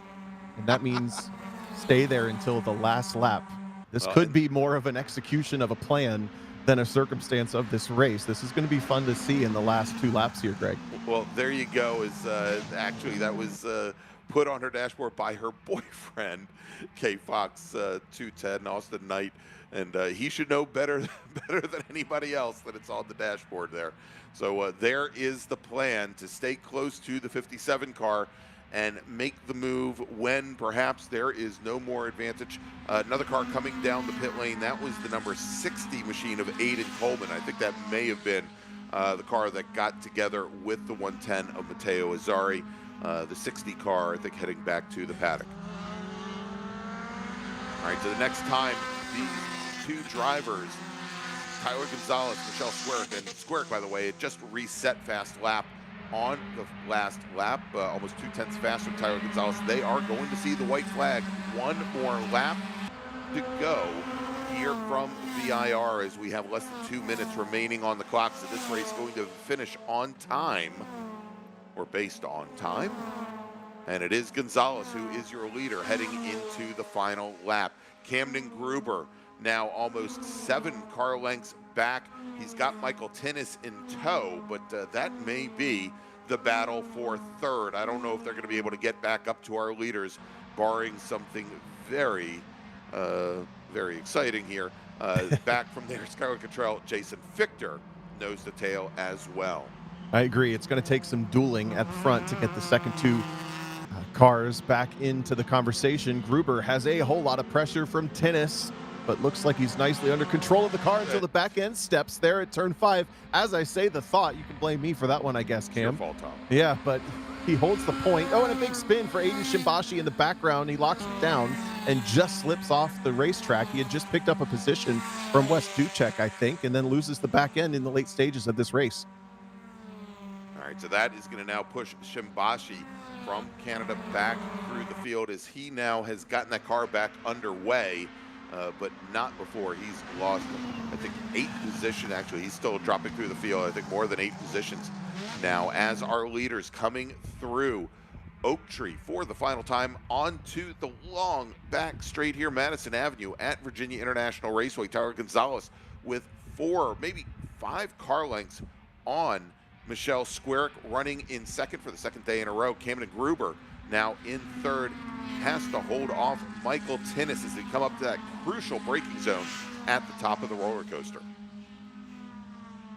And that means stay there until the last lap. This could be more of an execution of a plan than a circumstance of this race. This is going to be fun to see in the last 2 laps here, Greg. Well, there you go. Actually, that was put on her dashboard by her boyfriend, K Fox 210, Austin Knight. And he should know better than anybody else that it's on the dashboard there. So there is the plan, to stay close to the 57 car and make the move when perhaps there is no more advantage. Another car coming down the pit lane, that was the number 60 machine of Aiden Coleman. I think that may have been the car that got together with the 110 of Matteo Azari. The 60 car, I think, heading back to the paddock. All right, so the next time these 2 drivers, Tyler Gonzalez, Michelle Squerick, and Squerick, by the way, it just reset fast lap on the last lap, almost 2/10 faster than Tyler Gonzalez. They are going to see the white flag. 1 more lap to go here from VIR, as we have less than 2 minutes remaining on the clock. So this race is going to finish on time, or based on time. And it is Gonzalez who is your leader heading into the final lap. Camden Gruber now almost 7 car lengths back. He's got Michael Tinnis in tow, but that may be the battle for 3rd. I don't know if they're going to be able to get back up to our leaders, barring something very, very exciting here. Back from there, Skylar Cottrell, Jason Fichter knows the tail as well. I agree. It's going to take some dueling at the front to get the second 2 cars back into the conversation. Gruber has a whole lot of pressure from Tinnis, but looks like he's nicely under control of the car until the back end steps there at turn 5. As I say the thought, you can blame me for that one, I guess, Cam. It's your fault, Tom. Yeah, but he holds the point. Oh, and a big spin for Aiden Shimbashi in the background. He locks it down and just slips off the racetrack. He had just picked up a position from Wes Ducek, I think, and then loses the back end in the late stages of this race. All right, so that is going to now push Shimbashi from Canada back through the field, as he now has gotten that car back underway, but not before he's lost, I think, 8 positions. Actually, he's still dropping through the field, I think more than 8 positions now, as our leaders coming through Oak Tree for the final time onto the long back straight here, Madison Avenue at Virginia International Raceway. Tyler Gonzalez with 4, maybe 5 car lengths on Michelle Squerick, running in 2nd for the 2nd day in a row. Camden Gruber now in 3rd, has to hold off Michael Tinnis as they come up to that crucial braking zone at the top of the roller coaster.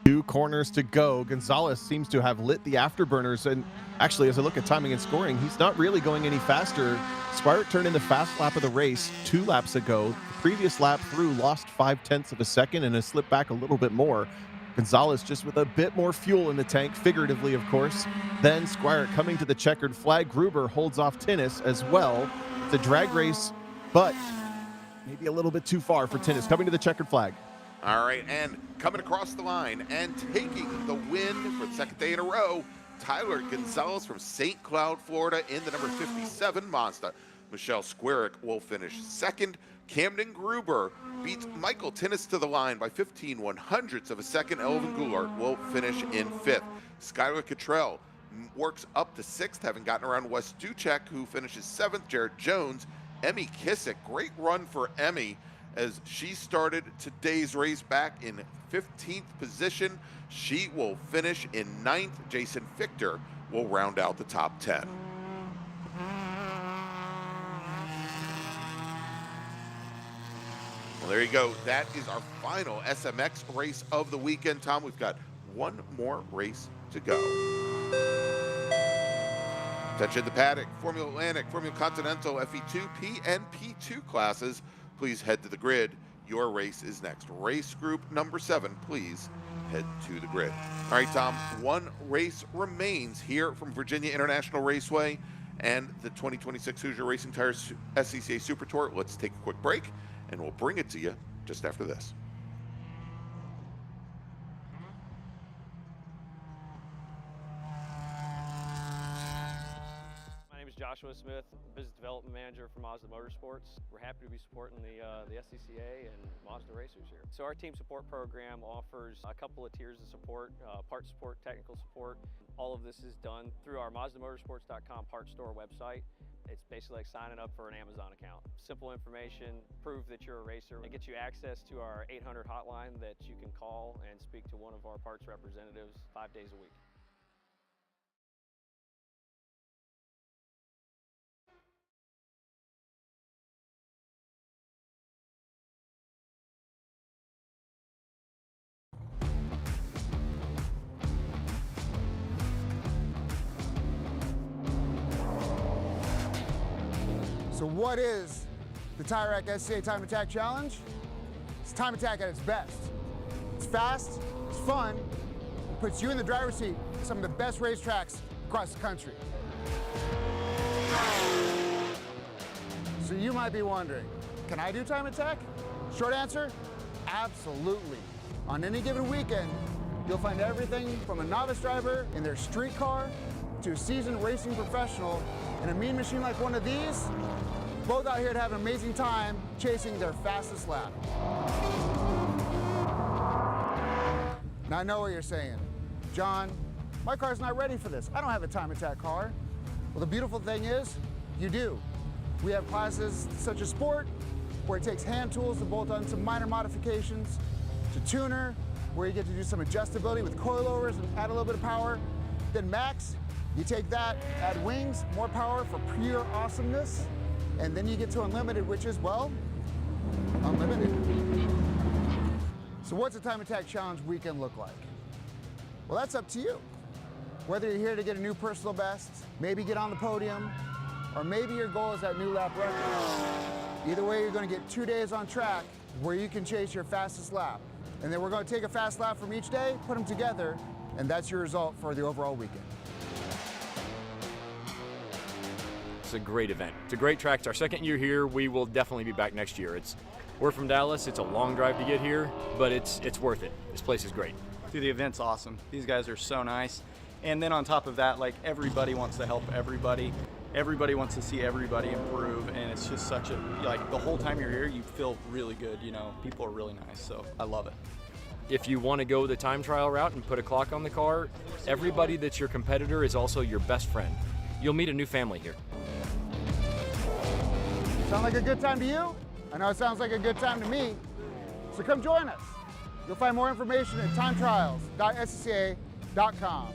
2 corners to go. Gonzalez seems to have lit the afterburners, and actually, as I look at timing and scoring, he's not really going any faster. Squire turned in the fast lap of the race 2 laps ago. The previous lap through lost 0.5 of a second and has slipped back a little bit more. Gonzalez just with a bit more fuel in the tank, figuratively, of course. Then Squire coming to the checkered flag. Gruber holds off Tinnis as well. It's a drag race, but maybe a little bit too far for Tinnis coming to the checkered flag. All right, and coming across the line and taking the win for the second day in a row, Tyler Gonzalez from St. Cloud, Florida, in the number 57 Mazda. Michelle Squarick will finish second. Camden Gruber beats Michael Tinnis to the line by 15/100ths of a second. Elvin Goulart will finish in fifth. Skylar Cottrell works up to sixth, having gotten around Wes Duchek, who finishes seventh. Jared Jones, Emmy Kissick, great run for Emmy as she started today's race back in 15th position. She will finish in 9th. Jason Fichter will round out the top 10. Well, there you go. That is our final SMX race of the weekend. Tom, we've got one more race to go. Attention the paddock, Formula Atlantic, Formula Continental, FE2, P, and P2 classes. Please head to the grid. Your race is next. Race group number 7, please head to the grid. All right, Tom, one race remains here from Virginia International Raceway and the 2026 Hoosier Racing Tires SCCA Super Tour. Let's take a quick break, and we'll bring it to you just after this. Joshua Smith, Business Development Manager for Mazda Motorsports. We're happy to be supporting the SCCA and Mazda racers here. So our team support program offers a couple of tiers of support, part support, technical support. All of this is done through our MazdaMotorsports.com parts store website. It's basically like signing up for an Amazon account. Simple information, prove that you're a racer. It gets you access to our 800 hotline that you can call and speak to one of our parts representatives 5 days a week. So what is the Tire Rack SCCA Time Attack Challenge? It's Time Attack at its best. It's fast, it's fun, it puts you in the driver's seat of some of the best racetracks across the country. So you might be wondering, can I do Time Attack? Short answer, absolutely. On any given weekend, you'll find everything from a novice driver in their street car to a seasoned racing professional in a mean machine like one of these, both out here to have an amazing time chasing their fastest lap. Now I know what you're saying. John, my car's not ready for this. I don't have a Time Attack car. Well, the beautiful thing is, you do. We have classes such as Sport, where it takes hand tools to bolt on some minor modifications, to Tuner, where you get to do some adjustability with coilovers and add a little bit of power. Then Max, you take that, add wings, more power for pure awesomeness, and then you get to Unlimited, which is, well, unlimited. So what's a Time Attack Challenge weekend look like? Well, that's up to you. Whether you're here to get a new personal best, maybe get on the podium, or maybe your goal is that new lap record. Either way, you're going to get 2 days on track where you can chase your fastest lap. And then we're going to take a fast lap from each day, put them together, and that's your result for the overall weekend. It's a great event. It's a great track. It's our second year here. We will definitely be back next year. We're from Dallas. It's a long drive to get here, but it's worth it. This place is great. Dude, the event's awesome. These guys are so nice. And then on top of that, like, everybody wants to help everybody. Everybody wants to see everybody improve, and it's just such a, like, the whole time you're here, you feel really good, you know. People are really nice, so I love it. If you want to go the time trial route and put a clock on the car, everybody that's your competitor is also your best friend. You'll meet a new family here. Sound like a good time to you? I know it sounds like a good time to me. So come join us. You'll find more information at timetrials.scca.com.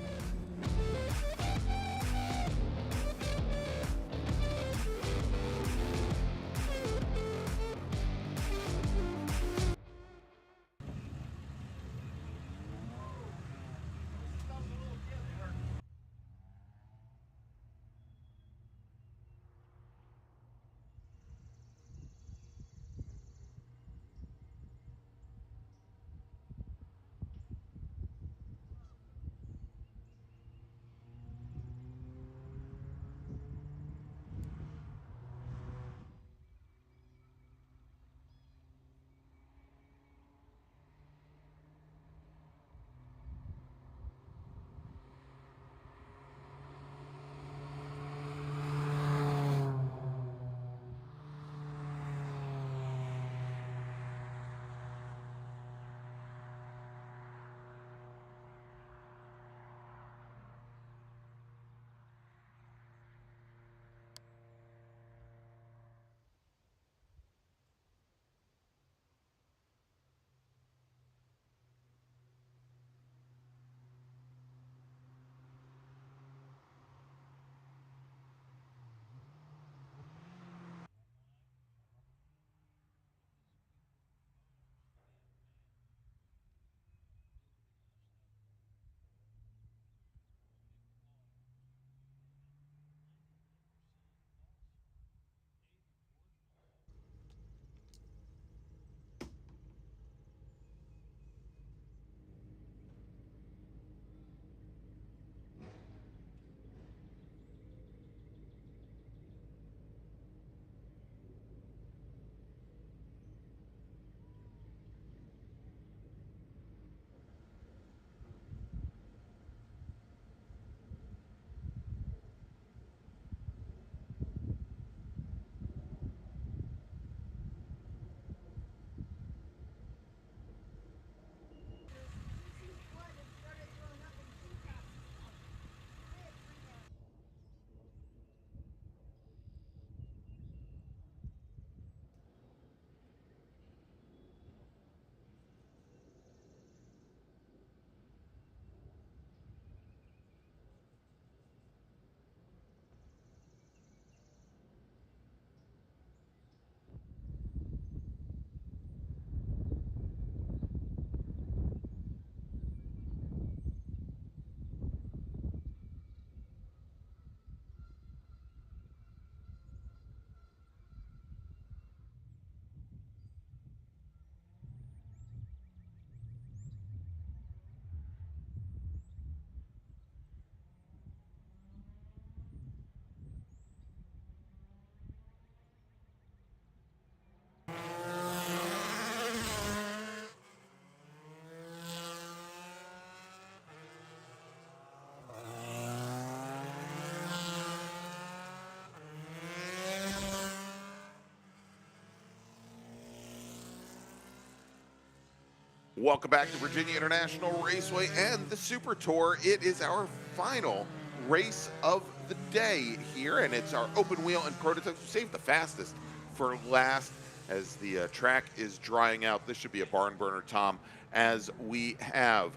Welcome back to Virginia International Raceway and the Super Tour. It is our final race of the day here, and it's our open wheel and prototype. Save the fastest for last as the track is drying out. This should be a barn burner, Tom, as we have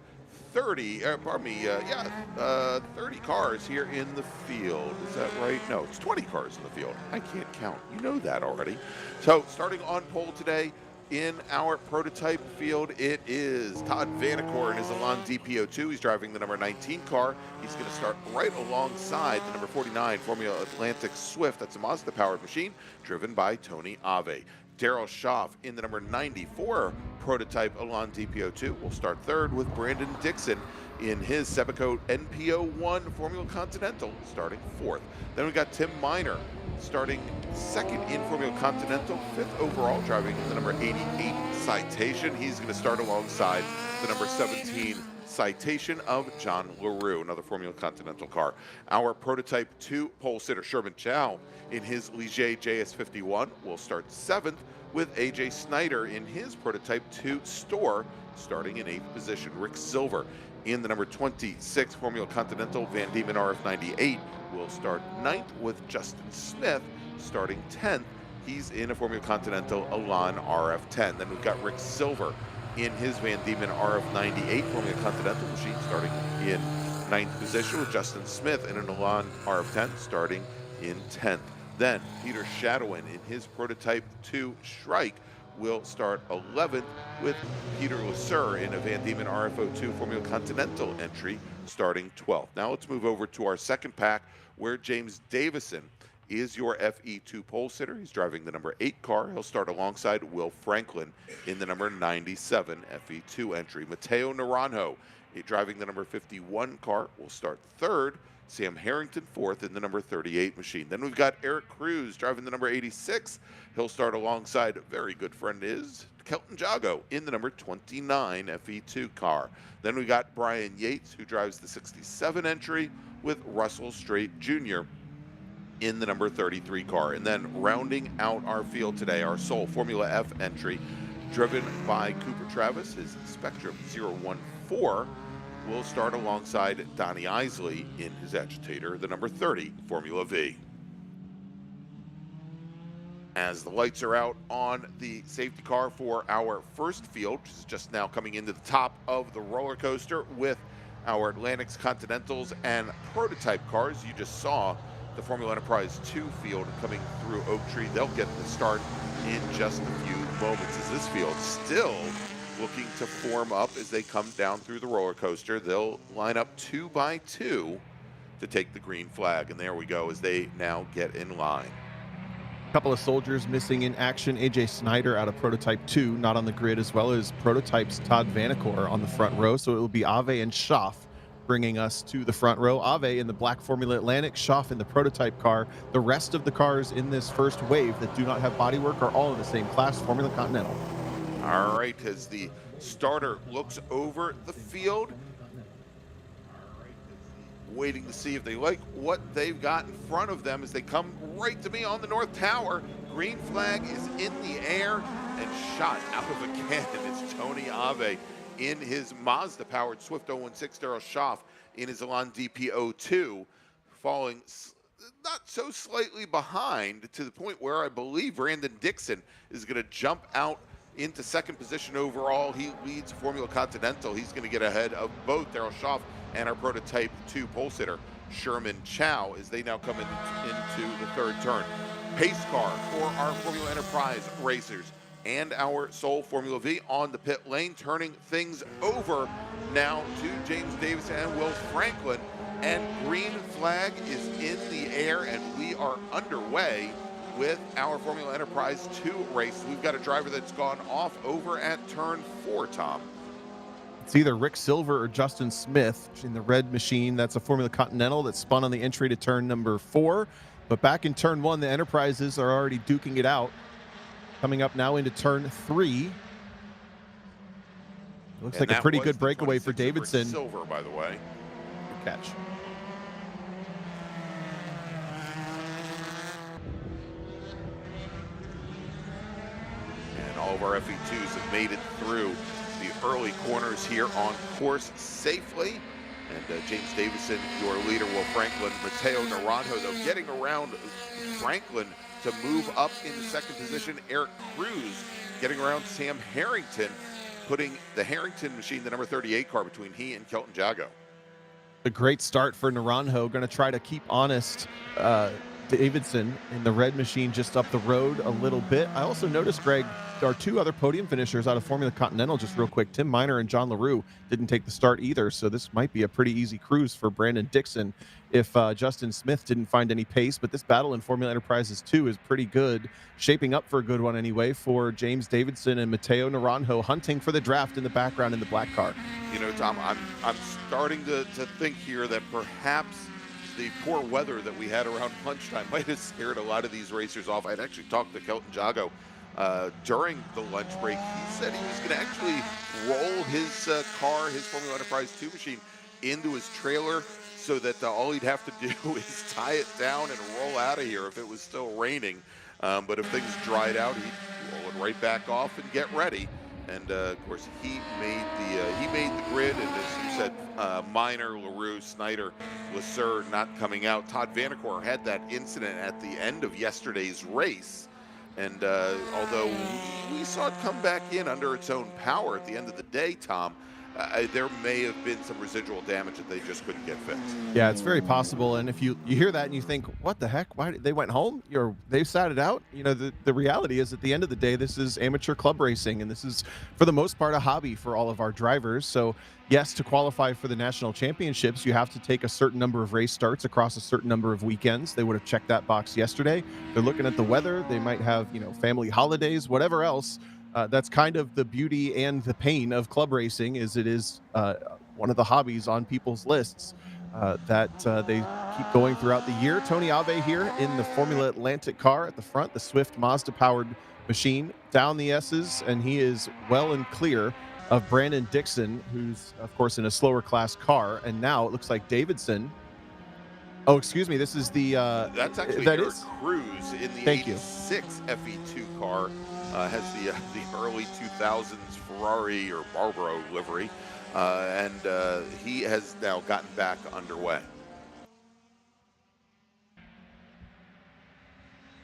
30 cars here in the field. Is that right? No, it's 20 cars in the field. I can't count. You know that already. So starting on pole today, in our prototype field, it is Todd Vanacore in his Alon DPO2. He's driving the number 19 car. He's going to start right alongside the number 49 Formula Atlantic Swift. That's a Mazda-powered machine driven by Tony Ave. Daryl Schaff in the number 94 prototype Alon DPO2 will start third, with Brandon Dixon in his Sebaco NPO1 Formula Continental starting fourth. Then we got Tim Miner starting second in Formula Continental, fifth overall, driving the number 88 Citation. He's going to start alongside the number 17 Citation of John LaRue, another Formula Continental car. Our prototype 2 pole sitter Sherman Chow in his Ligier JS51 will start seventh, with AJ Snyder in his prototype 2 Store starting in 8th position. Rick Silver in the number 26 Formula Continental Van Diemen RF98 will start 9th, with Justin Smith starting 10th. He's in a Formula Continental Alon RF10. Then we've got Rick Silver in his Van Diemen RF98 Formula Continental machine starting in 9th position, with Justin Smith in an Alon RF10 starting in 10th. Then Peter Shadowin in his prototype 2 Shrike will start 11th, with Peter Lasser in a Van Diemen RF02 Formula Continental entry starting 12th. Now let's move over to our second pack, where James Davison is your FE2 pole sitter. He's driving the number 8 car. He'll start alongside Will Franklin in the number 97 FE2 entry. Matteo Naranjo, driving the number 51 car, will start third. Sam Harrington fourth in the number 38 machine. Then we've got Eric Cruz driving the number 86. He'll start alongside a very good friend is Kelton Jago in the number 29 FE2 car. Then we got Brian Yates, who drives the 67 entry, with Russell Strait Jr. in the number 33 car. And then rounding out our field today, our sole Formula F entry, driven by Cooper Travis, his Spectrum 014, will start alongside Donnie Isley in his Agitator, the number 30 Formula V. As the lights are out on the safety car for our first field, which is just now coming into the top of the roller coaster with our Atlantics Continentals and prototype cars. You just saw the Formula Enterprise 2 field coming through Oak Tree. They'll get the start in just a few moments, as this field still looking to form up as they come down through the roller coaster. They'll line up 2 by 2 to take the green flag. And there we go, as they now get in line. A couple of soldiers missing in action. AJ Snyder out of prototype 2, not on the grid, as well as prototype's Todd Vanacore on the front row. So it will be Ave and Schaff bringing us to the front row. Ave in the black Formula Atlantic, Schaff in the prototype car. The rest of the cars in this first wave that do not have bodywork are all in the same class, Formula Continental. All right, as the starter looks over the field, waiting to see if they like what they've got in front of them as they come right to me on the North Tower. Green flag is in the air and shot out of a cannon. It's Tony Ave in his Mazda-powered Swift 016, Daryl Schaff in his Alon DPO2, falling not so slightly behind, to the point where I believe Brandon Dixon is going to jump out into second position overall. He leads Formula Continental. He's going to get ahead of both Daryl Schaff and our prototype 2 pole sitter Sherman Chow as they now come into the third turn. Pace car for our Formula Enterprise racers and our sole Formula V on the pit lane, turning things over now to James Davis and Will Franklin. And green flag is in the air, and we are underway with our Formula Enterprise 2 race. We've got a driver that's gone off over at turn 4, Tom. It's either Rick Silver or Justin Smith in the red machine. That's a Formula Continental that spun on the entry to turn number 4. But back in turn 1, the Enterprises are already duking it out. Coming up now into turn 3. Looks like a pretty good breakaway for Davidson. Silver, by the way. Good catch. And all of our FE2s have made it through the early corners here on course safely. And James Davison, your leader, Will Franklin. Mateo Naranjo, though, getting around Franklin to move up into second position. Eric Cruz getting around Sam Harrington, putting the Harrington machine, the number 38 car, between he and Kelton Jago. A great start for Naranjo. Going to try to keep honest Davidson in the red machine just up the road a little bit. I also noticed, Greg, there are two other podium finishers out of Formula Continental, just real quick. Tim Miner and John LaRue didn't take the start either, so this might be a pretty easy cruise for Brandon Dixon if Justin Smith didn't find any pace. But this battle in Formula Enterprises 2 is pretty good, shaping up for a good one anyway for James Davidson and Mateo Naranjo, hunting for the draft in the background in the black car. You know, Tom, I'm starting to think here that perhaps the poor weather that we had around lunchtime might have scared a lot of these racers off. I'd actually talked to Kelton Jago during the lunch break. He said he was going to actually roll his car, his Formula Enterprise 2 machine, into his trailer so that all he'd have to do is tie it down and roll out of here if it was still raining. But if things dried out, he'd roll it right back off and get ready. And of course, he made the grid. And as you said, Miner, LaRue, Snyder, Lasser not coming out. Todd Vanacore had that incident at the end of yesterday's race. And although we saw it come back in under its own power at the end of the day, Tom, there may have been some residual damage that they just couldn't get fixed. Yeah, it's very possible. And if you hear that and you think, what the heck? Why they went home? They sat it out. You know, the reality is, at the end of the day, this is amateur club racing, and this is, for the most part, a hobby for all of our drivers. So yes, to qualify for the national championships, you have to take a certain number of race starts across a certain number of weekends. They would have checked that box yesterday. They're looking at the weather. They might have, family holidays, whatever else. That's kind of the beauty and the pain of club racing, is it is one of the hobbies on people's lists that they keep going throughout the year. Tony Ave here in the Formula Atlantic car at the front, the Swift Mazda-powered machine, down the S's, and he is well and clear of Brandon Dixon, who's, of course, in a slower class car. And now it looks like Davidson. Oh, excuse me. This is the... That's actually Eric Cruz in the 86 FE2 car. Has the early 2000s Ferrari or Marlboro livery, and he has now gotten back underway.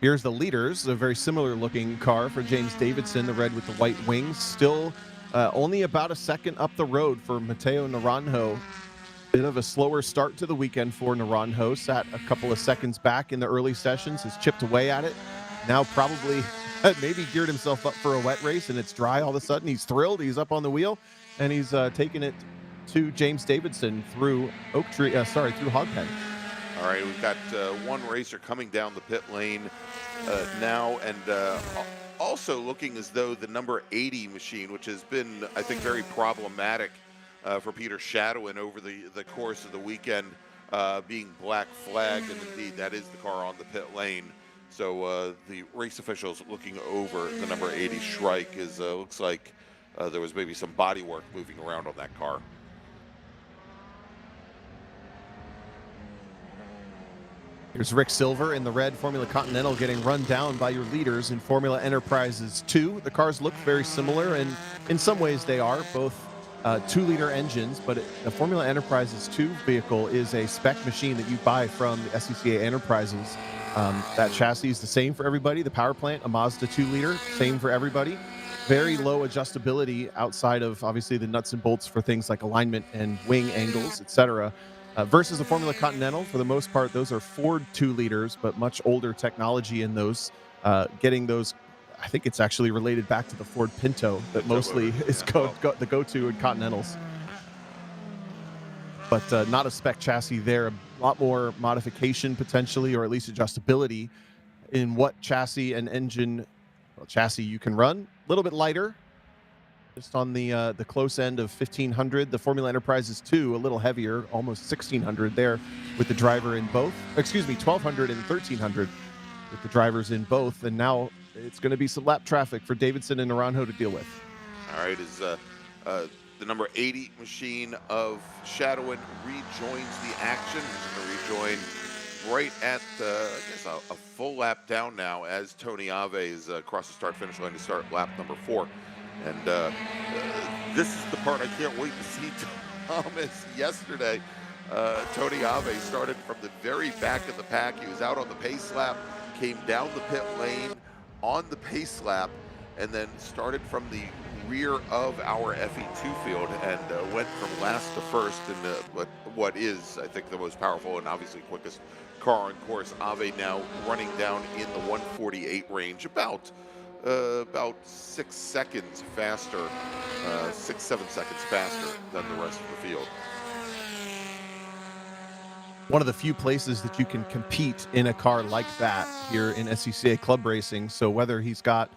Here's the leaders, a very similar looking car for James Davidson, the red with the white wings. Still only about a second up the road for Mateo Naranjo. Bit of a slower start to the weekend for Naranjo. Sat a couple of seconds back in the early sessions, has chipped away at it. Now probably maybe geared himself up for a wet race, and it's dry all of a sudden. He's thrilled. He's up on the wheel, and he's taking it to James Davidson through through Hogpen. All right, we've got one racer coming down the pit lane now, and also looking as though the number 80 machine, which has been, I think, very problematic for Peter Shadowin over the course of the weekend, being black flagged, and indeed that is the car on the pit lane. So the race officials looking over the number 80 Shrike is looks like there was maybe some body work moving around on that car. Here's Rick Silver in the red Formula Continental getting run down by your leaders in Formula Enterprises 2. The cars look very similar, and in some ways they are, both 2-liter engines, but the Formula Enterprises 2 vehicle is a spec machine that you buy from the SCCA Enterprises. That chassis is the same for everybody. The power plant, a Mazda 2-liter, same for everybody. Very low adjustability outside of, obviously, the nuts and bolts for things like alignment and wing angles, etc. Versus the Formula Continental, for the most part, those are Ford 2-liters, but much older technology in those. Getting those, I think it's actually related back to the Ford Pinto that mostly is the go-to in Continentals. But not a spec chassis there. A lot more modification potentially, or at least adjustability in what chassis and engine chassis you can run. A little bit lighter, just on the close end of 1500. The Formula Enterprises 2 a little heavier, almost 1600 there with the driver in both. 1200 and 1300 with the drivers in both. And now it's going to be some lap traffic for Davidson and Naranjo to deal with. All right, is the number 80 machine of Shadowin rejoins the action. He's going to rejoin right at, I guess, a full lap down now as Tony Ave is across the start-finish line to start lap number 4. And This is the part I can't wait to see, Thomas. Yesterday, Tony Ave started from the very back of the pack. He was out on the pace lap, came down the pit lane on the pace lap, and then started from the rear of our FE2 field and went from last to first in what is, I think, the most powerful and obviously quickest car on course. Ave now running down in the 148 range, about 6 seconds faster, 6-7 seconds faster than the rest of the field. One of the few places that you can compete in a car like that here in SCCA club racing. So whether he's got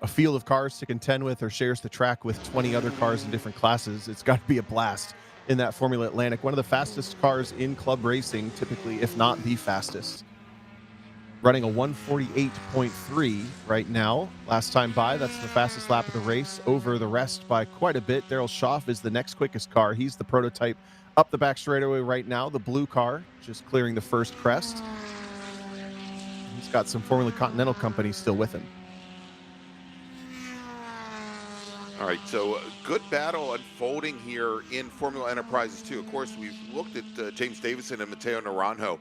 a field of cars to contend with or shares the track with 20 other cars in different classes, it's got to be a blast in that Formula Atlantic. One of the fastest cars in club racing, typically, if not the fastest. Running a 148.3 right now. Last time by, that's the fastest lap of the race, over the rest by quite a bit. Daryl Schaff is the next quickest car. He's the prototype up the back straightaway right now. The blue car just clearing the first crest. He's got some Formula Continental company still with him. All right, so good battle unfolding here in Formula Enterprises 2. Of course, we've looked at James Davison and Matteo Naranjo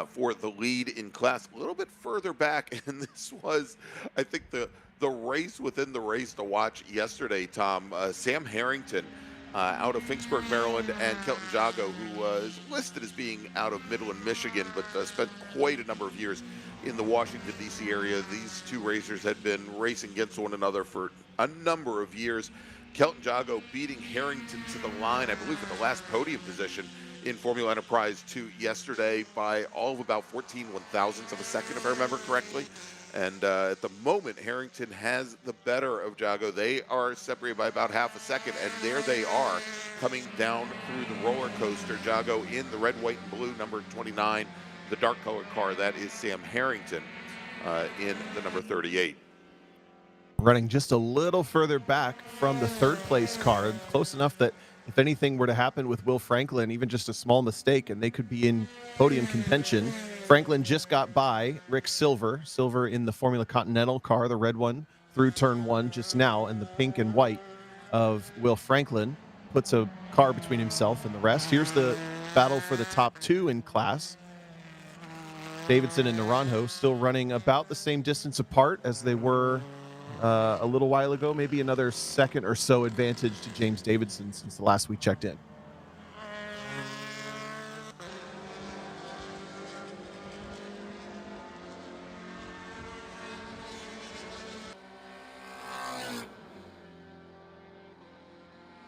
for the lead in class a little bit further back, and this was, I think, the race within the race to watch yesterday, Tom. Sam Harrington out of Finksburg, Maryland, and Kelton Jago, who was listed as being out of Midland, Michigan, but spent quite a number of years in the Washington, D.C. area. These two racers had been racing against one another for a number of years. Kelton Jago beating Harrington to the line, I believe, at the last podium position in Formula Enterprise 2 yesterday by all of about 14 one-thousandths of a second, if I remember correctly. And at the moment, Harrington has the better of Jago. They are separated by about half a second, and there they are coming down through the roller coaster. Jago in the red, white, and blue, number 29. The dark-colored car, that is Sam Harrington in the number 38. Running just a little further back from the third-place car, close enough that if anything were to happen with Will Franklin, even just a small mistake, and they could be in podium contention. Franklin just got by Rick Silver. Silver in the Formula Continental car, the red one, through turn one just now, and the pink and white of Will Franklin puts a car between himself and the rest. Here's the battle for the top two in class. Davidson and Naranjo still running about the same distance apart as they were a little while ago, maybe another second or so advantage to James Davidson since the last we checked in.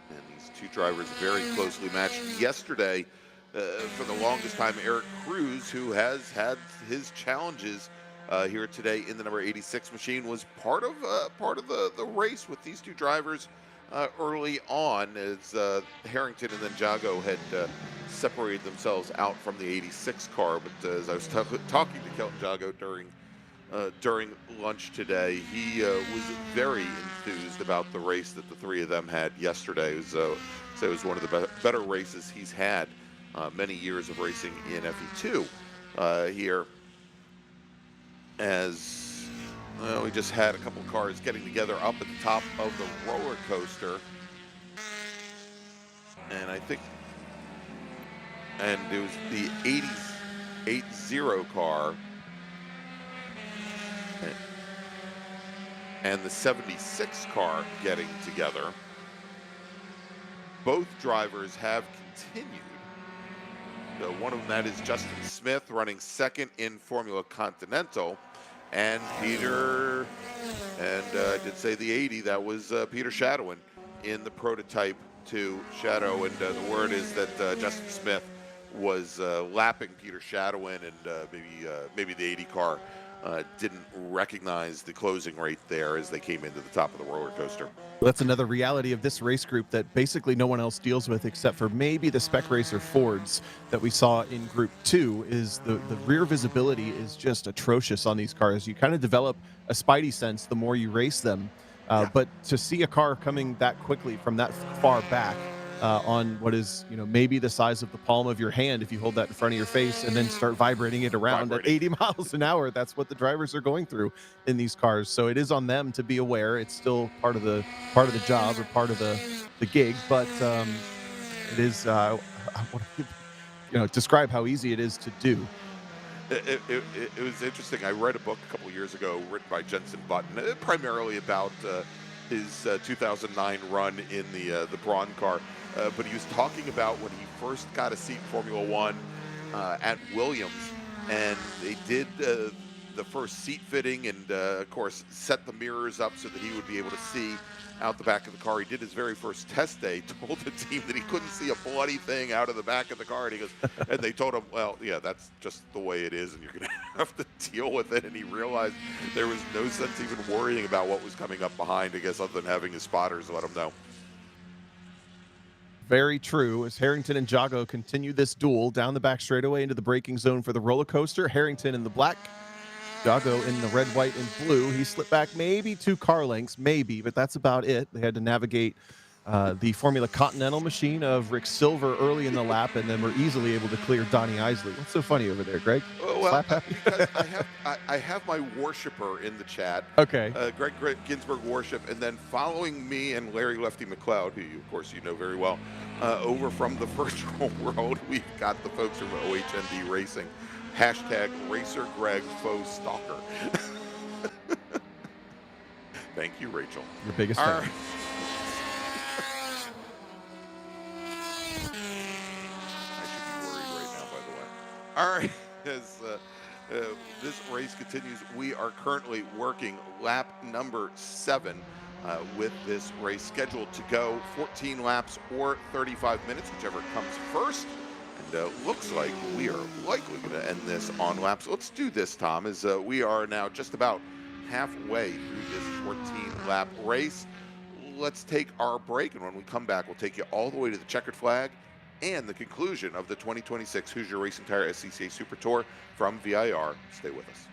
And these two drivers very closely matched yesterday. For the longest time, Eric Cruz, who has had his challenges here today in the number 86 machine, was part of the race with these two drivers early on, as Harrington and then Jago had separated themselves out from the 86 car. But as I was talking to Kelton Jago during lunch today, he was very enthused about the race that the three of them had yesterday. So it was one of the better races he's had. Many years of racing in FE2 here, as we just had a couple cars getting together up at the top of the roller coaster, and I think, and it was the 80 car and the 76 car getting together. Both drivers have continued. One of them, that is Justin Smith, running second in Formula Continental, and Peter, and I did say the 80, that was Peter Shadowin in the prototype 2 Shadow, and the word is that Justin Smith was lapping Peter Shadowin, and maybe the 80 car didn't recognize the closing rate there as they came into the top of the roller coaster. Well, that's another reality of this race group that basically no one else deals with except for maybe the Spec Racer Fords that we saw in Group 2. Is the rear visibility is just atrocious on these cars. You kind of develop a spidey sense the more you race them. But to see a car coming that quickly from that far back on what is, maybe the size of the palm of your hand if you hold that in front of your face and then start vibrating it around at 80 miles an hour. That's what the drivers are going through in these cars. So it is on them to be aware. It's still part of the job or part of the gig, but it is describe how easy it is to do. It was interesting. I read a book a couple of years ago written by Jensen Button, primarily about his 2009 run in the Braun car. But he was talking about when he first got a seat in Formula One at Williams, and they did the first seat fitting and, of course, set the mirrors up so that he would be able to see out the back of the car. He did his very first test day, told the team that he couldn't see a bloody thing out of the back of the car. And he goes, and they told him, well, yeah, that's just the way it is, and you're going to have to deal with it. And he realized there was no sense even worrying about what was coming up behind, I guess, other than having his spotters let him know. Very true. As Harrington and Jago continue this duel down the back straightaway into the braking zone for the roller coaster, Harrington in the black, Jago in the red, white, and blue. He slipped back maybe 2 car lengths, maybe, but that's about it. They had to navigate the Formula Continental machine of Rick Silver early in the lap, and then were easily able to clear Donnie Isley. What's so funny over there, Greg? Well, because I have my worshiper in the chat. Okay. Gregg Ginsberg worship, and then following me and Larry Lefty McLeod, who of course you know very well, over from the virtual world, we've got the folks from OHND Racing. Hashtag Racer Greg Faux Stalker. Thank you, Rachel. Your biggest fan. I should be worried right now, by the way. All right, as this race continues, we are currently working lap number 7 with this race scheduled to go 14 laps or 35 minutes, whichever comes first. Looks like we are likely going to end this on laps. Let's do this, Tom, as we are now just about halfway through this 14-lap race. Let's take our break, and when we come back, we'll take you all the way to the checkered flag and the conclusion of the 2026 Hoosier Racing Tire SCCA Super Tour from VIR. Stay with us.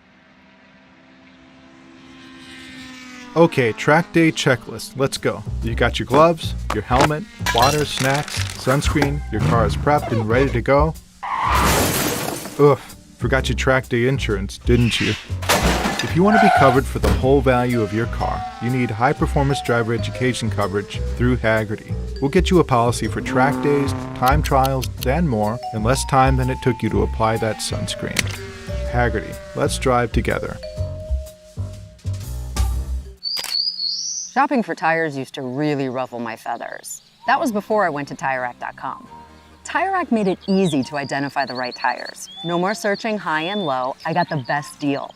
Okay, track day checklist. Let's go. You got your gloves, your helmet, water, snacks, sunscreen, your car is prepped and ready to go. Ugh, forgot your track day insurance, didn't you? If you want to be covered for the whole value of your car, you need high-performance driver education coverage through Hagerty. We'll get you a policy for track days, time trials, and more in less time than it took you to apply that sunscreen. Hagerty, let's drive together. Shopping for tires used to really ruffle my feathers. That was before I went to TireRack.com. TireRack made it easy to identify the right tires. No more searching high and low, I got the best deal.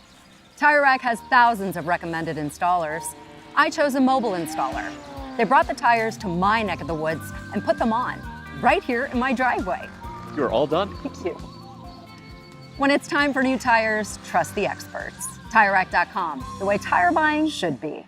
TireRack has thousands of recommended installers. I chose a mobile installer. They brought the tires to my neck of the woods and put them on, right here in my driveway. You're all done? Thank you. When it's time for new tires, trust the experts. TireRack.com, the way tire buying should be.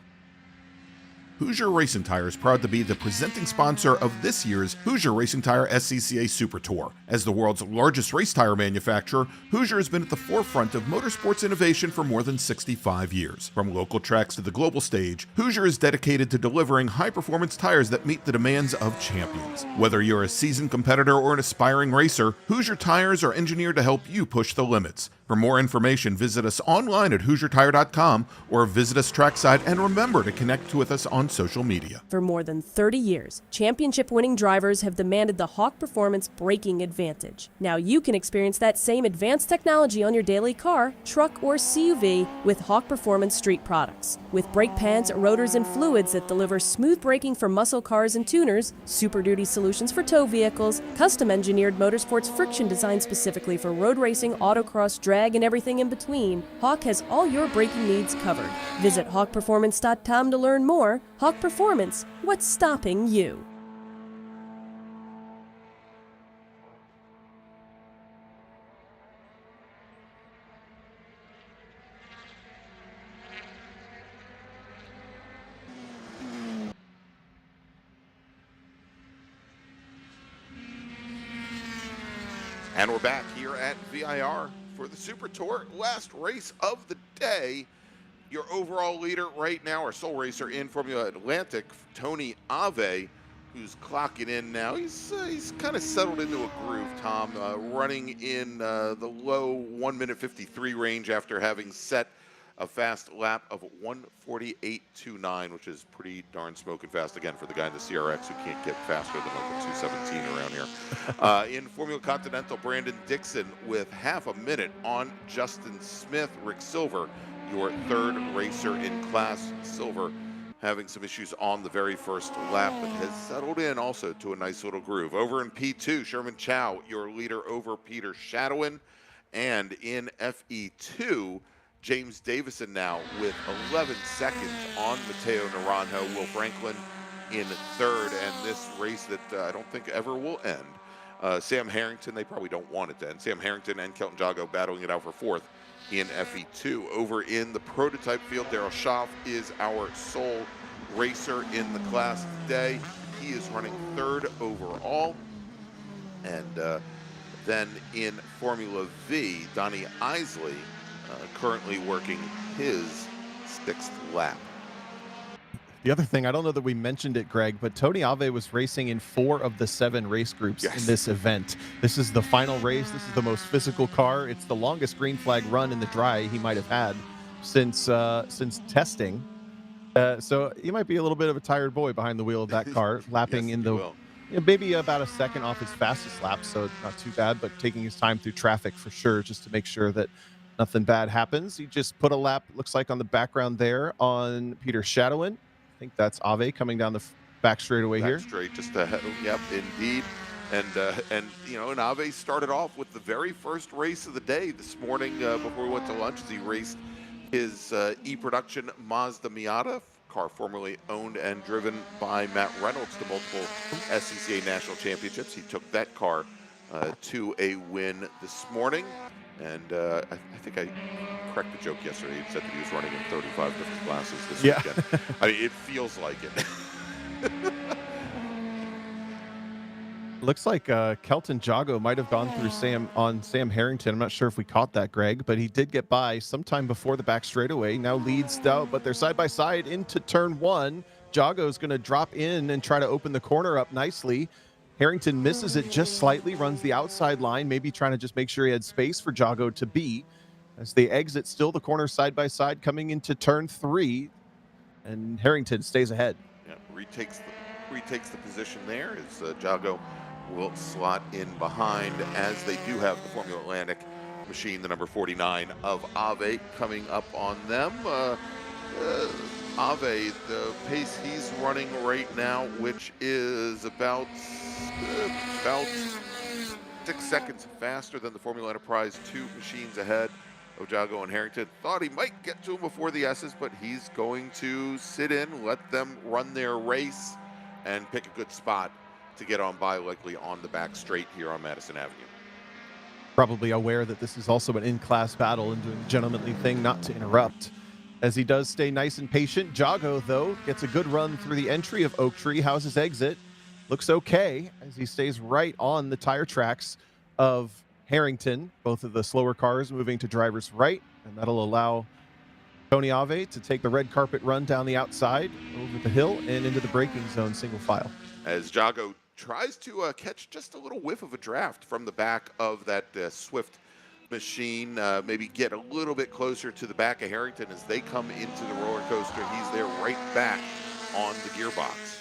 Hoosier Racing Tire is proud to be the presenting sponsor of this year's Hoosier Racing Tire SCCA Super Tour. As the world's largest race tire manufacturer, Hoosier has been at the forefront of motorsports innovation for more than 65 years. From local tracks to the global stage, Hoosier is dedicated to delivering high-performance tires that meet the demands of champions. Whether you're a seasoned competitor or an aspiring racer, Hoosier tires are engineered to help you push the limits. For more information, visit us online at HoosierTire.com or visit us trackside, and remember to connect with us on social media. For more than 30 years, championship-winning drivers have demanded the Hawk Performance braking advantage. Now you can experience that same advanced technology on your daily car, truck, or CUV with Hawk Performance street products. With brake pads, rotors, and fluids that deliver smooth braking for muscle cars and tuners, Super Duty solutions for tow vehicles, custom-engineered motorsports friction designed specifically for road racing, autocross, drag, and everything in between, Hawk has all your braking needs covered. Visit hawkperformance.com to learn more. Hawk Performance, what's stopping you? And we're back here at VIR for the Super Tour, last race of the day. Your overall leader right now, our sole racer in Formula Atlantic, Tony Ave, who's clocking in now. He's kind of settled into a groove, Tom, running in the low 1 minute 53 range after having set a fast lap of 1:48.29, which is pretty darn smoking fast, again, for the guy in the CRX who can't get faster than like a 2:17 around here. In Formula Continental, Brandon Dixon with half a minute on Justin Smith. Rick Silver, your third racer in Class Silver, having some issues on the very first lap, but has settled in also to a nice little groove. Over in P2, Sherman Chow, your leader over Peter Shadowin. And in FE2, James Davison now with 11 seconds on Mateo Naranjo. Will Franklin in third, and this race that I don't think ever will end. Sam Harrington, they probably don't want it to end. Sam Harrington and Kelton Jago battling it out for fourth in FE2. Over in the prototype field, Daryl Schaff is our sole racer in the class today. He is running third overall. And then in Formula V, Donnie Isley currently working his sixth lap. The other thing, I don't know that we mentioned it, Greg, but Tony Ave was racing in 4 of the 7 race groups in this event. This is the final race. This is the most physical car. It's the longest green flag run in the dry he might have had since testing. So he might be a little bit of a tired boy behind the wheel of that car, lapping in the maybe about a second off his fastest lap, so not too bad, but taking his time through traffic for sure, just to make sure that nothing bad happens. He just put a lap, looks like on the background there, on Peter Shadowin. I think that's Ave coming down the back straightaway here. Straight, just ahead. Yep, indeed. And you know, and Ave started off with the very first race of the day this morning before we went to lunch, as he raced his E-Production Mazda Miata, car formerly owned and driven by Matt Reynolds to multiple SCCA national championships. He took that car to a win this morning. And I think I cracked the joke yesterday. He said that he was running in 35 different classes this weekend. I mean, it feels like it. Looks like Kelton Jago might have gone through Sam Harrington. I'm not sure if we caught that, Greg, but he did get by sometime before the back straightaway. Now leads out, but they're side by side into turn 1. Jago's going to drop in and try to open the corner up nicely. Harrington misses it just slightly, runs the outside line, maybe trying to just make sure he had space for Jago to be. As they exit still the corner side by side coming into turn 3, and Harrington stays ahead. Yeah, retakes the position there as Jago will slot in behind, as they do have the Formula Atlantic machine, the number 49 of Ave, coming up on them. Ave, the pace he's running right now, which is about 6 seconds faster than the Formula Enterprise 2 machines ahead of Jago and Harrington. Thought he might get to him before the S's, but he's going to sit in, let them run their race, and pick a good spot to get on by, likely on the back straight here on Madison Avenue. Probably aware that this is also an in-class battle and doing the gentlemanly thing not to interrupt, as he does stay nice and patient. Jago, though, gets a good run through the entry of Oak Tree. How's his exit? Looks okay, as he stays right on the tire tracks of Harrington. Both of the slower cars moving to driver's right, and that'll allow Tony Ave to take the red carpet run down the outside, over the hill, and into the braking zone single file. As Jago tries to catch just a little whiff of a draft from the back of that Swift machine, maybe get a little bit closer to the back of Harrington as they come into the roller coaster. He's there right back on the gearbox.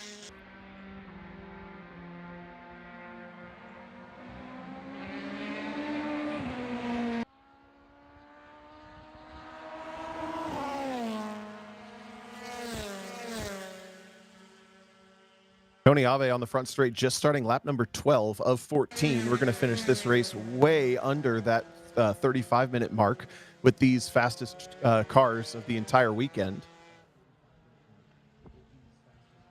Tony Ave on the front straight, just starting lap number 12 of 14. We're going to finish this race way under that 35-minute mark with these fastest cars of the entire weekend.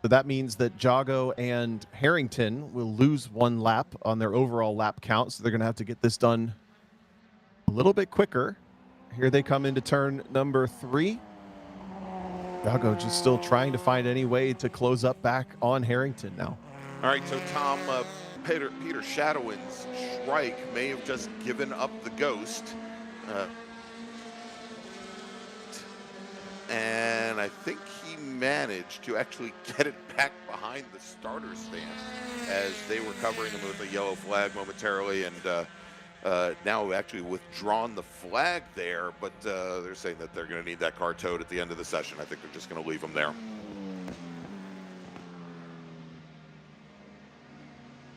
So that means that Jago and Harrington will lose 1 lap on their overall lap count, so they're going to have to get this done a little bit quicker. Here they come into turn number 3. Jago just still trying to find any way to close up back on Harrington now. All right, so Tom, Peter Shadowin's Shrike may have just given up the ghost. and I think he managed to actually get it back behind the starter stand as they were covering him with a yellow flag momentarily, and now actually withdrawn the flag there, but they're saying that they're going to need that car towed at the end of the session. I think they're just going to leave him there.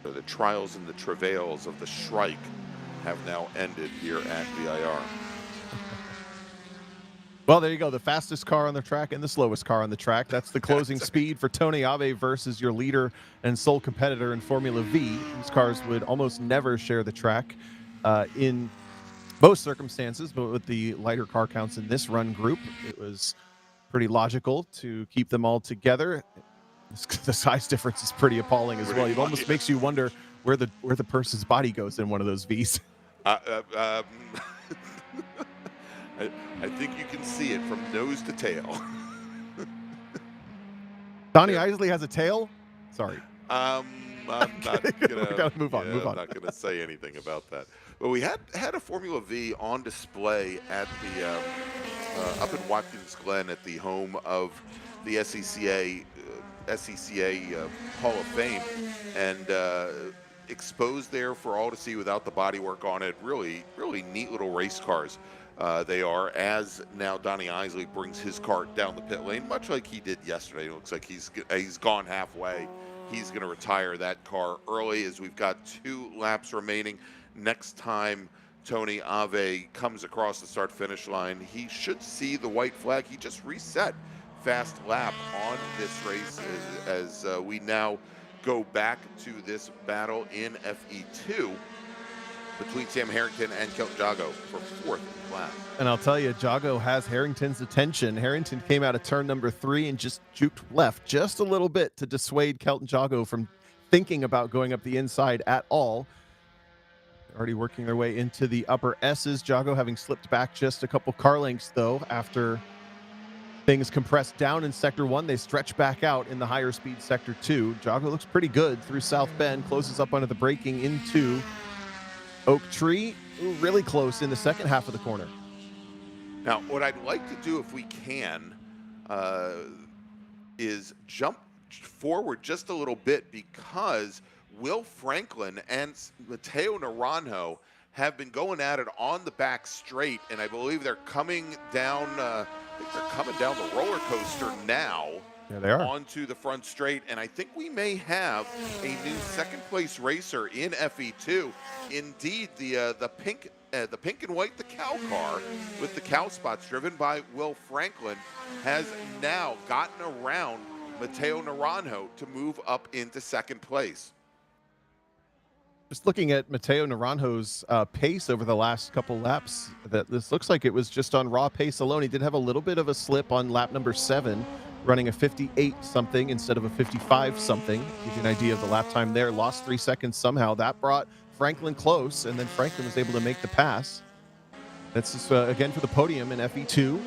So the trials and the travails of the Shrike have now ended here at VIR. Well, there you go. The fastest car on the track and the slowest car on the track. That's the closing speed for Tony Ave versus your leader and sole competitor in Formula V. These cars would almost never share the track in most circumstances, but with the lighter car counts in this run group, it was pretty logical to keep them all together. The size difference is pretty appalling as well. It almost makes you wonder where the person's body goes in one of those Vs. I think you can see it from nose to tail. Donnie Isley has a tail? Sorry. I'm not gonna. We gotta move on. Move on. I'm not gonna say anything about that. But we had a Formula V on display at the up in Watkins Glen at the home of the SCCA Hall of Fame, and exposed there for all to see without the bodywork on it. Really neat little race cars. They are, as now Donnie Isley brings his car down the pit lane, much like he did yesterday. It looks like he's gone halfway. He's going to retire that car early, as we've got 2 laps remaining. Next time Tony Ave comes across the start-finish line, he should see the white flag. He just reset fast lap on this race as we now go back to this battle in FE2 between Sam Harrington and Kelton Jago for 4th in class. And I'll tell you, Jago has Harrington's attention. Harrington came out of turn number 3 and just juked left just a little bit to dissuade Kelton Jago from thinking about going up the inside at all. Already working their way into the upper S's. Jago having slipped back just a couple car lengths, though, after things compressed down in Sector 1. They stretch back out in the higher speed Sector 2. Jago looks pretty good through South Bend, closes up under the braking into Oak Tree. Ooh, really close in the second half of the corner. Now, what I'd like to do, if we can, is jump forward just a little bit, because Will Franklin and Matteo Naranjo have been going at it on the back straight, and I believe they're coming down. I think they're coming down the roller coaster now. Yeah, they are. Onto the front straight, and I think we may have a new second-place racer in FE2. Indeed, the pink and white, the cow car with the cow spots, driven by Will Franklin, has now gotten around Matteo Naranjo to move up into second place. Just looking at Matteo Naranjo's pace over the last couple laps, this looks like it was just on raw pace alone. He did have a little bit of a slip on lap number 7, running a 58-something instead of a 55-something. Give you an idea of the lap time there. Lost 3 seconds somehow. That brought Franklin close, and then Franklin was able to make the pass. That's just, again, for the podium in FE2.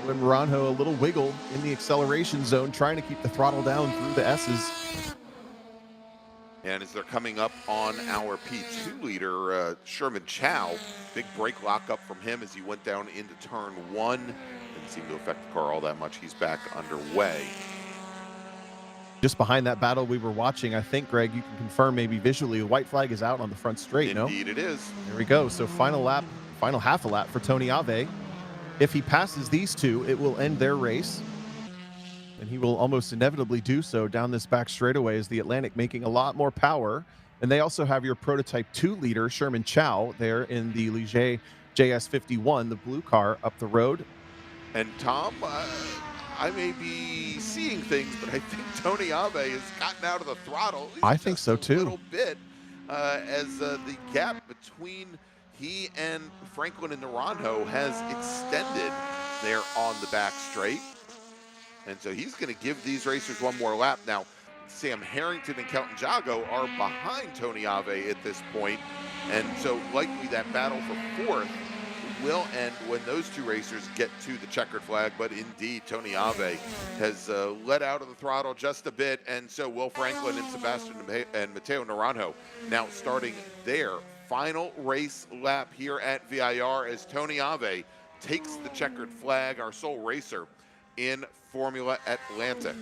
When Naranjo a little wiggle in the acceleration zone, trying to keep the throttle down through the S's. And as they're coming up on our P2 leader, Sherman Chow, big brake lock up from him as he went down into turn 1. Didn't seem to affect the car all that much. He's back underway. Just behind that battle we were watching, I think, Greg, you can confirm maybe visually, the white flag is out on the front straight, no? Indeed it is. There we go. So final half a lap for Tony Ave. If he passes these 2, it will end their race. And he will almost inevitably do so down this back straightaway, as the Atlantic making a lot more power. And they also have your prototype 2 leader, Sherman Chow, there in the Ligier JS51, the blue car up the road. And Tom, I may be seeing things, but I think Tony Ave has gotten out of the throttle. I think so too. A little bit, as the gap between he and Franklin and Naranjo has extended there on the back straight. And so he's going to give these racers one more lap. Now, Sam Harrington and Kelton Jago are behind Tony Ave at this point, and so likely that battle for 4th will end when those 2 racers get to the checkered flag. But indeed, Tony Ave has let out of the throttle just a bit, and so Will Franklin and Sebastian and Matteo Naranjo now starting their final race lap here at VIR as Tony Ave takes the checkered flag, our sole racer, in Formula Atlantic.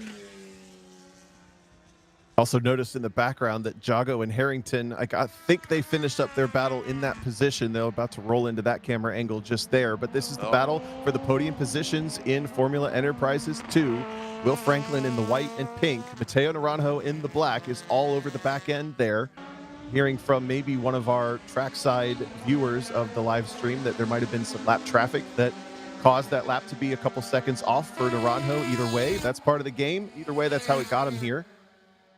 Also noticed in the background that Jago and Harrington, I think they finished up their battle in that position. They're about to roll into that camera angle just there. But this is the battle for the podium positions in Formula Enterprises 2. Will Franklin in the white and pink, Matteo Naranjo in the black is all over the back end there. Hearing from maybe one of our trackside viewers of the live stream that there might have been some lap traffic that caused that lap to be a couple seconds off for Naranjo. Either way, that's part of the game. Either way, that's how it got him here.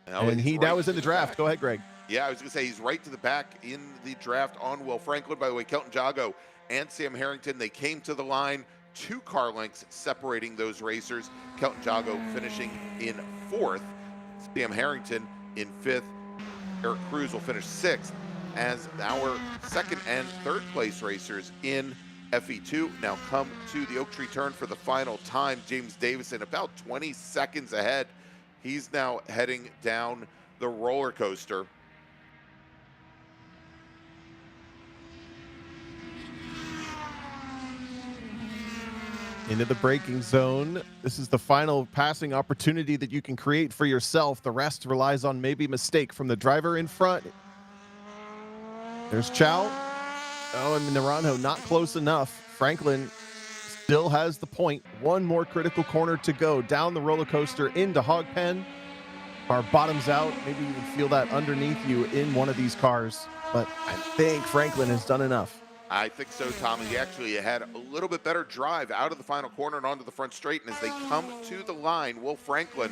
And he now is in the draft. Go ahead, Greg. Yeah, I was going to say he's right to the back in the draft on Will Franklin. By the way, Kelton Jago and Sam Harrington, they came to the line, 2 car lengths separating those racers. Kelton Jago finishing in 4th. Sam Harrington in 5th. Eric Cruz will finish 6th as our 2nd and 3rd place racers in FE2 now come to the Oak Tree turn for the final time. James Davison about 20 seconds ahead. He's now heading down the roller coaster. Into the braking zone. This is the final passing opportunity that you can create for yourself. The rest relies on maybe mistake from the driver in front. There's Chow. Oh, and Naranjo not close enough. Franklin still has the point. One more critical corner to go. Down the roller coaster into Hog Pen. Car bottoms out. Maybe you can feel that underneath you in one of these cars. But I think Franklin has done enough. I think so, Tom. He actually had a little bit better drive out of the final corner and onto the front straight. And as they come to the line, Will Franklin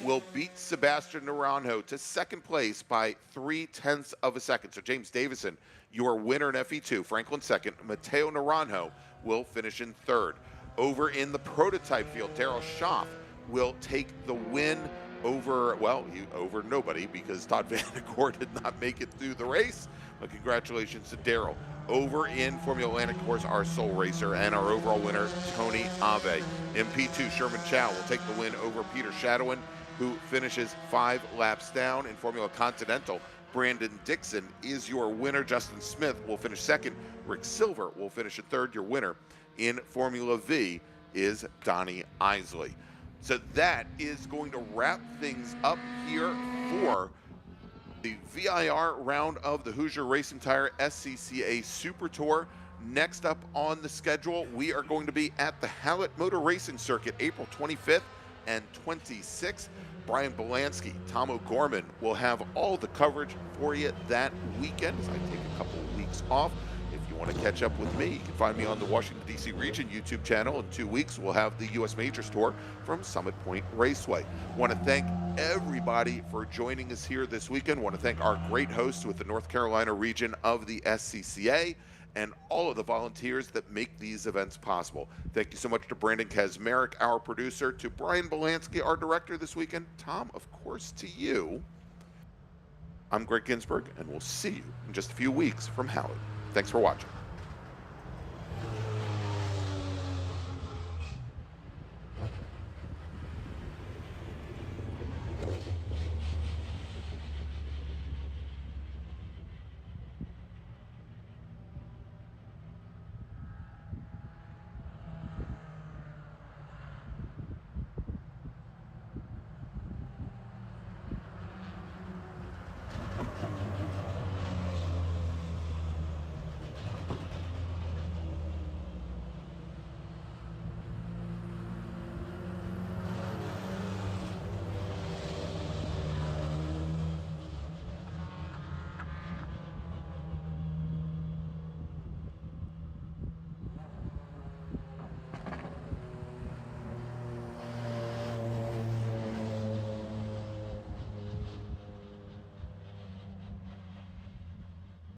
will beat Sebastian Naranjo to 2nd place by 0.3 of a second. So James Davison, your winner in FE2. Franklin 2nd. Matteo Naranjo will finish in 3rd. Over in the prototype field, Daryl Schaff will take the win over, well, over nobody because Todd Vandercourt did not make it through the race. But congratulations to Daryl. Over in Formula Atlantic, of course, our sole racer and our overall winner, Tony Ave. In P2, Sherman Chow will take the win over Peter Shadowin, who finishes 5 laps down. In Formula Continental, Brandon Dixon is your winner. Justin Smith will finish 2nd. Rick Silver will finish in 3rd. Your winner in Formula V is Donnie Isley. So that is going to wrap things up here for the VIR round of the Hoosier Racing Tire SCCA Super Tour. Next up on the schedule, we are going to be at the Hallett Motor Racing Circuit April 25th and 26th. Brian Belansky, Tom O'Gorman will have all the coverage for you that weekend as I take a couple of weeks off. If you want to catch up with me, you can find me on the Washington, D.C. region YouTube channel. In 2 weeks, we'll have the U.S. Majors Tour from Summit Point Raceway. Want to thank everybody for joining us here this weekend. Want to thank our great hosts with the North Carolina region of the SCCA and all of the volunteers that make these events possible. Thank you so much to Brandon Kazmarek, our producer, to Brian Belansky, our director this weekend. Tom, of course, to you. I'm Gregg Ginsberg, and we'll see you in just a few weeks from Hallett. Thanks for watching.